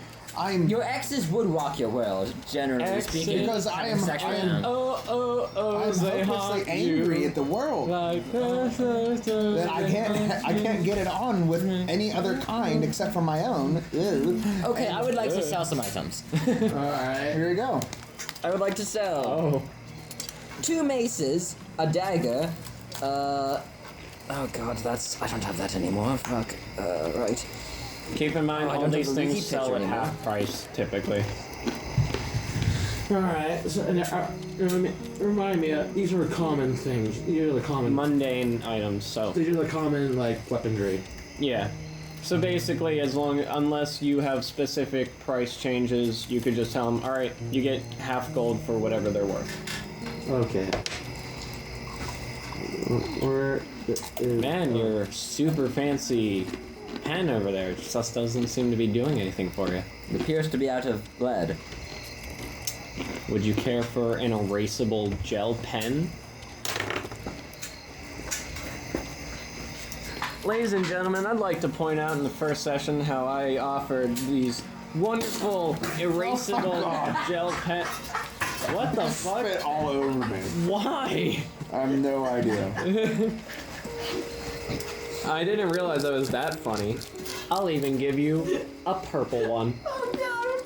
Your exes would rock your world, generally speaking. Because I am Sexually. I'm they hopelessly haunt angry you. at the world. Like That I can't get it on with any other kind except for my own. Ew. Okay, I would like to sell some items. Alright, here you go. I would like to sell Oh. 2 maces, a dagger, oh god, I don't have that anymore. Fuck. Right. Keep in mind, I all don't these have the things leaky sell picture at anymore. half price, typically. Alright, so, remind me, these are common things. These are the common. Mundane items, so. These are the common, like, weaponry. Yeah. So basically, unless you have specific price changes, you could just tell them, alright, you get half gold for whatever they're worth. Okay. Where is... Man, your super fancy pen over there just doesn't seem to be doing anything for you. It appears to be out of lead. Would you care for an erasable gel pen? Ladies and gentlemen, I'd like to point out in the first session how I offered these wonderful erasable gel pen. What the fuck? Spit all over me. Why? I have no idea. I didn't realize I was that funny. I'll even give you a purple one. Oh god,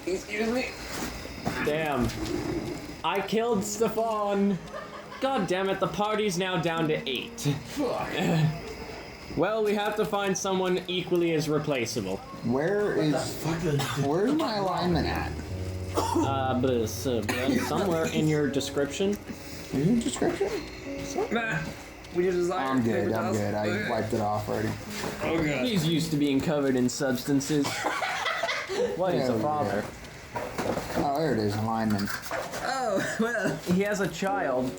excuse me. Damn. I killed Stephan. God damn it, the party's now down to 8. Well, we have to find someone equally as replaceable. Where's my alignment at? Somewhere in your description. Is your description? We just desire I'm good. I wiped it off already. He's used to being covered in substances. What is Yeah, a father? Oh, there it is, alignment. Oh, well. He has a child.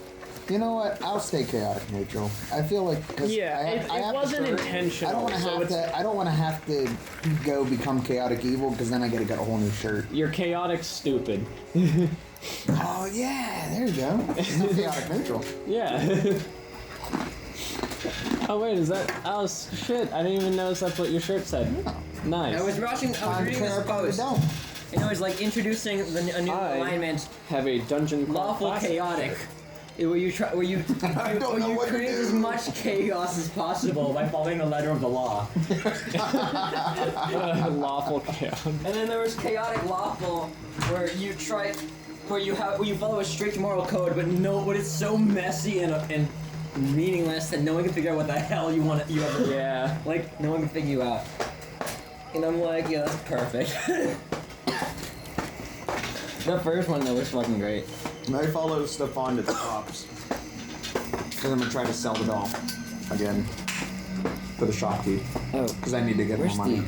You know what? I'll stay chaotic neutral. I feel like because Yeah, it wasn't intentional. I don't want to have to go become chaotic evil because then I gotta get a whole new shirt. You're chaotic stupid. Oh yeah, there you go. It's chaotic neutral. Yeah. Oh wait, is that? Oh shit! I didn't even notice that's what your shirt said. Nice. I was reading this post. And it was like introducing a new alignment, Have a dungeon called lawful Classic. chaotic. Where you create as much chaos as possible by following the letter of the law. Lawful chaos. And then there was chaotic lawful, where you follow a strict moral code, but it's so messy and meaningless that no one can figure out what the hell you ever. Yeah. Like no one can figure you out. And I'm like, yeah, that's perfect. The first one though was fucking great. I follow Stephan to the tops. Because I'm gonna try to sell the doll again for the shopkeep. Oh, Because I need to get more where's money.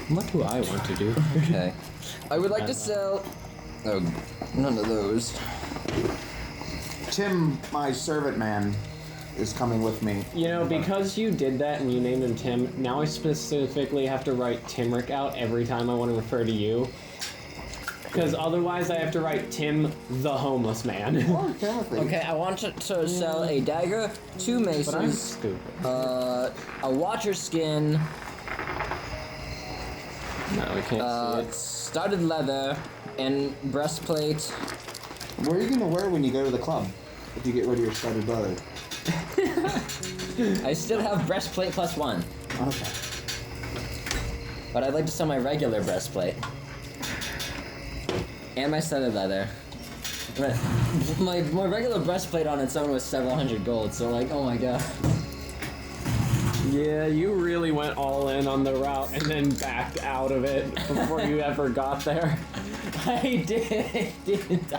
What do I want to do? Okay. I would like to sell. Oh, none of those. Tim, my servant man, is coming with me. You know, because you did that and you named him Tim, now I specifically have to write Timrek out every time I want to refer to you. Because otherwise I have to write Tim the homeless man. Oh, Timothy. Okay, I want to sell a dagger, 2 But I'm maces, stupid. a watcher skin, No, we can't see it. studded leather, and breastplate. What are you gonna wear when you go to the club? If you get rid of your studded leather. I still have breastplate plus 1, Okay. but I'd like to sell my regular breastplate. And my studded leather. But my regular breastplate on its own was several hundred gold, so like, oh my god. Yeah, you really went all in on the route and then backed out of it before you ever got there. I didn't.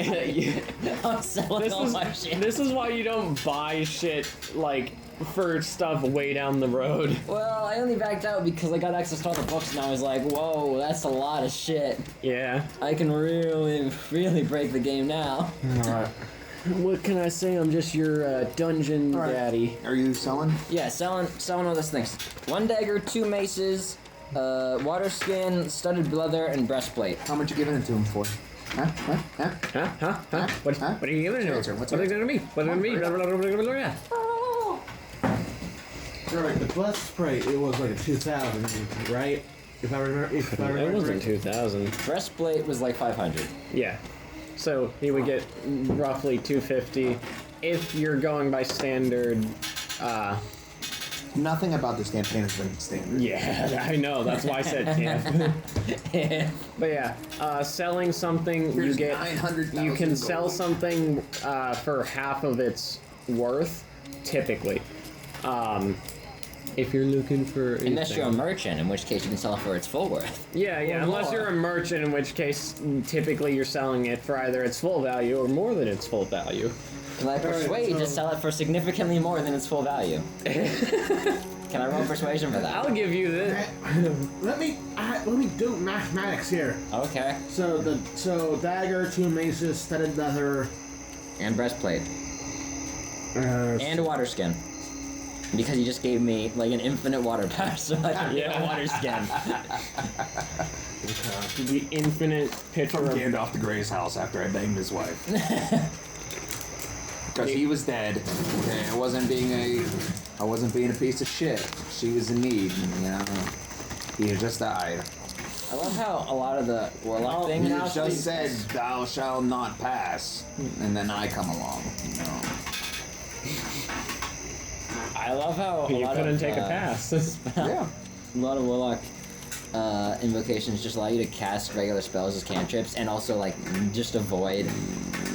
I'm selling all my shit. This is why you don't buy shit, like, for stuff way down the road. Well, I only backed out because I got access to all the books and I was like, whoa, that's a lot of shit. Yeah. I can really, really break the game now. Alright. What can I say? I'm just your dungeon daddy. Are you selling? Yeah, selling all those things. 1 dagger, 2 maces, water skin, studded leather, and breastplate. How much you giving it to him for? Huh? What are you giving it to? What's What are you gonna be? What are you gonna be? Alright, the breastplate, it was like a 2,000, right? If I remember. It wasn't 2,000. Breastplate was like 500. Yeah. So he would get roughly 250 if you're going by standard. Nothing about this campaign has been standard. Yeah, I know. That's why I said TF. But yeah, selling something Here's you get. 900,000 You can gold. sell something for half of its worth, typically. If you're looking for. Unless you're a merchant, in which case you can sell it for its full worth. Yeah, yeah. Unless more. you're a merchant, in which case typically you're selling it for either its full value or more than its full value. Can I persuade to sell it for significantly more than its full value? Can I roll persuasion for that? I'll give you this. Let me do mathematics here. Okay. So dagger, 2 maces, studded leather, And breastplate. And a water skin. Because you just gave me like an infinite water power, so I can get a water skin. The infinite pitcher From of. Gandalf the Grey's house after I banged his wife. Because he was dead. And I wasn't being a piece of shit. She was in need, you know. He had just died. I love how a lot of the warlock things He now just said, "Thou shalt not pass," and then I come along. You know. I love how a You lot couldn't of, take a pass. Yeah. A lot of warlock invocations just allow you to cast regular spells as cantrips and also like just avoid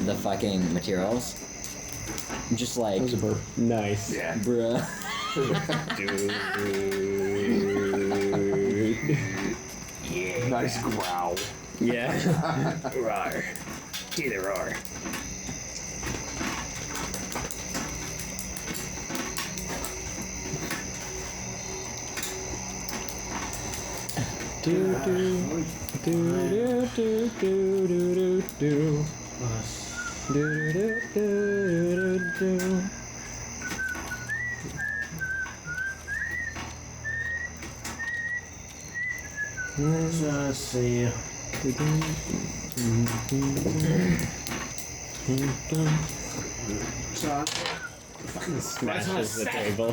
the fucking materials. Just like Nice. Yeah. bruh. Nice growl. Yeah. Roar. Do the roar. Do do do do do do do do do do do do do. Let's see. So, fucking Smashes the table.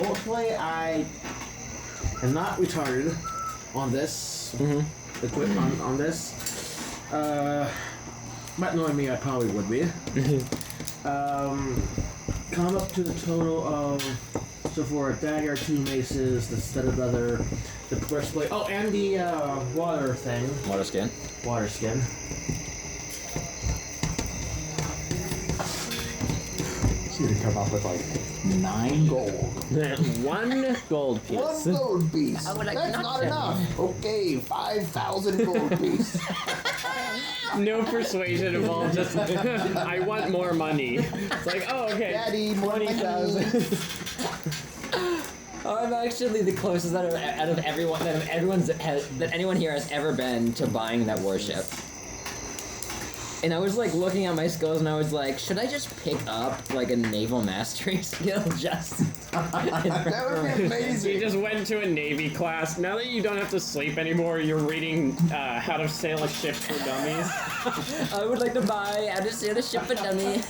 Hopefully I am not retarded on this. On this. But knowing me, I probably would be. Come up to the total of, so for a dagger, 2 maces, the studded leather, the breastplate, oh, and the water thing, Water skin. water skin. So you come up with like 9 gold. 1 gold piece. 1 gold piece. I would like That's not not to. enough. Okay, 5,000 gold piece. No persuasion involved, just I want more money. It's like, oh, okay. Daddy, more money. 20,000. I'm actually the closest out of everyone that anyone here has ever been to buying that warship. And I was like looking at my skills and I was like, should I just pick up like a naval mastery skill just? That would be You amazing. just went to a Navy class. Now that you don't have to sleep anymore, you're reading How to Sail a Ship for Dummies. I would like to buy How to Sail a Ship for Dummy.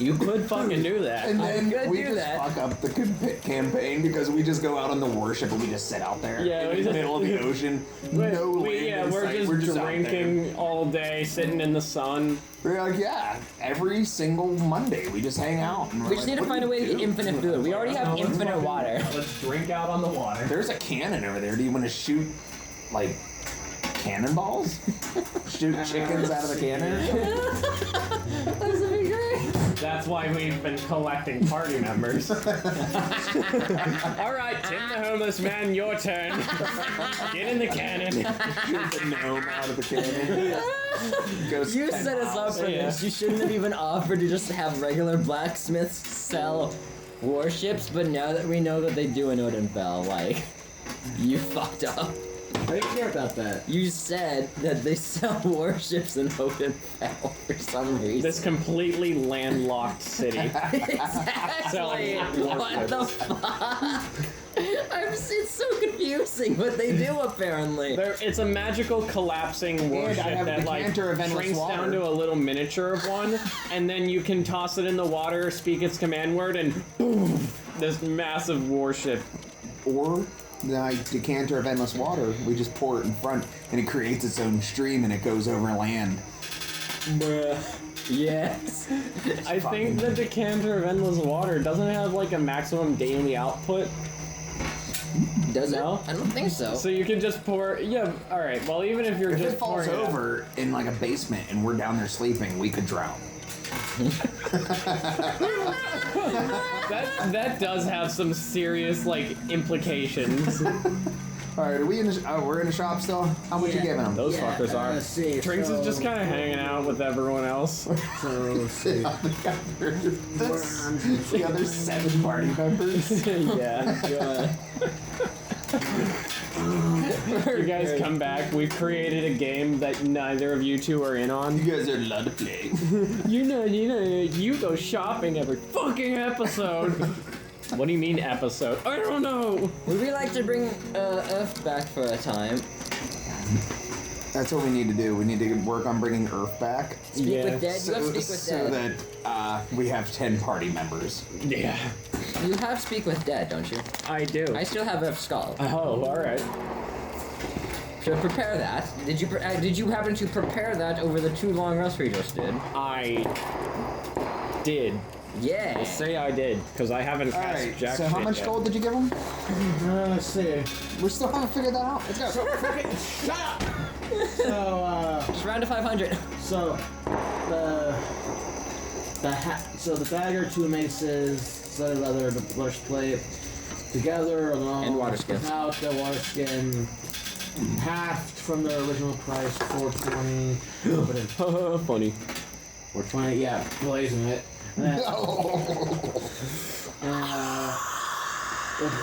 You could fucking do that. And then could we do just that. fuck up the campaign because we just go out on the warship and we just sit out there Yeah, we in the just- middle of the ocean. No land in we're sight. just out there. drinking all day, sitting in the sun. We're like, yeah, every single Monday we just hang out. And we're We just like, need to what find do a way we to get do? infinite food. We already have infinite water. Let's drink out on the water. There's a cannon over there. Do you want to shoot, like, cannonballs? Shoot chickens out of the cannon? This would be great. That's why we've been collecting party members. All right, Tim the homeless man, your turn. Get in the cannon. Shoot the gnome out of the cannon. Goes You 10 set us up miles. for this. You shouldn't have even offered to just have regular blacksmiths sell warships, but now that we know that they do in Odenfell, like, you fucked up. I didn't care about that. You said that they sell warships in Odenfell for some reason. This completely landlocked city. Exactly. Selling What the fuck? It's so confusing what they do apparently. It's a magical collapsing warship I have a that like decanter of endless shrinks down water. to a little miniature of one, and then you can toss it in the water, speak its command word, and boom, this massive warship. Or the decanter of endless water, we just pour it in front and it creates its own stream and it goes over land. Bruh. Yes. I think the decanter of endless water doesn't have like a maximum daily output. Does No? it? I don't think so. So you can just pour. Yeah. All right. Well, even if you're If just it falls pouring it out- over in like a basement and we're down there sleeping, we could drown. that does have some serious like implications. All right, are we in the? Oh, we're in the shop still. How much you giving them? Those fuckers are. Let's see. Trinx so, is just kind of hanging out with everyone else. So let's see. The other 7 party members. Yeah. You guys come back. We've created a game that neither of you two are in on. You guys are allowed to play. You go shopping every fucking episode. What do you mean episode? I don't know. Would we like to bring Earth back for a time? That's what we need to do. We need to work on bringing Earth back. Speak with Dead? You have Speak with So Dead. that we have 10 party members. Yeah, You have Speak with Dead, don't you? I do. I still have Earth Skull. Oh, all right. So prepare that. Did you happen to prepare that over the 2 long rests we just did? I did. Yeah. Say I did, because I haven't All cast right. jack So how shit much yet. gold did you give them? Let's see. We still haven't figured that out. Let's go. Shut up! So, Just round to 500. so the dagger, 2 maces, studded leather, the brush plate, together along And water skin. without the water skin, halved from the original price, 420. But in Funny. 420, yeah, blazing it. And then, with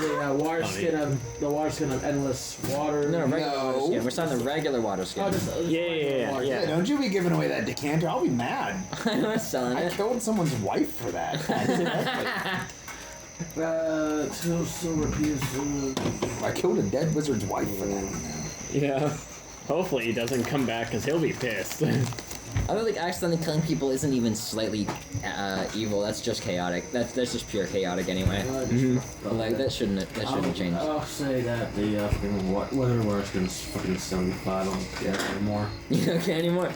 the water skin of endless water. No, regular No. water skin. We're starting the regular water skin. Oh, just Yeah. Yeah, don't you be giving away that decanter. I'll be mad. I'm not selling I it. killed someone's wife for that. 2 silver pieces. I killed a dead wizard's wife for that. Yeah. Hopefully he doesn't come back, because he'll be pissed. I don't think accidentally killing people isn't even slightly evil. That's just chaotic. That's just pure chaotic anyway. Like that shouldn't change. I'll say that the fucking weather water skin's fucking 75. I don't care anymore. You don't care anymore.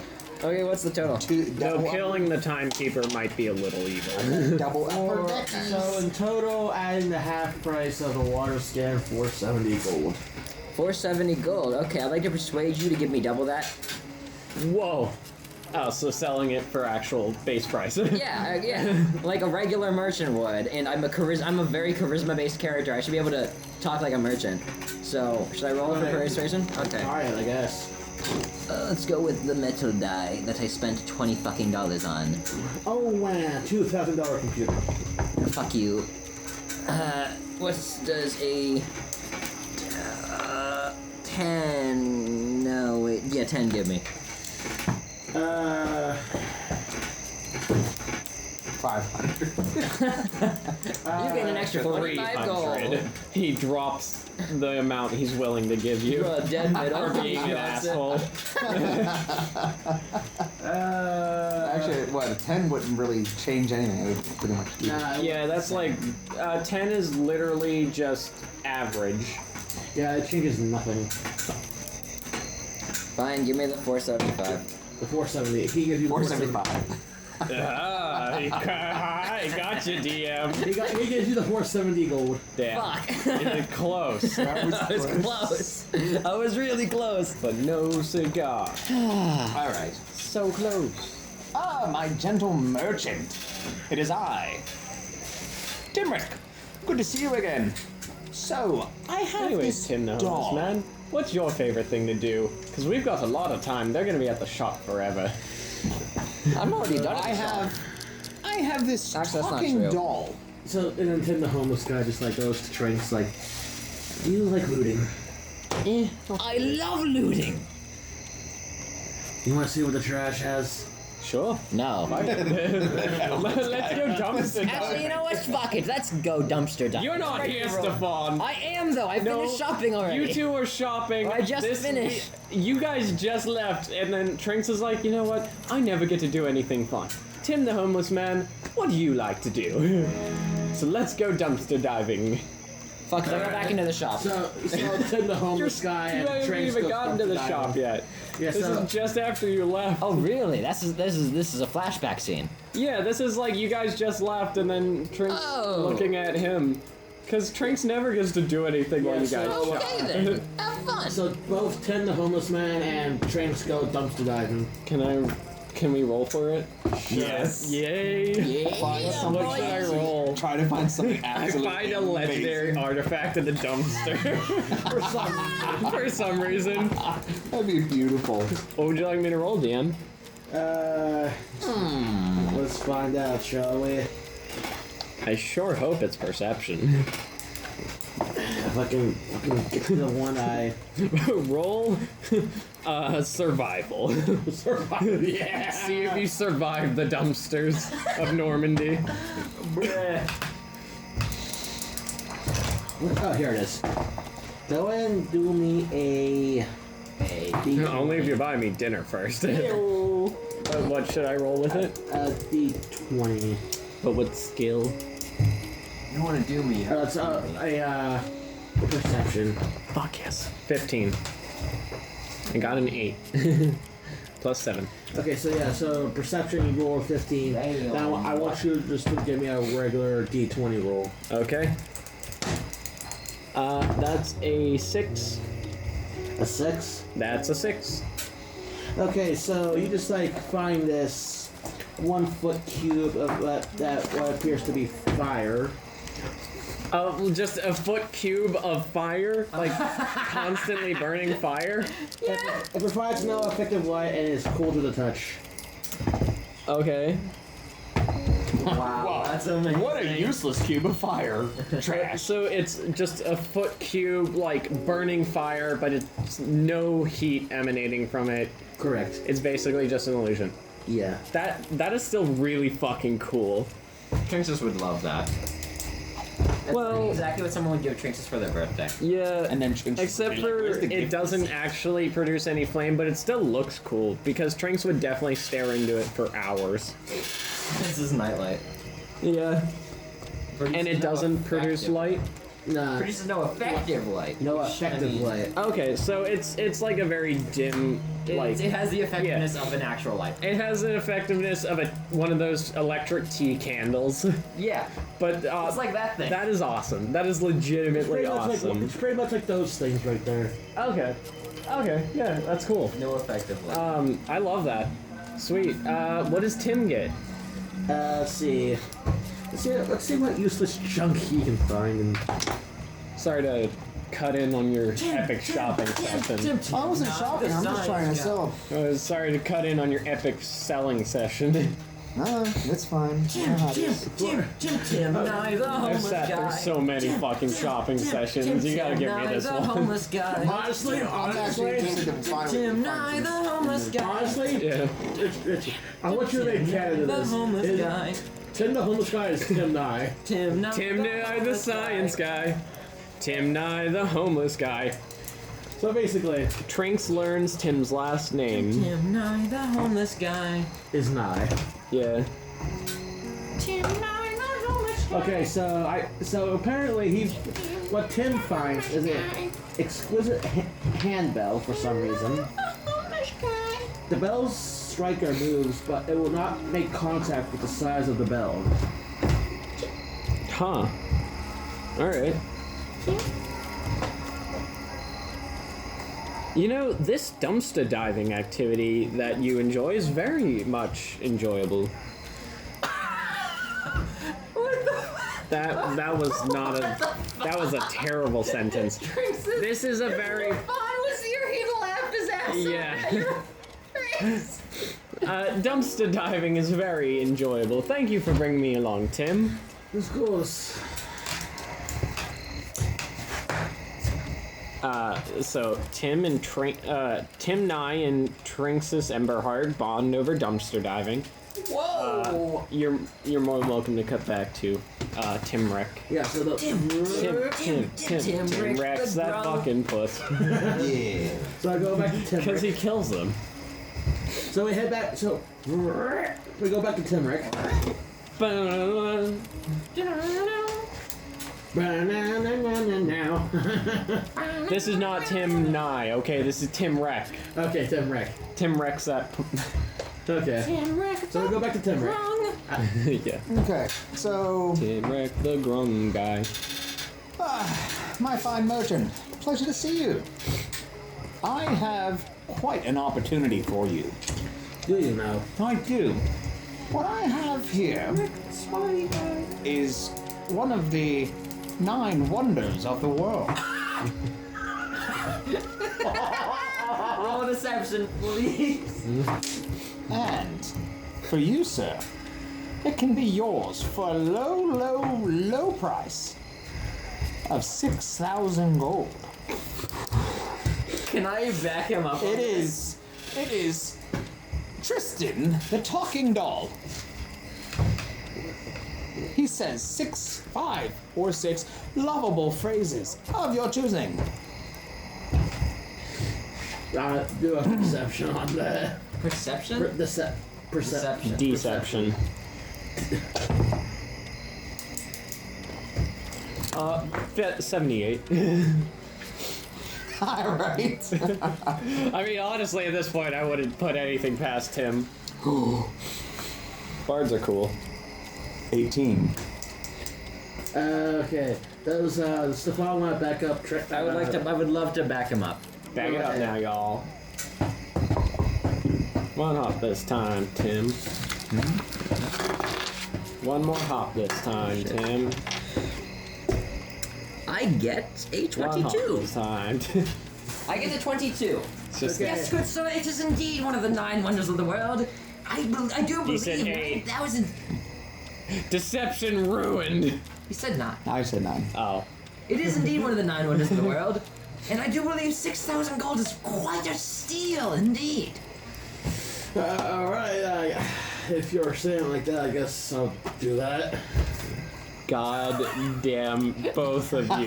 Okay, what's the total? Though killing the timekeeper might be a little evil. Double upper So in total, adding the half price of the water skin, 470 gold. 470 gold. Okay, I'd like to persuade you to give me double that. Whoa. Oh, so selling it for actual base price. Yeah, yeah, like a regular merchant would. And I'm a very charisma-based character. I should be able to talk like a merchant. So, should I roll for persuasion? Okay. Alright, I guess. Let's go with the metal die that I spent $20 fucking on. Oh man, $2,000 computer. Fuck you. What does a 10? No, wait. Yeah, 10. Give me. 500. You get an extra 45 gold. 300. He drops the amount he's willing to give you. You're a dead middle. For being an asshole. Actually, what, a 10 wouldn't really change anything. It would pretty much keep Yeah, that's like 10 is literally just average. Yeah, it changes nothing. Fine, give me the 475. The 470. He gives you the 475. I got you, DM. He gives you the 470 gold. Damn. Fuck. It's close, I was close. I was really close. but no cigar. Alright. So close. Ah, my gentle merchant. It is I, Timrek. Good to see you again. So, I have Anyways, this Tim knows, dog. man. What's your favorite thing to do? Because we've got a lot of time. They're gonna be at the shop forever. I'm already done. I have this Actually, that's not talking true. doll. So, and then Tim, the homeless guy, just like goes to Trinx, like, do you like looting? I love looting. You want to see what the trash has? Sure. No. Let's go dumpster Actually, diving. you know what? Fuck it. Let's go dumpster diving. You're not here, Stephan. I am though. I finished shopping already. You two are shopping. I just finished. You guys just left, and then Trinx is like, you know what? I never get to do anything fun. Tim the homeless man, what do you like to do? So let's go dumpster diving. Fuck it. I go back into the shop. So Tim the homeless guy You and haven't Trinx even goes gotten to the dumpster shop diving. yet. Yeah, This so is just after you left. Oh really? This is a flashback scene. Yeah, this is like you guys just left, and then Trinx looking at him. Because Trinx never gets to do anything while you guys so- shop. Okay then. Have fun. So both Tim the homeless man and Trinx go dumpster diving. Can we roll for it? Yes. Yay! Find What something. should I roll? Try to find something I absolutely find a legendary artifact in the dumpster. For some reason. That'd be beautiful. What would you like me to roll, DM? Let's find out, shall we? I sure hope it's perception. If I can get to the one I Roll survival. survived. Yeah. See if you survive the dumpsters of Normandy. Oh, here it is. Go ahead and do me a D20. Only if you buy me dinner first. What should I roll with it? A D20. But what skill? You don't want to do me. It's a perception. Fuck yes. 15. I got an 8. Plus 7. Okay, so perception, you roll a 15. Damn. Now I want you just to give me a regular D20 roll. Okay. That's a 6. A 6? That's a 6. Okay, so you just find this 1 foot cube of that what appears to be fire. Just a foot cube of fire, like constantly burning fire. It provides no effective light and is cool to the touch. Okay. Wow, that's amazing. What a useless cube of fire. Trash. So it's just a foot cube, like burning fire, but it's no heat emanating from it. Correct. It's basically just an illusion. Yeah. That is still really fucking cool. Trinxes would love that. That's Well- exactly what someone would give Trinxes for their birthday. Yeah. And then Trinx Except would be like, for "Where's the it gift?" doesn't actually produce any flame, but it still looks cool because Trinx would definitely stare into it for hours. This is nightlight. Yeah. Produces And it no doesn't produce effective- light. Nah. Produces no effective light. No effective light. Okay, so it's like a very dim like It has the effectiveness of an actual light. it has an effectiveness of one of those electric tea candles. Yeah, But it's like that thing. that is awesome. That is legitimately awesome. It's pretty much like those things right there. Okay. Okay, yeah, that's cool. No effective light. I love that. Sweet. What does Tim get? Let's see. Let's see what useless junk he can find. And Sorry to cut in on your epic shopping session. I wasn't shopping. I'm just trying to sell. Sorry to cut in on your epic selling session. No, it's fine. Tim, the I've homeless sat through guy. so many fucking shopping sessions. You gotta give me this the one. homeless guy. honestly, I'm actually interested in finding. Tim, Nye, the homeless guy. honestly, Yeah. I want you to make canon of The this. homeless guy. Tim the homeless guy is Tim Nye. Tim, Nye, Tim Nye, the science guy. Tim Nye, the homeless guy. So basically, Trinx learns Tim's last name. Tim, Nye, the homeless guy. is Nye. Yeah. Tim, Nye, the homeless guy. Okay, so apparently what Tim finds is an exquisite handbell for some reason. The homeless guy. The bell's striker moves, but it will not make contact with the size of the bell. Huh. Alright. You know, this dumpster diving activity that you enjoy is very much enjoyable. That was a terrible sentence. This is a very was here, he laughed his ass yeah. Dumpster diving is very enjoyable. Thank you for bringing me along, Tim. Of course. So Tim Nye and Trinx's Emberheart bond over dumpster diving. Whoa! You're more than welcome to cut back to Timrek. Yeah, so the Timrek's that fucking puss. Yeah. So I go back to Because he Timrek. kills them. So we head back. So we go back to Timrek. This is not Tim Nye, okay? This is Timrek. Okay, Timrek. Timrek's that. Okay. So we go back to Timrek. Yeah. Okay, so Timrek the Grung guy. my fine merchant, pleasure to see you. I have quite an opportunity for you. Do you know? I do. What I have here is one of the 9 wonders of the world. Roll deception, please. And for you, sir, it can be yours for a low, low, low price of 6,000 gold. Can I back him up? It is Tristan, the talking doll. He says 6, 5, or 6 lovable phrases of your choosing. Do a perception on that. Perception? Perception. Deception. 78. All right. I mean, honestly, at this point, I wouldn't put anything past him. Bards are cool. 18. Okay. Those Stephan want to back up. I would love to back him up. Back it up now, y'all. One hop this time, Tim. One more hop this time, Tim. I get a One hop 22. this time. I get a 22. It's just Yes, good sir, it is indeed one of the 9 wonders of the world. I do believe said 8. 9,000. Deception ruined. He said 9. I said 9. Oh. It is indeed one of the 9 wonders of the world. And I do believe 6,000 gold is quite a steal, indeed. Alright, if you're saying it like that, I guess I'll do that. God damn both of you.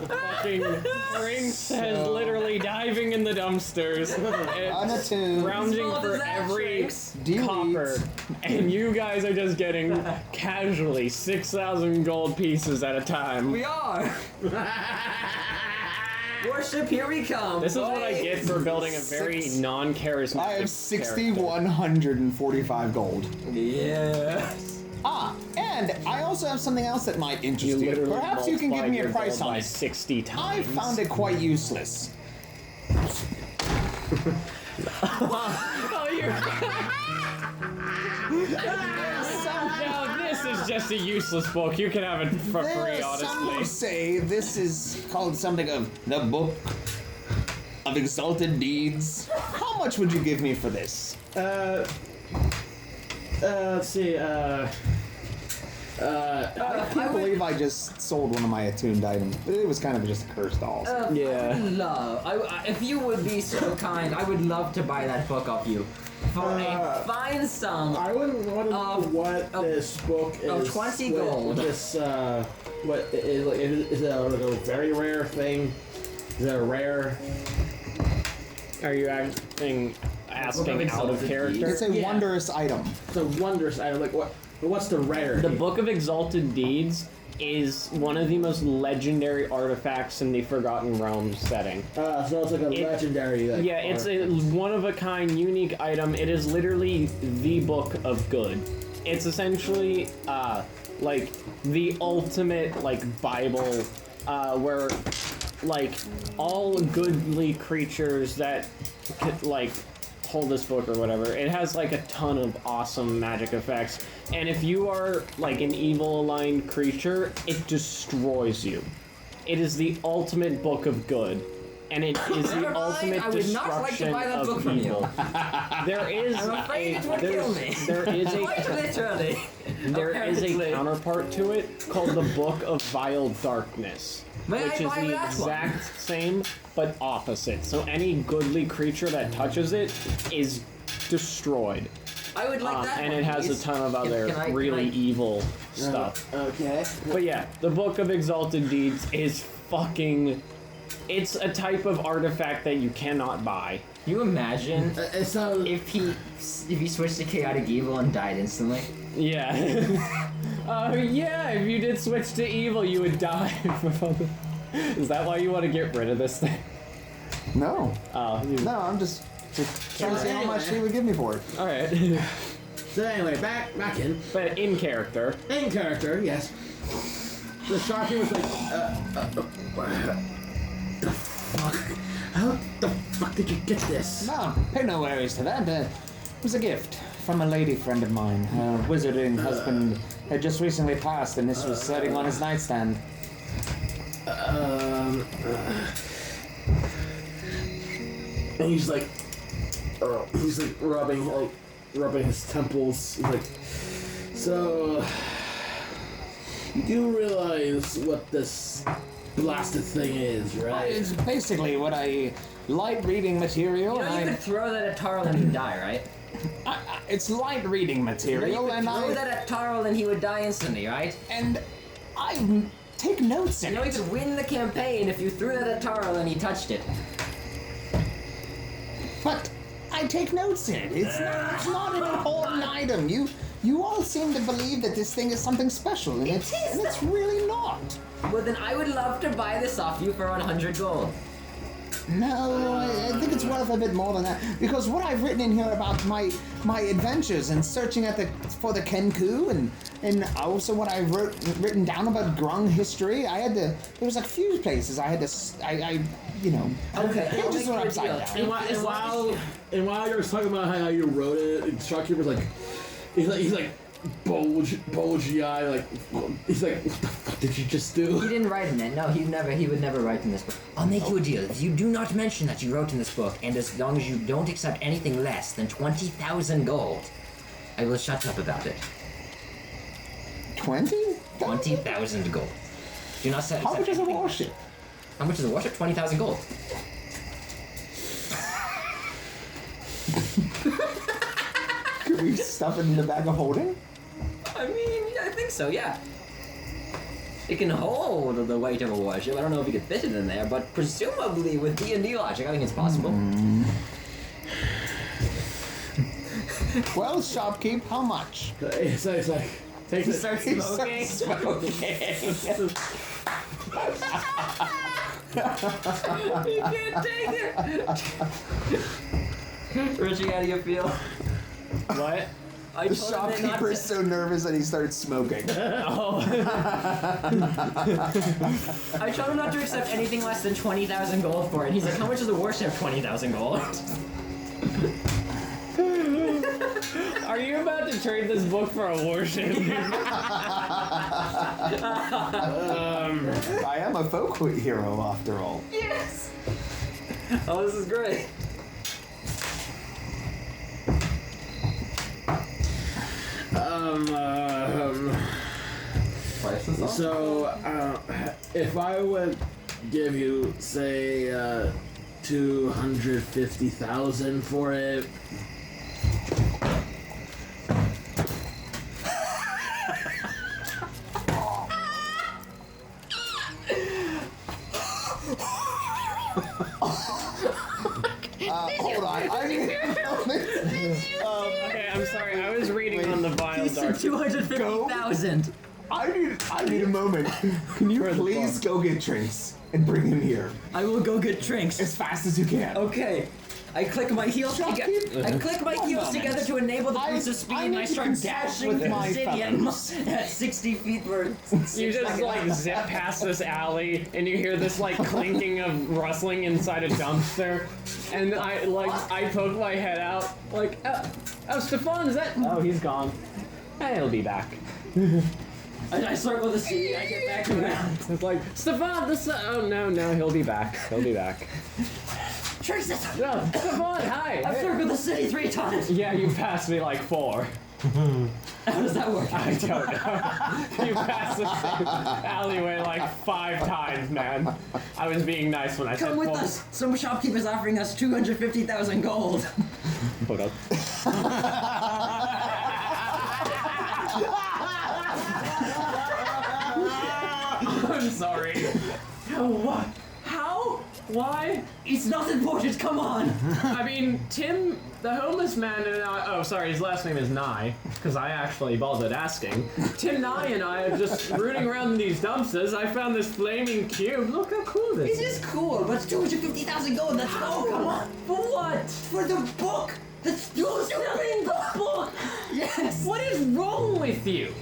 Fucking Trinx has literally diving in the dumpsters. Unattuned. Scrounging Small for disaster, every Trinx. copper. And you guys are just getting casually 6,000 gold pieces at a time. We are. Worship, here we come. This is what I get for building a very non-charismatic I have character. 6,145 gold. Yes. And I also have something else that might interest you. literally Perhaps you can give multiplied me a your price gold on by it. 60 I times. found it quite useless. Oh, you're... Now this is just a useless book. You can have it for free, Some honestly. will say this is called something of the Book of Exalted Deeds. How much would you give me for this? Let's see, I can't believe I just sold one of my attuned items, but it was kind of just a cursed doll. Yeah. I would love, if you would be so kind, I would love to buy that book off you for a fine sum. I wouldn't want to know Of- what of- this book is. of 20 what gold. This, what is it like a very rare thing? Is it a rare? Are you asking out of Exalted character? It's a Yeah. wondrous item. It's a wondrous item. Like what? What's the rarity? The Book of Exalted Deeds is one of the most legendary artifacts in the Forgotten Realms setting. So it's like a legendary. Like, Yeah, it's a one-of-a-kind, unique item. It is literally the Book of Good. It's essentially, like, the ultimate, like, Bible, where, like, all goodly creatures that, like, hold this book or whatever, it has, like, a ton of awesome magic effects. And if you are, like, an evil-aligned creature, it destroys you. It is the ultimate Book of Good. And it is the Never mind, ultimate I would not like to destruction buy that book of from you. evil. There is I'm afraid it would kill me. there is Quite literally. there is a Apparently. counterpart to it called the Book of Vile Darkness. May I which is buy the that one? exact same but opposite. So any goodly creature that touches it is destroyed. I would like that and one, it has please. a ton of other can I- really evil stuff. Okay. But yeah, the Book of Exalted Deeds is fucking. It's a type of artifact that you cannot buy. Can you imagine It sounds. if he switched to chaotic evil and died instantly? Yeah. Yeah, if you did switch to evil, you would die. Is that why you want to get rid of this thing? No. Oh, No, I'm just trying to see how much he would give me for it. alright. So anyway, back in But in character. yes. The shopkeeper was like, the fuck? How the fuck did you get this? No, pay no worries to that. It was a gift from a lady friend of mine. Her wizarding husband had just recently passed, and this was sitting on his nightstand. And he's like rubbing his temples. He's like, so you do realize what this blasted thing is, right? It's basically what I light reading material. You know, you and could throw that at Tarill and he'd die, right? it's light reading You material, could and throw that at Tarill and he would die instantly, right? I take notes in You know, you it. could win the campaign if you threw that at Tarill and he touched it. But I take notes in it. It's not an important item. You all seem to believe that this thing is something special, and it's really not. Well, then I would love to buy this off you for 100 gold. No, I think it's worth a bit more than that. Because what I've written in here about my adventures and searching for the Kenku and also what I've written down about Grung history, there was a few places I had to, Okay, I'll pages make were you a upside deal. down. And while you were talking about how you wrote it, the shopkeeper's like, he's like bulgy eye, like he's like, what the fuck did you just do? He didn't write in it. No, he would never write in this book. I'll make you a deal. If you do not mention that you wrote in this book, and as long as you don't accept anything less than 20,000 gold, I will shut up about it. 20? 20,000 gold. Do not say. How much is a warship? How much is a warship? 20,000 gold. Could we stuff it in the bag of holding? I mean, I think so. Yeah. It can hold the weight of a warship. I don't know if you could fit it in there, but presumably with D&D logic, I think it's possible. Well, shopkeep, how much? It's like, take He it. starts He smoking. starts smoking. You can't take it. Richie, how do you feel? What? I The told him that not shopkeeper is to- so nervous that he starts smoking. Oh. I told him not to accept anything less than 20,000 gold for it. He's like, how much is a warship? 20,000 gold. Are you about to trade this book for a warship? I am a folk hero after all. Yes. Oh, this is great. So, if I would give you, say, 250,000 for it. Hold on. I need Okay, I'm sorry. I was reading on the Vile He said Dark. 250,000. I need a moment. Can you please go get Trinx and bring him here I will go get Trinx. as fast as you can? Okay. I click my heels together. Shopkeep? I click my One heels moment. together to enable the boost of speed, I and I need to start consult dashing with through my obsidian fellows. at 60 feet per. You just like zip past this alley, and you hear this like clinking of rustling inside a dumpster, and I poke my head out, like, oh, Stephan, is that? Oh, he's gone. He'll be back. I circle the city. I get back around. It's like, Stephan, this. Oh no, he'll be back. He'll be back. Trinx, No, Stephan, hi. I've circled the city 3 times. Yeah, you passed me like 4. How does that work? I don't know. You passed the same alleyway like 5 times, man. I was being nice when I said Come with full. us. Some shopkeeper's offering us 250,000 gold. Hold up. I'm sorry. What? How? Why? It's not important. Come on. I mean, Tim, the homeless man, and I. Oh, sorry, his last name is Nye, because I actually bothered asking. Tim Nye and I are just rooting around in these dumpsters. I found this flaming cube. Look how cool this It is. is cool, but it's 250,000 gold. Let's go. Come on. For what? For the book. That's Selling the book! Yes. What is wrong with you?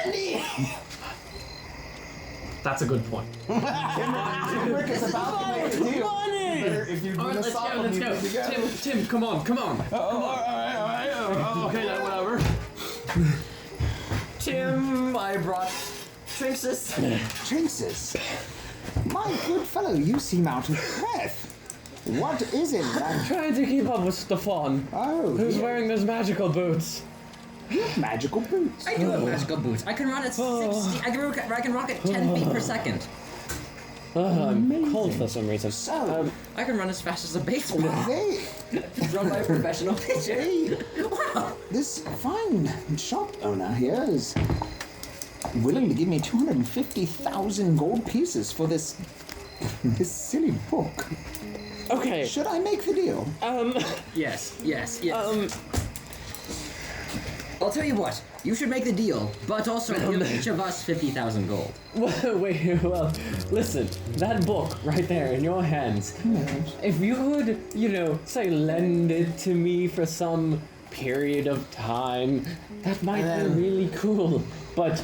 Money. That's a good point. Timrek is about to make a deal. Better if you do Alright, the let's solemn, go, let's you go. need to go. Tim, come on, come on. Alright. Okay, then, whatever. Tim, I brought Trinx's. Trinx's. My good fellow, you seem out of breath. What is it, man? Trying to keep up with Stephan, Oh, who's yeah. wearing those magical boots. You have magical boots. I do have magical boots. I can run at 60. I can rock at 10 feet per second. I'm cold for some reason. So, I can run as fast as a baseball. they, Run by a professional pitcher. they, Wow. this fine shop owner here is willing to give me 250,000 gold pieces for this silly book. Okay. Should I make the deal? Yes. I'll tell you what. You should make the deal, but also give each of us 50,000 gold. Wait, well, listen, that book right there in your hands, if you would, say lend it to me for some period of time, that might be really cool. But,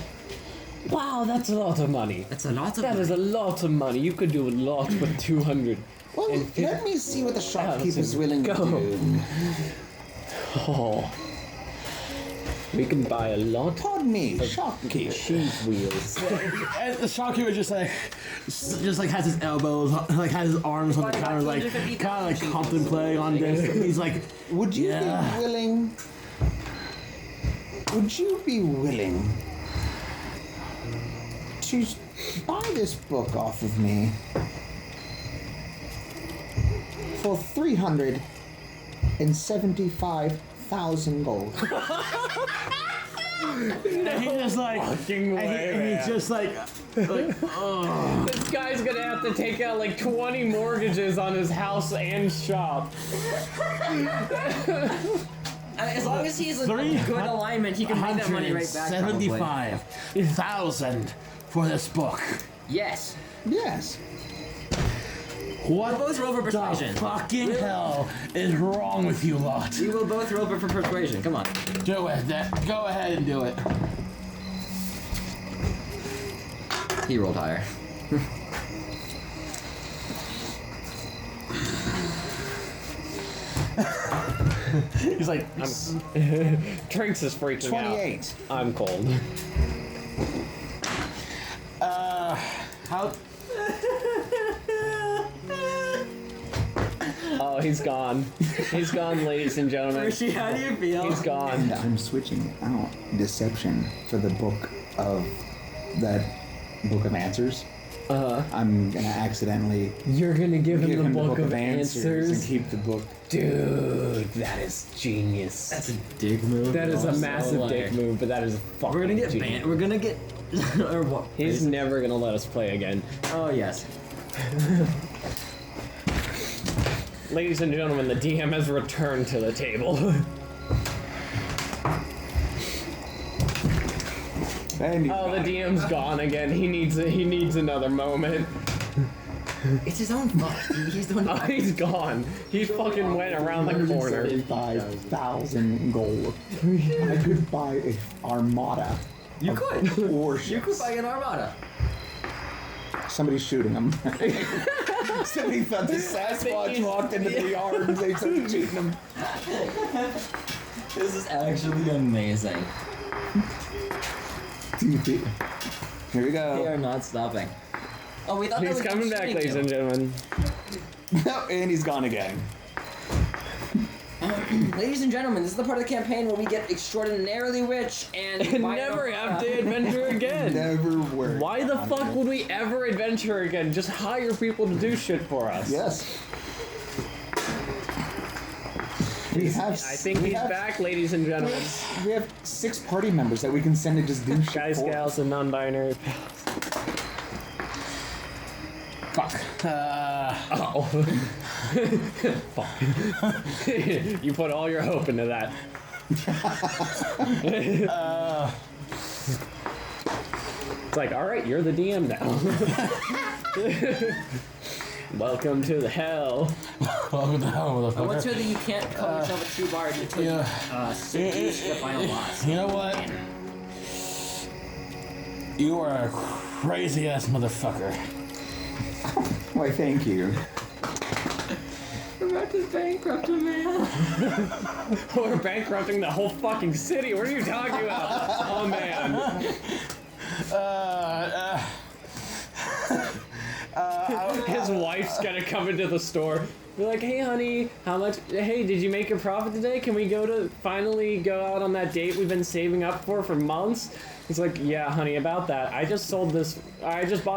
wow, that's a lot of money. That's a lot of That is a lot of money. You could do a lot with 200. Well, let me see what the shopkeeper's willing to go. do. Oh. We can buy a lot Pardon me, shopkeeper. cheese wheels. And the shopkeeper just like has his elbows, like has his arms on the counter, like kind of like contemplating on this. He's like, Would you Yeah. be willing? Would you be willing to buy this book off of me for 375,000 gold? and he's just like, and he's just like, oh. This guy's gonna have to take out like 20 mortgages on his house and shop. As long as he's in good alignment, he can make that money right back. Probably. 75,000 for this book. Yes. Yes. What We'll both roll for the persuasion. fucking hell is wrong with you lot? We will both roll for persuasion. Come on. Do it. Go ahead and do it. He rolled higher. He's like, Trinx is freaking 28. out. I'm cold. how? Oh, he's gone. He's gone, ladies and gentlemen. Hershey, how do you feel? He's gone. And I'm switching out deception for the book of that book of answers. I'm gonna accidentally You're gonna give give him him the book of and answers? keep the book. Dude, that is genius. That's a dick move. That is a Also, massive like, dick move, but that is fucking We're gonna get genius. banned. We're gonna get. Or what? He's never gonna let us play again. Oh yes. Ladies and gentlemen, the DM has returned to the table. And Oh, the DM's gone again. He needs another moment. It's his own fault. He's the one. Oh, he's gone. He fucking went around the corner. 5,000 gold. I could buy a armada. You could. Warships. You could buy an armada. Somebody's shooting him. Somebody thought the Sasquatch walked into the yard and they started shooting him. This is actually amazing. Here we They go. are not stopping. Oh, we thought that He's was coming back, ladies and gentlemen. No, and he's gone again. Ladies and gentlemen, this is the part of the campaign where we get extraordinarily rich and Never have to adventure again. Never worry. Why the fuck would we ever adventure again? Just hire people to do shit for us. Yes. We have. I think he's back, ladies and gentlemen. We have 6 party members that we can send to just do shit. Guys, for. gals, and non-binary. Fuck. Oh. Fuck. You put all your hope into that. It's like, alright, you're the DM now. Welcome to the hell. Welcome to hell, What's motherfucker. here that you can't call yourself a true bard until you seduce the final boss? You know what? You are a crazy ass motherfucker. Why, thank you. We're about to bankrupt a man. We're bankrupting the whole fucking city. What are you talking about? Oh, man. His wife's gonna come into the store. Be like, hey, honey, how much? Hey, did you make your profit today? Can we finally go out on that date we've been saving up for months? He's like, yeah, honey, about that. I just bought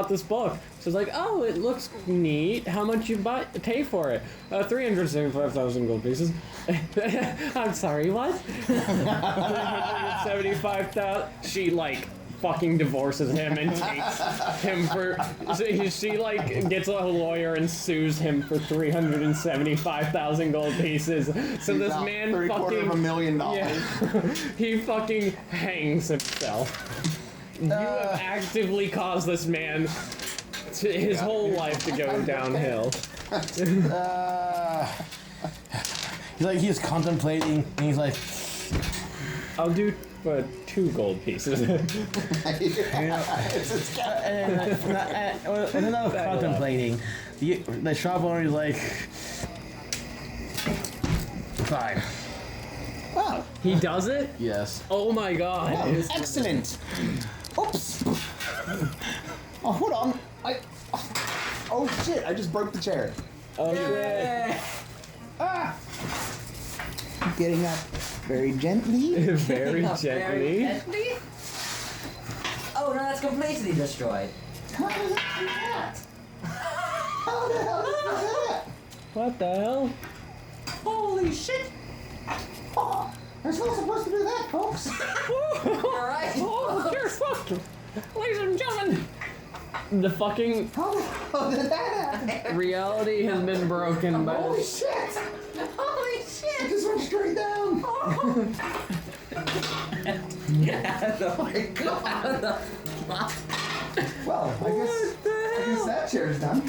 this book. She's like, oh, it looks neat. How much you pay for it? 375,000 gold pieces. I'm sorry, what? 375,000. She fucking divorces him and takes him for. She gets a lawyer and sues him for 375,000 gold pieces. So this man fucking $750,000. Yeah, he fucking hangs himself. You have actively caused this man his whole life to go downhill. He's contemplating, and he's like, I'll do for 2 gold pieces. contemplating. The shop owner is like, fine. Wow. He does it? Yes. Oh my god. Wow, excellent. Oops. Oh, hold on. Oh shit! I just broke the chair. Oh shit. Ah. Getting up very gently. Very gently. Oh no, that's completely destroyed. How did I do that? How the hell did I do that? What the hell? Holy shit! Oh, I'm still supposed to do that, folks. Alright. Oh, you're fucked. Ladies and gentlemen. The fucking How the hell did that happen? reality has been broken by Holy shit! Holy shit! It just went straight down. Oh my god! Well, I guess that chair's done.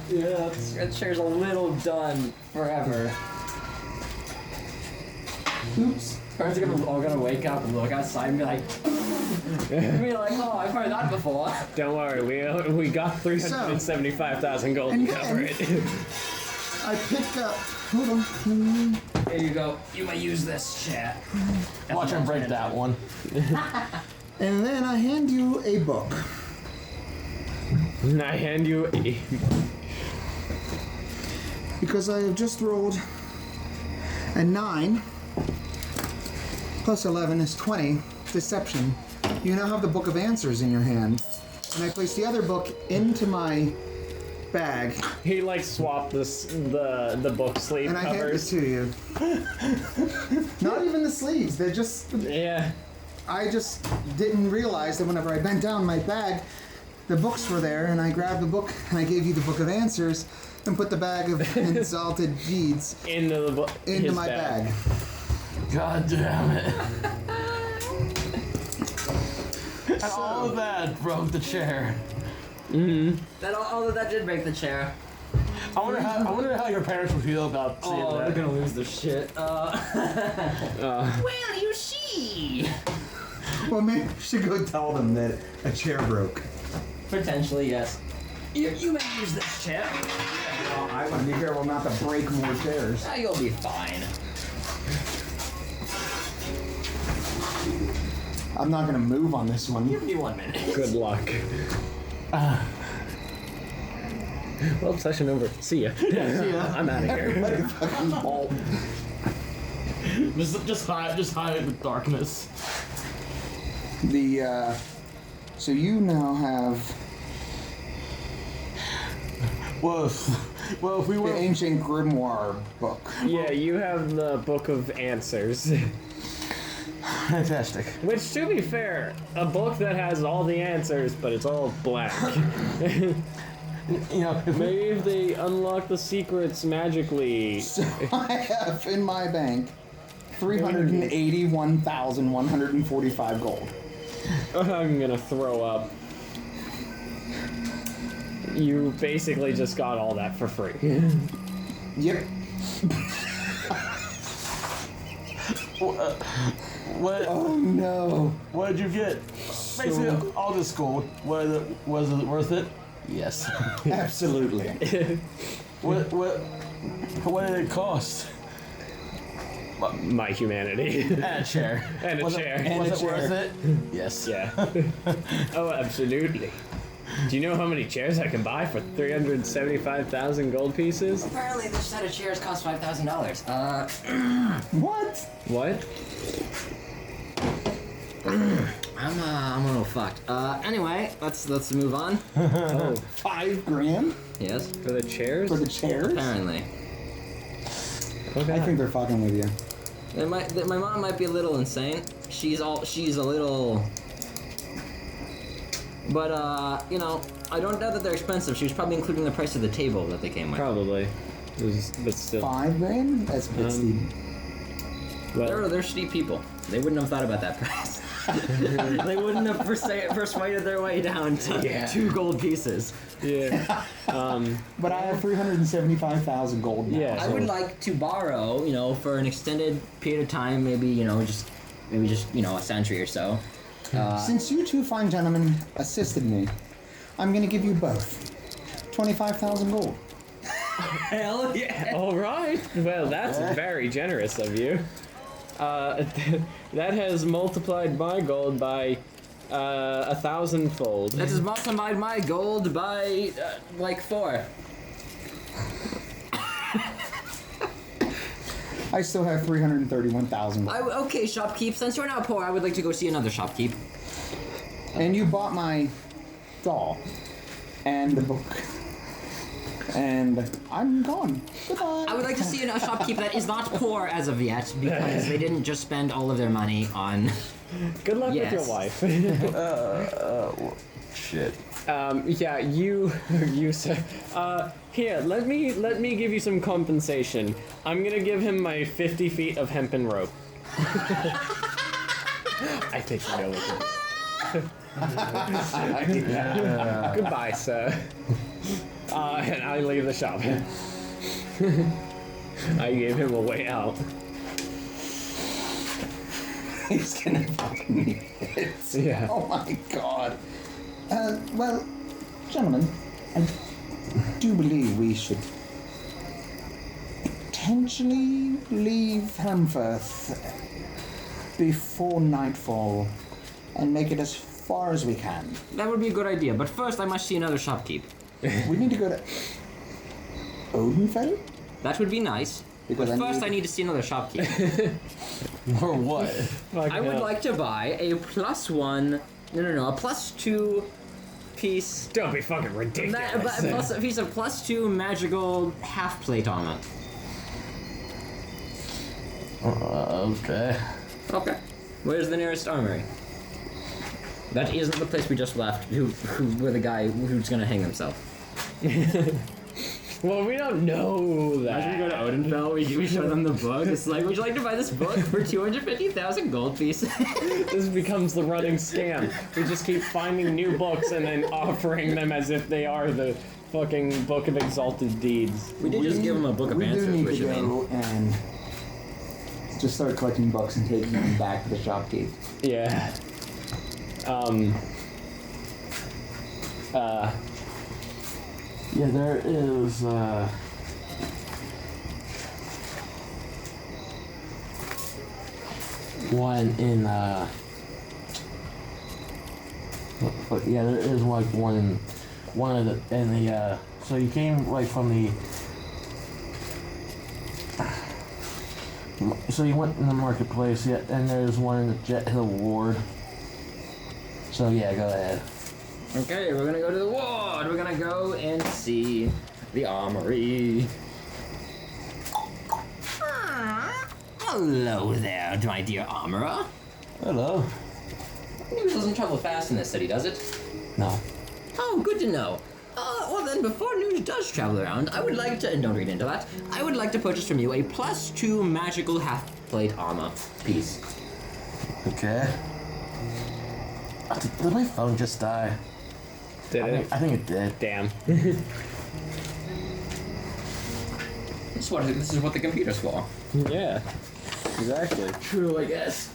Yeah, that chair's a little done forever. Oops. Parents are all gonna wake up and look outside and be like, oh, I've heard that before. Don't worry, we got 375,000 gold to and cover then- it. I picked up. Hold on. Here you go. You may use this chair. Watch him break that one. And then I hand you a book. And I hand you a. Because I have just rolled a 9 plus 11 is 20. Deception. You now have the Book of Answers in your hand. And I place the other book into my bag. He swapped the book sleeve And I hand it covers. to you. Not even the sleeves. They're just. Yeah. I just didn't realize that whenever I bent down my bag, the books were there, and I grabbed the book and I gave you the Book of Answers and put the bag of exalted deeds Into the book. into my bag. God damn it. And all of that broke the chair. All of that did break the chair. I wonder how your parents would feel about seeing Oh, that. they're gonna lose their shit. Well, you see. Well, maybe we should go tell them that a chair broke. Potentially, yes. You may use this chair. Well, I want to be careful not to break more chairs. You'll be fine. I'm not going to move on this one. Give me 1 minute. Good luck. Well, session over. See ya. See ya. I'm out of here. Just hide in the darkness. So you now have Well, if we the were ancient grimoire book. Yeah, you have the Book of Answers. fantastic. Which, to be fair, a book that has all the answers, but it's all blank. You know, Maybe if they unlock the secrets magically. So I have in my bank 381,145 gold. I'm gonna throw up. You basically just got all that for free. Yep. what? Oh no. What did you get? Basically, all this gold. Was it worth it? Yes. Absolutely. What did it cost? My humanity. And a chair. And a was chair. It, was And a it worth chair. it? Yes. Yeah. Oh, absolutely. Do you know how many chairs I can buy for 375,000 gold pieces? Apparently, this set of chairs costs $5,000. What? What? I'm a little fucked. Anyway, let's move on. Oh, $5,000 Yes. for the chairs? for the chairs? Apparently. Okay. I think they're fucking with you. My mom might be a little insane. She's a little. But you know, I don't doubt that they're expensive. She was probably including the price of the table that they came with. Probably. But still. $5,000? That's pretty steep. Well, They're steep people. They wouldn't have thought about that price. They wouldn't have persuaded their way down to 2 gold pieces. yeah. But I have 375,000 gold now. Yeah. I would like to borrow, for an extended period of time, maybe just a century or so. Since you two fine gentlemen assisted me, I'm gonna give you both 25,000 gold. Hell yeah! All right. Well, that's very generous of you. That has multiplied my gold by 1,000-fold. That has multiplied my gold by 4. I still have 331,000 gold. Okay, shopkeep. Since you're not poor, I would like to go see another shopkeep. And you bought my doll and the book. And I'm gone. Goodbye. I would like to see a shopkeep that is not poor as of yet, because they didn't just spend all of their money on. Good luck Yes. with your wife. Shit. Yeah, you sir. Here, let me give you some compensation. I'm gonna give him my 50 feet of hempen rope. I think you know what to do. Goodbye, sir. And I leave the shop. I gave him a way out. He's gonna fucking need it. Yeah. Oh my god. Well, gentlemen, I do believe we should potentially leave Helmfirth before nightfall and make it as far as we can. That would be a good idea, but first I must see another shopkeep. We need to go to Odenfeld? That would be nice. Because But first I need to see another shopkeep. Or what? I would like to buy a +1. No, a +2 piece. Don't be fucking ridiculous. A piece of +2 magical half plate armor. Okay. Okay. Where's the nearest armory? That isn't the place we just left. With the guy who's gonna hang himself. Well, we don't know that. As we go to Odenfell, we show them the book. It's like, would you like to buy this book for 250,000 gold pieces? This becomes the running scam. We just keep finding new books and then offering them as if they are the fucking Book of Exalted Deeds. We did just give him a book of We do answers, need which to I mean. go and just start collecting books and taking them back to the shopkeep. Yeah. Yeah, there is, one in, yeah, there is like one of the, so you came like from the, So you went in the marketplace, yeah, and there's one in the Jet Hill Ward. So yeah, go ahead. Okay, we're gonna go to the ward. We're gonna go and see the armory. Hello there, my dear armorer. Hello. News doesn't travel fast in this city, does it? No. Oh, good to know. Well then, before news does travel around, I would like to, and don't read into that, I would like to purchase from you a +2 magical half-plate armor piece. Okay. Did my phone just die? Did it? I think it did. Damn. This is what the computer's for. Yeah. Exactly. True, I guess.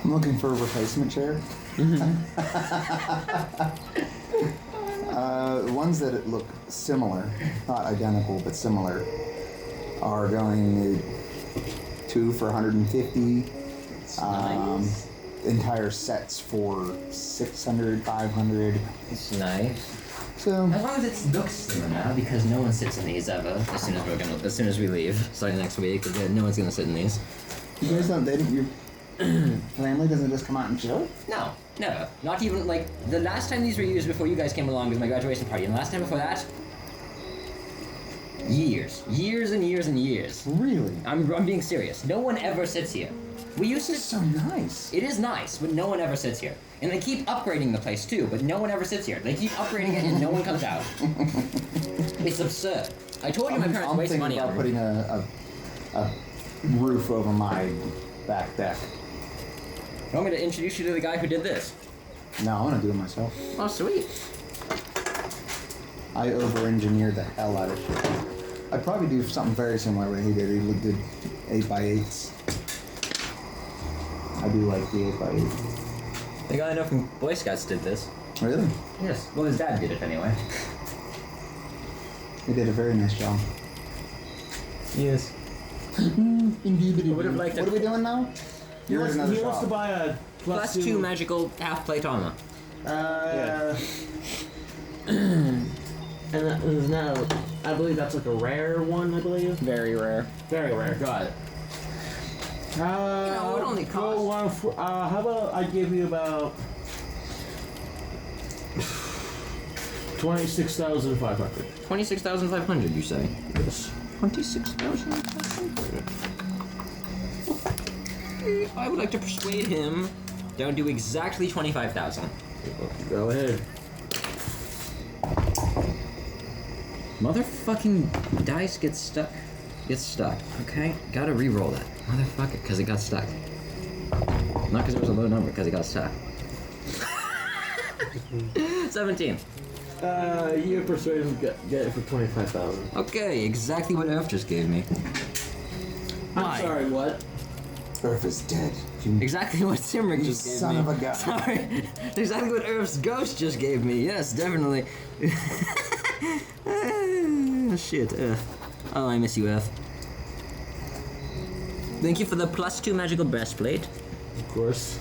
I'm looking for a replacement chair. Ones that look similar, not identical, but similar, are going two for 150. Nice. Entire sets for 600, 500. It's nice. So As long as it looks similar, because no one sits in these ever. As soon as we leave, starting next week, no one's gonna sit in these. you guys don't. Your family doesn't just come out and chill. No, never. Not even like the last time these were used before you guys came along was my graduation party, and the last time before that, years and years and years. Really? I'm being serious. No one ever sits here. We used to. This is so nice. It is nice, but no one ever sits here. And they keep upgrading the place too, but no one ever sits here. They keep upgrading it and no one comes out. It's absurd. I told you my parents I'm waste thinking money about on putting a roof over my back deck. You want me to introduce you to the guy who did this? No, I want to do it myself. Oh, sweet. I over-engineered the hell out of shit. I'd probably do something very similar to what he did. He did 8x8s. I do like the 8x8. The guy I know from Boy Scouts did this. Really? Yes. Well, his dad did it anyway. He did a very nice job. Yes. Indubitably. would have liked What to- are we doing now? He You're at wants, another he wants to shop. buy a +2 magical half-plate armor. And that is now, I believe that's like a rare one, I believe. Very rare. Very rare, got it. it would only cost- How about I give you about 26,500. 26,500, you say? Yes. 26,500. I would like to persuade him down to exactly 25,000. Go ahead. Motherfucking dice gets stuck. Okay? Gotta re-roll that. Motherfucker, because it got stuck. Not because it was a low number, because it got stuck. 17. You persuade him to get it for 25,000. Okay, exactly what Earth just gave me. I'm Why? sorry, what? Earth is dead. You Exactly what Timrek just gave son me. of a gun. Sorry. Exactly what Earth's ghost just gave me. Yes, definitely. Shit, Earth. Oh, I miss you, Earth. Thank you for the +2 magical breastplate. Of course.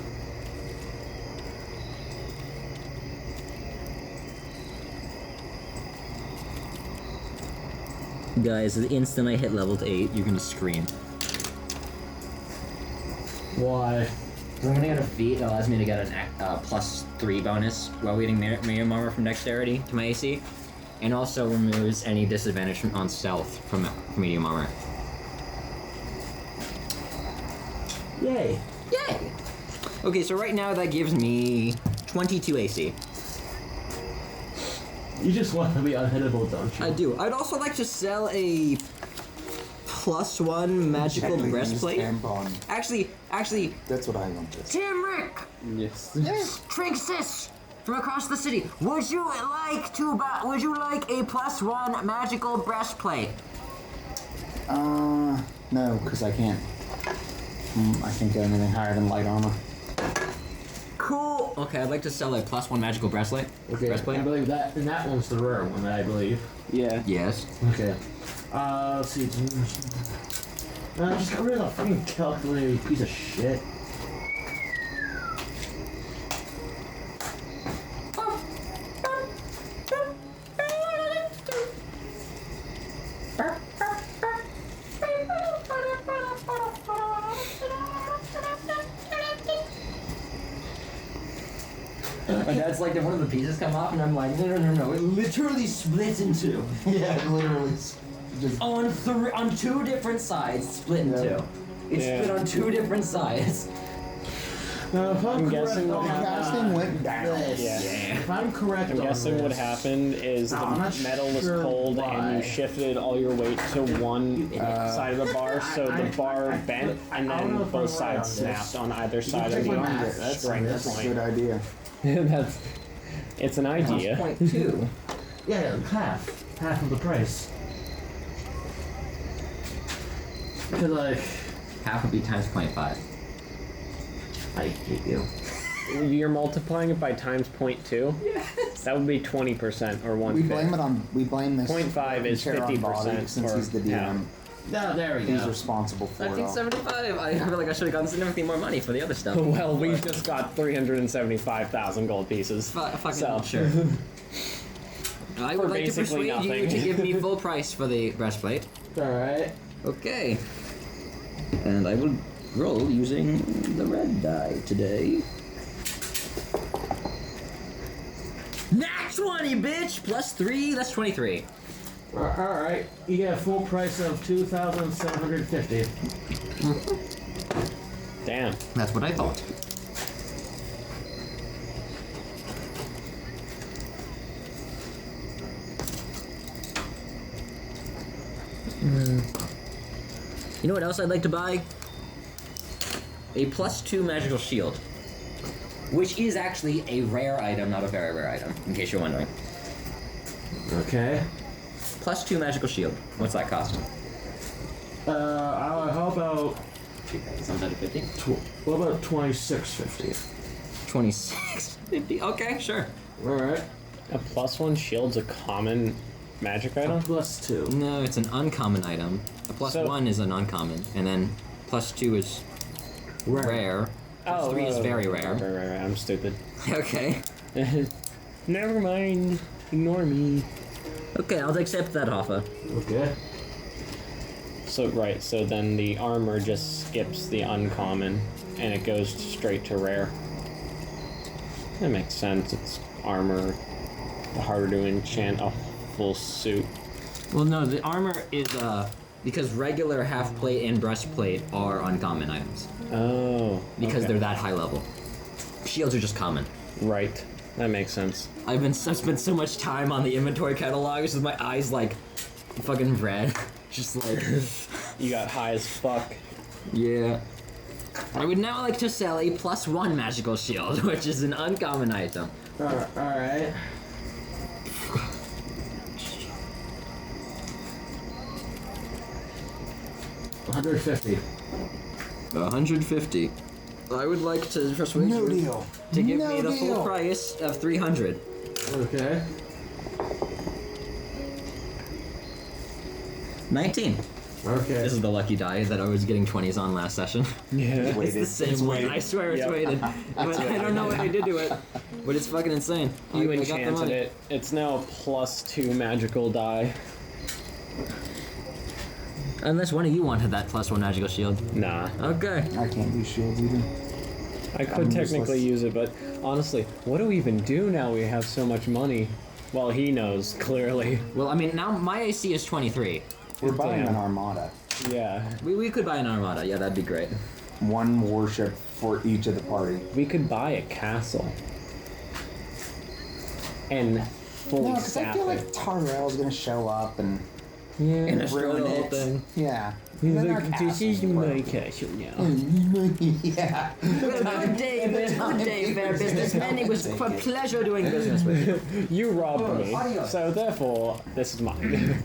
Guys, the instant I hit level 8, you're gonna scream. Why? I'm gonna get a feat that allows me to get an +3 bonus while wielding medium armor from dexterity to my AC, and also removes any disadvantage on stealth from medium armor. Yay. Yay! Okay, so right now that gives me 22 AC. You just want to be unhittable, don't you? I do. I'd also like to sell a +1 magical Technically used breastplate. tampon. Actually, That's what I wanted. Timrek! Yes. Trinx from across the city. Would you like a +1 magical breastplate? No, because I can't. I can't get anything higher than light armor. Cool. Okay, I'd like to sell a +1 magical breastplate. Okay, Breastplate. I believe that, and that one's the rare one, I believe. Yeah. Yes. Okay. Let's see. Just got rid of that fucking calculator, you piece of shit. My dad's like, did one of the pieces come off? And I'm like, no. It literally split in two. Yeah, literally. Just On two different sides, split in two. It split on two different sides. now, if I'm correct guessing on what Casting went down. Yeah. if I'm correct I'm on guessing this, what happened is I'm the not metal was sure cold why. and you shifted all your weight to one side of the bar, so the bar bent and I don't know then if both I'm right sides on this. snapped on either side check of the my arm. math. That's Strength That's a good idea. That's it's an idea. 0.2. Yeah, half of the price. Because like, Half would be times 0.5. I hate you. You're multiplying it by times 0.2? Yes. That would be 20% or We blame 1/5. we blame this 0.5 is chair on Bobby 50% since or he's the DM. half. No, there we He's go. responsible for it all. 1975. I feel like I should have gotten significantly more money for the other stuff. Well, we just got 375,000 gold pieces. Fucking So. sure. I For would like to basically persuade you nothing. to give me full price for the breastplate. Alright. Okay. And I will roll using the red die today. Nat 20, bitch! Plus 3, that's 23. Alright. You get a full price of 2,750. Damn. That's what I thought. You know what else I'd like to buy? A +2 magical shield. Which is actually a rare item, not a very rare item, in case you're wondering. Okay. +2 magical shield. What's that cost? How about Something out of 50? what about 2650? 26.50. Okay, sure. Alright. A +1 shield's a common magic item? Plus 2. No, it's an uncommon item. A +1 is an uncommon, and then +2 is rare. +3 is very rare. Right. I'm stupid. Okay. Never mind. Ignore me. Okay, I'll accept that offer. Okay. So then the armor just skips the uncommon and it goes straight to rare. That makes sense. It's armor. Harder to enchant a full suit. Well, no, the armor is because regular half plate and breastplate are uncommon items Oh. because okay. they're that high level. Shields are just common. Right. That makes sense. I've spent so much time on the inventory catalogs with my eyes like fucking red. Just like You got high as fuck. yeah. I would now like to sell a +1 magical shield, which is an uncommon item. Alright. $150. 150. I would like to persuade No you deal. to give No me the full deal. price of 300. Okay. 19. Okay. This is the lucky die that I was getting 20s on last session. Yeah. It's the same one. I swear it's Yep. weighted. But I don't know what I did to it. But it's fucking insane. You I got the enchanted money. it. It's now a +2 magical die. Unless one of you wanted that +1 magical shield. Nah. Okay. I can't use shields either. I could I'm technically useless. use it, but honestly, what do we even do now we have so much money? Well, he knows, clearly. Well, I mean, now my AC is 23. We're buying Damn. an armada. Yeah. We could buy an armada. Yeah, that'd be great. One warship for each of the party. We could buy a castle. And fully No, because I staff feel it. like Tarill gonna show up and Yeah. And destroy ruin the whole it. thing. Yeah. He's Then our like, this castle's is my broken. castle now. Yeah. Good day, good day, fair businessman. It was a pleasure doing business with you. You robbed me, adios. so therefore, this is mine.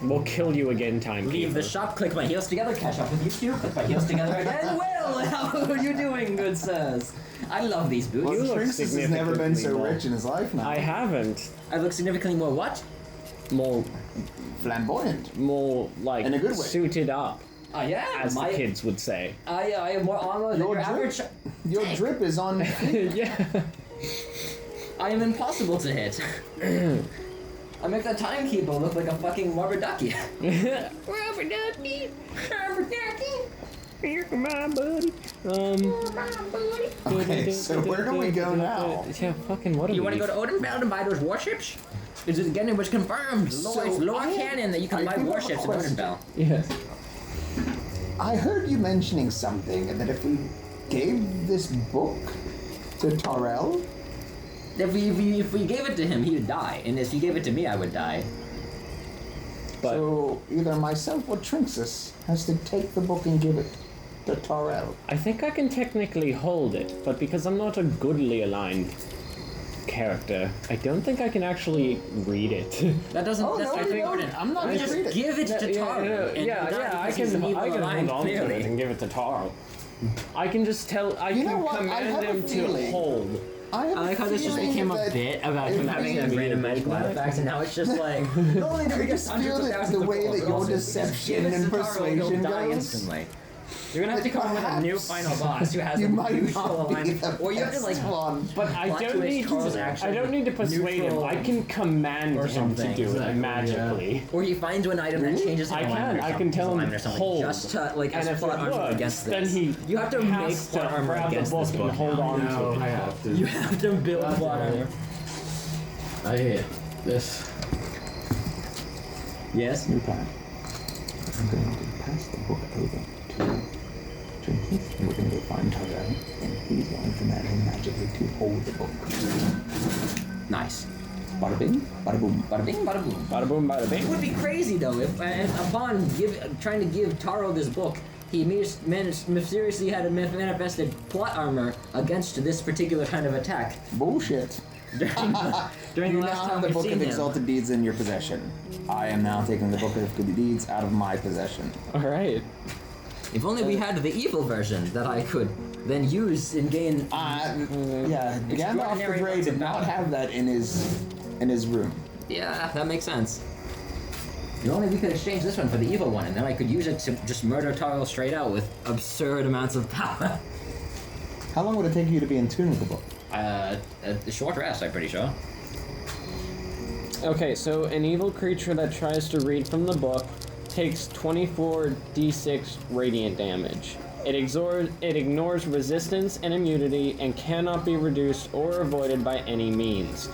We'll kill you again, Timekeeper. Leave the shop, click my heels together, catch up with you two, click my heels together again. Well, how are you doing, good sirs? I love these boots. Well, You look Trinx has never been so significantly rich in his life now. I haven't. I look significantly more what? more Flamboyant. like In a good way. suited up, Yeah. as the kids would say. I am more armor than Your your average. drip, your drip is on. Yeah. I am impossible to hit. I make the Timekeeper look like a fucking rubber ducky. Rubber ducky. Rubber ducky. Here, come on, buddy. Okay, so where do we go now? Yeah, fucking what do You we want to go to Odenfeld and buy those warships? Is it again? It was confirmed. Lore canon that you can buy do have a warships in question. Odenfeld. Yes. I heard you mentioning something that if we gave this book to Tarill, If we gave it to him, he would die, and if you gave it to me, I would die. But so either myself or Trinx has to take the book and give it to Tarill. I think I can technically hold it, but because I'm not a goodly aligned character, I don't think I can actually read it. That doesn't. Oh, that's no, not you important. don't. I'm not You gonna just read it. give it to Taro. I can hold on to it and give it to Taro. I can just tell. I You know can what? I command have a him to feeling- hold. I like how this just became a bit about him having a random magical artifacts, and now it's just like. Not only do we just feel that the way that your deception and persuasion die goes, instantly. You're gonna have to come up with a new final boss who has you a might neutral not be alignment, the or you have to like. best one. But I Plot don't twist, need Carl's to. actually I don't need to persuade him. neutral I can command or him to something. do it Exactly, magically. Or he finds an item that changes his I alignment. can. I can tell him or something, hold. just to like And as if plot it armor works, against then this. he You have to make has to plot armor grab the against book this and book. hold on No, to I it. have to. You have to build plot armor. I hate this. Yes. New plan. I'm going to pass the book over to Trinx, and we're going to go find Tarill, and he's going to command him magically to hold the book. Nice. Bada bing, bada boom. Bada bing, bada boom. Bada boom, bada It bing. would be crazy though if upon trying to give Taro this book, he mysteriously had a manifested plot armor against this particular kind of attack Bullshit. during You the now last have time the we've book seen of him. exalted deeds in your possession. I am now taking the book of good deeds out of my possession. All right. If only we had the evil version that I could then use and gain. Yeah, Gandalf the Extraordinary Grey amounts of did not power. have that in his room. Yeah, that makes sense. If only we could exchange this one for the evil one, and then I could use it to just murder Taro straight out with absurd amounts of power. How long would it take you to be in tune with the book? A short rest, I'm pretty sure. Okay, so an evil creature that tries to read from the book takes 24d6 radiant damage. It ignores resistance and immunity and cannot be reduced or avoided by any means.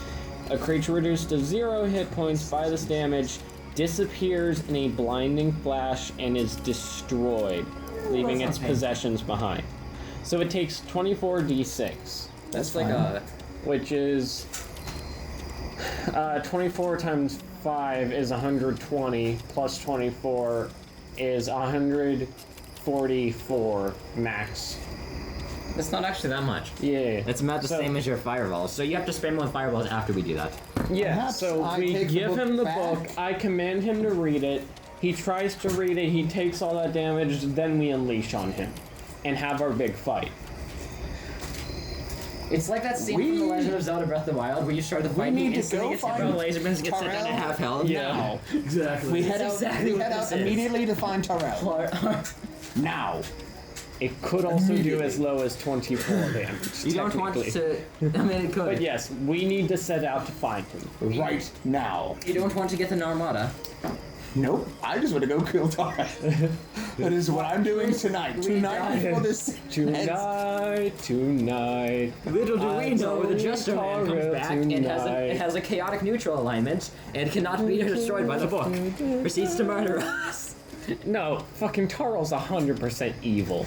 A creature reduced to 0 hit points by this damage disappears in a blinding flash and is destroyed, leaving its possessions behind. So it takes 24d6, That's like a. which is 24 times 5 is 120, plus 24 is 144 max. That's not actually that much. Yeah. It's about the So- same as your fireballs, so you have to spam on fireballs after we do that. Yeah, Perhaps so I we take the give book him the back. book, I command him to read it, he tries to read it, he takes all that damage, then we unleash on him and have our big fight. It's like that scene from The Legend of Zelda Breath of the Wild where you start the fight and need he to instantly go gets hit by find the laser beams, gets sent down to Tarill. half health. Yeah. Exactly. We head out, exactly we what head out this is. immediately to find Tarill. No. Now. It could also do as low as 24 damage. You don't want technically. to. I mean, it could. But yes, we need to set out to find him. Right now. You don't want to get an armada. Nope. I just want to go kill Tarill. That is what I'm doing tonight. Tonight before this ends. Tonight. Little do we I'm know, the going Jester Man comes Tarill back and tonight. it has a chaotic neutral alignment and cannot be destroyed by the book. Proceeds to murder us. No, fucking Tarl's 100% evil.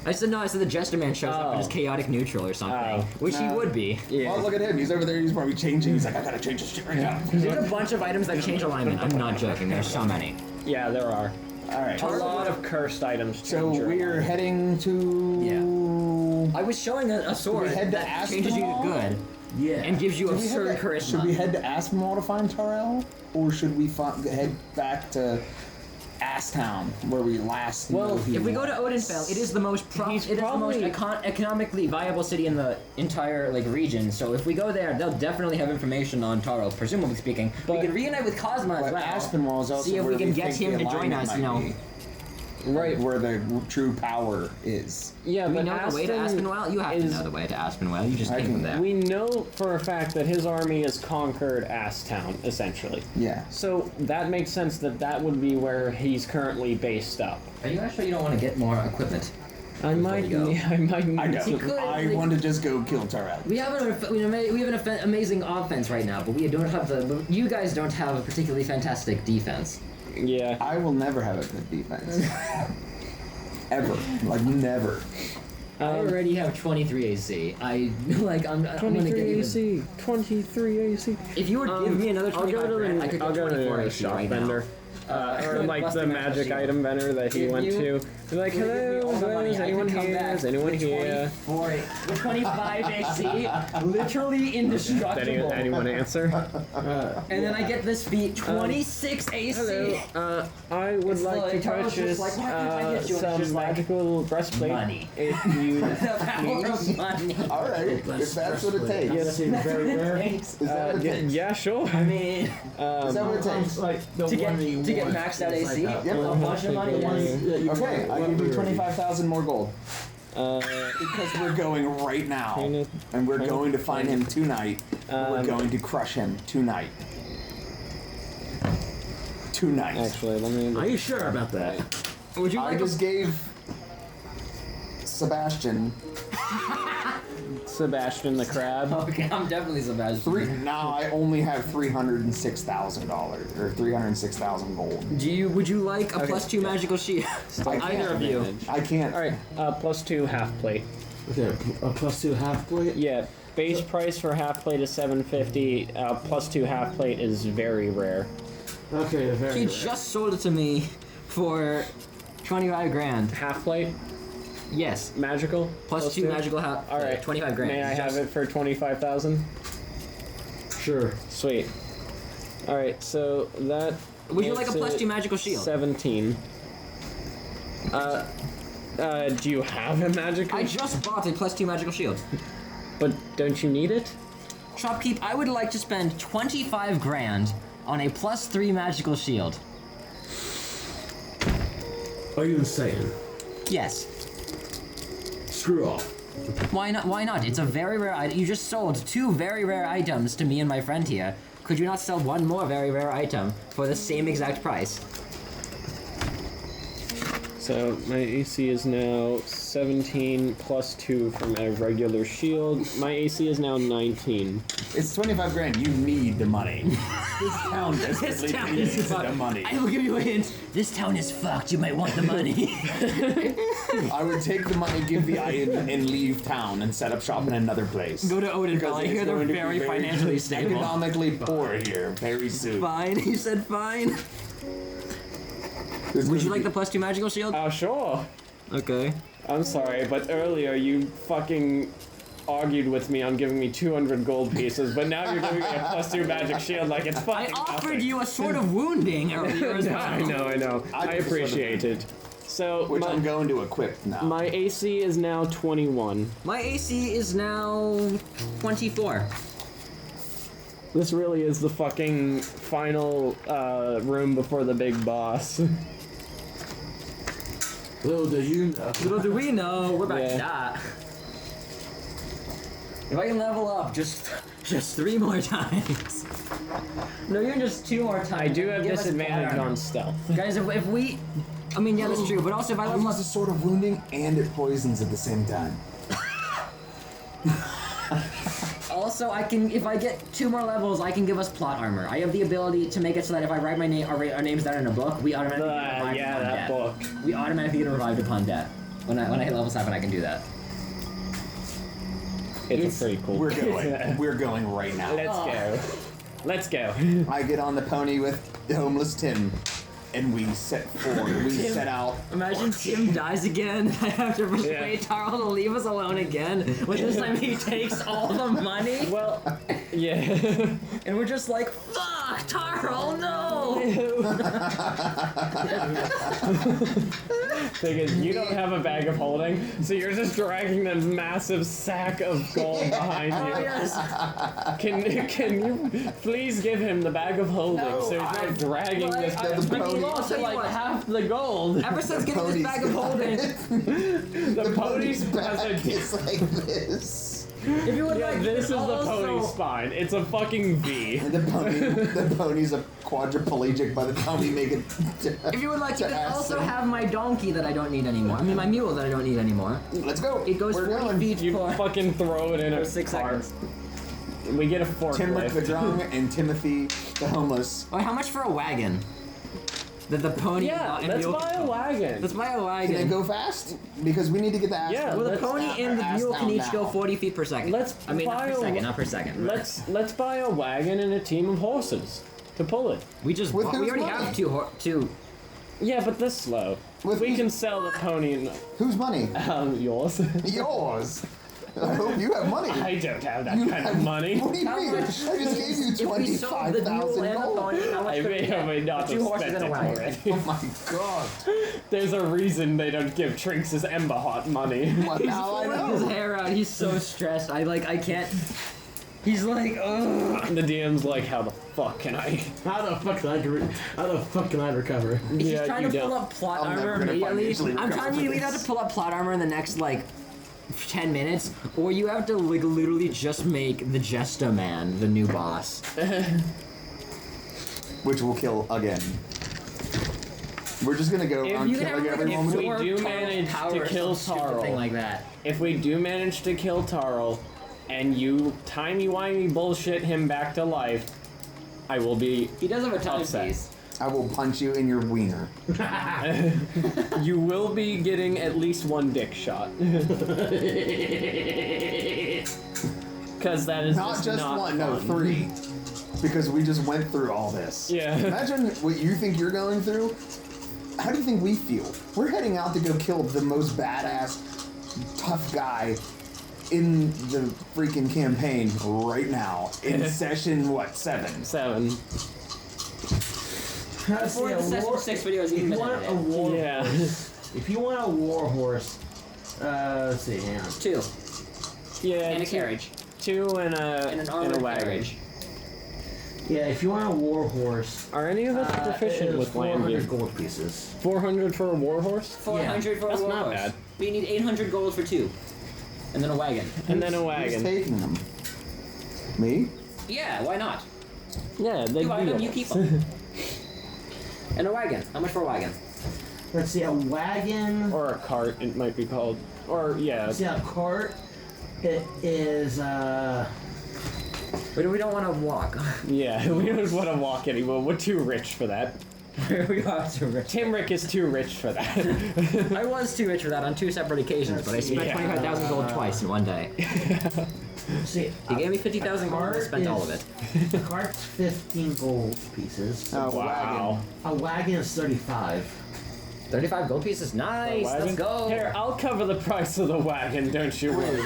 I said the Jester Man shows up in his chaotic neutral or something, which he would be. Yeah. Oh, look at him. He's over there. He's probably changing. He's like, I gotta change this shit right now. There's a bunch of items that change alignment. I'm not joking. There's so many. Yeah, there are. All right. A lot of cursed items. So change your we're alignment. heading to. I was showing a sword head to that changes you to Aston? good. Yeah. And gives you absurd charisma. Should we head to Aspinwall to find Tarill, or should we head back to Aston, where we last. Well, knew he If we go was. to Odenfell, it is the most economically viable city in the entire region. So if we go there, they'll definitely have information on Tarill, presumably speaking. We can reunite with Cosma as But well. Aspinwall is also See if where we can think get him the to join alignment us. might be. Right. Where the true power is. Yeah, Do we but know the way to Aston Aspinwell? You have to is- know the way to Aspinwell. You just came from there. We know for a fact that his army has conquered Asstown, essentially. Yeah. So that makes sense that would be where he's currently based up. Are you sure you don't want to get more equipment? I might you go. need I to. don't. could, I like- want to just go kill Tarill. We have an amazing offense right now, but we don't have you guys don't have a particularly fantastic defense. Yeah. I will never have a good defense. Ever. Like, never. I already have 23 AC. I'm gonna get 23 even. AC. 23 AC. If you would give me another 25 grand, I could I'll get go 24 to the AC shop right vendor. Or like plus the the magical magic shield. item vendor that he If went you- to. Be like, If you give me hello, all the money, is I anyone can come here? back Is anyone with here? 24 with 25 AC, literally indestructible. Anyone answer? And then I get this feat 26 AC. Hello, I would It's like to like, Charles purchase just like, why can't I get you? It's some just like, magical breastplate. money. If you The power of please. money. Alright, if that's what it takes. That seems very rare. Thanks. Is that what it takes? Yeah, sure. I mean, Is that what it takes? Like the to get one you to get want. maxed out It's AC, like Yep. a bunch of money. Yes. Yeah, you Okay, can- I give you 25,000 more gold. Uh, Because we're going right now. Kinda- And we're going to find him tonight. We're going to crush him tonight. Tonight. actually, let me. Are you sure about that? Would you I like just gave Sebastian Sebastian the Crab. Okay, I'm definitely Sebastian. now I only have $306,000 or 306,000 gold. Would you like a +2 magical shield? I Either can't. of you. I can't. Alright, +2 half plate. Okay, a +2 half plate. Yeah, base price for half plate is $750. +2 half plate is very rare. Okay, very He rare. just sold it to me for 25 grand. Half plate, Yes, magical. +2 magical half. All right, 25 grand. May I have it for 25,000? Sure. Sweet. All right, so that. Would you like a makes +2 it magical shield? 17. Do you have a magical? I just bought a +2 magical shield. But don't you need it? Shopkeep, I would like to spend 25 grand on a +3 magical shield. Are you insane? Yes. Screw off. Why not? Why not? It's a very rare item. You just sold 2 very rare items to me and my friend here. Could you not sell one more very rare item for the same exact price? So my AC is now 17 +2 from a regular shield. My AC is now 19. It's 25 grand. You need the money. This town desperately town needs is the fucked. money. I will give you a hint. This town is fucked. You might want the money. I would take the money, give the item, and leave town and set up shop in another place. Go to Odenfell. I It's hear they're going to be very financially stable. economically poor here very soon. Fine. He said fine. Would you like the +2 magical shield? Oh, sure. Okay. I'm sorry, but earlier you fucking argued with me on giving me 200 gold pieces, but now you're giving me a +2 magic shield like it's I fucking offered nothing. you a sort of wounding earlier as well. I know. I appreciate it. So, Which I'm going to equip now. my AC is now 21. My AC is now 24. This really is the fucking final room before the big boss. Little do you know. Little do we know, we're back Yeah. to that. If I can level up just 3 more times. No, even just 2 more times. I do have Give us disadvantage better. on stealth. Guys, if we... I mean, yeah, that's true, but also if I I level up... use a sword of wounding and it poisons at the same time. Also, I can... If I get 2 more levels, I can give us plot armor. I have the ability to make it so that if I write my name, our names down in a book, we automatically get revived Yeah, upon that death. book. We automatically get revived upon death. When I hit level 7, I can do that. It's pretty cool. We're going. We're going right now. Let's go. I get on the pony with homeless Tim, and we set forward. We set out. Imagine Tim dies again. I have to persuade Tarill to leave us alone again. But this time he takes all the money. Well, yeah. And we're just like, fuck, Tarill, no! Thing is, you don't have a bag of holding, so you're just dragging the massive sack of gold behind you. Oh, yes. Can you please give him the bag of holding so he's not dragging this? pony- He lost I'll tell you like what. half the gold. Ever since getting this bag of holding, The pony's back has a is like this. if you would Yeah, like, this is the also, pony's spine. It's a fucking V. The pony's a quadriplegic by the time we make it. If you would like, you to can also Aston. have my donkey that I don't need anymore. I mean, my mule that I don't need anymore. Let's go. It goes We're 40 going. feet You for fucking throw it in a 6 cart. seconds. We get a Timrek the forklift. drunk and Timothy the homeless. Wait, how much for a wagon? The pony. Yeah, and let's mule buy can a go. wagon. Let's buy a Can they wagon. go fast? Because we need to get the ass. Yeah, Well, the let's- pony and the ass mule can down each go now. 40 feet per second. Let's I mean, not buy per a- second, not per second. Let's buy a wagon and a team of horses to pull it. We just With bought, we whose already money? have two. Yeah, but this slow. With We whose- can sell the pony and Whose money? yours. Yours. I hope you have money. I don't have that You kind have- of money. What do you How mean? I much just gave you If we sold the mule 25,000 and the gold. pony, how much I could we may or get? may not Two have horses spent and a it wagon. already. Oh my god. There's a reason they don't give Trinx's Ember Hot money. What now I Pulling his know. hair out. He's so stressed. I can't. He's like, ugh. The DM's like, how the fuck can I? How the fuck can I recover? He's Yeah, trying you to pull don't. up plot I'm never armor gonna immediately. financially I'm recover telling you, for we have this. to pull up plot armor in the next like 10 minutes, or you have to like literally just make the Jester Man the new boss. Which will kill again. We're just gonna go around You can killing have every if moment. we Thor do Tarl's manage power to or kill some stupid Tarill. thing like that. If we do manage to kill Tarill, and you timey-wimey bullshit him back to life, I will be He does have a upset. timepiece. I will punch you in your wiener. You will be getting at least one dick shot. Because that is Not just not one, no, fun. 3. Because we just went through all this. Yeah. Imagine what you think you're going through. How do you think we feel? We're heading out to go kill the most badass, tough guy in the freaking campaign right now. In session, what, 7? 7. Before the session 6 videos If even you want a war Yeah. horse, if you want a war horse, let's see, hang on. 2 Yeah. and a carriage 2 and and an a armored wagon. carriage. Yeah, if you want a war horse, Are any of us proficient it is with land 400 gear? gold pieces. 400 for a war horse? 400 for That's a war not horse. bad. But you need 800 gold for 2, and then a wagon. And then a Who's wagon. taking them? Me? Yeah, why not? Yeah, they You buy them, you keep them. And a wagon. How much for a wagon? Let's see, a wagon. Or a cart, it might be called. Or, yeah. Let's see, a cart. It is We don't want to walk. Yeah, we don't want to walk anymore. We're too rich for that. We are too rich. Timrek is too rich for that. I was too rich for that on 2 separate occasions, but I spent Yeah. 25,000 gold twice in one day. let's see. He gave me 50,000 gold and I spent all of it. A cart's 15 gold pieces. Oh, Wow. A wagon is 35. 35 gold pieces? Nice! Wagon? Let's go! Here, I'll cover the price of the wagon, don't you worry.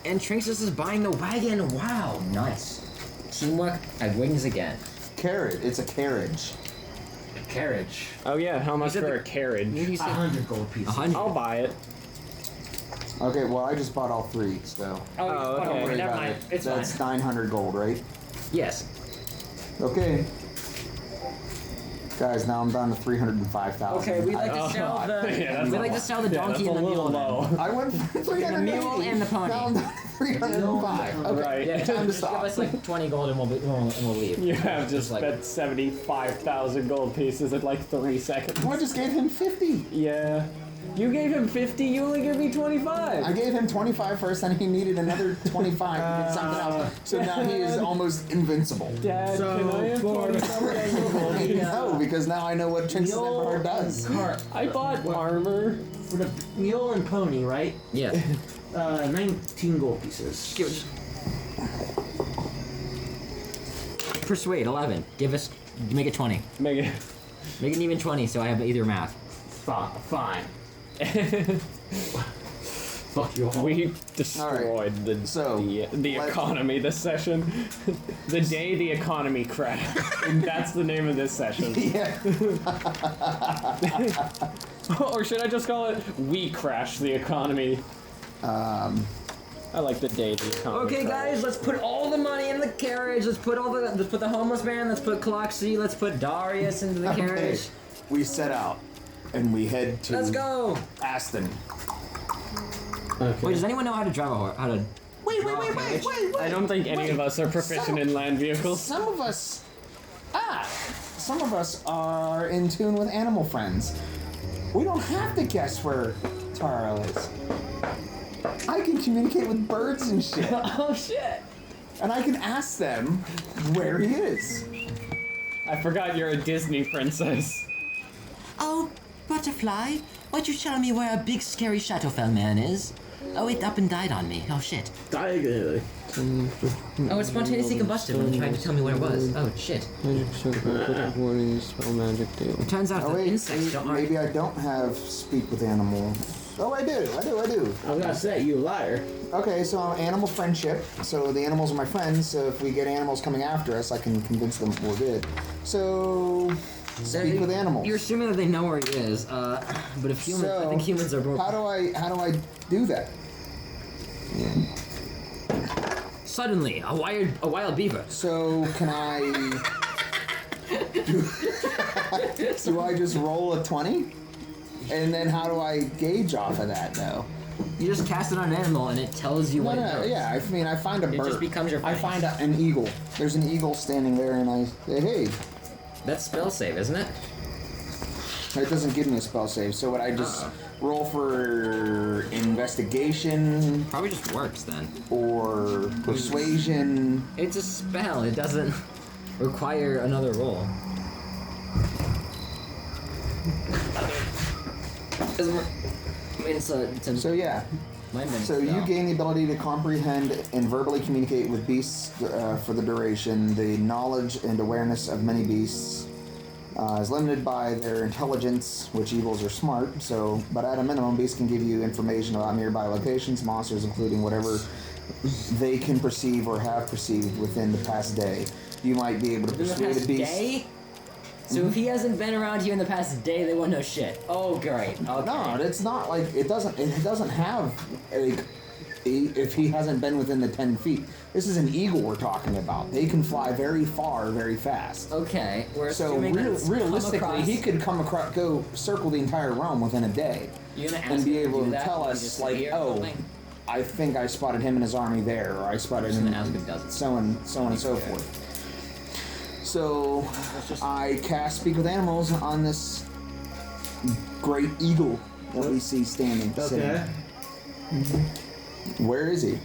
And Trinx is buying the wagon. Wow, nice. Teamwork at wings again. Carriage. It's a carriage. Carriage. Oh yeah, how much said for the- a carriage? You said 100 gold pieces. 100. I'll buy it. Okay, well, I just bought all 3, so. Oh, okay. okay. Worry Never about mind. it. It's That's fine. 900 gold, right? Yes. Okay. Guys, now I'm down to 305,000. Okay, we like to sell the. Yeah, that's we a like to lot. sell the Yeah, donkey that's and a the little mule. low. I went from 380. mule and the pony. Now I'm down to 305. Okay. Right. Yeah, Time to just give stop. us like 20 gold and we'll leave. You have just like- spent 75,000 gold pieces in like 3 seconds. I just gave him 50. Yeah. You gave him 50, you only gave me 25. I gave him 25 first, and he needed another 25 to get something else. So now he is almost invincible. Dad, So, can I have for- 27,000 gold? No, because now I know what Trinx's Mule Emperor does. Cart. I bought armor. For the mule and pony, right? Yes. 19 gold pieces. Give it. Persuade 11. Give us. Make it 20. Make it. Make it even 20, so I have either math. Fine. Fuck you all. We destroyed the economy this session. The day the economy crashed. And that's the name of this session. Yeah. Or should I just call it We Crashed the Economy? I like the day the economy Okay, crashed. guys, let's put all the money in the carriage. Let's put the homeless man. Let's put Cloxy. Let's put Darius into the carriage. We set out, and we head to. Let's go. Aston. Okay. Wait, does anyone know how to drive a horse? How to? Wait. I don't think any of us are proficient in land vehicles. Some of us are in tune with animal friends. We don't have to guess where Tarill is. I can communicate with birds and shit. Oh shit! And I can ask them where he is. I forgot you're a Disney princess. Oh, Butterfly, why'd you tell me where a big scary Shadowfell man is? Oh, it up and died on me. Oh shit. Diagonally. Oh, it spontaneously combusted when it tried to tell me where it was. Oh shit! Magic circle, warning, spell magic do. It turns out Oh the wait, insects don't. maybe I don't have speak with animals. Oh, I do. I was gonna say, you liar. Okay, so animal friendship. So the animals are my friends. So if we get animals coming after us, I can convince them we're good. So speak with animals. You're assuming that they know where he is, but if humans, I think humans are more. How do I do that? Suddenly, a wild beaver. So can I? Do I just roll a 20? And then how do I gauge off of that though? You just cast it on an animal and it tells you what it does. Yeah. I mean, I find a bird. It just becomes your I friend. find an eagle. There's an eagle standing there, and I say, "Hey." That's spell save, isn't it? It doesn't give me a spell save. So would I just roll for investigation Probably just works then. or persuasion? It's a spell. It doesn't require another roll. It's a So yeah. mind bending So you spell. gain the ability to comprehend and verbally communicate with beasts for the duration. The knowledge and awareness of many beasts is limited by their intelligence, which eagles are smart. So, but at a minimum, beasts can give you information about nearby locations, monsters, including whatever they can perceive or have perceived within the past day. You might be able to In the persuade a past beast. day? So if he hasn't been around here in the past day, they won't know shit. Oh, great. Okay. No, it's not like it doesn't have if he hasn't been within the 10 feet. This is an eagle we're talking about. They can fly very far, very fast. Okay. We're So assuming that it's come realistically, across- he could go circle the entire realm within a day, You're gonna ask and be him able do to that, tell and us just like, sit here oh, something? I think I spotted him and his army there, or I spotted Just him, gonna ask if he does it. so on and so forth. So I cast Speak with Animals on this great eagle that we see standing. Sitting. Okay. Where is he?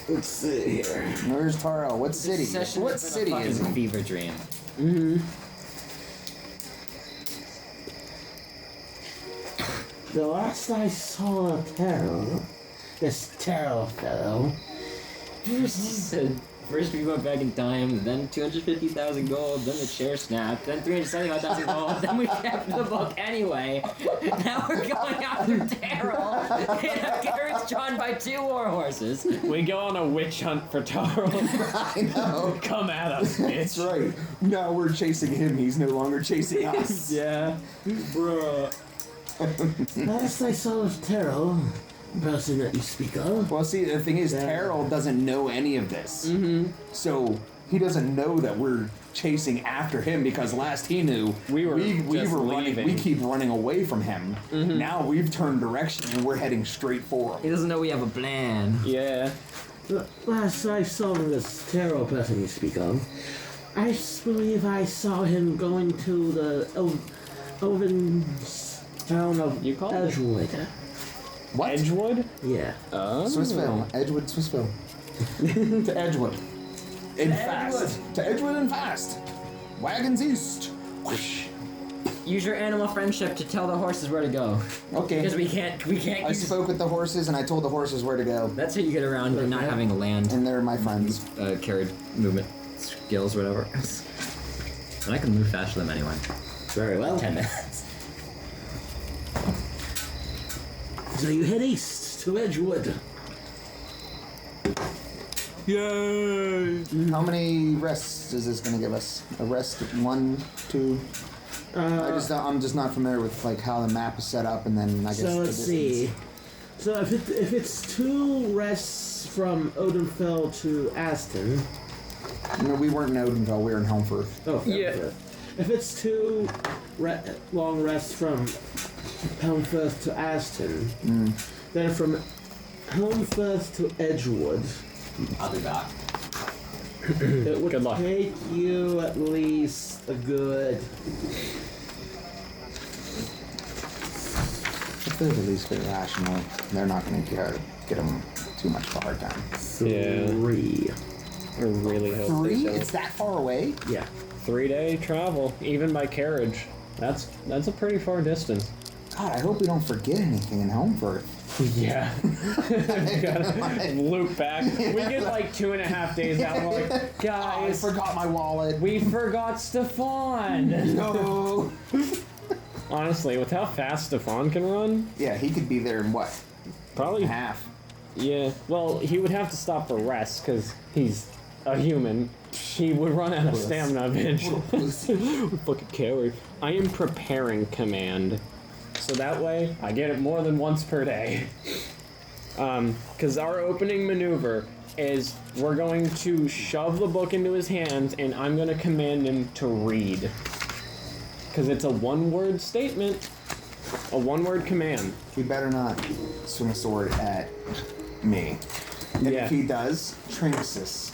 Let's see here. Where's Tarill? What city? This session What has been city a is fucking he? fever dream. The last I saw of Tarill, this Tarill fellow, First we went back in time, then 250,000 gold, then the chair snapped, then 375,000 gold, then we kept the book anyway. Now we're going after Tarill in a carriage drawn by 2 war horses. We go on a witch hunt for Tarill. I know. Come at us, That's bitch. right. Now we're chasing him. He's no longer chasing us. Yeah. Bruh. last I saw of Tarill, person that you speak of. Well, see, the thing is, Yeah. Tarill doesn't know any of this. Mm-hmm. So he doesn't know that we're chasing after him because last he knew, We were just running. leaving. We keep running away from him. Now we've turned direction and we're heading straight for He him. doesn't know we have a plan. Yeah. Last I saw of this Tarill person you speak of, I believe I saw him going to the elven town of You called it? Edgewood. What? Edgewood? Yeah. Swissville. Edgewood, Swissville. To Edgewood. And fast. To Edgewood and fast. Wagons east. Whoosh. Use your animal friendship to tell the horses where to go. Okay. Because we can't I use... spoke with the horses and I told the horses where to go. That's how you get around not having a land. And they're my friends. Carried movement skills, whatever. And I can move faster than anyone. Very well. 10 minutes. So you head east to Edgewood. Yay! How many rests is this gonna give us? A rest 1, 2. I'm just not familiar with like how the map is set up, and then I guess. So let's see. So if it's 2 rests from Odenfell to Aston. No, we weren't in Odenfell. We were in Helmfirth. Oh, Yeah. If it's 2 long rests from Helmfirth to Aston, then from Helmfirth to Edgewood, I'll be back. it would Good luck. take you at least a good. If they're the least bit rational, they're not going to get them too much of a hard time. 3. I really hope they 3? don't. It's that far away? Yeah. 3-day travel, even by carriage. That's a pretty far distance. God, I hope we don't forget anything in Helmfirth. Yeah. Gotta loop back. We get like 2.5 days out. We're like, I guys, forgot my wallet. we forgot Stephan. No. Honestly, with how fast Stephan can run, Yeah, he could be there in what? probably. Half. Yeah. Well, he would have to stop for rest because he's a human. He would run out of stamina eventually. Fucking coward. I am preparing command. So that way, I get it more than once per day. Because our opening maneuver is we're going to shove the book into his hands and I'm going to command him to read. Because it's a one-word statement. A one-word command. He better not swing a sword at me. And Yeah. if he does, Trinx.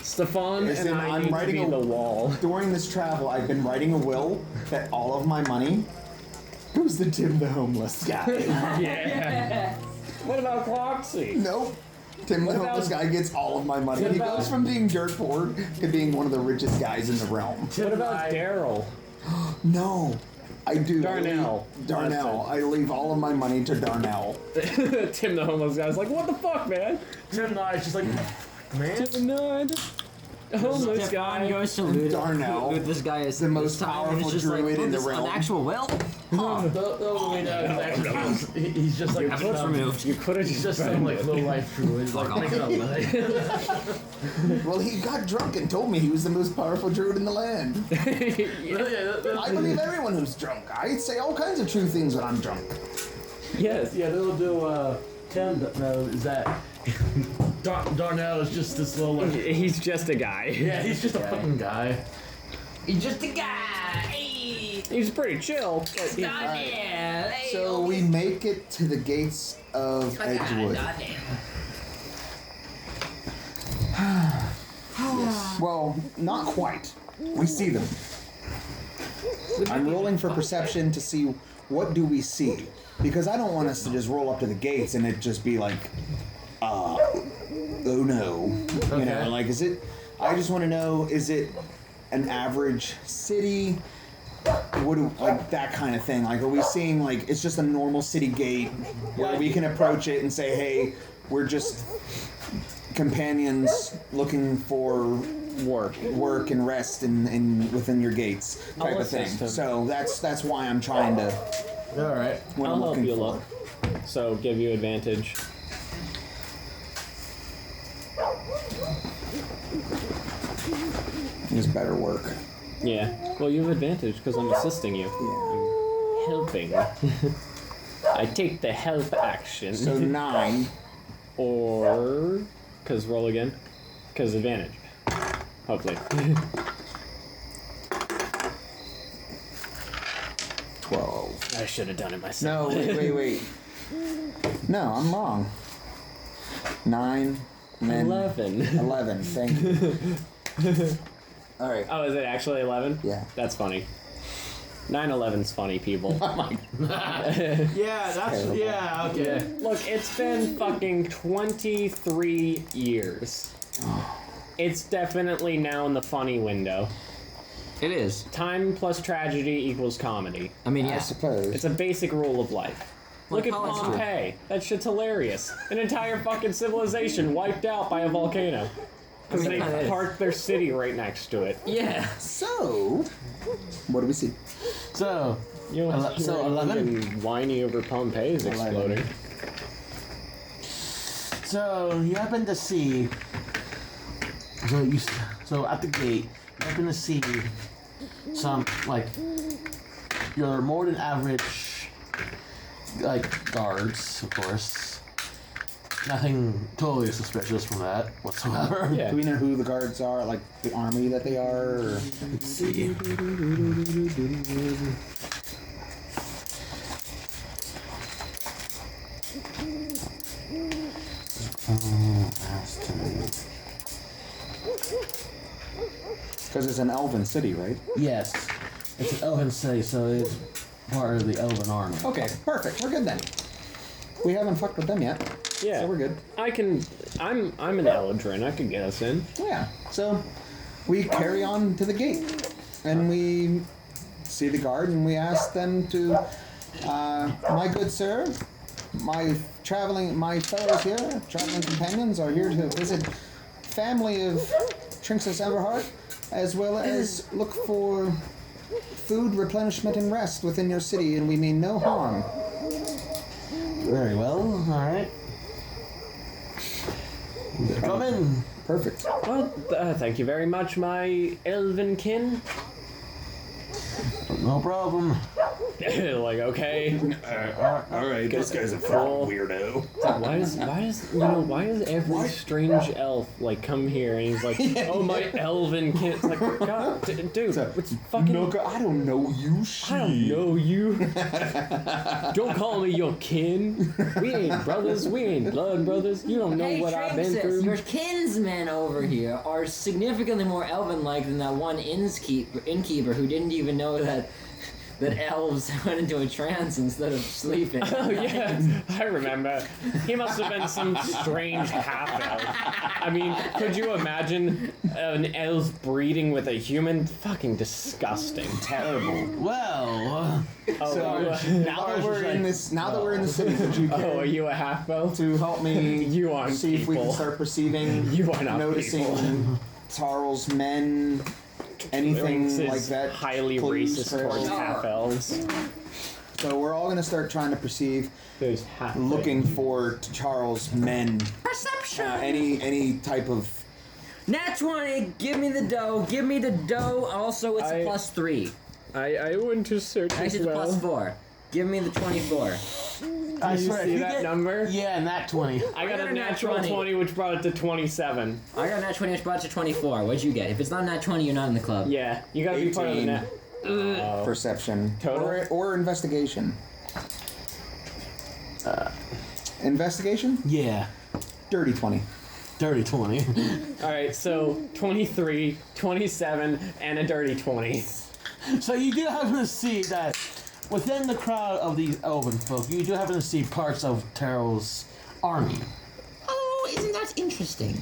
Stephan As and in, I I'm need to writing be the wall. During this travel, I've been writing a will that all of my money goes to Tim the homeless guy. Yeah. What about Cloxy? Nope. Tim the What homeless about- guy gets all of my money. What He about- goes from being dirt poor to being one of the richest guys in the realm. What about Darrell? No. I do. Darnell. Darnell. I leave all of my money to Darnell. Tim the homeless guy's like, what the fuck, man? Tim Nye's just like, man. Tim the Nod. Homeless Stephan guy. goes to loot, Darnell, loot this guy is the most this time, and it's powerful just like, druid oh, in the this- realm. An actual will? The only way that actually he's just like Evidence removed. You could have He's just just some like low life druid, like making a living. Well, he got drunk and told me he was the most powerful druid in the land. I believe everyone who's drunk. I say all kinds of true things when I'm drunk. Yes. Yeah, they'll do. Tim knows that Darnell is just this little. Like, He's just a guy. yeah, he's just a fucking guy. He's just a guy. Hey. He's pretty chill. But he's, Yeah. Hey, So we make it to the gates of Edgewood. Well, not quite. We see them. I'm rolling for perception to see what do we see. Because I don't want us to just roll up to the gates and it just be like, oh no. You know, like, is it, I just want to know, is it an average city? What do, like, that kind of thing? Like, are we seeing, like, it's just a normal city gate where we can approach it and say, hey, we're just companions looking for work and rest in within your gates type of thing. assist him. So that's why I'm trying to. All right. What I'll I'm help looking you for. look. So give you advantage. It's better work. Yeah. Well, you have advantage because I'm assisting you. I'm helping. I take the help action. So 9. Or, because roll again, because advantage. Hopefully. 12. I should have done it myself. No, wait. No, I'm wrong. 9. And then 11. 11. Thank you. All right. Oh, is it actually 11? Yeah. That's funny. 9/11's funny, people. Yeah, that's yeah. Okay. Look, it's been fucking 23 years. It's definitely now in the funny window. It is. Time plus tragedy equals comedy. I mean, I yeah. suppose. It's a basic rule of life. Look at college student. Pompeii. That shit's hilarious. An entire fucking civilization wiped out by a volcano. Because they kinda is. parked their city right next to it. Yeah. So, what do we see? So You know, So 11? and whiny over Pompeii's exploding. So you happen to see. So at the gate, you happen to see some like your more than average guards, of course. Nothing totally suspicious from that whatsoever. Yeah. Do we know who the guards are? Like the army that they are? Or? Let's see. Aston. Because it's an elven city, right? Yes, it's an elven city, so it's part of the elven army. Okay, perfect. We're good then. We haven't fucked with them yet. Yeah. So we're good. I'm an Eldrin. I can get us in. Yeah. So we carry on to the gate, and we see the guard, and we ask them to, my good sir, my fellows here, traveling companions, are here to visit family of Trinx's Everheart, as well as look for food, replenishment, and rest within your city, and we mean no harm. Very well. All right. Come in. Perfect. Well, thank you very much, my elven kin. No problem. Like, okay. All right, this guy's a fucking weirdo. Why does every strange elf like come here and he's like, oh, my elven kin? It's like, God, dude, it's fucking. No, I don't know you. I don't know you. Don't call me your kin. We ain't brothers. We ain't blood brothers. You don't know Hey, what I've been Trinx, through. your kinsmen over here are significantly more elven-like than that one innkeeper who didn't even know that elves went into a trance instead of sleeping. Oh yeah, I remember. He must have been some strange half-elf. I mean, could you imagine an elf breeding with a human? Fucking disgusting. Terrible. Well. So now that we're in this, now that we're in the city, could you Oh, are you a half-elf? to help me You aren't see if we can people. start perceiving, You are not noticing people. Tarill's men, anything Trinx is like that? highly clues, racist trails? towards half-elves. So we're all gonna start trying to perceive, There's half. looking for Charles' men. Perception! Any type of. Nat 20, give me the dough, give me the dough. Also, it's a I- +3. I went to search Actually, as it's well. +4. Give me the 24. I you swear, if see you that get, number? Yeah, nat 20. I got got a a nat natural 20. 20, which brought it to 27. I got a Nat 20, which brought it to 24. What'd you get? If it's not Nat 20, you're not in the club. Yeah, you gotta be part of the 18. net. Perception. Total? Or investigation. Investigation? Yeah. Dirty 20. Dirty 20. Alright, so 23, 27, and a dirty 20. So you do happen to see that within the crowd of these elven folk, you do happen to see parts of Tarill's army. Oh, isn't that interesting?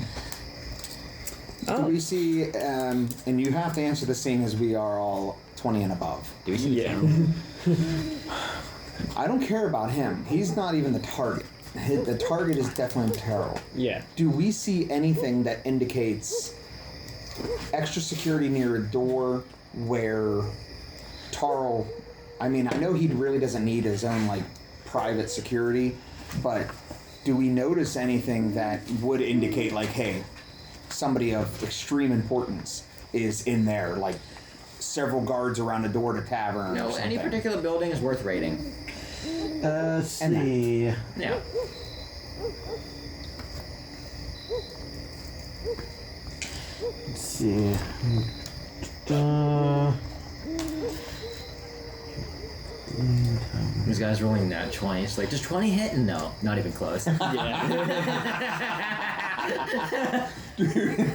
Do we see, and you have to answer this seeing as we are all 20 and above. Do we see Yeah. I don't care about him. He's not even the target. The target is definitely Tarill. Yeah. Do we see anything that indicates extra security near a door where Tarill, I mean, I know he really doesn't need his own, like, private security, but do we notice anything that would indicate, like, hey, somebody of extreme importance is in there, like several guards around the door to tavern or No, something? any particular building is worth raiding. Let's And that. see. Yeah. Let's see. This guy's rolling Nat 20. It's like, does 20 hit? No, not even close. Dude,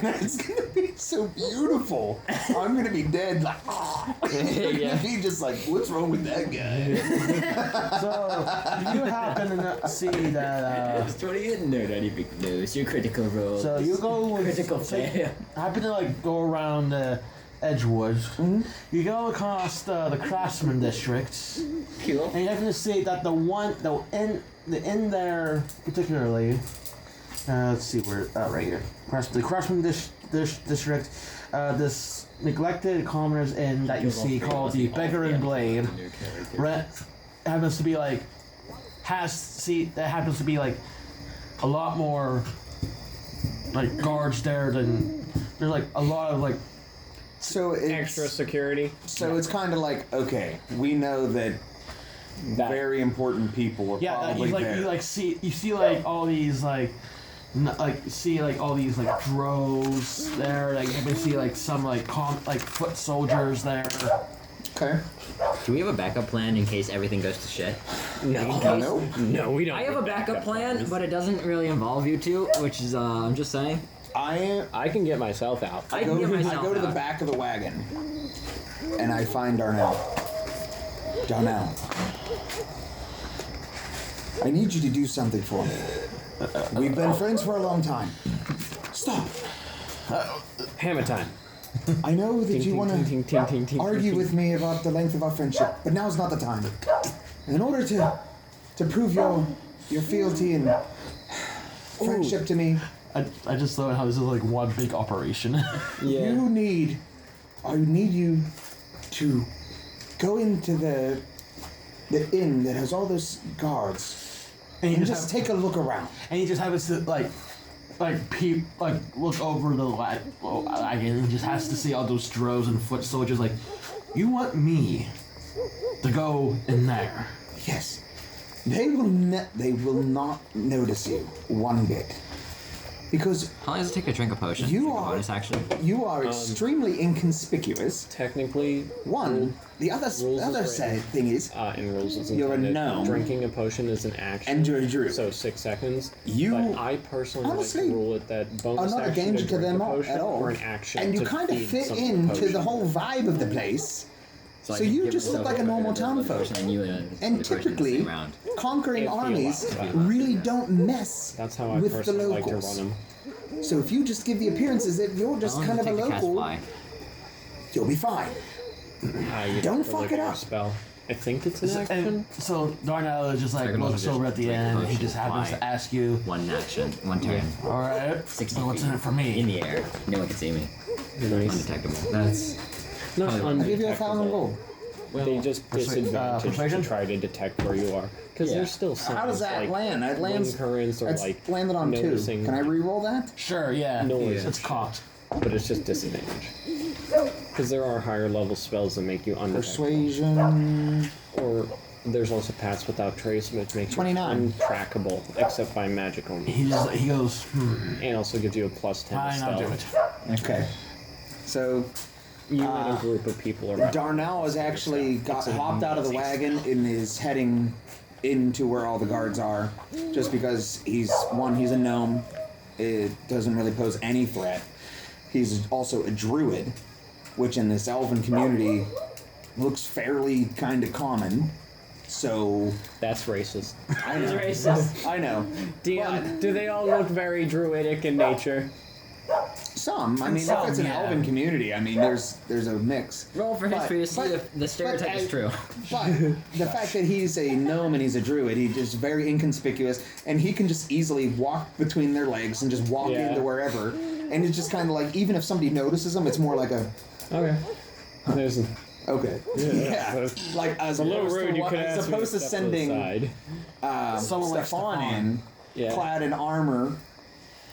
that's gonna be so beautiful. I'm gonna be dead, like, Yeah. He just like, what's wrong with that guy? So you happen to see that. Does 20 hit? No, not even close. Your critical roll. So you go with. Critical fail. Happen to like go around Edgewood. You go across the Craftsman district, Cool. and you happen to see that the inn there particularly. Let's see where right here. The Craftsman district. This neglected commoners inn that you see called the Beggar and Blade. Happens to be like a lot more like guards there than there's like a lot of like So it's Extra security. So it's kind of like, okay, we know that very important people were probably there. you see like all these like all these like droves there, like you can see like some like foot soldiers there. Okay. Do we have a backup plan in case everything goes to shit? No. No, we don't. I have a backup plan, but it doesn't really involve you two, which is, I'm just saying. I can get myself out. I can get myself I go to the out. back of the wagon, and I find Darnell. Darnell, I need you to do something for me. We've been friends for a long time. Stop. Hammer time. I know that you want to argue with me about the length of our friendship, but now's not the time. In order to prove your fealty and friendship to me, I just thought how this is like one big operation. Yeah. I need you to go into the inn that has all those guards and just take a look around. And he just happens to look over the wagon and he just has to see all those droves and foot soldiers. Like, you want me to go in there? Yes, they will not notice you one bit. Because How long does it take to drink a potion? You Drink a are- bonus action. you are extremely inconspicuous. Technically, The other is sad thing is, in rules it's You're a intended, gnome. drinking a potion is an action. and you're a druid. So 6 seconds. You- But I personally honestly, like to rule it that bonus are not a action danger to to drink them a potion at all. or an action And you to kind of feed fit something into potion. the whole vibe of the place. So I So can you give just look myself like a normal town folk. potion and you And the potion in the typically, same round. conquering If you armies allow that. really don't mess That's how I with the personally like to locals. run them. So if you just give the appearances that you're just How long kind does of it a take to cast local, fly? you'll be fine. You Don't have to fuck look it at your up. Spell. I think it's an action. And so Darnell just like Second looks one, over at the just end. drink He a just potion, happens fly. to ask you, One action, one turn. all right, 60 so what's feet. in it for me? In the air. No one can see me. Nice. Undetectable. That's Not I'll I'll give you 1,000 undetectable. gold. They just disadvantage to persuasion? try to detect where you are. Because Yeah. there's still some How does that like land? That lands. wind currents or That's like landed on 2. noticing, Can I re-roll that? Sure, yeah. Noise. It's cocked. but it's just disadvantage. Because there are higher level spells that make you undetectable. Persuasion. Or there's also Paths Without Trace, which makes 29. you untrackable, except by magical means. He goes, And also gives you a +10 to fine, I'll do stealth. it. Okay. So You and a group of people around. Darnell has actually hopped out of the wagon and is heading into where all the guards are, just because he's a gnome. It doesn't really pose any threat. He's also a druid, which in this elven community looks fairly kind of common. So That's racist. I know. racist. I know. Do they all look very druidic in nature? Some. I mean, Some, if it's an yeah. elven community, I mean, there's a mix. Roll for history to see if the stereotype is true. But the fact that he's a gnome and he's a druid, he's just very inconspicuous, and he can just easily walk between their legs and just walk Yeah. into wherever. And it's just kind of like, even if somebody notices him, it's more like a, Okay. There's okay. Yeah. Like, as a little opposed to rude. You what- could as ask me to opposed to step to the sending side. Someone like Stephan Stephan. in, Yeah. clad in armor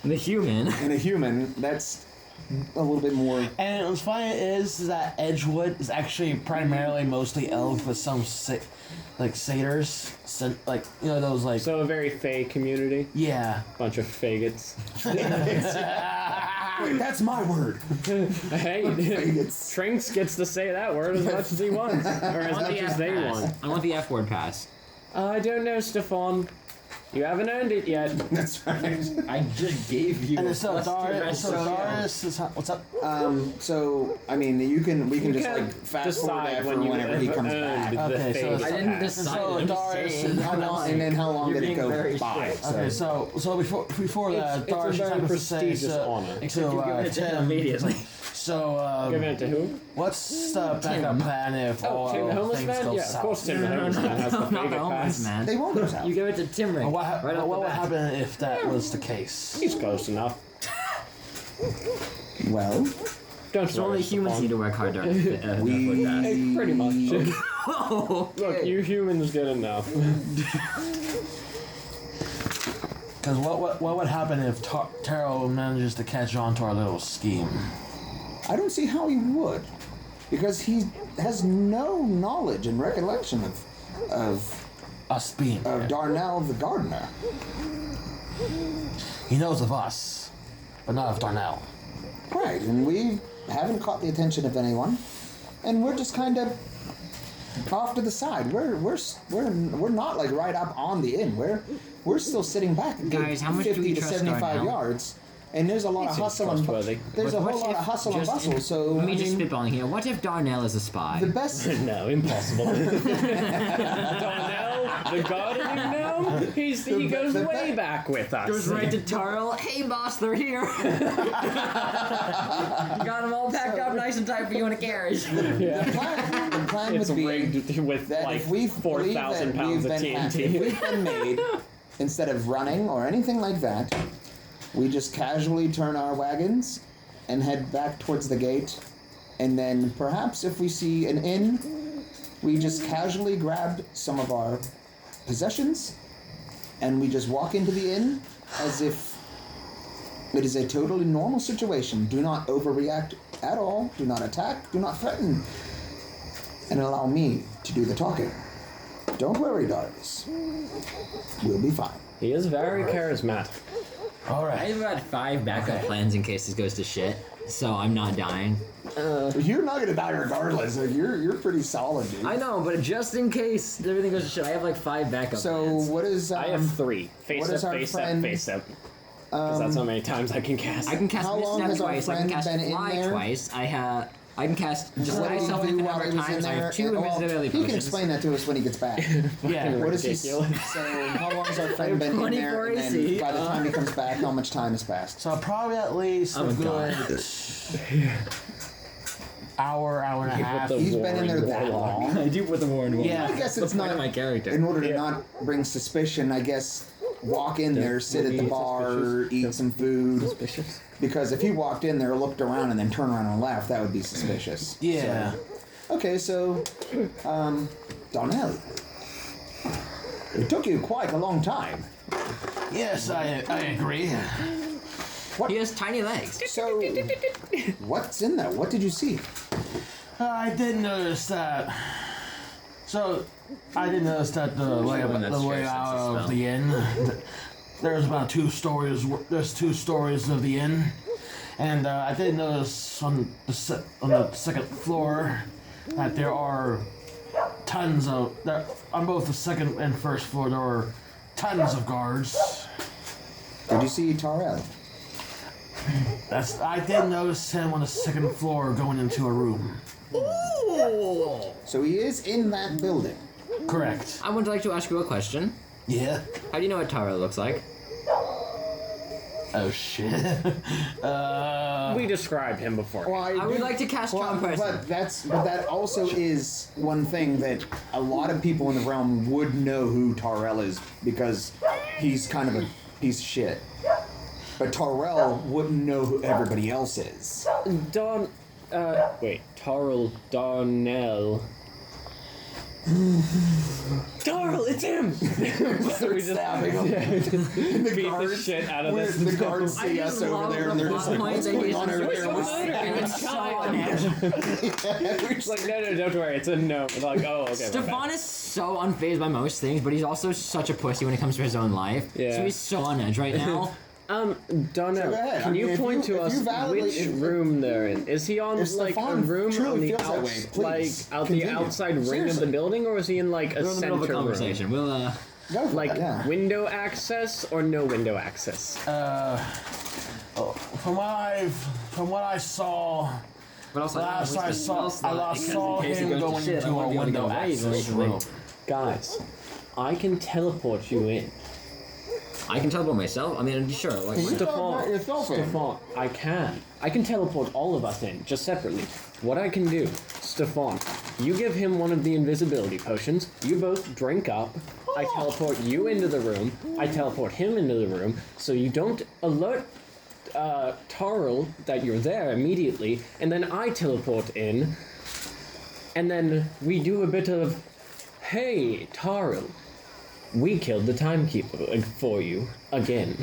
The human. and a human, that's a little bit more. And what's funny is that Edgewood is actually primarily mostly elves with some satyrs, like those like So a very fey community. yeah. Bunch of faggots. That's my word. Hey, It's- Trinx gets to say that word as much as he wants, or as much as they want. I want the F word pass. I don't know, Stephan. You haven't earned it yet. That's right. I just gave you. And a so plus Darius, two is what's up? So I mean, we can just can like fast forward decide that for when you whenever he have comes earned back. the Okay, so faggot I didn't pass. decide. So I'm just Darius saying. is How long, and then how long You're did it being go very by? strict. Okay, so before that, It's a Darius very happens to say prestigious honor. Except you're giving it to him Tim, immediately. so Giving it to who? what's the backup plan if Oh, Tim the homeless things man? go Yeah, of south? course Tim the homeless man has the Not the faggot homeless pass. man. They won't go south. You give it to Timrek. What right off would the bat. happen if that was the case? He's close enough. Well, Don't So only worry, humans need Stephan. to work hard to we Hey, pretty much. Oh, Look, you humans did enough. Because what would happen if Tarill manages to catch on to our little scheme? I don't see how he would, because he has no knowledge and recollection of Us being there. Darnell the gardener. He knows of us, but not of Darnell. Right, and we haven't caught the attention of anyone, and we're just kind of off to the side. We're not like right up on the inn. We're still sitting back, a good Guys, how much do 50 we to trust 75 Darnell? yards, and there's a lot of hustle and trustworthy. there's a But whole what lot if of hustle and just- bustle. So Let me I just mean, spitballing here. What if Darnell is a spy? the best. No, impossible. Darnell, the gardening gnome, he goes the way back with us. Goes right to Tarill. Hey, boss, they're here. Got them all packed up nice and tight for you in a carriage. The plan It's would be rigged with that like if we 4,000 pounds of if TNT. we've been made, instead of running or anything like that, we just casually turn our wagons and head back towards the gate, and then perhaps if we see an inn, we just casually grab some of our possessions and we just walk into the inn as if it is a totally normal situation. Do not overreact at all, do not attack, do not threaten, and allow me to do the talking. Don't worry, darlings. We'll be fine. He is very charismatic. All I right. have about 5 backup plans in case this goes to shit, so I'm not dying. You're not gonna die regardless. Like, you're pretty solid, dude. I know, but just in case everything goes to shit, I have like 5 backup So plans. what is? I have 3. Face what up, is our face friend- up, face up. Because that's how many times I can cast. I can cast How long Snap has our twice, I can friend cast been in Fly there? twice, I can cast just What die did he self do infinite while number he of was in times, I there? have 2 Well, invisibility he can potions. explain that to us when he gets back. Yeah, What is he? So ridiculous. how long has our friend been in there? 24 And AC. then by the time he comes back, how much time has passed? So probably at least I'm a a god. good hour and a half. the He's been in there warring that warlock. long. I do put the war in one. Yeah. I guess That's it's the point not of my character. In order to not bring suspicion, I guess walk in there, sit at the bar, eat some food. Suspicious. Because if he walked in there, looked around, and then turned around and left, that would be suspicious. Yeah. So, okay, so, Darnell, it took you quite a long time. Yes, I agree. He has tiny legs. So, what's in there? What did you see? I did notice that. So, I did notice that the layout one that's shared out sense of as the inn. There's about 2 stories. There's 2 stories of the inn, and I did notice on the second floor that there are tons of. On both the second and first floor, there are tons of guards. Did you see Tarill? I did notice him on the second floor going into a room. So he is in that building. Correct. I would like to ask you a question. Yeah. How do you know what Tarill looks like? Oh shit. We described him before. Well, I would like to cast Charm Person. But that also is one thing that a lot of people in the realm would know who Tarill is, because he's kind of a piece of shit. But Tarill wouldn't know who everybody else is. Tarill Darnell. Tarill, it's him! So we just stabbing him. beat the shit out of this. The guards see I us just over love there, the and they're just like, plot what's point going that on he's over just there? and it's so on edge. It's like, no, don't worry, it's a no. It's like, oh, okay. my Stephan bad. is so unfazed by most things, but he's also such a pussy when it comes to his own life. Yeah. So he's so on edge right now. Darnell, go ahead. can I mean, you if point you- to if us you validly- which if- room they're in? Is he on If like a Stephan room truly on the feels that way, please, the continue. outside ring of the Seriously. building, or is he in like a We're in the center middle of a room? conversation. We'll Go for Like it, yeah. window access or no window access? From what I saw, But also, last I saw him go into a window access room. Guys, I can teleport you in. I can teleport myself. I mean, sure. Like, You Stephan, teleport yourself in. Stephan, I can. I can teleport all of us in, just separately. What I can do, Stephan, you give him one of the invisibility potions, you both drink up, I teleport you into the room, I teleport him into the room, so you don't alert Tarill that you're there immediately, and then I teleport in, and then we do a bit of, hey, Tarill, we killed the Timekeeper for you again.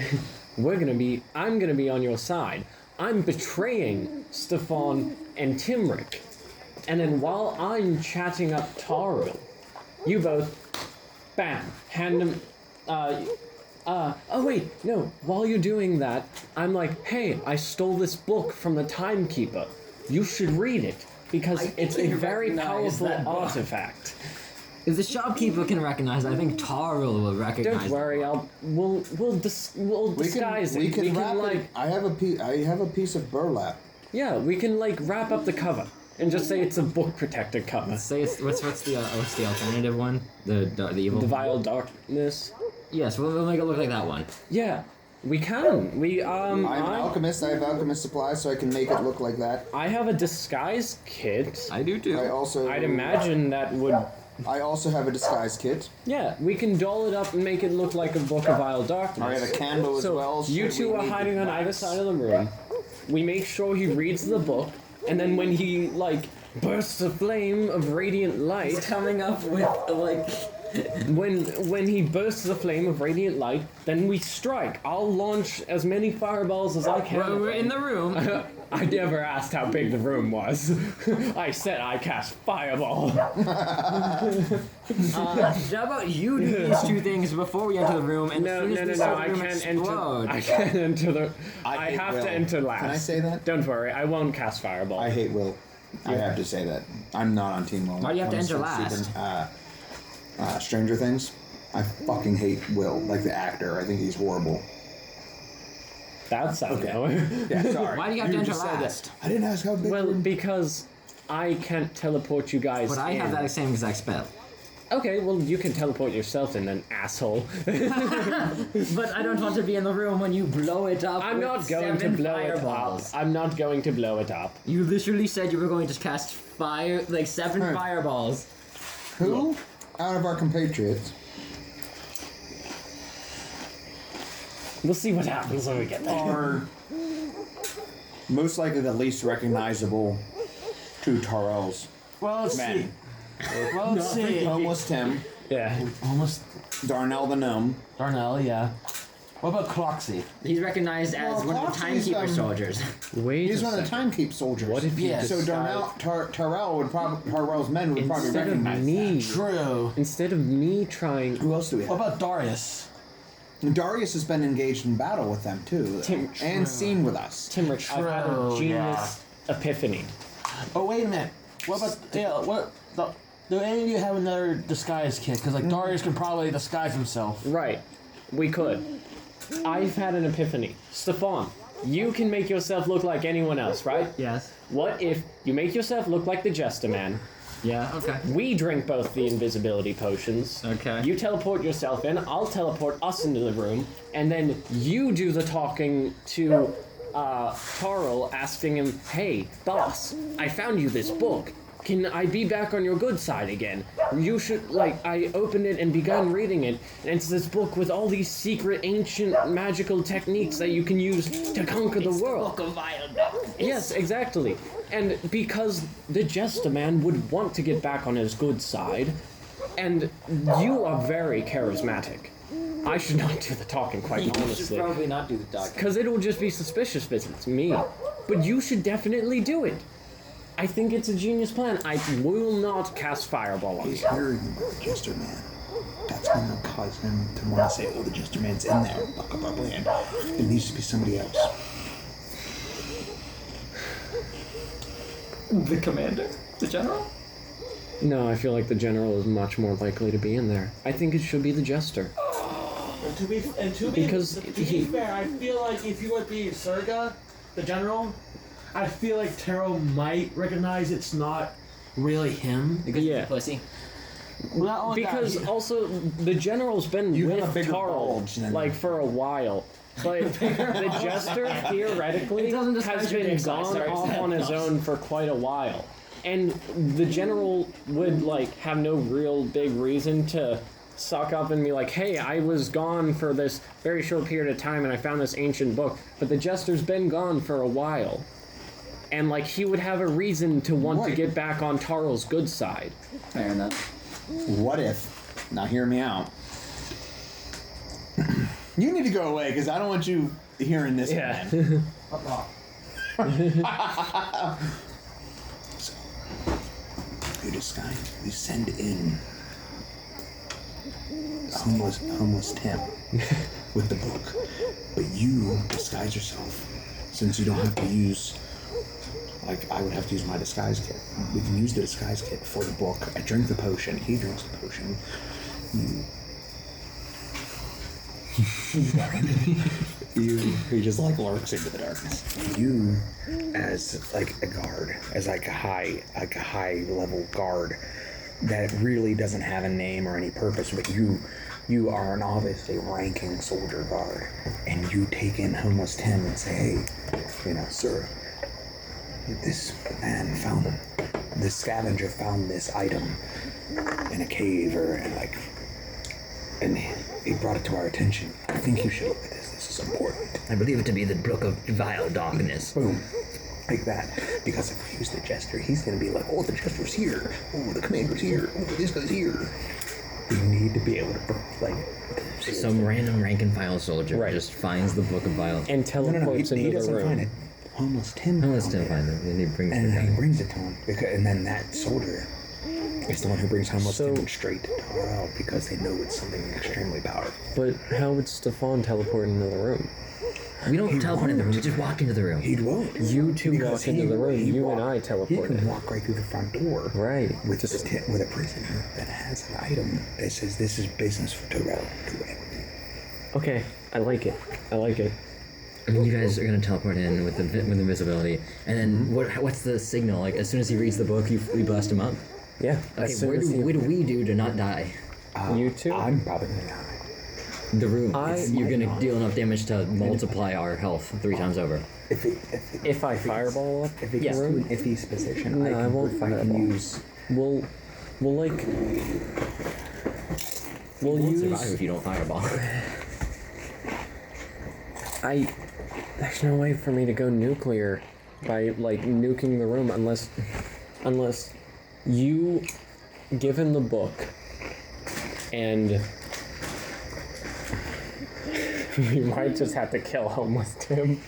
I'm gonna be on your side. I'm betraying Stephan and Timrek. And then while I'm chatting up Tarill, you both, bam, hand him, oh wait, no, while you're doing that, I'm like, hey, I stole this book from the Timekeeper. You should read it, because it's a very powerful artifact. If the shopkeeper can recognize it, I think Tarill will recognize Don't worry, we'll disguise it. We can wrap like, it. I have a piece of burlap. yeah, we can like wrap up the cover and just say it's a book protected cover. Say it's what's the alternative one? The evil. The vile darkness. Yes, we'll make it look like that one. Yeah, we can. I'm an alchemist. I have alchemist supplies, so I can make it look like that. I have a disguise kit. I do too. I'd imagine that would. I also have a disguise kit. Yeah, we can doll it up and make it look like a book of vile darkness. I have a candle as well. You two are hiding on either side of the room. We make sure he reads the book, and then when he like bursts a flame of radiant light, He's coming up with like. when he bursts a flame of radiant light, then we strike. I'll launch as many fireballs as I can. We're in the room. I never asked how big the room was. I said I cast fireball. How about you do these two things before we enter the room? And No, as soon as no, the no, I room can't explode, enter. I can't enter the. I hate have Will. to enter last. Can I say that? Don't worry, I won't cast fireball. I hate Will. I have to say that. I'm not on Team Will. Why do you have to When enter it starts last? Stranger Things. I fucking hate Will, like the actor. I think he's horrible. That's okay. Yeah, sorry. Why do you have to enter just said that. last? I didn't ask how big. Well, because I can't teleport you guys. But I have that same exact spell. Okay, well you can teleport yourself in, then asshole. But I don't want to be in the room when you blow it up. I'm with not going to 7 blow fireballs. it up. I'm not going to blow it up. You literally said you were going to cast 7 fireballs. Who out of our compatriots? We'll see what happens when we get there. Are most likely the least recognizable to Tarill's Well, let's men. see. Well, let's see. Homeless Tim, Yeah. Almost Darnell the gnome. Darnell, yeah. What about Cloxy? He's recognized as Well, one of the Cloxy's, Timekeeper soldiers. Wait. He's a one of the second. Timekeep soldiers. What if he Yeah. So disguised- Tarill would probably Tarill's men would probably Instead of recognize me, True. instead of me trying, that. Who else do we What have? about Darius? Darius has been engaged in battle with them too, and seen with us. Timrek, I've had a True, genius epiphany. Oh, wait a minute. What about do any of you have another disguise kit? Because like Darius can probably disguise himself. Right, we could. I've had an epiphany. Stephan, you can make yourself look like anyone else, right? Yes. What if you make yourself look like the Jester Man? Yeah, okay. We drink both the invisibility potions. Okay. You teleport yourself in, I'll teleport us into the room, and then you do the talking to Tarill, asking him, hey, boss, I found you this book. Can I be back on your good side again? You should, I opened it and began reading it, and it's this book with all these secret, ancient, magical techniques that you can use to conquer the world. Book of Vile Darkness. Yes, exactly. And because the Jester Man would want to get back on his good side, and you are very charismatic. I should not do the talking, quite You should honestly. probably not do the talking. Because it'll just be suspicious if it's me. But you should definitely do it. I think it's a genius plan. I will not cast Fireball on you. He's hearing about the Jester Man. That's going to cause him to want to say, oh, the Jester Man's in there. Fuck up our plan. It needs to be somebody else. The commander? The general? No, I feel like the General is much more likely to be in there. I think it should be the Jester. And to be Because to he- be fair, I feel like if you would be Serga, the general, I feel like Taro might recognize it's not really him. Because Yeah. he's a pussy. Not only Because that, also, the General's been You with have a bigger Tarill, bulge than- for a while. But the Jester, theoretically, It doesn't disguise has your been dick size, gone sorry, off it's on his not- own for quite a while. And the General would, have no real big reason to suck up and be like, hey, I was gone for this very short period of time and I found this ancient book. But the Jester's been gone for a while. And, he would have a reason to want to Right. get back on Tarill's good side. Fair enough. What if, now hear me out, You need to go away because I don't want you hearing this. Yeah. So, you disguise. We send in homeless Tim with the book, but you disguise yourself since you don't have to use. Like, I would have to use my disguise kit. We can use the disguise kit for the book. I drink the potion. He drinks the potion. He just like lurks into the darkness. You, as like a guard, as like a high level guard that really doesn't have a name or any purpose, but you are an obviously ranking soldier guard, and you take in homeless Tim and say, hey, sir, this man found him. This scavenger found this item in a cave and he brought it to our attention. I think you should look at this. This is important. I believe it to be the Brook of Vile Darkness. Boom. Like that. Because if we use the jester, he's going to be like, oh, the jester's here. Oh, the commander's here. Oh, this guy's here. We need to be able to, Some random rank and file soldier just finds the Book of Vile. And teleports he into the doesn't room. find it. Homeless Tim finds it, and he brings it he down. brings it to him. And then that soldier is the one who brings homeless Tim straight to Tarill because they know it's something extremely powerful. But how would Stephan teleport into the room? We don't teleport in the room, we just walk into the room. He won't. You two walk into the room, you and I teleport He can in. walk right through the front door. Right. With a prisoner that has an item that says this is business for Tarill. Okay, I like it. I mean, you guys are gonna teleport in with invisibility, and then what's the signal? Like, as soon as he reads the book, we bust him up? Yeah. Okay, what do we do to not die? You two? I'm probably gonna die. The room. You're gonna deal enough damage to multiply our health 3 times over. If I fireball up if it the room? if he's positioned, No, I won't I can fireball. use. We'll use... Survive if you don't fireball. There's no way for me to go nuclear by, like, nuking the room unless you give him the book and we might just have to kill Homeless Tim.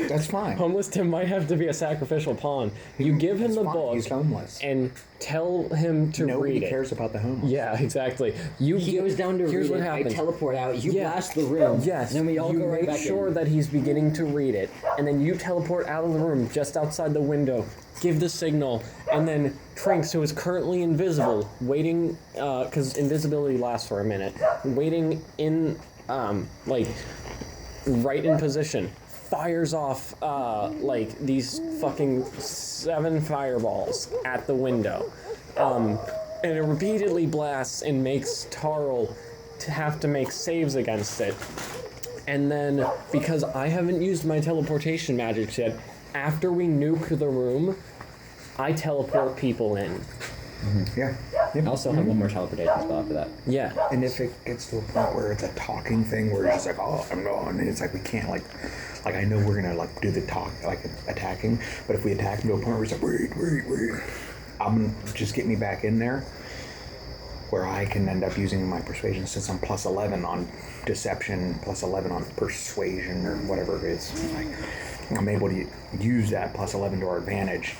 That's fine. Homeless Tim might have to be a sacrificial pawn. You give him the book He's homeless. and tell him to Nobody read it. cares about the homeless. Yeah, exactly. He goes down to here's read what it, I happens. teleport out, you blast the room, Yes. and then we all you go right make back sure in. that he's beginning to read it, and then you teleport out of the room just outside the window, give the signal, and then Trinx, who is currently invisible, waiting, because invisibility lasts for a minute, waiting in, right in position, fires off, these fucking 7 fireballs at the window. And it repeatedly blasts and makes Tarill to have to make saves against it. And then, because I haven't used my teleportation magic yet, after we nuke the room, I teleport people in. Yeah. I also have one more teleportation spell after that. Yeah. And if it gets to a point where it's a talking thing, where it's just like, oh, I'm going, and it's like we can't like I know we're gonna like do the talk, like attacking, but if we attack him to a point where it's like, wait, I'm gonna just get me back in there, where I can end up using my persuasion since I'm plus 11 on deception, plus 11 on persuasion, or whatever it is. Like, I'm able to use that plus 11 to our advantage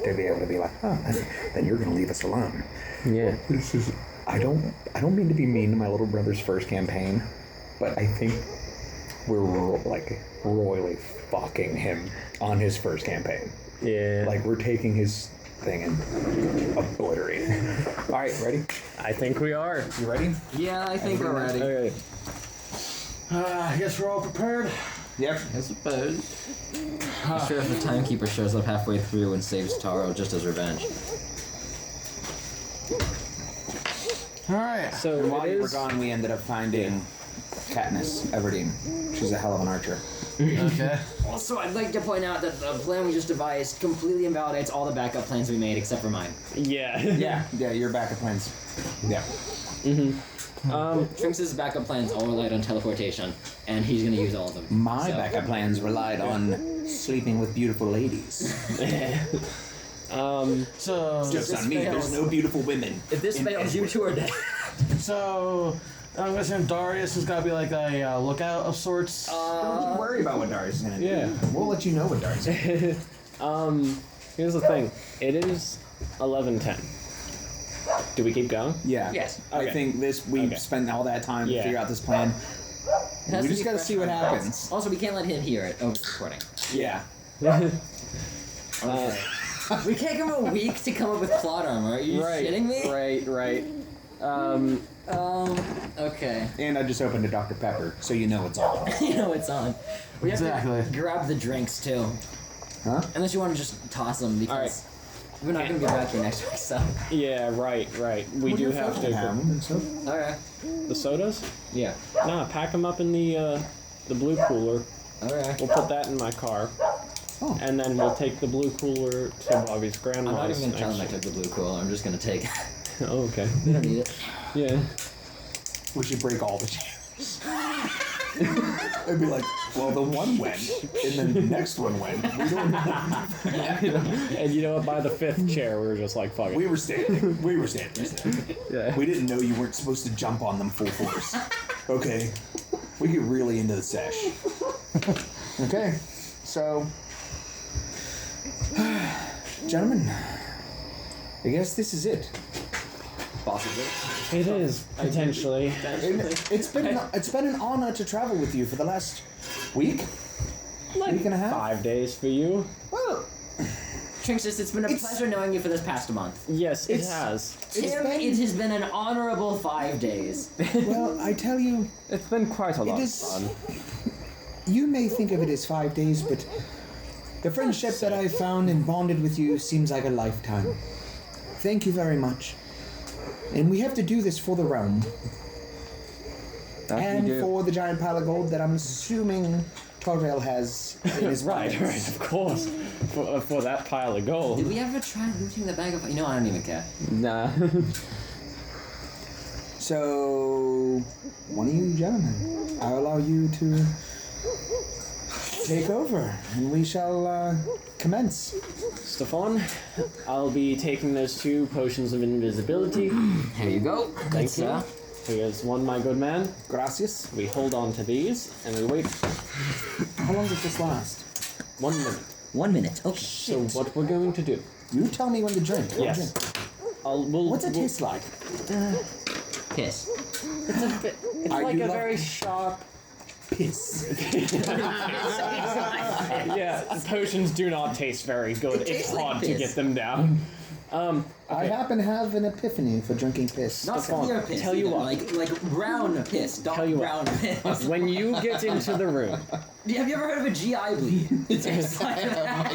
to be able to be like, oh, then you're gonna leave us alone. Yeah. This is. I don't mean to be mean to my little brother's first campaign, but I think we're like royally fucking him on his first campaign. Yeah. Like we're taking his thing and obliterating it. All right, ready? I think we are. You ready? Yeah, I think we're ready. Okay. I guess we're all prepared. Yep. I suppose. I'm sure if the Timekeeper shows up halfway through and saves Taro just as revenge. All right. So While it you were is... gone, we ended up finding Katniss Everdeen. She's a hell of an archer. Okay. Also, I'd like to point out that the plan we just devised completely invalidates all the backup plans we made except for mine. Yeah. Yeah, your backup plans. Yeah. Trinx's backup plans all relied on teleportation, and he's gonna use all of them. My So- backup plans relied on sleeping with beautiful ladies. So, Just on me, there's no beautiful women. If this in fails, you Edgewood. two are dead. so I'm guessing Darius has got to be like a lookout of sorts. Don't you worry about what Darius is gonna do. Yeah. We'll let you know what Darius is gonna do. Here's the thing. It is 11:10. Do we keep going? Yeah. Yes. I Okay. think we've Okay. spent all that time Yeah. to figure out this plan. It has We to just be gotta fresh see what on our happens. minds. Also, we can't let him hear it over the recording. Yeah. We can't give him a week to come up with plot armor. Are you shitting me? Right. Okay. And I just opened a Dr. Pepper, so you know it's on. You know it's on. We have Exactly. to grab the drinks too. Huh? Unless you want to just toss them because Alright. we're not going to be back here next week, so. Yeah, right. We do have to. Alright. The sodas? Yeah. Nah, pack them up in the blue cooler. Alright. We'll put that in my car. Oh. And then we'll take the blue cooler to Bobby's I'm not grandma's. even going to tell him I next took the blue cooler. I'm just going to take it. Oh, okay. We don't need it. Yeah. We should break all the chairs. It'd be like, well, the one went, and then the next one went. We don't. And you know what? By the 5th chair, we were just like, fuck it. We were standing. We were standing. Yeah. We didn't know you weren't supposed to jump on them full force. Okay. We get really into the sesh. Okay. So, gentlemen, I guess this is it. Possibly. It is, potentially. It's been an honor to travel with you for the last week and a half. 5 days for you. Well, Trinx, it's been a pleasure knowing you for this past month. Yes, it It's- has. Tim, it has been an honorable 5 days. well, I tell you, It's been quite a lot of is- fun. you may think of it as 5 days, but the friendship that I've found and bonded with you seems like a lifetime. Thank you very much. And we have to do this for the realm. And for the giant pile of gold that I'm assuming Tarill has in his Right, pockets. of course. For that pile of Did gold. we ever try looting the bag of... You know, I don't even care. Nah. So, one of you gentlemen, I'll allow you to take over, and we shall commence. Stephan, I'll be taking those 2 potions of invisibility. Here you go. Thank you. Here's one, my good man. Gracias. We hold on to these, and we wait How long does this last? 1 minute. 1 minute. Okay. So what we're going to do? You tell me when to drink. I'll Yes. drink. What's What's it taste like? Piss. It's a bit. It's Are like you a lo- very sharp. Piss. Yeah, potions do not taste very good. It's tastes like hard to piss. get them down. I happen to have an epiphany for drinking piss. Not Stefan, clear piss. tell you either. what. Like brown piss. Dark Tell you what. brown piss. When you get into the room, Have you ever heard of a GI bleed? It tastes like that.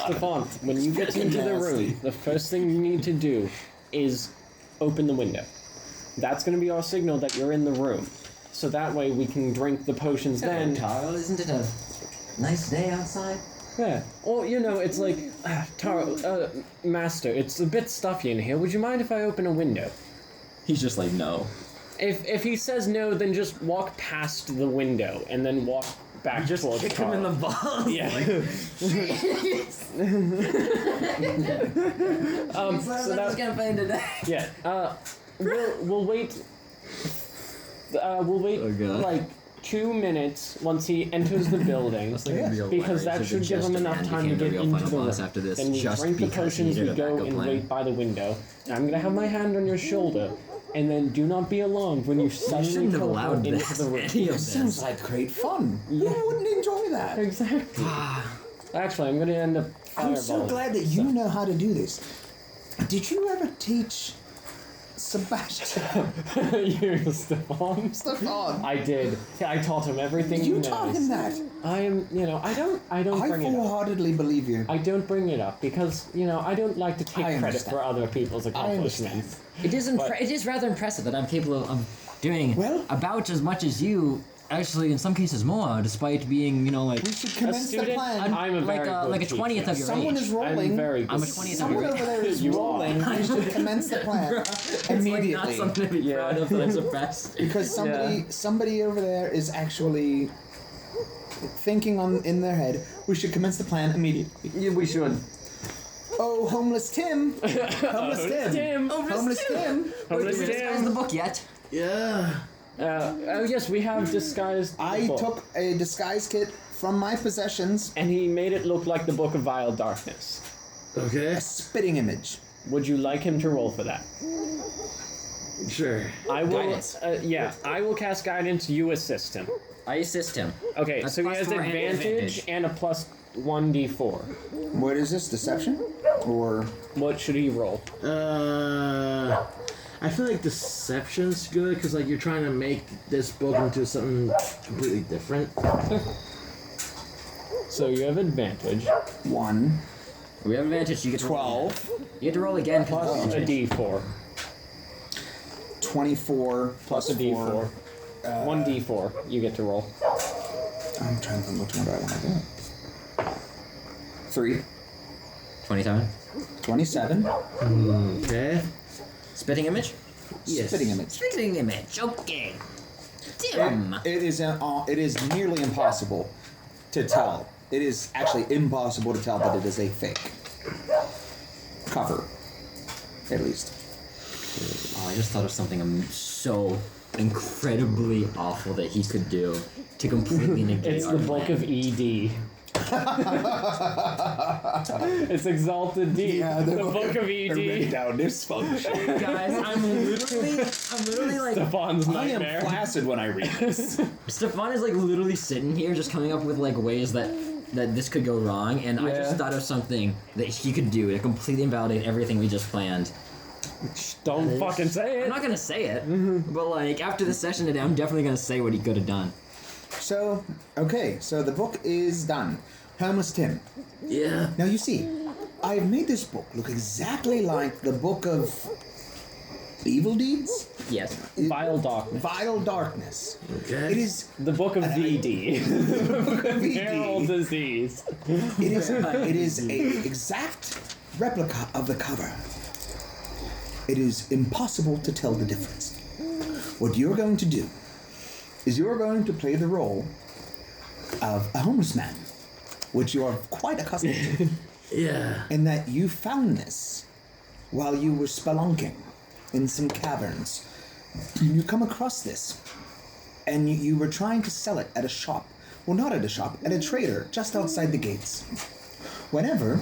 Stefan, when you get into the room, the first thing you need to do is open the window. That's going to be our signal that you're in the room. So that way we can drink the potions then. Tarill, isn't it a nice day outside? Yeah. Or, you know, it's like, Taro, Master, it's a bit stuffy in here. Would you mind if I open a window? He's just like, no. If he says no, then just walk past the window and then walk back towards Kick him in the Taro. balls. Yeah. So that was campaign today. Yeah. We'll wait. We'll wait Oh, God. like 2 minutes once he enters the building, because that should give him enough time to get into the room. after this, Then we just drink the because he potions, we needed a go backup and plan. wait by the window. And I'm gonna have my hand on your shoulder, and then do not be alarmed when you suddenly shouldn't have teleport allowed into this. the room. Any of This seems this. like great fun. Yeah, I wouldn't enjoy that. Exactly. Actually, I'm gonna end up I'm so fireballing. glad that you know how to do this. Did you ever teach Sebastian? You, Stefan. Stefan. I did. I taught him everything he You knows. taught him that. I am, I don't I bring it up. full-heartedly believe you. I don't bring it up because, I don't like to take I credit understand. for other people's accomplishments. It is But- it is rather impressive that I'm capable of doing Well- about as much as you. Actually, in some cases more, despite being, like We should A commence the student, plan. I'm a very good like a teacher. 20th of your Someone age. is rolling. I'm very good. I'm a 20th of Someone your over age. there is You rolling. We should commence the plan It's immediately. like not something to be proud of that I'm suppressed. Because somebody over there is actually thinking in their head. We should commence the plan immediately. Yeah, we should. Oh, homeless Tim! Homeless Tim! Tim! Homeless Tim! Homeless Did we discuss Tim! the book yet? Yeah. Oh yes, we have disguised. I took a disguise kit from my possessions. And he made it look like the Book of Vile Darkness. Okay. A spitting image. Would you like him to roll for that? Sure. I will. Guidance. Yeah, I will cast guidance. You assist him. I assist him. Okay, That's so he plus has 4 and advantage and a plus 1d4. What is this? Deception? Or What should he roll? I feel like deception's good because like you're trying to make this book into something completely different. So you have advantage 1, We have advantage. You get to 12, You get to roll again. plus a d4. 24 Plus a d4. 1d4 you get to roll. I'm trying to think which one do I want to do. 3, 27. 27. Okay. Spitting image. Yes. Spitting image. Spitting image. Okay. Dim. It is nearly impossible to tell. It is actually impossible to tell that it is a fake cover, at least. Oh, I just thought of something so incredibly awful that he could do to completely negate It's our the Book plan. of ED. It's exalted D. Yeah, the Book of Written ED. down dysfunction. Guys, I'm literally like, Stephan's I am nightmare. flaccid when I read this. Stephan is like literally sitting here just coming up with like ways that this could go wrong, and I just Yeah. thought of something that he could do to completely invalidate everything we just planned. Don't fucking say I'm it. not gonna say it, but like after the session today, I'm definitely gonna say what he could have done. So, okay, so the book is done. Homeless Tim. Yeah. Now you see, I've made this book look exactly like the book of evil deeds? Yes. Vile Darkness. Vile darkness. Okay. It is The Book of VD. Feral disease. it is a exact replica of the cover. It is impossible to tell the difference. What you're going to do is you're going to play the role of a homeless man, which you are quite accustomed to, Yeah. in that you found this while you were spelunking in some caverns. You come across this, and you were trying to sell it at a shop. Well, not at a shop, at a trader just outside the gates. Whenever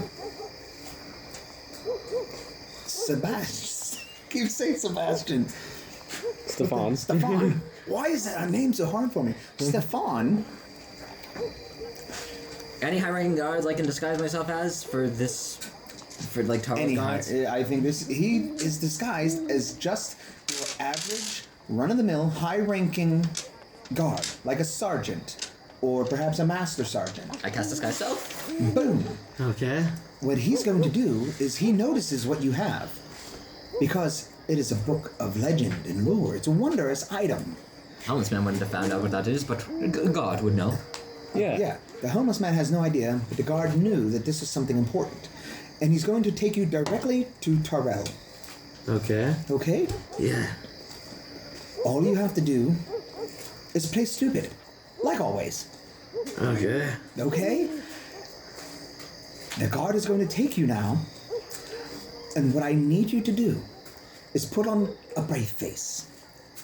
Sebastian, keep saying Sebastian. Stephan. Stephan. Why is that name so hard for me? Stephan. Any high-ranking guards I can disguise myself as for like Tarot Anyhow, guards? I think he is disguised as just your average, run-of-the-mill, high-ranking guard, like a sergeant, or perhaps a master sergeant. I cast disguise self. Boom. Okay. What he's going to do is he notices what you have, because it is a book of legend and lore. It's a wondrous item. Homeless man wouldn't have found out what that is, but a guard would know. Yeah, the homeless man has no idea, but the guard knew that this was something important. And he's going to take you directly to Tarill. Okay. Okay? Yeah. All you have to do is play stupid. Like always. Okay. Okay? The guard is going to take you now. And what I need you to do is put on a brave face.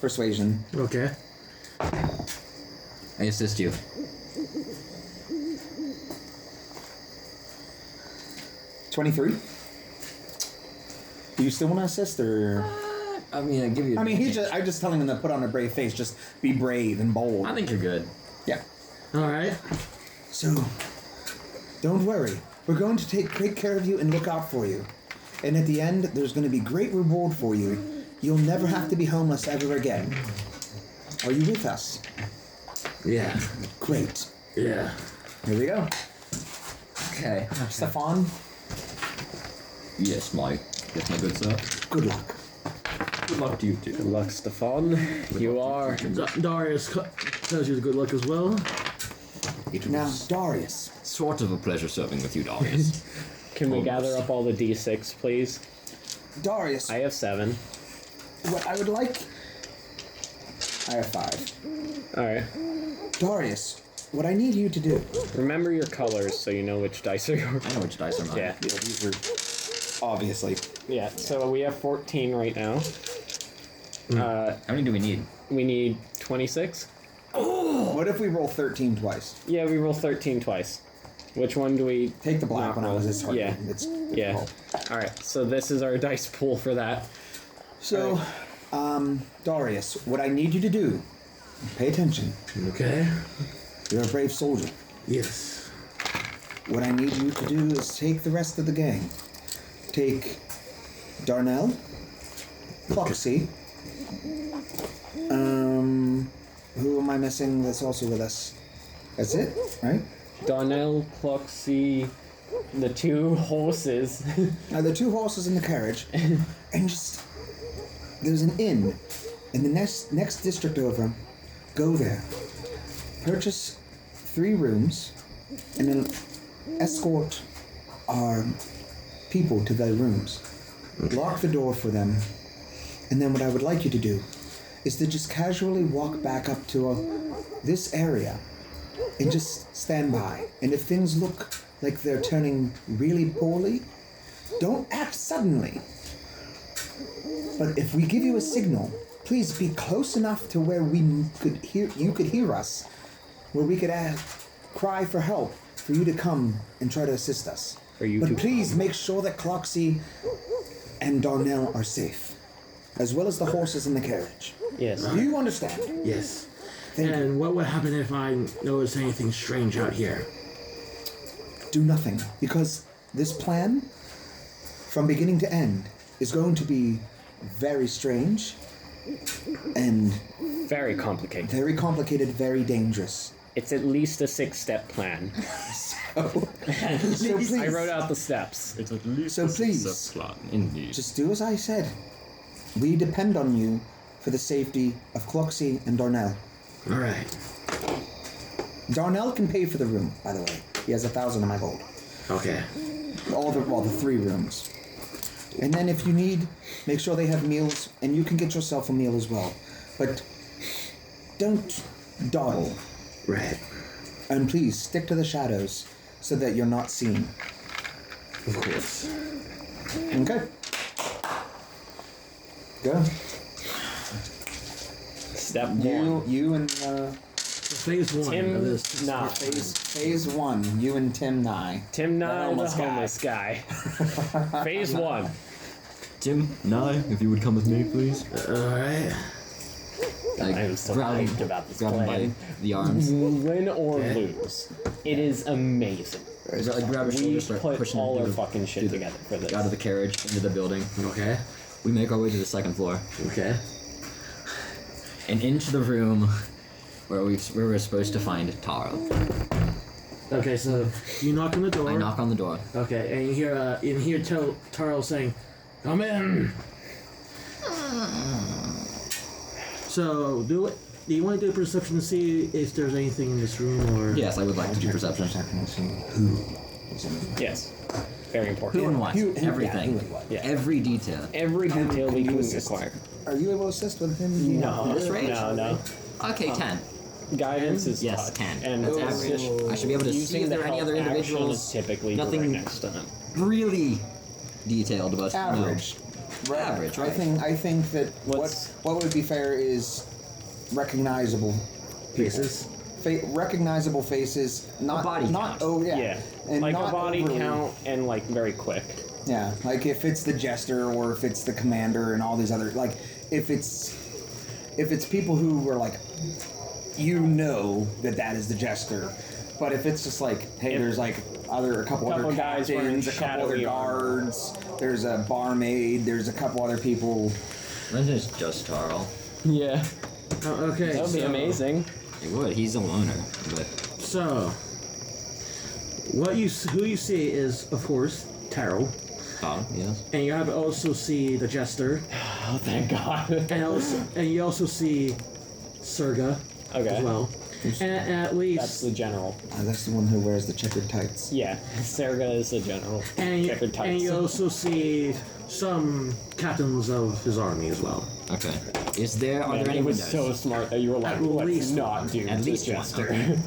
Persuasion. Okay. I assist you. 23. Do you still want to assist, or? I mean, I give you. I mean, I'm just telling him to put on a brave face. Just be brave and bold. I think you're good. Yeah. All right. So, don't worry. We're going to take great care of you and look out for you. And at the end, there's going to be great reward for you. You'll never have to be homeless ever again. Are you with us? Yeah. Great. Yeah. Here we go. Okay. Stephan, Yes, my good sir. good luck. Good luck to you too. Good luck, Stephan. You are. Darius tells you good luck as well. Now, Darius. Sort of a pleasure serving with you, Darius. Can we gather up all the d6, please? Darius, I have 7. what I would like... I have 5. Alright. Darius, what I need you to do... Remember your colors so you know which dice are yours. I know which dice are mine. Yeah. These are obviously... Yeah, so we have 14 right now. How many do we need? We need 26. What if we roll 13 twice? Yeah, we roll 13 twice. Which one do we Take the black not one out roll? of this hard. Yeah. It's Yeah. roll. Alright, so this is our dice pool for that. So, Darius, what I need you to do, pay attention. Okay. You're a brave soldier. Yes. What I need you to do is take the rest of the gang. Take Darnell, Foxy. Who am I missing that's also with us? That's it, right? Darnell, Cloxy, the 2 horses. The 2 horses in the carriage, and just there's an inn in the next district over. Go there, purchase 3 rooms, and then escort our people to their rooms. Lock the door for them, and then what I would like you to do is to just casually walk back up to this area and just stand by. And if things look like they're turning really poorly, don't act suddenly. But if we give you a signal, please be close enough to where you could hear us, where we could cry for help for you to come and try to assist us. But please make sure that Cloxy and Darnell are safe, as well as the horses in the carriage. Yes. Do you understand? Yes. Thank you. And what would happen if I notice anything strange out here? Do nothing, because this plan, from beginning to end, is going to be very strange and Very complicated. very dangerous. It's at least a 6-step plan. So please, I wrote out the steps. It's at least So a please, success plan, indeed. just do as I said. We depend on you for the safety of Cloxy and Darnell. All right. Darnell can pay for the room, by the way. He has 1,000 of my gold. Okay. The 3 rooms. And then if you need, make sure they have meals, and you can get yourself a meal as well. But don't dawdle. Right. And please, stick to the shadows so that you're not seen. Of course. Okay. Go. Step 1. You and, Phase 1 Tim, of this. nah. phase 1, you and Tim Nye. Tim That Nye, the homeless guy. homeless guy. Phase 1. Tim, Nye, if you would come with me, please. All right. Like, I'm so grab him- hyped about this grab him by plan. the arms. Win or lose, it is amazing. Like, grab his We shoulder, start put pushing him all our through- fucking shit through the- together for this. out of the carriage into the building. Okay. We make our way to the 2nd floor Okay. and into the room where we're supposed to find Tarill. Okay, so you knock on the door. I knock on the door. Okay, and you hear Tarill saying, "Come in." So do you want to do a perception to see if there's anything in this room or? Yes, I would like to do perception. Yes, very important. Who and what? Everything. who and what. Yeah. Every detail. Every detail we you can assist? acquire. Are you able to assist with him? No, This range? no. Okay, 10. Guidance is Yes, touch, 10. and That's it's average. just I should be able to see using if the there are any help other action individuals. is typically Nothing right next to him. Really detailed, but Average. No. Average, right? I think that What's- what would be fair is recognizable Faces. recognizable faces, not body not count. oh yeah, Yeah, and like not a body overly- count and like very quick. Yeah, like if it's the jester or if it's the commander and all these other like if it's people who were like you know that is the jester, but if it's just like hey, there's like a couple other guys wearing captains, a couple other shadowy armor. guards, there's a barmaid, there's a couple other people. This is just Tarill. Yeah, Oh, okay. that would be amazing. It would. He's a loner, but So, who you see is, of course, Tarill, yes. and you have also see the jester, Oh, thank God. and you also see Serga Okay. as well, and at That's least the general. That's the one who wears the checkered tights. Yeah, Serga is the general. and Checkered tights. and you also see some captains of his army as well. Okay. Are there Man, any it was windows? so smart that you were like, At let's least not do At the least one, jester. okay.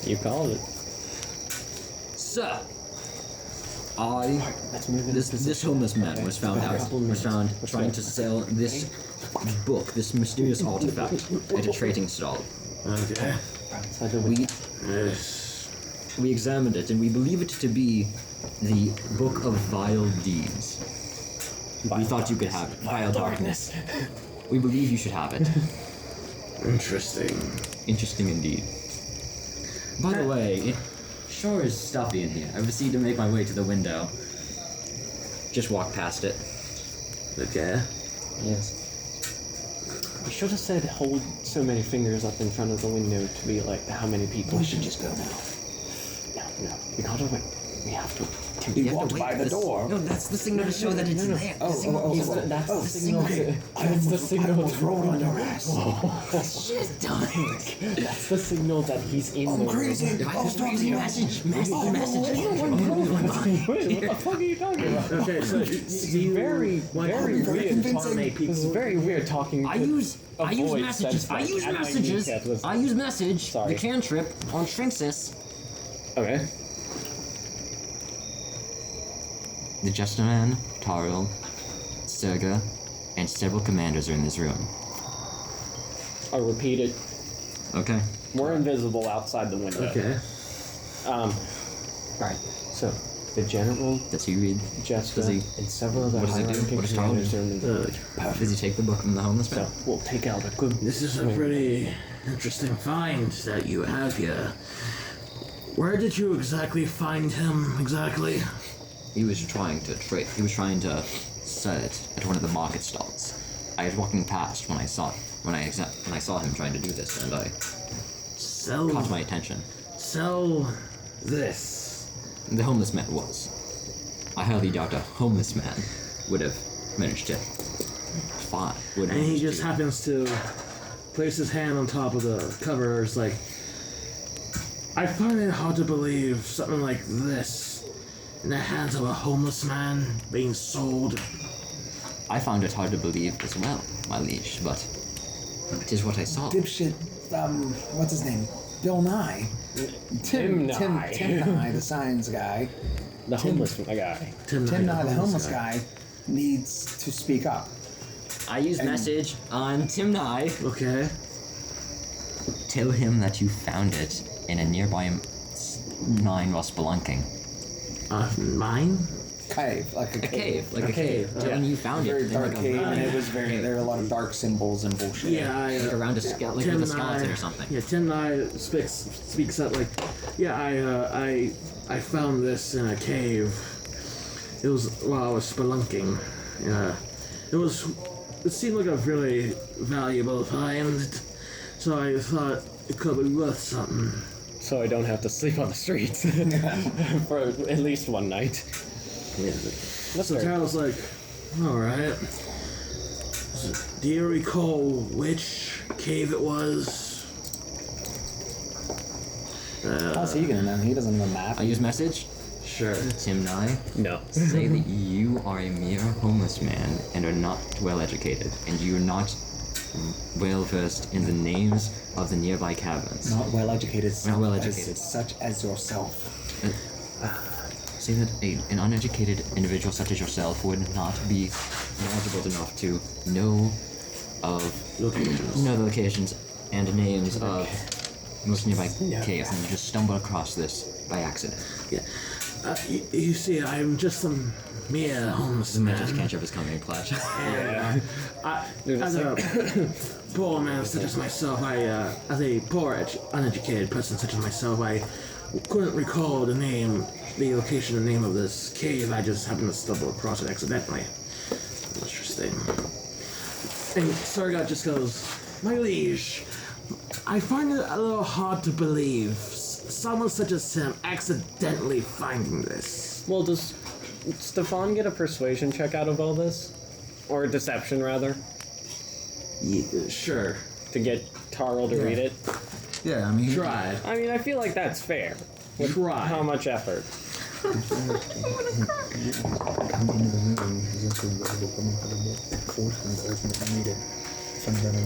You called it. So, Let's move into this homeless man was found trying to sell this book, this mysterious artifact, at a trading stall. Okay. Yes. We examined it, and we believe it to be the Book of Vile Deeds. We thought you could have it. Vile Darkness. We believe you should have it. Interesting. Interesting indeed. By the way, it sure is stuffy in here. I proceed to make my way to the window. Just walk past it. Okay. Yes. You should have said hold so many fingers up in front of the window to be like how many people. We should just go now. No, we gotta wait. We have to. We walked by the door. No, that's the signal to show that it's there. That's the signal. That's the signal to roll on your ass. Shit, done. That's the signal that he's in the crazy. room. Message. Wait, what the fuck are you talking about? Okay, so It's very weird. This is very weird talking. I use messages. I use message. Sorry. The cantrip on Trinxis. Okay. The Justiman, Tarill, Serga, and several commanders are in this room. I'll repeat it. Okay. We're invisible outside the window. Okay. Right. So the general, Does he read? Jester, Does he? and several of the What does he do? high-ranking What does Tarill commanders do? are in the room. Does he take the book from the homeless man? So we'll take out a good. This is a pretty interesting find that you have here. Where did you exactly find him, exactly? He was trying to trade. He was trying to sell it at one of the market stalls. I was walking past when I saw him trying to do this, and I caught my attention. Sell this. The homeless man was. I highly doubt a homeless man would have managed to find. And he just happens to place his hand on top of the cover. It's like, I find it hard to believe something like this in the hands of a homeless man being sold. I found it hard to believe as well, my liege, but it is what I saw. Dipshit, what's his name? Bill Nye. Tim Nye. Tim Nye, the science guy. The homeless guy. Tim Nye, the homeless guy, needs to speak up. I use message on Tim Nye. Okay. Tell him that you found it in a nearby mine while spelunking. Mine? Cave, like a cave. A cave. When you found Very it, dark like cave, and it a was there were a lot of dark symbols and bullshit. Yeah, like around a skeleton, like Tim with a skeleton Nye- or something. Yeah, Tim Nye speaks up like, yeah, I found this in a cave. It was while I was spelunking. It seemed like a really valuable find, so I thought it could be worth something. So I don't have to sleep on the streets for at least one night. That's So fair. Tarill's like, alright. Do you recall which cave it was? How's he gonna know? He doesn't know math. I use message. Sure. Tim Nye. No. Say that you are a mere homeless man and are not well educated, and you are not well versed in the names of the nearby cabins. Not well educated. Not well educated. Such as yourself. Say that an uneducated individual such as yourself would not be knowledgeable enough to know of the locations and names of most nearby caves, and you just stumble across this by accident. Yeah. You see, I'm just a mere homeless The man. magic cantrip is coming in clutch. And, as a poor man such as myself, as a poor, uneducated person such as myself, I couldn't recall the location, the name of this cave. I just happened to stumble across it accidentally. Interesting. And Serga just goes, my liege, I find it a little hard to believe someone such as him accidentally finding this. Well, does Stephan get a persuasion check out of all this? Or a deception, rather? Yeah, sure. To get Tarill to read it? Yeah, I mean, try. I mean, I feel like that's fair. With Try. how much effort?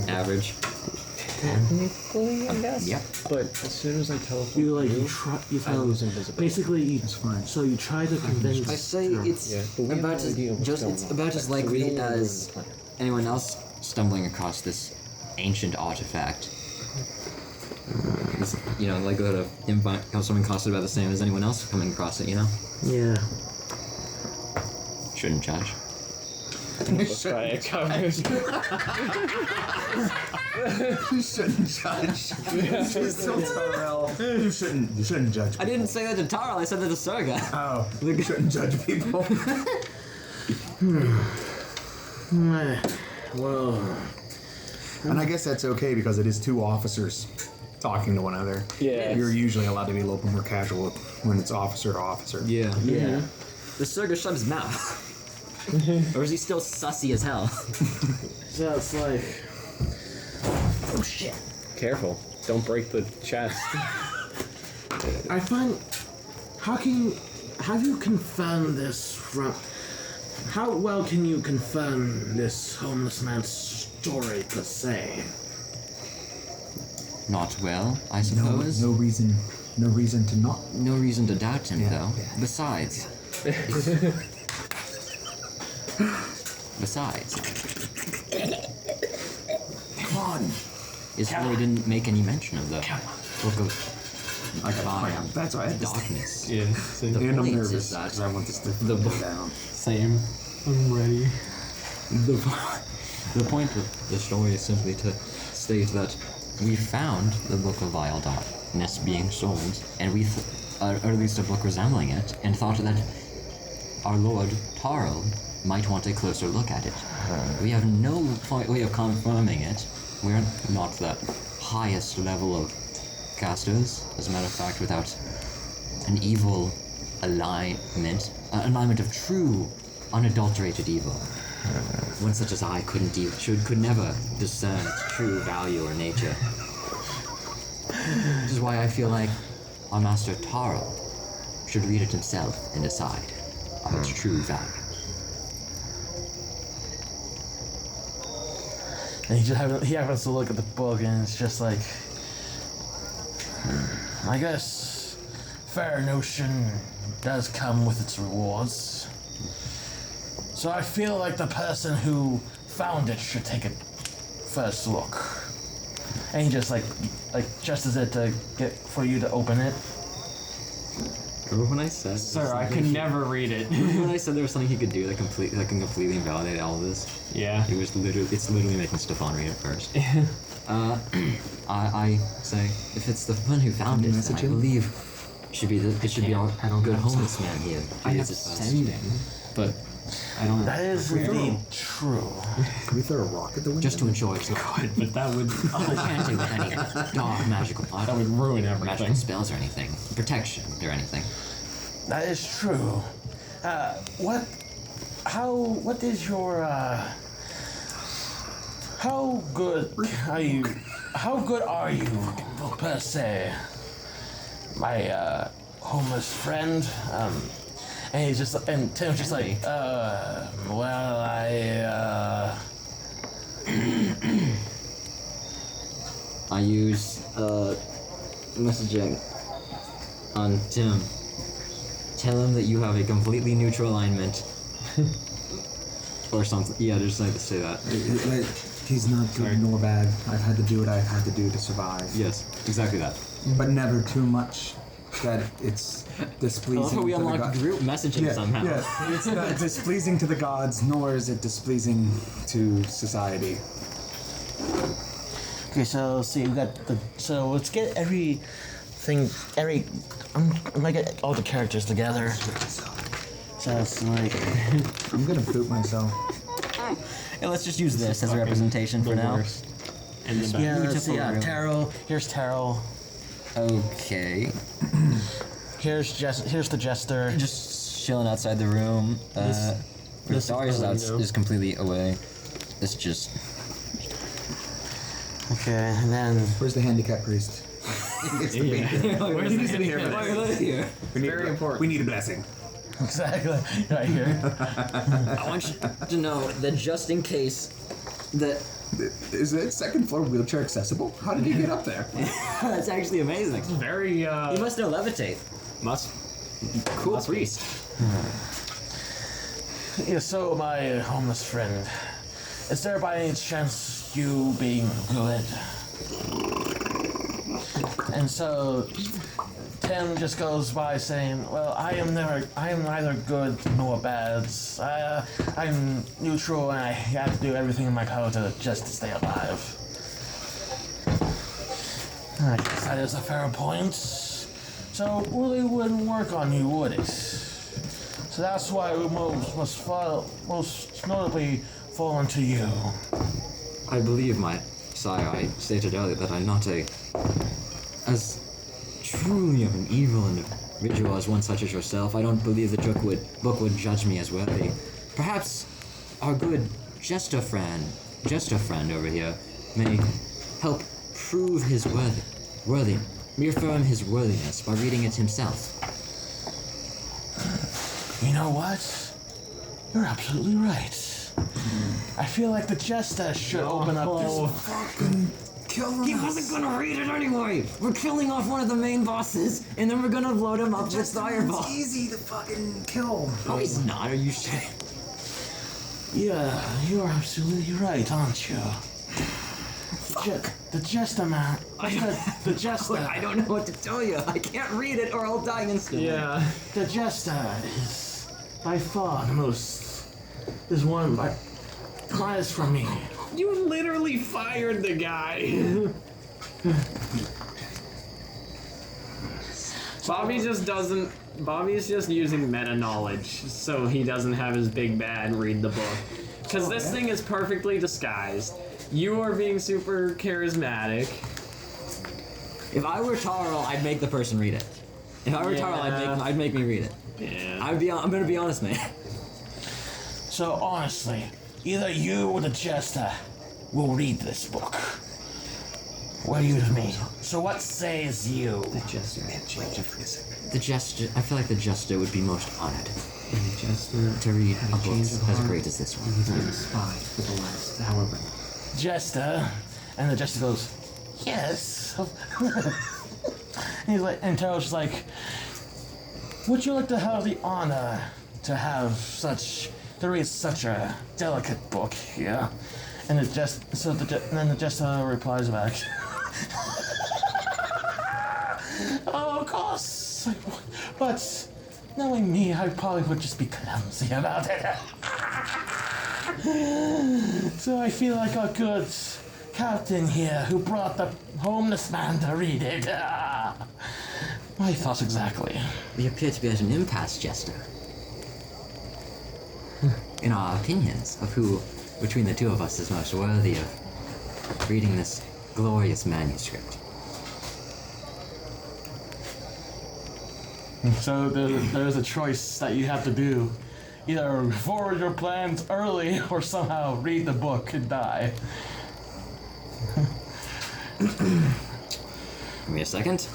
Average. Technically, I guess. Yep. But as soon as I teleport You tell lose invisibility. basically you, so you try to convince I say it's but we have about no idea what's going on. it's about as likely as anyone else stumbling across this ancient artifact? You know, likelihood of him someone costs it about the same as anyone else coming across it, you know? Yeah. Shouldn't judge. It covers. You shouldn't judge. She's so Tarill. You shouldn't judge. I didn't say that to Tarill, I said that to Serga. Oh, you shouldn't judge people. Well, And I guess that's okay because it is two officers talking to one another. Yeah. You're usually allowed to be a little bit more casual when it's officer to officer. Yeah. Yeah. The Serga shut his mouth. Or is he still sussy as hell? so it's like, Oh shit. Careful. Don't break the chest. I find, have you confirmed this from, how well can you confirm this homeless man's story per se? Not well, I No, suppose. no reason to not. No reason to doubt him, Yeah, though. yeah. Besides, Come on. Israel didn't make any mention of the book of I got cramp. That's why I had to stay. darkness. Yeah. The And I'm point nervous is because that I want this to the go book- down. Same. I'm ready. the point of the story is simply to state that we found the book of vile darkness being sold, and we, or at least a book resembling it, and thought that our lord Tarill might want a closer look at it. We have no way of confirming it. We're not the highest level of casters. As a matter of fact, without an evil alignment of true, unadulterated evil. One such as I could never discern its true value or nature. Which is why I feel like our master Tarill should read it himself and decide on its true value. And he happens to look at the book and it's just like, I guess fair notion does come with its rewards. So I feel like the person who found it should take a first look. And he just like gestures it to get for you to open it. Remember when I said, Sir, I could never read it. remember when I said there was something he could do that can completely invalidate all of this? Yeah. It's literally making Stephan read it first. I say, if it's the one who found it, then I believe it should be our good homeless man here. I have sending, but I don't. That is indeed true. Can we throw a rock at the window? Just to ensure it's Good, but that would I can't do any dark magical that would ruin magical everything. spells or anything, protection or anything. That is true. What is your, how good are you per se? My, homeless friend, and Tim's just like, well, I use messaging on Tim. Tell him that you have a completely neutral alignment. Or something. Yeah, just like to say that. He's not good nor bad. I've had to do what I've had to do to survive. Yes, exactly that. But never too much that it's displeasing Also, we to the unlocked gods. group messaging somehow. Yeah, it's not displeasing to the gods, nor is it displeasing to society. okay, so let's see, so let's get I'm gonna get all the characters together. So it's like, I'm gonna poop myself. Hey, let's just use this as a representation for now. And the yeah, let's see, room. Tarill, here's Tarill, Okay. here's the Jester. Just chilling outside the room. this Darius window. is completely away. It's just. Okay, and then Where's the handicap priest? It's the main thing. Where's He needs to be here for Why this. are you here? We need Very important. We need a blessing. exactly right here. I want you to know that just in case that Is the second floor wheelchair accessible? How did he get up there? that's actually amazing. very He must know levitate. must Cool priest. Yeah, so my homeless friend, is there by any chance you being good? And so Tim just goes by saying, well, I am neither good nor bad. I'm neutral and I have to do everything in my power to just to stay alive. I guess that is a fair point. So it really wouldn't work on you, would it? So that's why we most notably fall into you. I believe my sire, I stated earlier that I'm not as truly of an evil individual as one such as yourself. I don't believe the book would judge me as worthy. Perhaps our good jester friend over here may help prove his reaffirm his worthiness by reading it himself. You know what? You're absolutely right. I feel like the jester should open up this. He wasn't gonna read it anyway! We're killing off one of the main bosses, and then we're gonna load him up with fireball. It's easy to fucking kill. No, he's not, are you sure? Yeah, you're absolutely right, aren't you? The jester, man. The jester. I don't know what to tell you. I can't read it or I'll die instantly. Yeah. The jester is by far the most. Is one by prize from me. You literally fired the guy. Bobby's just using meta knowledge so he doesn't have his big bad read the book. Because this thing is perfectly disguised. You are being super charismatic. If I were Tarill, I'd make the person read it. If I were Tarill, I'd make me read it. Yeah. I'm gonna be honest, man. So honestly, either you or the jester will read this book. What do you mean? So what says you? The jester, I feel like the jester would be most honored to read a book as great as this one. He's been a spy for the last however. Jester, and the jester goes, yes. And he's like, and Tarill's just like, would you like to have the honor to read such a delicate book here? And then the jester replies back, oh, of course, but knowing me, I probably would just be clumsy about it. So I feel like our good captain here who brought the homeless man to read it. My thoughts exactly. We appear to be at an impasse, Jester. In our opinions of who, between the two of us, is most worthy of reading this glorious manuscript. So there's a choice that you have to do. Either forward your plans early or somehow read the book and die. Give me a second.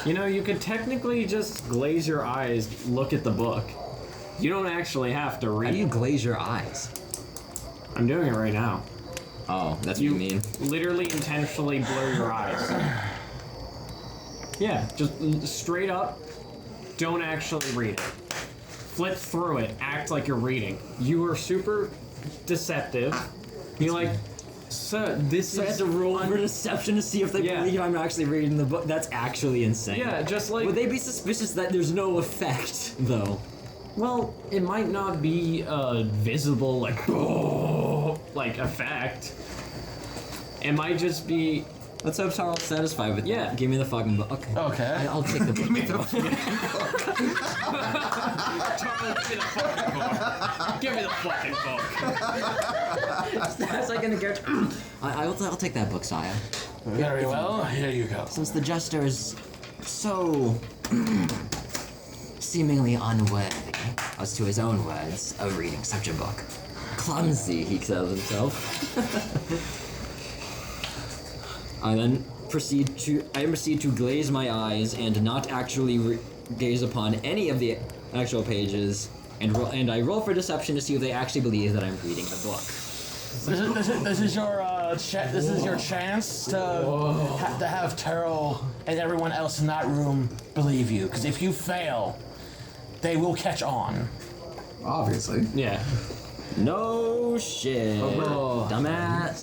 You know, you could technically just glaze your eyes, look at the book. You don't actually have to read. How do you glaze your eyes? I'm doing it right now. Oh, that's what you mean. Literally intentionally blur your eyes. Yeah, just straight up, don't actually read it. Flip through it, act like you're reading. You are super deceptive. You're like, so this So I have is... to roll for deception to see if they believe I'm actually reading the book. That's actually insane. Yeah, just like... Would they be suspicious that there's no effect, though? Well, it might not be a visible, like effect. It might just be... Let's hope Tarill's satisfied with Yeah. that. Give me the fucking book. Okay. I'll take the book. Give me the fucking book. Give me the fucking book. That's like in a character. I'll take that book, sire. Very well, here you go. Since the jester is so seemingly unworthy, as to his own words, of reading such a book. Clumsy, he tells himself. I then proceed to glaze my eyes and not actually gaze upon any of the actual pages, and I roll for deception to see if they actually believe that I'm reading the book. This is your chance to have Tarill and everyone else in that room believe you. Because if you fail, they will catch on. Obviously. Yeah. No shit. Oh. Dumbass.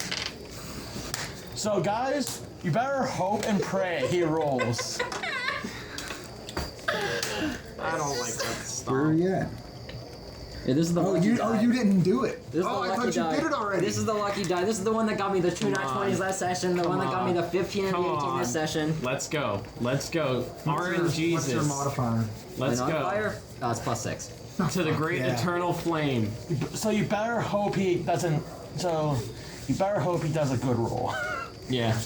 So, guys, you better hope and pray he rolls. I don't like that stuff. Where are you at? Yeah, this is the lucky die. You didn't do it. This is Oh, the I lucky thought die. you did it already. This is the lucky die. This is the one that got me the 2 nat 20s last session, the one that got me the 15 and the 18 this session. Let's go. Let's go. RNGesus. What's your modifier? Let's And go. on fire? Oh, it's +6. To the great Yeah. eternal flame. So you better hope he doesn't. So you better hope he does a good roll. Yeah.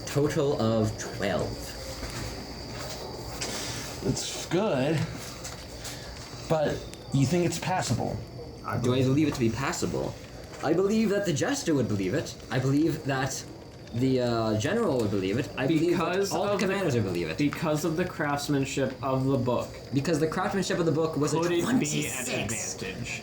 Total of 12. It's good, but you think it's passable. Do I believe it to be passable? I believe that the jester would believe it. I believe that the general would believe it. I believe Because that all the of the- commanders would believe it. Because of the craftsmanship of the book. Because the craftsmanship of the book was Could a it 26. be an advantage?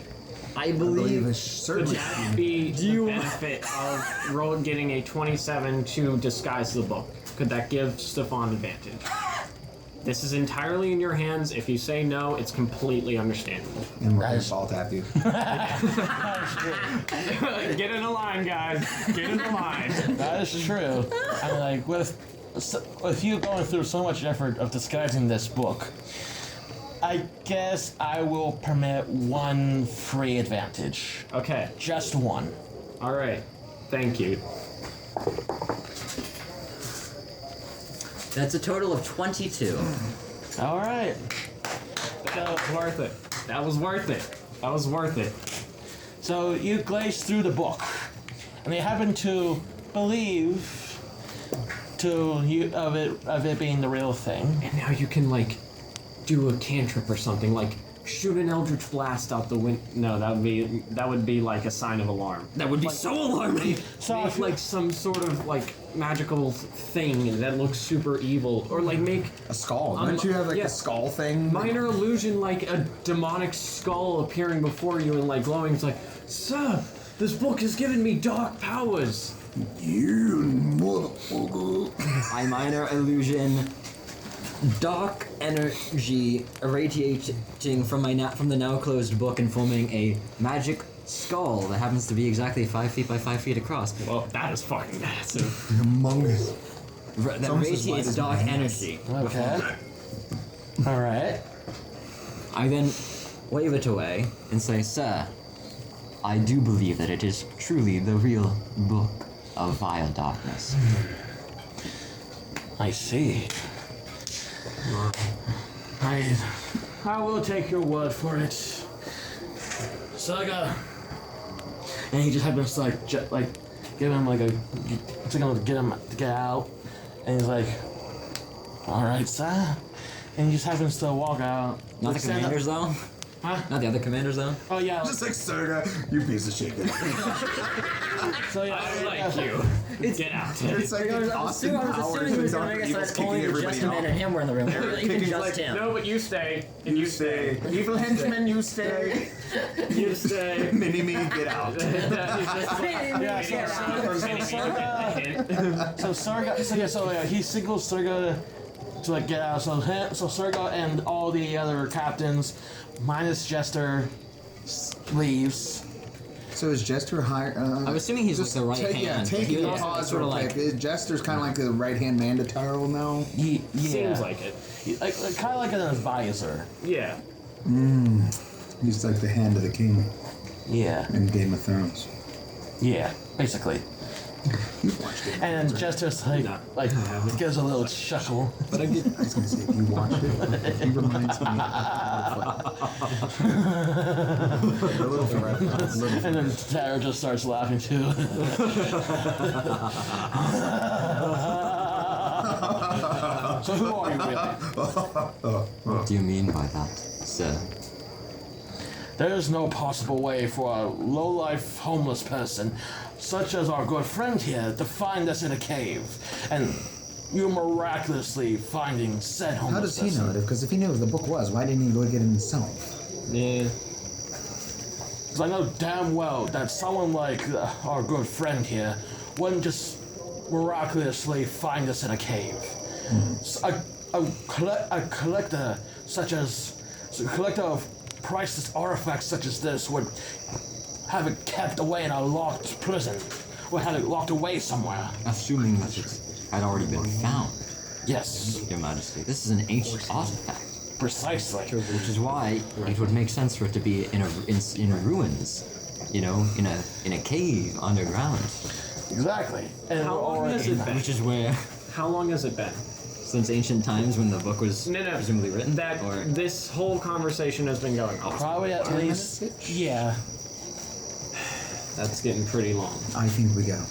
I I believe believe. it's certainly. Would that be the benefit of roll getting a 27 to disguise the book? Could that give Stephan advantage? This is entirely in your hands. If you say no, it's completely understandable. And we're gonna fall tap you. Get in a line, guys. Get in a line. That is true. I mean, like with you going through so much effort of disguising this book, I guess I will permit one free advantage. Okay. Just one. All right. Thank you. That's a total of 22. All right. That was worth it. That was worth it. That was worth it. So you glaze through the book, and you happen to believe of it being the real thing. And now you can like do a cantrip or something, like shoot an eldritch blast out the window. No, that would be like a sign of alarm. That would be so alarming. So Make if you- like some sort of like magical thing that looks super evil, or like make A skull. Um, Don't you have like yeah. a skull thing? minor illusion like a demonic skull appearing before you and like glowing. It's like, sir, this book has given me dark powers. You motherfucker. I minor illusion. Dark energy irradiating from the now closed book and forming a magic skull that happens to be exactly 5 feet by 5 feet across. Well, that is fucking massive. Humongous. That almost as wide radiates as dark my hands. energy. Okay. All right. I then wave it away and say, Sir, I do believe that it is truly the real book of vile darkness. I see. I will take your word for it. Saga. And he just happens to like give him like to get him to get out, and he's like, "All right, sir." And he just happens to walk out. Not Like, the commanders, though? Huh? Not the other commanders, though? Oh yeah. Just like Serga, you piece of shit. So yeah. I like you. Get out. It's like Austin Powers when Dr. Evil's kicking everybody off. him were in the room. Even just him. No, but you stay. And you stay. Evil henchman, you stay. You stay. Mini-me, get out. So he signals Serga to like get out. So Serga and all the other captains, minus Jester, leaves. So is Jester higher? I'm assuming he's just with the right take, hand. Yeah, take He a was pause sort real of quick. like- Is Jester's kind of like the right-hand man to Tarill now? Yeah. Seems like it. Like kind of like an advisor. Yeah. He's like the hand of the king Yeah. in Game of Thrones. Yeah. Basically. You've watched it. And then Jester's like gives a little chuckle. But I was gonna say, if you watched it, he reminds me of a little bit. And then Tara just starts laughing too. So who are you really? What do you mean by that, sir? There is no possible way for a low-life homeless person, such as our good friend here, to find us in a cave, and you miraculously finding said homeless How does he person. know it? Because if he knew what the book was, why didn't he go get it himself? Yeah. Because I know damn well that someone like our good friend here wouldn't just miraculously find us in a cave. a collector of priceless artifacts such as this would have it kept away in a locked prison, or have it locked away somewhere. Assuming that it had already been found, Yes, Your Majesty. This is an ancient artifact. precisely. Which is why it would make sense for it to be in ruins, you know, in a cave underground. Exactly. And How long has it been? Which is where, How long has it been? since ancient times when the book was No. presumably written, That or this whole conversation has been going on. probably at least, yeah. That's getting pretty long. I think we go.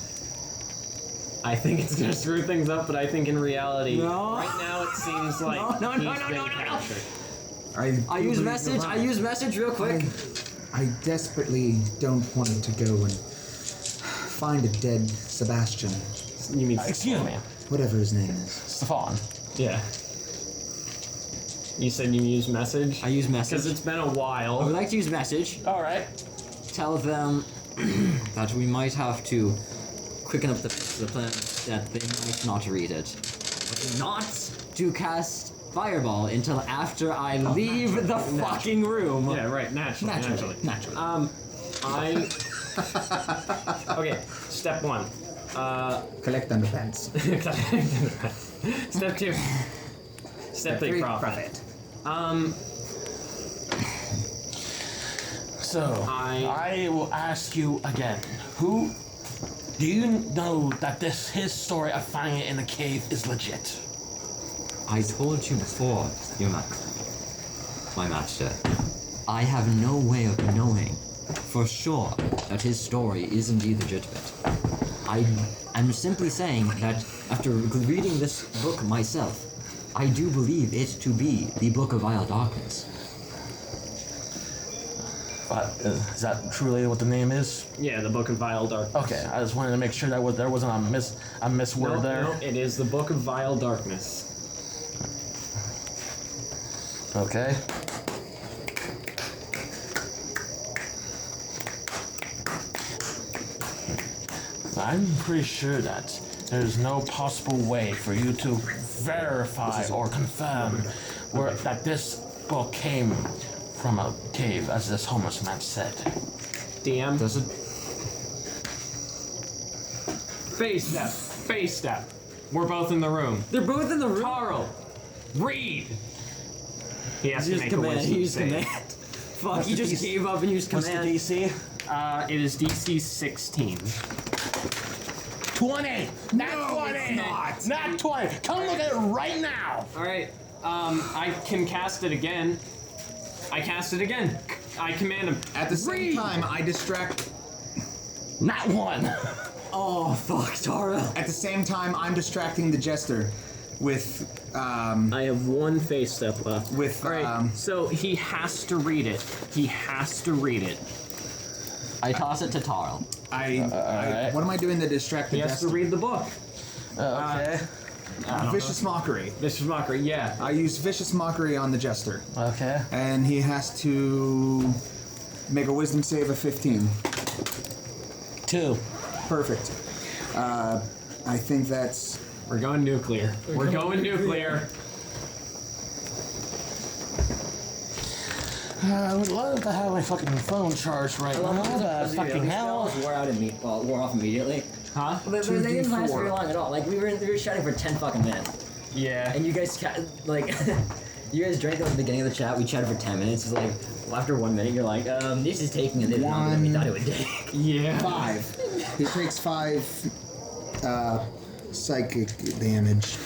I think it's gonna screw things up, but I think in reality, No. right now it seems like No. he's been captured. I use message real quick. I desperately don't want to go and find a dead Sebastian, You mean Excuse me, whatever his name is. Stephan. Yeah. You said you use message? I use Because message. it's been a I would while. like to use message. All right. Tell them that we might have to quicken up the plan, that they might not read it, but not to cast fireball until after I leave the fucking room. Yeah, right, naturally. Naturally. Okay, step one. Collect underpants. Step two. Step three, profit. So, I will ask you again. Who do you know that his story of finding it in the cave is legit? I told you before, my master. I have no way of knowing for sure that his story is indeed legitimate. I'm simply saying that after reading this book myself, I do believe it to be the Book of Vile Darkness. But is that truly what the name is? Yeah, the Book of Vile Darkness. Okay, I just wanted to make sure that there wasn't a misword there. No, it is the Book of Vile Darkness. Okay. I'm pretty sure that there's no possible way for you to verify or confirm that this book came from a cave, as this homeless man said. DM. Does it? Face step. We're both in the room. They're both in the room. Tarill, read. He has to Use make a command. wisdom He used save. command. Fuck, he the just DC? gave up and used What's the command. DC? It is DC 16. 20! Not 20! Not 20! Come look at it right now! All right. I can cast it again. I cast it again. I command him. At the same Read. time, I distract. Not one! Oh fuck, Tara. At the same time, I'm distracting the jester with I have one face step left. with All right. So he has to read it. He has to read it. I toss it to Tarill. what am I doing to distract the He has jester? to read the book. Okay. Vicious mockery. This is mockery. Yeah. I use vicious mockery on the jester, Okay. and he has to make a wisdom save of 15. 2. Perfect. I think that's. We're going nuclear. We're going nuclear. I would love to have my fucking phone charged right now, but fucking hell. Wore off immediately. Huh? But they didn't last very long at all. Like we were chatting for 10 fucking minutes, Yeah. and you guys you guys drank at the beginning of the chat. We chatted for 10 minutes. It's like well, after 1 minute, you're like, this is taking a little longer than we thought it would take. Yeah. 5. He takes 5 psychic damage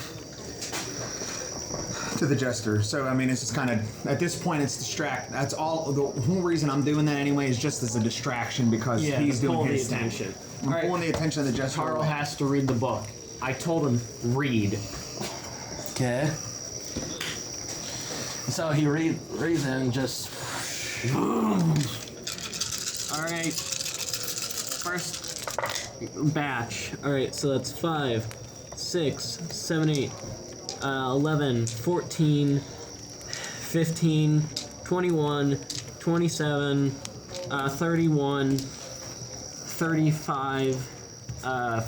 to the jester. So I mean, it's just kind of at this point, it's distract. That's all. The whole reason I'm doing that anyway is just as a distraction because Yeah. he's doing Pull the his thing. attention. I'm pulling the attention of the jester. Tarill away. has to read the book. I told him read. Okay. So he reads it and just. All right. First batch. All right, so that's 5, 6, 7, 8, 11, 14, 15, 21, 27, 31, 35,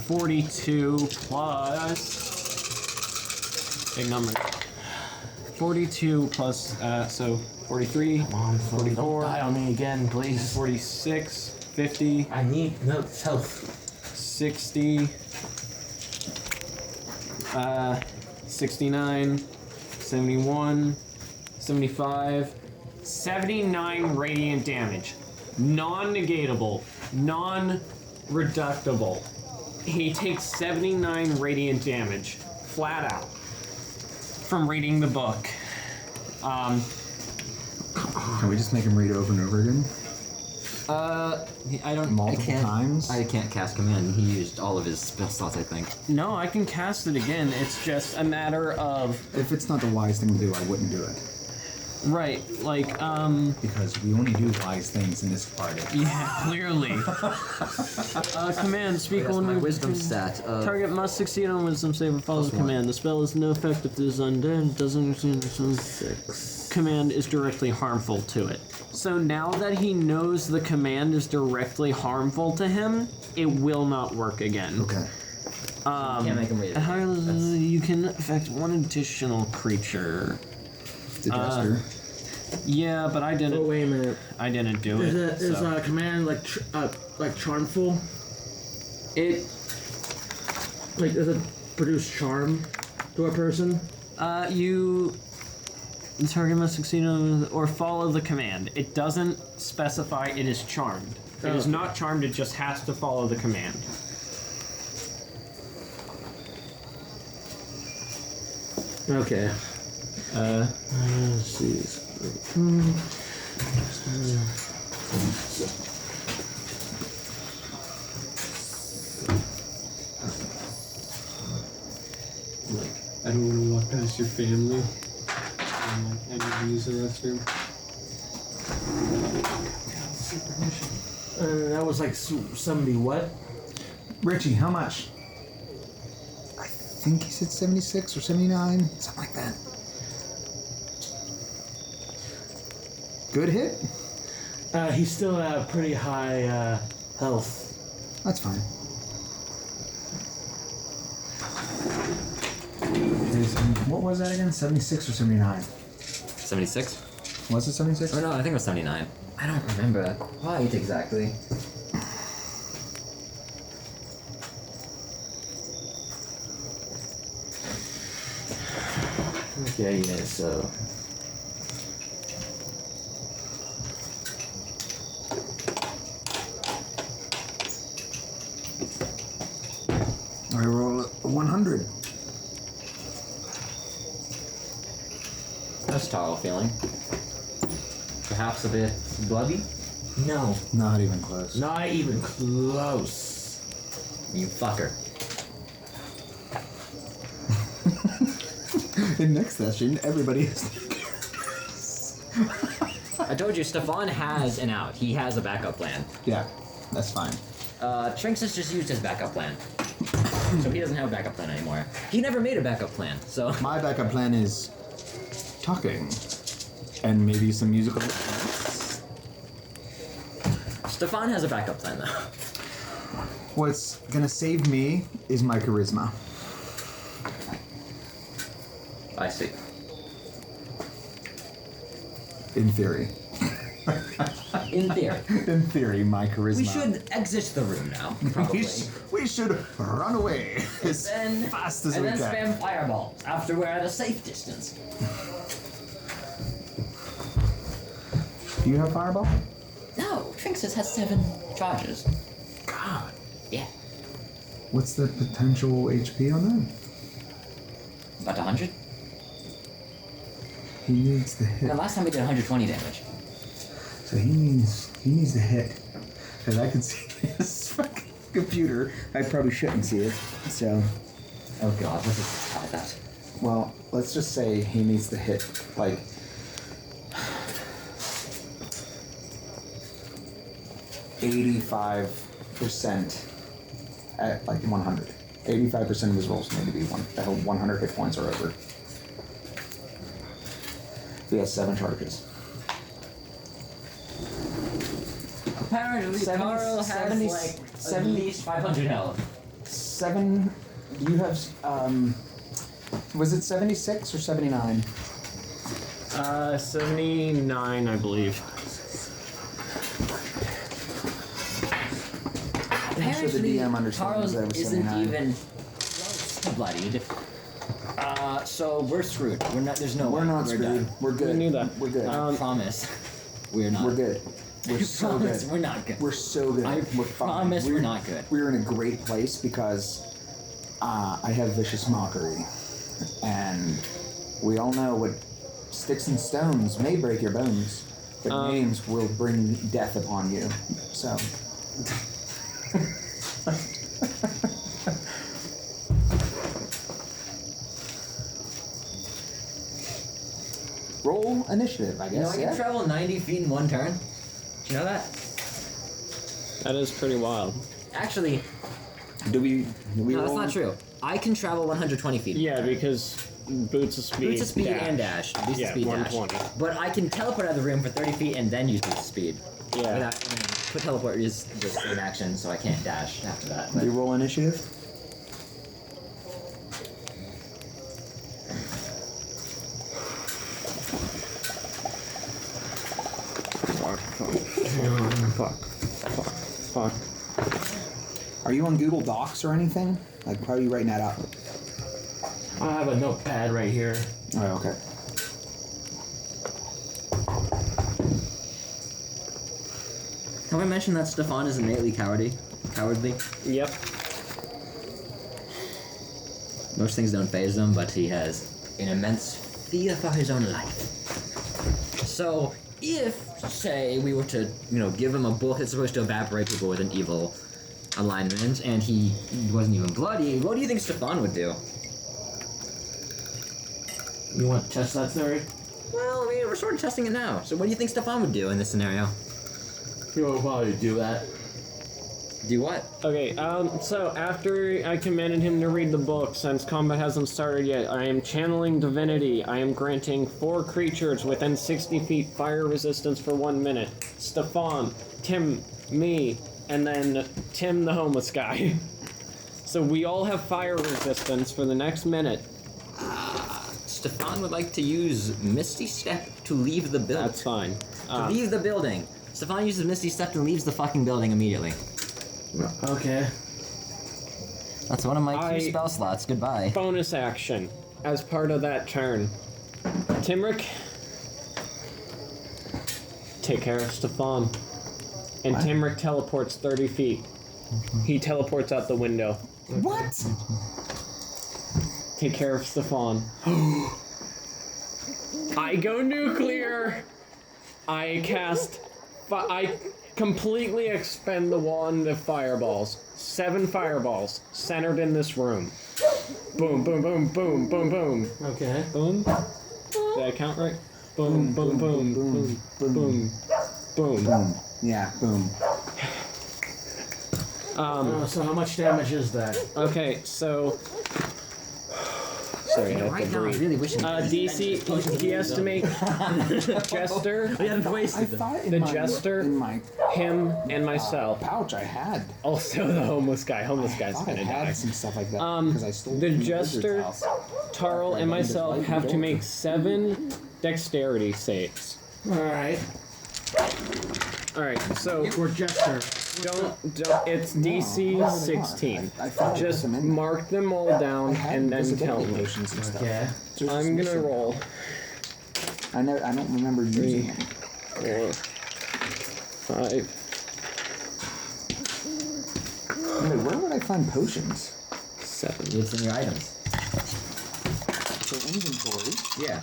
42 plus big number. 42 plus, so 43, Come on, 44, don't die on me again, please. 46, 50, I need health. 60, 69, 71, 75, 79 radiant damage. Non-negatable, non-reductible. He takes 79 radiant damage, flat out, from reading the book. Can we just make him read over and over again? I don't. Multiple times? I can't cast command. He used all of his spell slots, I think. No, I can cast it again. It's just a matter of... If it's not the wise thing to do, I wouldn't do it. Right, like, Because we only do wise things in this party. yeah, clearly. Command, speak That's one my word. wisdom stat. Target must succeed on wisdom save or follows the +1. command. The spell is no effect if it is undead, doesn't understand the 6. Command is directly harmful to it. So now that he knows the command is directly harmful to him, it will not work again. Okay. Can't make him read it. How you can affect one additional creature. The jester. Yeah, but I Oh, didn't. wait a minute. I didn't do it. Is so. a command like charmful? It Like, does it produce charm to a person? The target must succeed on or follow the command. It doesn't specify it is charmed. It is not charmed, it just has to follow the command. Okay. Let's see. I don't want to walk past your family. I need to use the restroom. That was like 70 what? Richie, how much? I think he said 76 or 79, something like that. Good hit? He's still at pretty high health. That's fine. What was that again? 76 or 79? 76? Was it 76? Oh no, I think it was 79. I don't remember quite exactly. Okay, yeah, so. I roll a 100. How's Tarill feeling? Perhaps a bit bloody? No. Not even close. Not even close. You fucker. In next session, everybody is. I told you, Stephan has an out. He has a backup plan. Yeah, that's fine. Trinx has just used his backup plan. So he doesn't have a backup plan anymore. He never made a backup plan, so... My backup plan is talking and maybe some musical. Stephan has a backup plan, though. What's gonna save me is my charisma. I see. In theory. In theory. In theory, my charisma. We should exit the room now, probably. We should run away as Then, fast as and we then can. spam fireballs after we're at a safe distance. Do you have fireball? No, Trinx has 7 charges. God. Yeah, What's the potential HP on that? about 100. He needs the hit. The last time we did 120 damage. So he needs the hit. Because I can see his fucking computer. I probably shouldn't see it. So, Oh god, let's just try that. well, let's just say he needs the hit. Like, %85 at like 100. 85% of his rolls need to be 100 hit points or over. He has 7 charges. Apparently, Tarill has 70 like at least 500 health. 7. You have. Was it 76 or 79? 79, I believe. Apparently, the DM understands Charles that I was isn't 79. even close to bloodied. So we're screwed. We're not. There's no. We're way. not screwed. Done. We're good. We knew that. We're good. I promise. We're not. We're good. We're so Promise, good. we're not good. We're so good. I We're fine. promise we're not good. We're in a great place because I have vicious mockery, and we all know what sticks and stones may break your bones, but names will bring death upon you. So. Roll initiative, I guess. You know, I can travel 90 feet in one turn. Do you know that? That is pretty wild. Actually, Do we no, that's roll? not true. I can travel 120 feet. Yeah, because boots of speed. Boots of speed and dash. Boots of Yeah, speed 120. dash. But I can teleport out of the room for 30 feet and then use boots of speed. Yeah. Without, quick teleport is just an action, so I can't dash after that. Do But you roll initiative? Fuck. Are you on Google Docs or anything? Like, how are you writing that up? I have a notepad right here. Oh, okay. have I mentioned that Stephan is innately cowardly? Yep. Most things don't faze him, but he has an immense fear for his own life. So, if, say, we were to, give him a book that's supposed to evaporate people with an evil alignment, and he wasn't even bloody, what do you think Stephan would do? You want to test that theory? Well, I mean, we're sort of testing it now. So what do you think Stephan would do in this scenario? You will probably do that. Do what? Okay, so after I commanded him to read the book, since combat hasn't started yet, I am channeling divinity. I am granting 4 creatures within 60 feet fire resistance for 1 minute. Stephan, Tim, me, and then Tim the homeless guy. So we all have fire resistance for the next minute. Stephan would like to use Misty Step to leave the building. That's fine. To leave the building. Stephan uses Misty Step and leaves the fucking building immediately. Okay. That's one of my 2 I- spell slots. Goodbye. Bonus action as part of that turn. Timrek, take care of Stephan. And Timrek teleports 30 feet. He teleports out the window. What? Take care of Stephan. I go nuclear. I cast. I completely expend the wand of fireballs. 7 fireballs centered in this room. Boom, boom, boom, boom, boom, boom. Okay. Boom. Did I count right? Boom, boom, boom, boom, boom, boom. Boom. Yeah, boom. So how much damage is that? Okay, so. Sorry, I have Right to now, I'm breathe. really wishing. DC, he has to make Jester, We haven't I wasted them. thought in The my, Jester, in my him, and myself. pouch I had. Also the homeless guy. Homeless I guy's thought I gonna had die. some stuff like that because I stole The it from Jester, wizard's house. Tarill, and myself have to make 7 dexterity saves. Alright. Alright, so We're Jester. don't, it's DC 16. I thought I Just put them in there. mark them all I down had and then tell invisibility me. potions and stuff. Okay. Just I'm gonna missing. roll. I don't remember using them. 4, 5. Wait, where would I find potions? 7. It's in your items. So inventory. Yeah.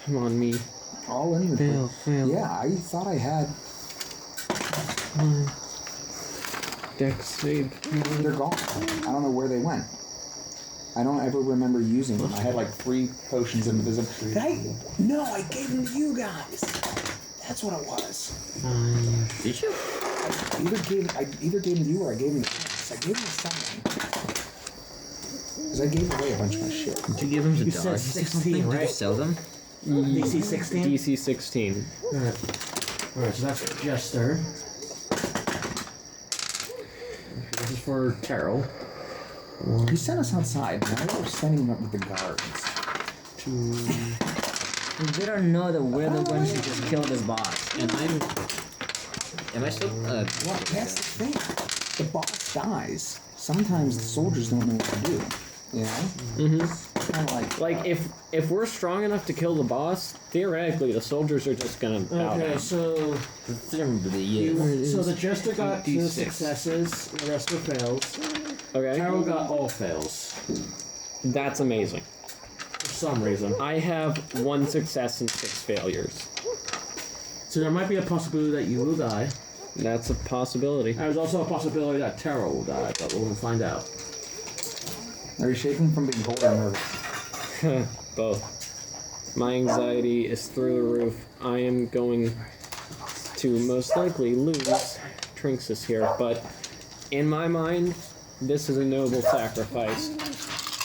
Come on, me. All inventory. Fail. Yeah, I thought I had. Dex save. They're gone. I don't know where they went. I don't ever remember using them. I had like 3 potions of invisibility. No, I gave them to you guys. That's what it was. Did you? I either gave them to you or I gave them to Trinx. I gave them to someone. Because I gave away a bunch of my shit. Did you give him to You said 16, Did you right? sell them? DC 16? DC 16. Alright. Alright, so that's Jester. This is for Tarill. You sent us outside. Now we're standing up with the guards. 2, We don't know that we're the ones who just killed his boss. And I'm. Am I still? Well, that's the thing. The boss dies. Sometimes the soldiers don't know what to do. You know? Kind of Like if we're strong enough to kill the boss, theoretically the soldiers are just gonna bow Okay, down. so Presumably, so the jester got 2 8d6. successes, the rest were fails. Okay, Tarill got all fails that's amazing. for some reason. I have 1 success and 6 failures. So there might be a possibility that you will die. That's a possibility. There's also a possibility that Tarill will die, but we'll find out. Are you shaking from being cold or nervous? Both. My anxiety is through the roof. I am going to most likely lose. Trinx is here, but in my mind, this is a noble sacrifice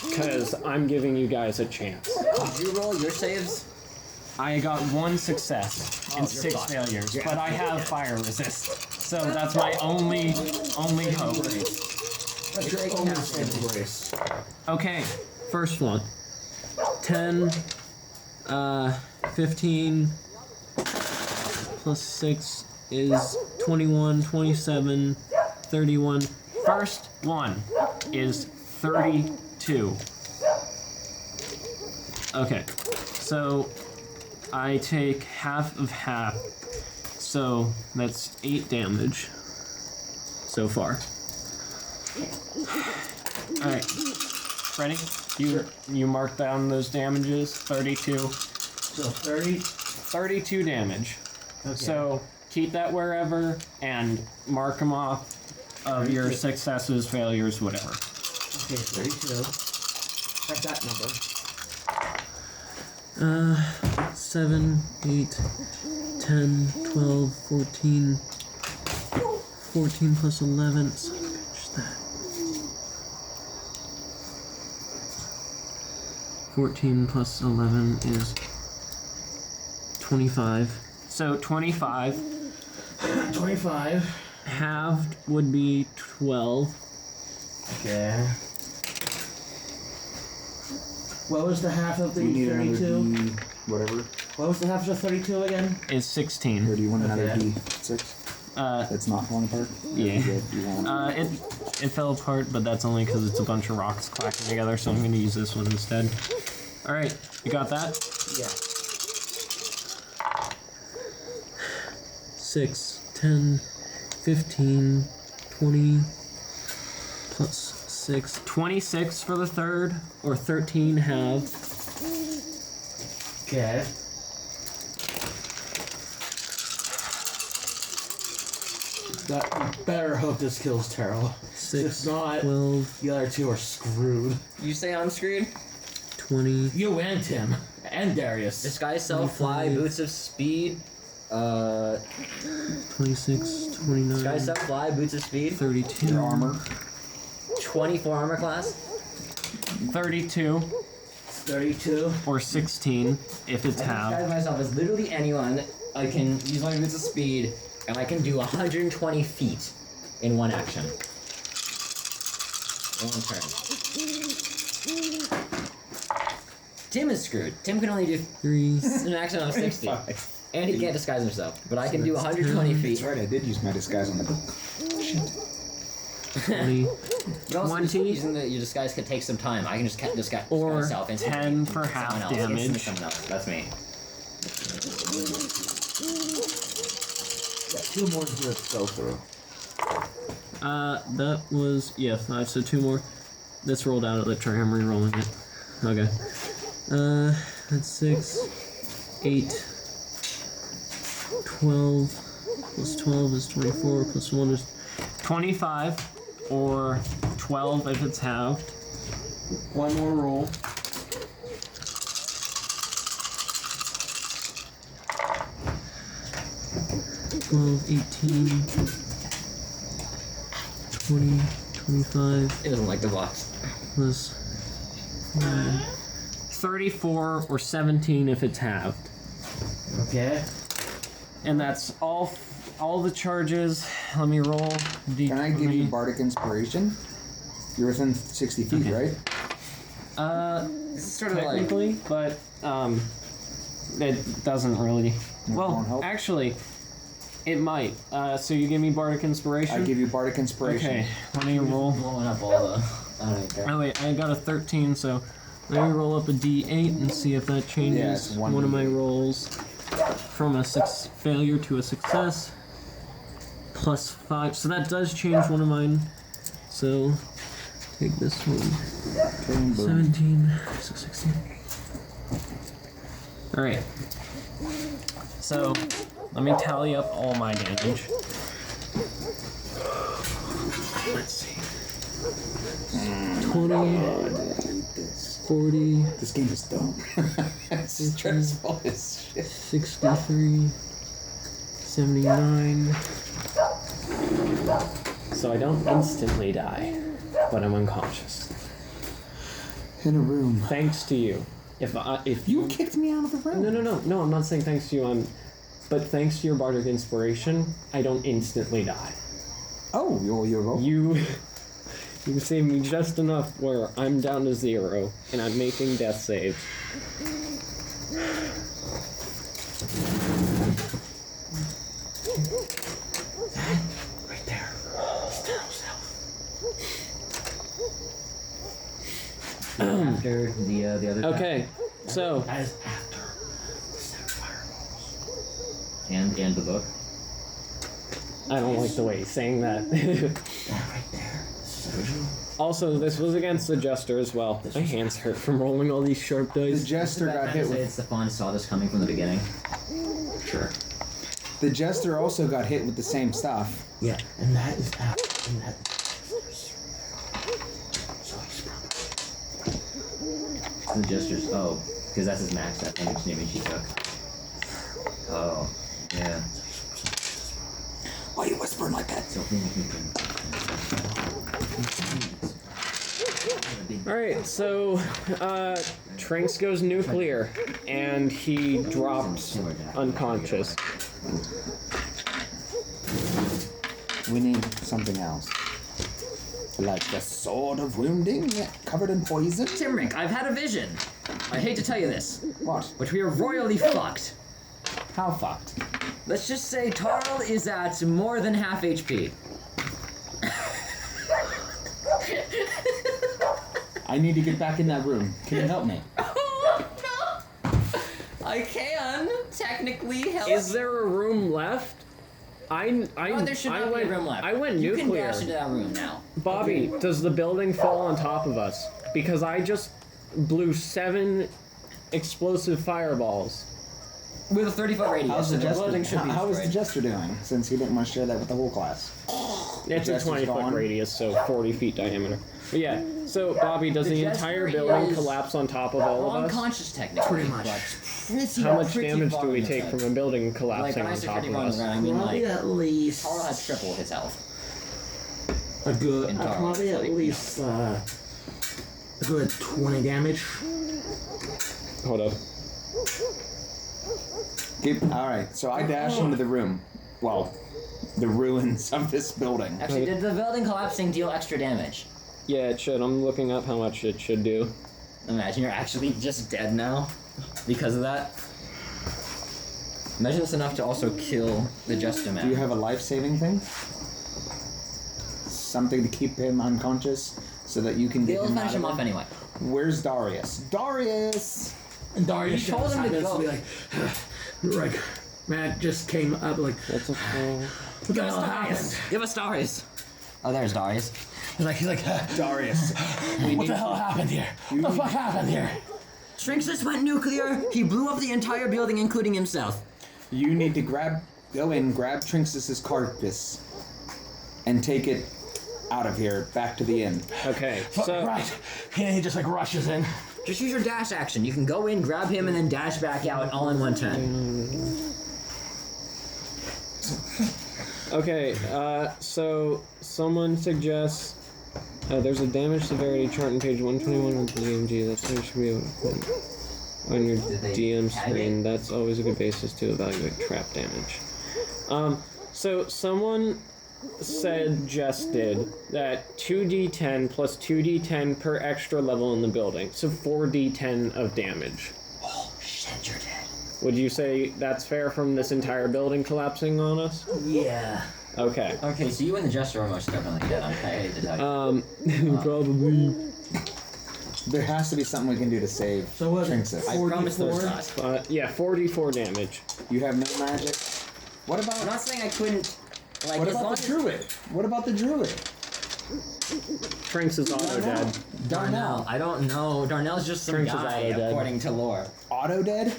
because I'm giving you guys a chance. did you roll your saves? I got 1 success and 6 failures, but I have fire resist, so that's my only hope. Grace. Okay, first one. 10, 15 plus 6 is 21, 27, 31. First one is 32. Okay, so I take half of half, so that's 8 damage so far. Alright, ready? You mark down those damages, 32. So 30. 32 damage. Okay. So keep that wherever and mark them off of your successes, failures, whatever. Okay, 32. Check that number. 7, 8, 10, 12, 14. 14 plus 11. So finish that. 14 plus 11 is 25. So 25. 25. Halved would be 12. Okay. What was the half of the You need another 32? D, whatever. What was the half of the 32 again? Is Or 16. do you want another Okay. D6? That's not falling apart? Yeah. You want It fell apart, but that's only because it's a bunch of rocks clacking together, so I'm going to use this one instead. Alright, you got that? Yeah. 6, 10, 15, 20, plus 6. 26 for the third, or 13 halved. Okay. That better hope this kills Tarill. 6, If not, 12, the other two are screwed. You say I'm screwed? 20. You and Tim. And Darius. Disguise self, fly, boots of speed. 26, 29, Disguise self, fly, boots of speed. 32. your armor. 24 armor class. 32, 32. or 16, if it's I halved. disguise myself as literally anyone. I can use my boots of speed, and I can do 120 feet in one action. One turn. Tim is screwed. Tim can only do 3, an action of 60. And he can't disguise himself. But I can do 120 feet. That's right, I did use my disguise on the book. Shit. 20, But also, 20. using your disguise could take some time. I can just disguise Or myself into 10 for someone half else. damage. Into someone else. That's me. Yeah, 2 more to go through. That was, yeah, 5, so 2 more. This rolled out of the tray, I'm re-rolling it. Okay. That's 6, 8, 12, plus 12 is 24, plus 1 is 25, or 12 if it's halved. One more roll. Twelve, 18, 20, 25, He doesn't like the box. plus 34 or 17 if it's halved. Okay. And that's all the charges. Let me roll. Can I give you Bardic Inspiration? You're within 60 feet, right? This is sort of like. technically, but It doesn't really. won't Well, help? actually, it might. So you give me Bardic Inspiration? I give you Bardic Inspiration. Okay, let me roll. Blowing up all the. I don't even care. Oh wait, I got a 13, so let me roll up a d8 and see if that changes Yeah, it's one of my rolls from a failure to a success. Plus 5, so that does change one of mine. So take this one. Okay, boom. 17, so 16. Alright. So let me tally up all my damage. Let's see. 20, 40, This game is dumb. It's stressful as shit. 63, 79. So I don't instantly die, but I'm unconscious. In a room. Thanks to you. If You kicked me out of the room. No, I'm not saying thanks to you, but thanks to your Bardic Inspiration, I don't instantly die. Oh, you're You saved me just enough where I'm down to 0, and I'm making death saves. Right there. After the other. Okay, so That is after the 7 fireballs. And the book. I don't like the way he's saying that. That right there. This is original. Also, this was against the Jester as well. My hands hurt from rolling all these sharp The dice. Jester got hit with. Stephan saw this coming from the beginning. Sure. The Jester also got hit with the same stuff. Yeah, and that is after. And that. So he's The gestures. Oh, because that's his max that damage he took. Oh, yeah. Why are you whispering like that? So he can. Alright, so Trinx goes nuclear and he drops unconscious. We need something else. Like the sword of wounding covered in poison? Timrek, I've had a vision. I hate to tell you this, What? but we are royally fucked. How fucked? Let's just say Tarill is at more than half HP. I need to get back in that room. Can you help me? I can technically help. Is there a room left? No, there should not be a room left. I went You can nuclear. dash into that room now. Bobby, does the building fall on top of us? Because I just blew 7 explosive fireballs. With a 30-foot radius, How's so the the building Jester? should be How is the destroyed. Jester doing? Since he didn't want to share that with the whole class. It's a Jester's 20-foot gone. radius, so 40 feet diameter. But yeah, so Bobby, does The the Jester entire building is collapse on top of all of us? Unconscious technically. Pretty much. Pretty, How much pretty damage do far we in the take head. from a building Like, collapsing when I on say top pretty of far in the us? ground, I mean Probably like, at least Tarill had triple his health. a good. in Tarill, Probably at like, least a good 20 damage. Hold up. Alright, so I dash into the room. Well, the ruins of this building. Actually, did the building collapsing deal extra damage? Yeah, it should. I'm looking up how much it should do. Imagine you're actually just dead now because of that. Imagine it's enough to also kill the Jester man. Do you have a life-saving thing? Something to keep him unconscious so that you can get They'll him finish out him of off it? anyway. Where's Darius? Darius! And Darius You told him to go. Be like, Matt just came up like, That's a full... what the hell happened? Give us Darius. Oh, there's Darius. He's like, Darius. what the hell happened here? What the fuck happened here? Trinx just went nuclear. He blew up the entire building, including himself. You need to go in, grab Trinx's carcass, and take it out of here, back to the inn. Okay, so... Right. And he just like rushes in. Just use your dash action. You can go in, grab him, and then dash back out all in one turn. Okay, so someone suggests there's a damage severity chart on page 121 of the DMG. That's what you should be able to put on your DM screen. That's always a good basis to evaluate trap damage. So someone suggested that 2d10 plus 2d10 per extra level in the building, so 4d10 of damage. Oh, shit, you're dead. Would you say that's fair from this entire building collapsing on us? Yeah. Okay. Okay, so you and the Jester are most definitely dead. I hate to tell you. Probably. There has to be something we can do to save So what? Trinxus. I promise there's not. Yeah, 44 damage. You have no magic. What about? I'm not saying I couldn't. Like, What as long about the as druid? What about the druid? Trinx is auto dead. Darnell. I don't know. Darnell's just some Trinx is guy, auto-dead. according to lore. Auto dead?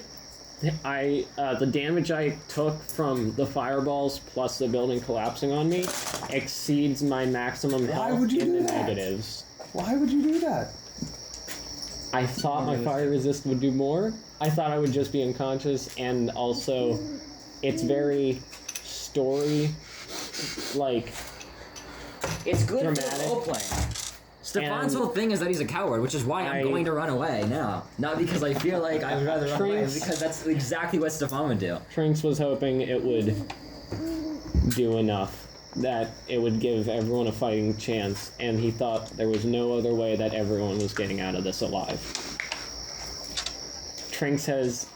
The damage I took from the fireballs plus the building collapsing on me exceeds my maximum Why health would you in do the that? negatives. Why would you do that? I thought my fire resist would do more. I thought I would just be unconscious, and also, it's very story, like, It's good Dramatic. for role playing. Stephan's And whole thing is that he's a coward, which is why I'm going to run away now. Not because I feel like I would rather run away, Trinx. because that's exactly what Stephan would do. Trinx was hoping it would do enough that it would give everyone a fighting chance, and he thought there was no other way that everyone was getting out of this alive. Trinx has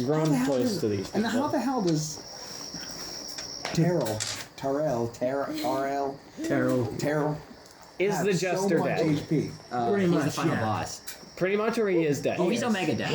grown close to these people. And how the hell does Tarill Is have the Jester so much dead? HP? Pretty He's much, the final yeah. boss. Pretty much, or he is dead? Oh, he's Omega dead.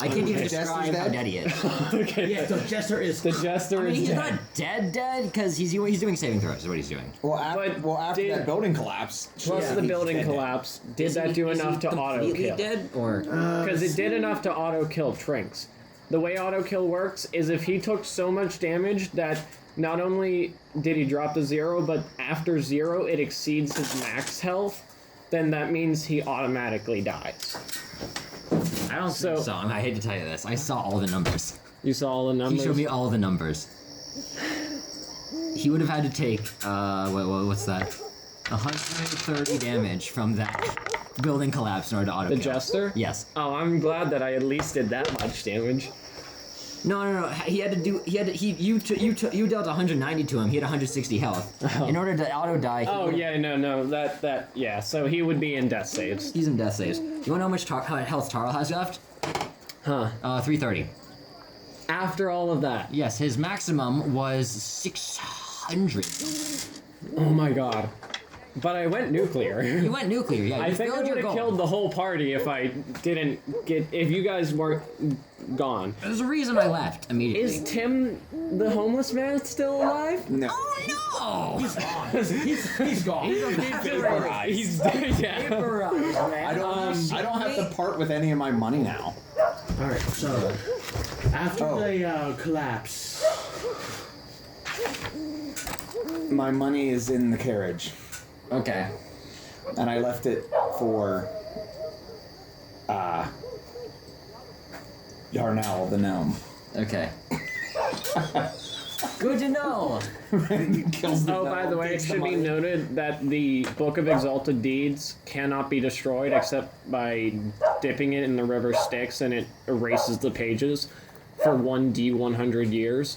I can't even Jester's describe how dead? dead he is. Okay. Yeah, so Jester is. The Jester I mean, is he's dead. not dead, because he's doing saving throws, is what he's doing. Well, But after did- that building collapse. Plus yeah, the he's building dead. collapse. Did that do Is he enough to auto completely kill? dead, or Because it did enough to auto kill Trinx. The way auto kill works is if he took so much damage that not only did he drop to 0, but after 0 it exceeds his max health, then that means he automatically dies. I don't think so. I hate to tell you this. I saw all the numbers. You saw all the numbers? He showed me all the numbers. He would have had to take what's that? 130 damage from that building collapse in order to auto The kill. Jester? Yes. Oh, I'm glad that I at least did that much damage. No. You dealt 190 to him. He had 160 health. In order to auto die. Oh, yeah, no, yeah, so he would be in death saves. He's in death saves. You wanna know how much health Tarill has left? Huh. 330. After all of that. Yes, his maximum was 600. Oh my god. But I went nuclear. You went nuclear, yeah. I You think I filled your would have goal. killed the whole party if I didn't get. If you guys weren't gone. There's a reason I left immediately. Is Tim, the homeless man, still alive? No. Oh no! He's gone. He's dead. Yeah. I don't have to part with any of my money now. Alright, so after Oh. the collapse, My money is in the carriage, Okay. and I left it for Darnell, the gnome. Okay. Good to know. Kills the Oh, gnome, by the way, it takes should be money. noted that the Book of Exalted Deeds cannot be destroyed except by dipping it in the river Styx, and it erases the pages for 1d100 years.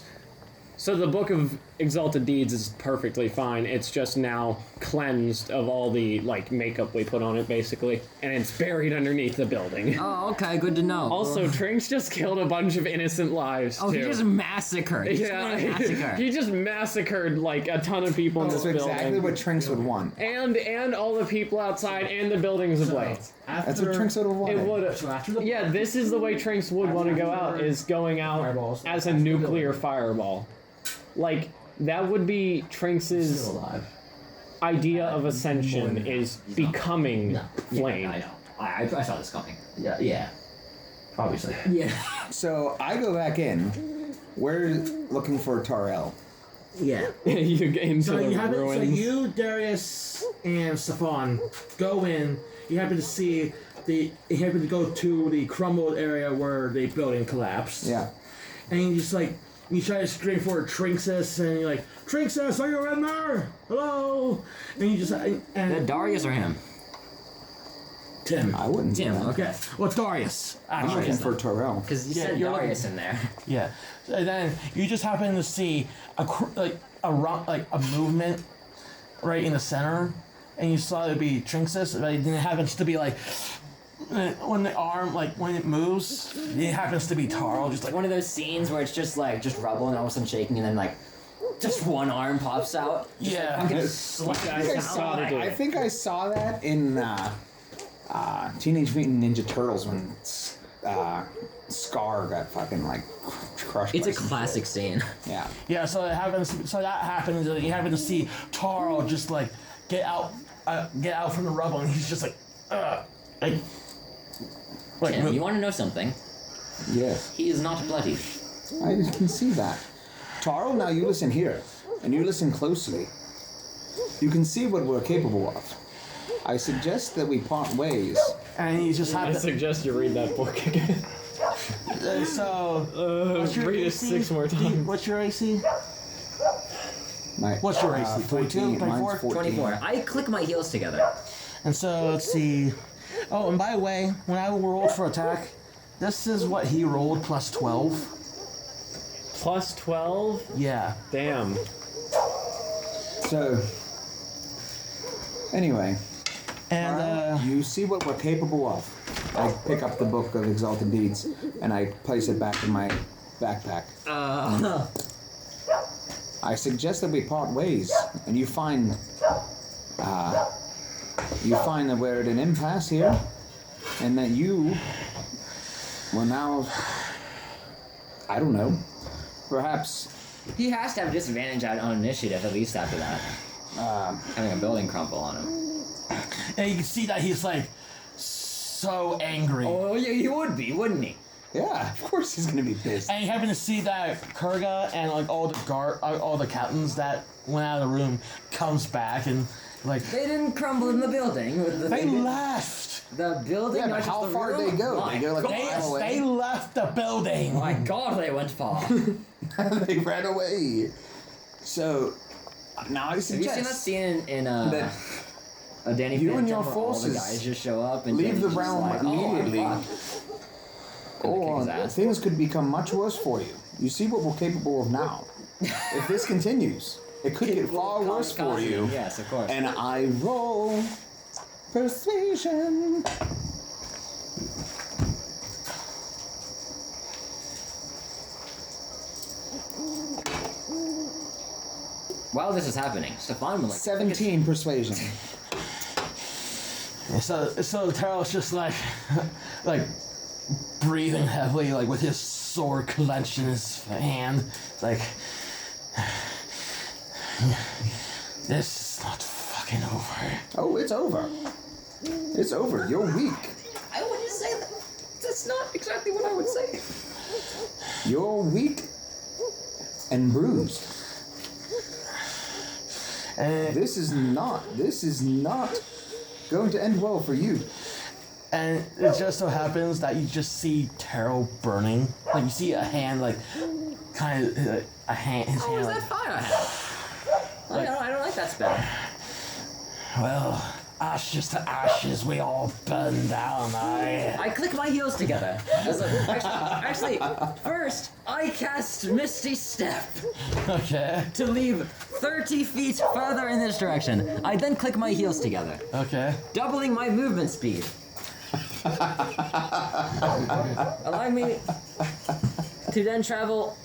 So the Book of Exalted Deeds is perfectly fine. It's just now cleansed of all the, like, makeup we put on it, basically. And it's buried underneath the building. Oh, okay. Good to know. Also, Trinx just killed a bunch of innocent lives, oh, too. he just massacred. He just Yeah, went massacre. he just massacred, like, a ton of people in this That's building. exactly what Trinx would want. And all the people outside and the buildings ablaze. That's what Trinx would have wanted. It would. so after the Yeah, this is the way Trinx would want to go out, is going out Fireballs. as a nuclear fireball. Like, that would be still Trinx's alive. idea of ascension, is becoming flame. I know. I saw this coming. Yeah. Obviously. Yeah. So I go back in. We're looking for Tarill. Yeah. You get into So the you happen, so ruins. you, Darius, and Stephan go in. You happen to see you happen to go to the crumbled area where the building collapsed. Yeah. And you just like you try to scream for Trinxus, and you're like, Trinxus, are you in there? Hello? And you just and Darius or him? Tim. I wouldn't. do Tim. that. Okay. Okay. Well, Darius. I'm Actually. looking for Tarill. Because you Yeah, said you're Darius in there. Yeah. And then you just happen to see a movement right in the center, and you saw it be Trinxus, but it happens to be like when the arm, like when it moves, it happens to be Tarill, just like One of those scenes where it's just like just rubble and all of a sudden shaking, and then like just one arm pops out. yeah. I'm gonna slap I think I saw that in Teenage Mutant Ninja Turtles when Scar got fucking like crushed. It's by a some classic scene. shit. Yeah. Yeah, so it happens. So that happens. And you happen to see Tarill just like get out from the rubble, and he's just like Tim, you want to know something? Yes. He is not bloody. I can see that. Tarill, now you listen here, and you listen closely. You can see what we're capable of. I suggest that we part ways. and he just I happens. suggest you read that book again. So what's your read it AC? 6 more times. What's your AC? My, What's your AC? 14, 22, mine's 14. 24. I click my heels together. And so let's see. Oh, and by the way, when I rolled for attack, this is what he rolled plus 12. Plus 12? Yeah. Damn. So, anyway, And you see what we're capable of. I pick up the book of exalted deeds and I place it back in my backpack. I suggest that we part ways, and you find that we're at an impasse here, and that you will now, I don't know, perhaps. He has to have a disadvantage on initiative at least after that. Having a building crumble on him. and you can see that he's like so angry. Oh yeah, he would be, wouldn't he? Yeah, of course he's gonna be pissed. And you happen to see that Kurga and like all the captains that went out of the room comes back and like They didn't crumble in the building. they left. The building. Yeah, not but just how the far room? did they go? My They go like a God. mile away. They left the building. My God, they went far. They ran away. So now I Have you suggest seen that scene in that Danny you and Phantom your where all the forces guys just show up and leave Danny's the just realm like, immediately. Oh, I'm fucked. or his ass. things could become much worse for you. You see what we're capable of now. If this continues, it could get far worse for you. Yes, of course. And I roll persuasion. While this is happening, Stephan would like 17 persuasion. So Tarill's just like breathing heavily, like with his sword clenched in his hand, like this is not fucking over. Oh, it's over. It's over. You're weak. I wouldn't say that. That's not exactly what I would say. You're weak and bruised. And This is not going to end well for you. And it just so happens that you just see Tarill burning. Like you see a hand, like kind of a hand. His Oh, hand, is like, that fire I have? I don't like that spell. well, ashes to ashes, we all burn down. I click my heels together. Actually, first, I cast Misty Step Okay. to leave 30 feet further in this direction. I then click my heels together, Okay. doubling my movement speed. Allowing me to then travel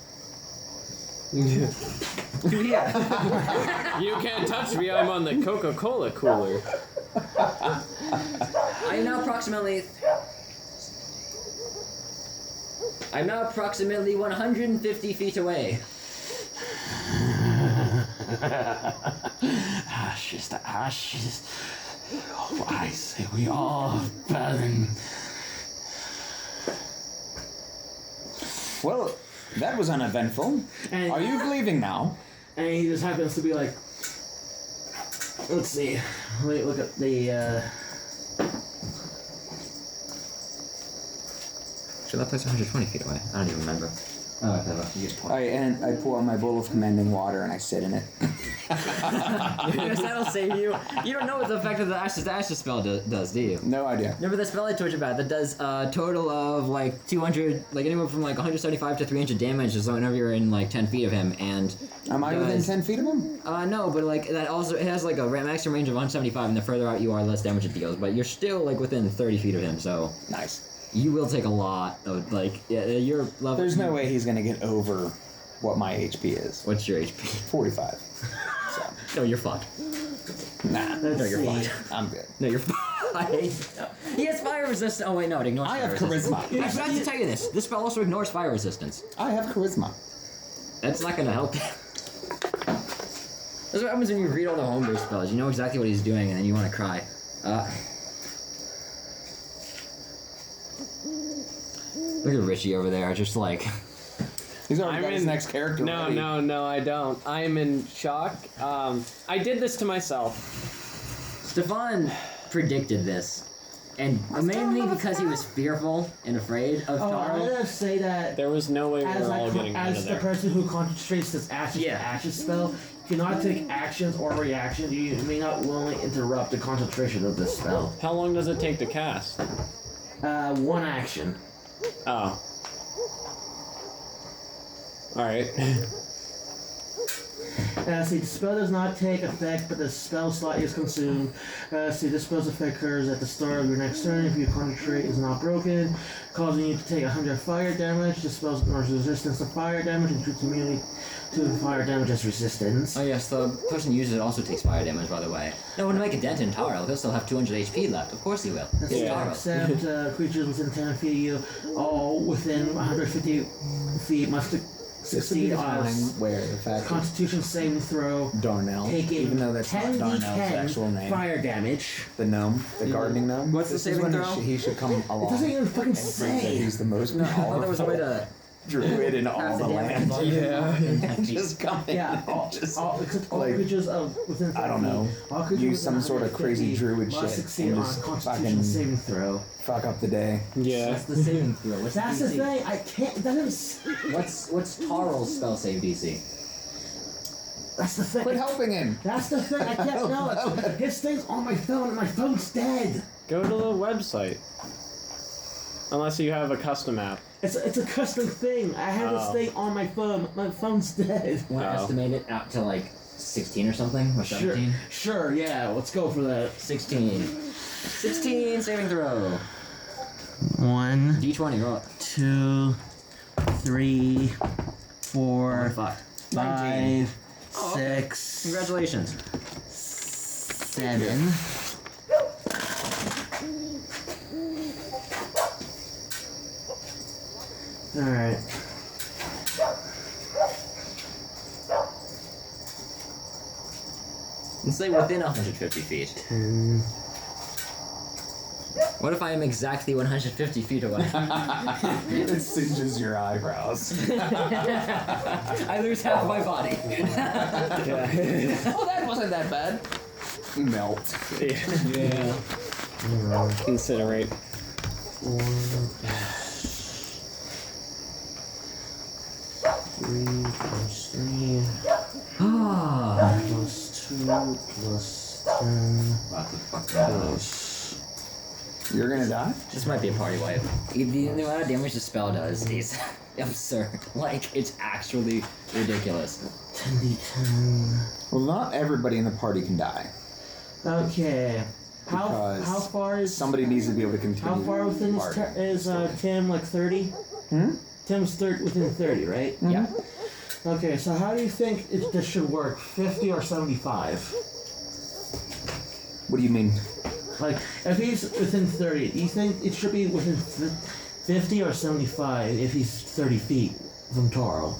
to here. You can't touch me, I'm on the Coca-Cola cooler. I'm now approximately 150 feet away. Ashes to ashes. Oh, I say we all burn. Well, that was uneventful. And- Are you leaving now? And he just happens to be like, let's see. Wait, look at the. So that place 120 feet away. I don't even remember. Oh, clever. You get point. And I pour out my bowl of commending water and I sit in it. Because that'll save you. You don't know what the effect of the ashes spell does, do you? No idea. Remember the spell I told you about that does a total of like 200, like anywhere from like 175 to 300 damage as whenever you're in like 10 feet of him, and Am I within 10 feet of him? no, but like that also it has like a maximum range of 175, and the further out you are, less damage it deals. But you're still like within 30 feet of him, so Nice. you will take a lot of like your level. There's no way he's gonna get over what my HP is. What's your HP? 45. So, No, you're fucked. nah. No, you're fucked. I'm good. No, you're fucked. He has fire resistance. Oh wait, no, it ignores I fire have resistance. charisma. I forgot to tell you this. This spell also ignores fire resistance. I have charisma. That's not gonna help you. That's what happens when you read all the homebrew spells. You know exactly what he's doing, and then you want to cry. Look at Richie over there, just like... He's already I'm got his in- next character ready. No, I don't. I am in shock. I did this to myself. Stephan predicted this. And mainly because he was fearful and afraid of Oh, I'm Tarill. gonna say that There was no way we were all getting out of as the there. person who concentrates this ashes Yeah. to ashes spell, you cannot take actions or reactions. You may not willingly interrupt the concentration of this spell. How long does it take to cast? One action. Oh. Alright. See, the spell does not take effect, but the spell slot is consumed. See, this spell's effect occurs at the start of your next turn if your concentrate is not broken, causing you to take 100 fire damage. The spell ignores resistance to fire damage and treats immunity to fire damage as resistance. Oh yes, the person who uses it also takes fire damage, by the way. No, when to make a dent in Tarill, he'll still have 200 HP left. Of course he will. It's Yeah. Tarill. Except creatures within 10 feet of you, all within 150 feet must succeed on a where the fact that Constitution saving throw, Darnell, taking even though that's not Darnell's 10d10 actual name, fire damage. the gnome, the gardening gnome. What's the This is saving when throw? He should come along. It doesn't even fucking and prove that say. he's the most I thought there was a way to druid in all pass the the damage. land. Yeah. Just come in Yeah, and just except all like, creatures of within 30 I don't know, feet, all creatures use within some sort of 150 crazy druid must shit succeed and on just Constitution fucking saving throw. fuck up the day. Yeah. What's the saving throw? What's That's the DC? thing. I can't. It doesn't. What's Tarill's spell save DC? That's the thing. Quit helping him. That's the thing. I can't know. His thing's on my phone, and my phone's dead. Go to the website. Unless you have a custom app. It's a custom thing. I have this Oh. thing on my phone. My phone's dead. Want to Oh. estimate it out to like 16 or something? Or 17? Sure. Yeah. Let's go for that. 16. 16 saving throw. 1, D20, roll it. 2, 3, 4, Fuck. 5, Oh, okay. 6, Congratulations. 7. All right. And stay within 150 feet. 10. What if I am exactly 150 feet away? It singes your eyebrows. I lose half my body. Oh, that wasn't that bad. Melt. Yeah. Incinerate. 3 plus 3 Ah. plus 2 plus 10 plus. You're gonna die? This might be a party wipe. The amount of damage the spell does is absurd. Like, it's actually ridiculous. 10d10. Well, not everybody in the party can die. Okay. How Because far is Somebody needs to be able to continue. how far within the is, party. Tim? Like 30? Hmm? Tim's within 30, right? Yeah. Okay. So how do you think this should work? 50 or 75? What do you mean? Like, if he's within 30, do you think it should be within 50 or 75 if he's 30 feet from Tarill?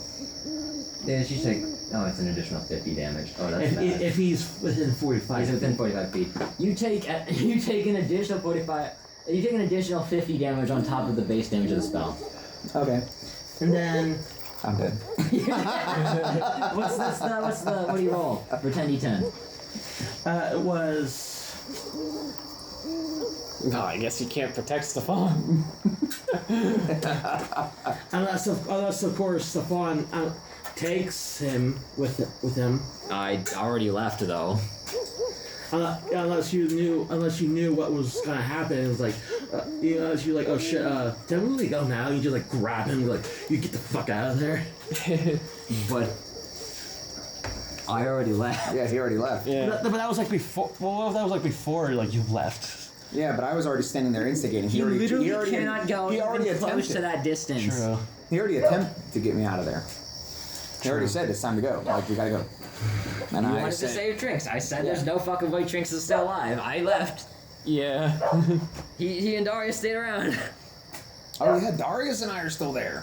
Yeah, she take. Oh, it's an additional 50 damage. Oh, that's bad. If he's within 45 He's within 45 feet. You take an additional 45. You take an additional 50 damage on top of the base damage of the spell. Okay. And then, I'm dead. What do you roll for 10d10? it was No, I guess you can't protect Stephan. Unless of course, Stephan takes him with him. I already left though. Unless you knew what was gonna happen, it was like, you're like, oh shit, then we really go now. You just like grab him, like, you get the fuck out of there. But I already left. Yeah, he already left. Yeah. But that was like before. Well, what if that was like before, like you left? Yeah, but I was already standing there instigating. He literally cannot go he already even close attempted. to that distance. True. He already attempted to get me out of there. He already said it's time to go. Like, we gotta go. And You I wanted to said, save Trinx. I said there's no fucking way Trinx is still alive. I left. Yeah. He and Darius stayed around. oh yeah, Darius and I are still there.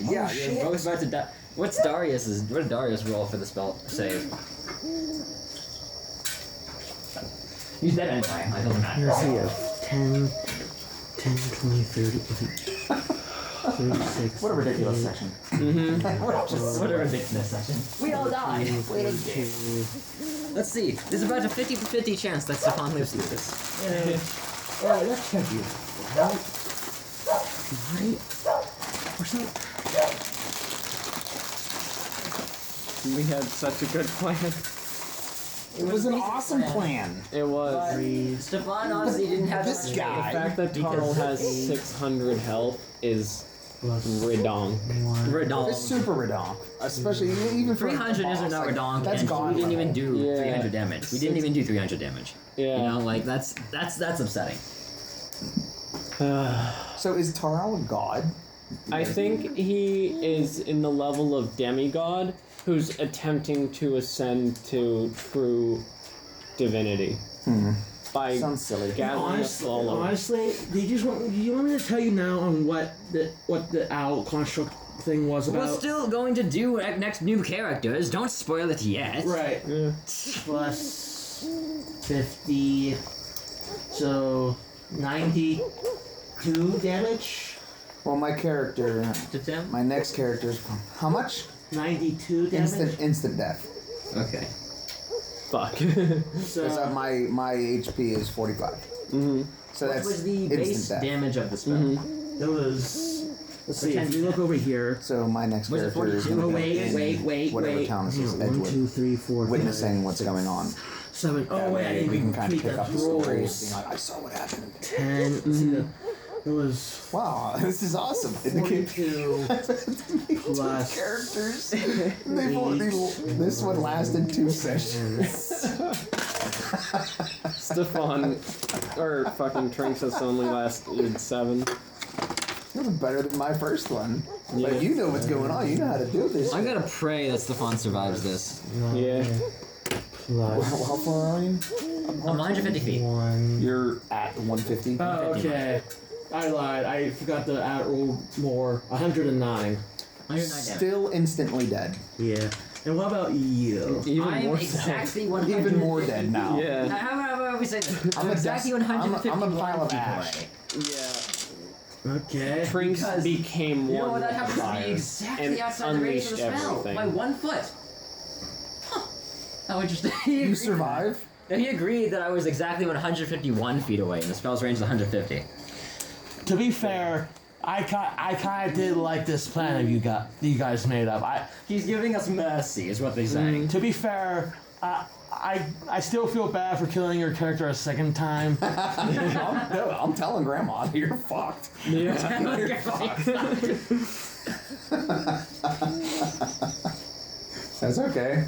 Yeah, shit. you're both about to die. What did Darius roll for the spell save? He's dead anyway. It doesn't matter. Let's see, 10, 20, 30, 36. What a ridiculous section. What a ridiculous session. We all died. Let's see. There's about a 50-50 chance that Stephan lives through this. Let's check you. Right? Or something. We had such a good plan. It was an awesome plan. It was. Stephan honestly didn't have This to guy- The fact that Tarill has 600 health is redong. Redonk. It's super redonk. Especially even for 300 a isn't boss, not like, redonk, That's and gone. we didn't even do Yeah. 300 damage. We didn't even do 300 damage. Yeah. You know, like that's upsetting. So is Tarill a god? I think he is in the level of demigod who's attempting to ascend to true divinity by Sounds silly. gathering a soul. Honestly, do you want me to tell you now on what the owl construct thing was about? We're still going to do next new characters. Don't spoil it yet. Right. Yeah. Plus 50. So 92 damage. Well, my character, To Tim? my next character is how much? 92 damage. Instant death. Okay. Fuck. So Because my HP is 45. Mm-hmm. So What that's was the instant base death. damage of the spell? it was. Let's see. If you look over here. So my next Was it character is 42? gonna Oh, be wait. in whatever town this is, 1, Edgewood, 2, 3, 4, 5, witnessing what's going on. 7. That Oh wait, I way didn't we even can kind of complete pick up the the story of being rolls. like, I saw what happened. 10. Let's see, it was Wow, this is awesome. 42 plus. Characters. This one lasted 2 sessions. Stephan or fucking Trinx has only lasted 7. It was better than my first one. Yeah. But you know what's going on. You know how to do this. I'm gonna pray that Stephan survives this. Yeah. How Plus far are you? I'm 150 feet. 1. You're at 150. Oh, okay. I lied. I forgot to add roll more. 109. 109 damage. Still instantly dead. Yeah. And what about you? Even I'm more so. exactly 100. Even more dead now. Yeah. How about we say this? I'm I'm a exactly des- 151 I'm a pile of feet ash. away. Yeah. Okay. Trinx Because became You know one what? That with the happens to fire be exactly and outside the radius of the unleashed spell everything. by 1 foot. Huh. How interesting. You survive? No, he agreed that I was exactly 151 feet away, and the spell's range is 150. To be fair, I kind of did like this plan you guys made up. He's giving us mercy, is what they're saying. To be fair, I still feel bad for killing your character a second time. I'm telling Grandma, you're fucked. Yeah. That's okay.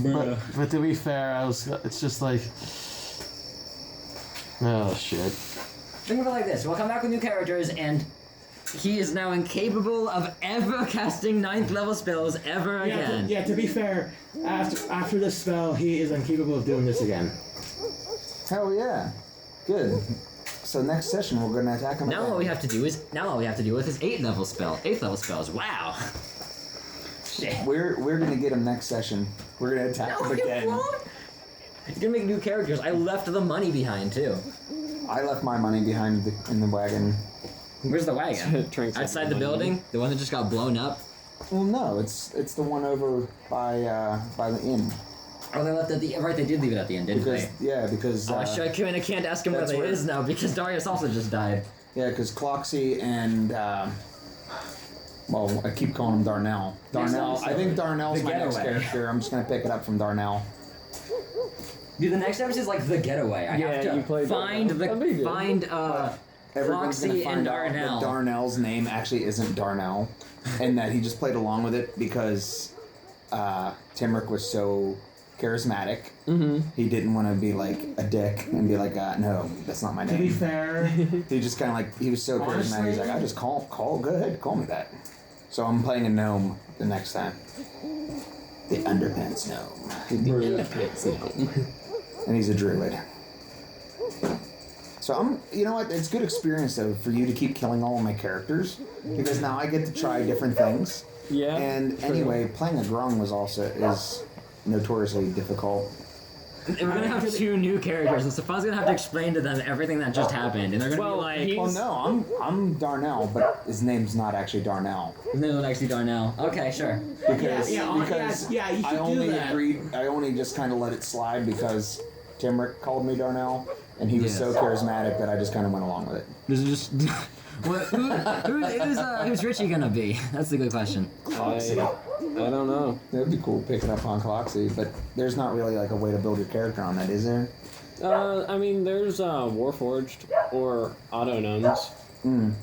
But to be fair, it's just like, oh shit. Think of it like this: we'll come back with new characters, and he is now incapable of ever casting 9th level spells ever again. Yeah, to be fair, after this spell, he is incapable of doing this again. Hell yeah. Good. So next session we're gonna attack him. Now again. all we have to do is 8th level spells. Wow. Shit. We're gonna get him next session. We're gonna attack him you again. won't. You're gonna make new characters. I left the money behind too. I left my money behind in the wagon. Where's the wagon? Trinx Outside the money. building? The one that just got blown up? Well, no, it's the one over by the inn. Oh, they left at the right. They did leave it at the end, didn't Because they? yeah, because Oh, I can't ask him where that's they where- is now because Darius also just died. yeah, because Cloxy and well, I keep calling him Darnell. Darnell. I think Darnell's The my next getaway. character. I'm just gonna pick it up from Darnell. Dude, the next episode is like the getaway. I Yeah, have to you played find Darnell. That'd be good. Everyone's gonna Floxy find and out Darnell. that Darnell's name actually isn't Darnell, and that he just played along with it because Timrek was so charismatic. Mm-hmm. He didn't want to be like a dick and be like, no, that's not my To be name. fair, He just kind of like, he was so charismatic. He's like, I just go ahead, call me that. So I'm playing a gnome the next time. The Underpants Gnome. And he's a druid. So you know what? It's good experience though for you to keep killing all of my characters because now I get to try different things. Yeah. And true. anyway, playing a grung is notoriously difficult. And we're gonna have 2 new characters, and Stephan's gonna have to explain to them everything that just happened, and they're gonna Well, be like, he- Well, no, I'm Darnell, but his name's not actually Darnell "His name is actually Darnell." Okay, sure. because yeah, you I should only do that. agreed. I only just kind of let it slide because Timrek called me Darnell, and he was so Yes. charismatic that I just kind of went along with it. This is just. Who's Richie gonna be? That's the good question. I don't know. It'd be cool picking up on Cloxy, but there's not really like a way to build your character on that, is there? I mean, there's Warforged or auto gnomes,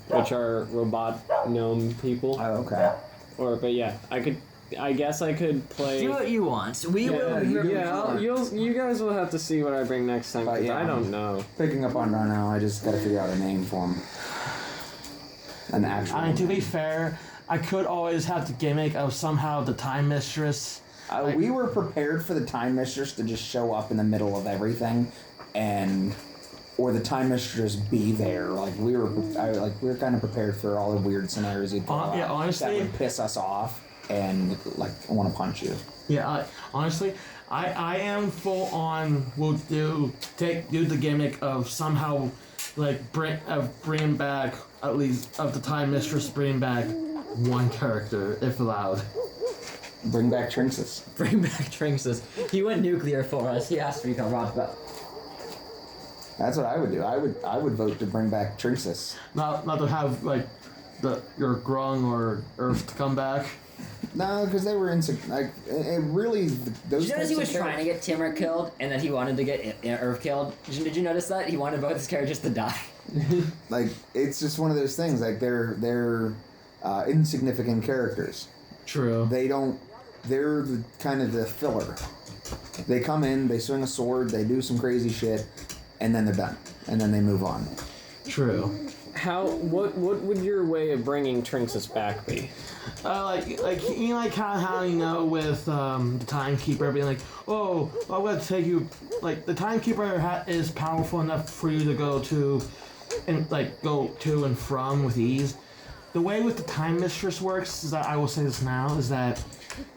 which are robot gnome people. Oh, okay. But yeah, I guess I could play. Do what you want. We will. You guys will have to see what I bring next time. 'Cause yeah. I don't know. Picking up on Darnell, I just gotta figure out a name for him. An actual. I mean, to be fair, I could always have the gimmick of somehow the time mistress. We were prepared for the time mistress to just show up in the middle of everything, or the time mistress be there. Like we were kind of prepared for all the weird scenarios he'd throw Yeah, out honestly- that would piss us off and like want to punch you. Yeah, honestly, I am full on. Will do the gimmick of somehow, like bring back at least of the time mistress, bring back one character if allowed. Bring back Trinxus. Bring back Trinx. He went nuclear for us. He has to become Rothbell. That's what I would do. I would vote to bring back Trinxus. Not to have like your grung or Earth to come back. No, because they were it really those. Did you notice he was trying to get Timrek killed, and that he wanted to get Irv killed? Did you notice that? He wanted both his characters to die. Like it's just one of those things. Like they're insignificant characters. True. They're the kind of the filler. They come in, they swing a sword, they do some crazy shit, and then they're done, and then they move on. True. What would your way of bringing Trinxus back be? Like you know, like how you know with the Timekeeper being like, oh, I'm gonna take you. Like the Timekeeper is powerful enough for you to go to and from with ease. The way with the Time Mistress works is that I will say this now is that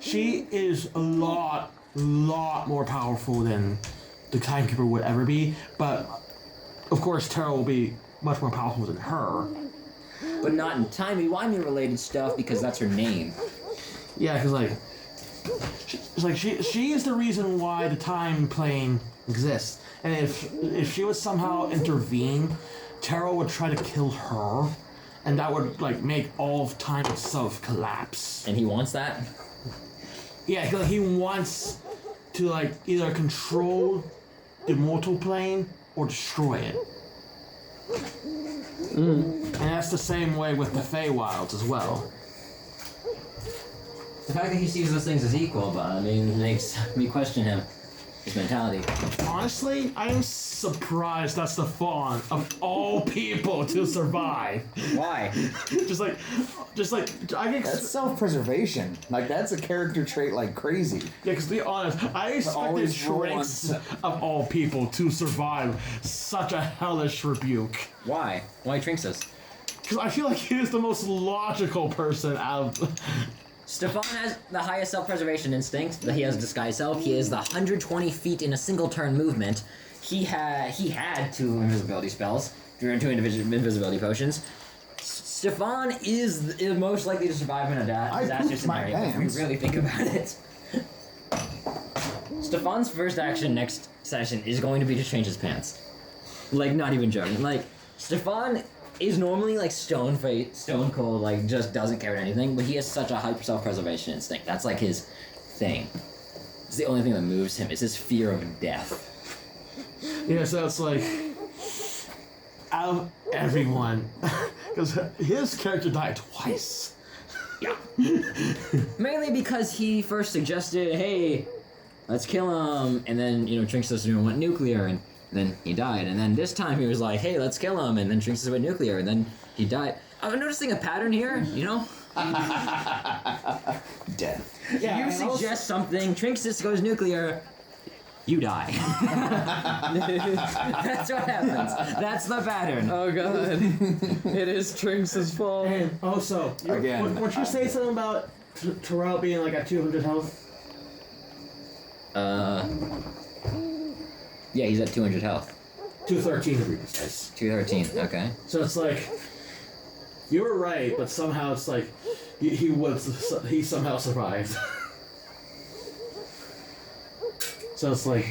she is a lot more powerful than the Timekeeper would ever be. But of course, Tarill will be much more powerful than her. But not in timey-wimey related stuff because that's her name. Yeah, because she is the reason why the time plane exists. And if she would somehow intervene, Tarill would try to kill her, and that would make all of time itself collapse. And he wants that? Yeah, because he wants to either control the mortal plane or destroy it. And that's the same way with the Feywilds as well. The fact that he sees those things as equal, but I mean, it makes me question his mentality. Honestly, I am surprised that's the Stephan of all people to survive. Why? just like I get. That's self-preservation. Like that's a character trait like crazy. Yeah, because to be honest, I expected always roll Trinx of all people to survive such a hellish rebuke. Why? Why Trinxus? Because I feel like he is the most logical person out of. Stephan has the highest self-preservation instinct that he has disguise self. He is the 120 feet in a single turn movement. He had 2 invisibility spells, 2 invisibility potions. Stephan is most likely to survive in a disaster pooped my scenario if pants. we really think about it. Stephan's first action next session is going to be to change his pants. Like, not even joking. Like, Stephan is normally like stone cold, like just doesn't care about anything, but he has such a hyper self-preservation instinct. That's like his thing. It's the only thing that moves him. It's his fear of death. Yeah, so it's like, out of everyone, because his character died twice. Yeah. Mainly because he first suggested, hey, let's kill him, and then, you know, Trinx went nuclear, and then he died. And then this time he was like, hey, let's kill him, and then Trinx went nuclear, and then he died. I'm noticing a pattern here, you know? Death. Yeah, You and suggest something, Trinx goes nuclear, you die. That's what happens. That's the pattern. Oh god. It is Trinx's fault. And also, Again. Would you say something about Tarill being like at 200 health? Yeah, he's at 200 health. 213 to be precise. 213, okay. So it's like, you were right, but somehow it's like, he somehow survived. So it's like,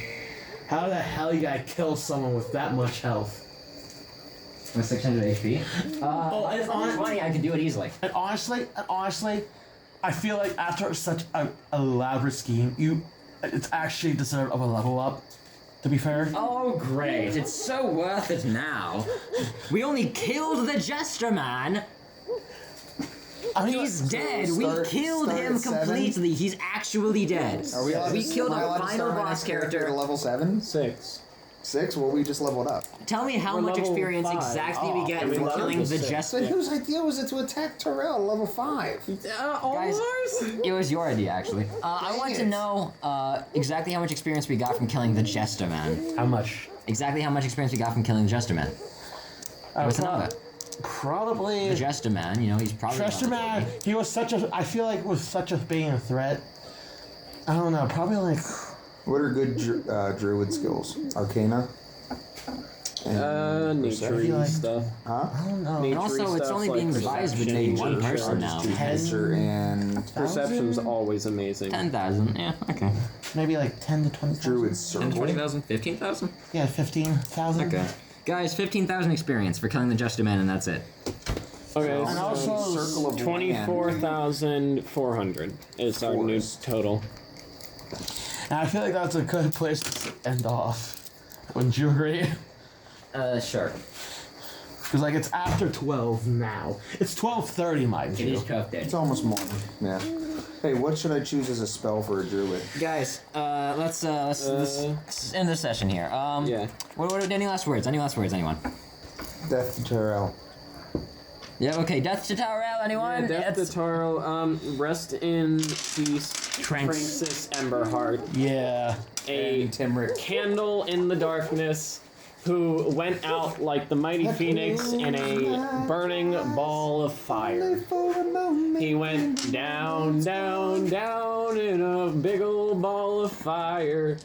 how the hell you gotta kill someone with that much health? With 600 HP? Oh, and on, 20, I could do it easily. and honestly, I feel like after such a elaborate scheme, it's actually deserved of a level up. To be fair. Oh, great. It's so worth it now. We only killed the Jester Man. I mean, He's dead. We start- killed start him at 7? completely. He's actually dead. Are we allowed We to, killed am I a allowed to final start my boss next character character. at level 7? 6. 6? Well, we just leveled up. Tell me how We're much level experience 5. exactly we get we from leveled killing to the 6. Jester. So whose idea was it to attack Tarill at level 5? Guys, it was your idea, actually. I want to it. know exactly how much experience we got from killing the Jester Man. how much? Exactly how much experience we got from killing the Jester Man. What's the number? Probably. The Jester Man, you know, he's probably. Chester level Man, he was such a. I feel like was such a being a threat. I don't know. Probably like. What are good druid skills? Arcana? And Nature like- stuff. Huh? I don't know. And also, it's only being revised between one person now. Nature and Perception's always amazing. 10,000, yeah, okay. Maybe like 10 to 20. druid circle. 20,000? 15,000? Yeah, 15,000. Okay. Guys, 15,000 experience for killing the Jester Man, and that's it. Okay, And so also, Circle of 24,400 is our new total. and I feel like that's a good place to end off. Wouldn't you agree? Sure. Because like it's after 12 now. It's 12:30, mind It you. is tough day. It's almost morning. Yeah. Hey, what should I choose as a spell for a druid? Guys, let's end the session here. Yeah. What, any last words? Any last words, anyone? Death to Tarill. Yeah, okay, death to Tarill, anyone? Death to It's- Tarill, rest in peace, Trinx's Emberheart, Yeah. a And Timrek. candle in the darkness, who went out like the mighty phoenix in a burning ball of fire. He went down, down, down in a big old ball of fire.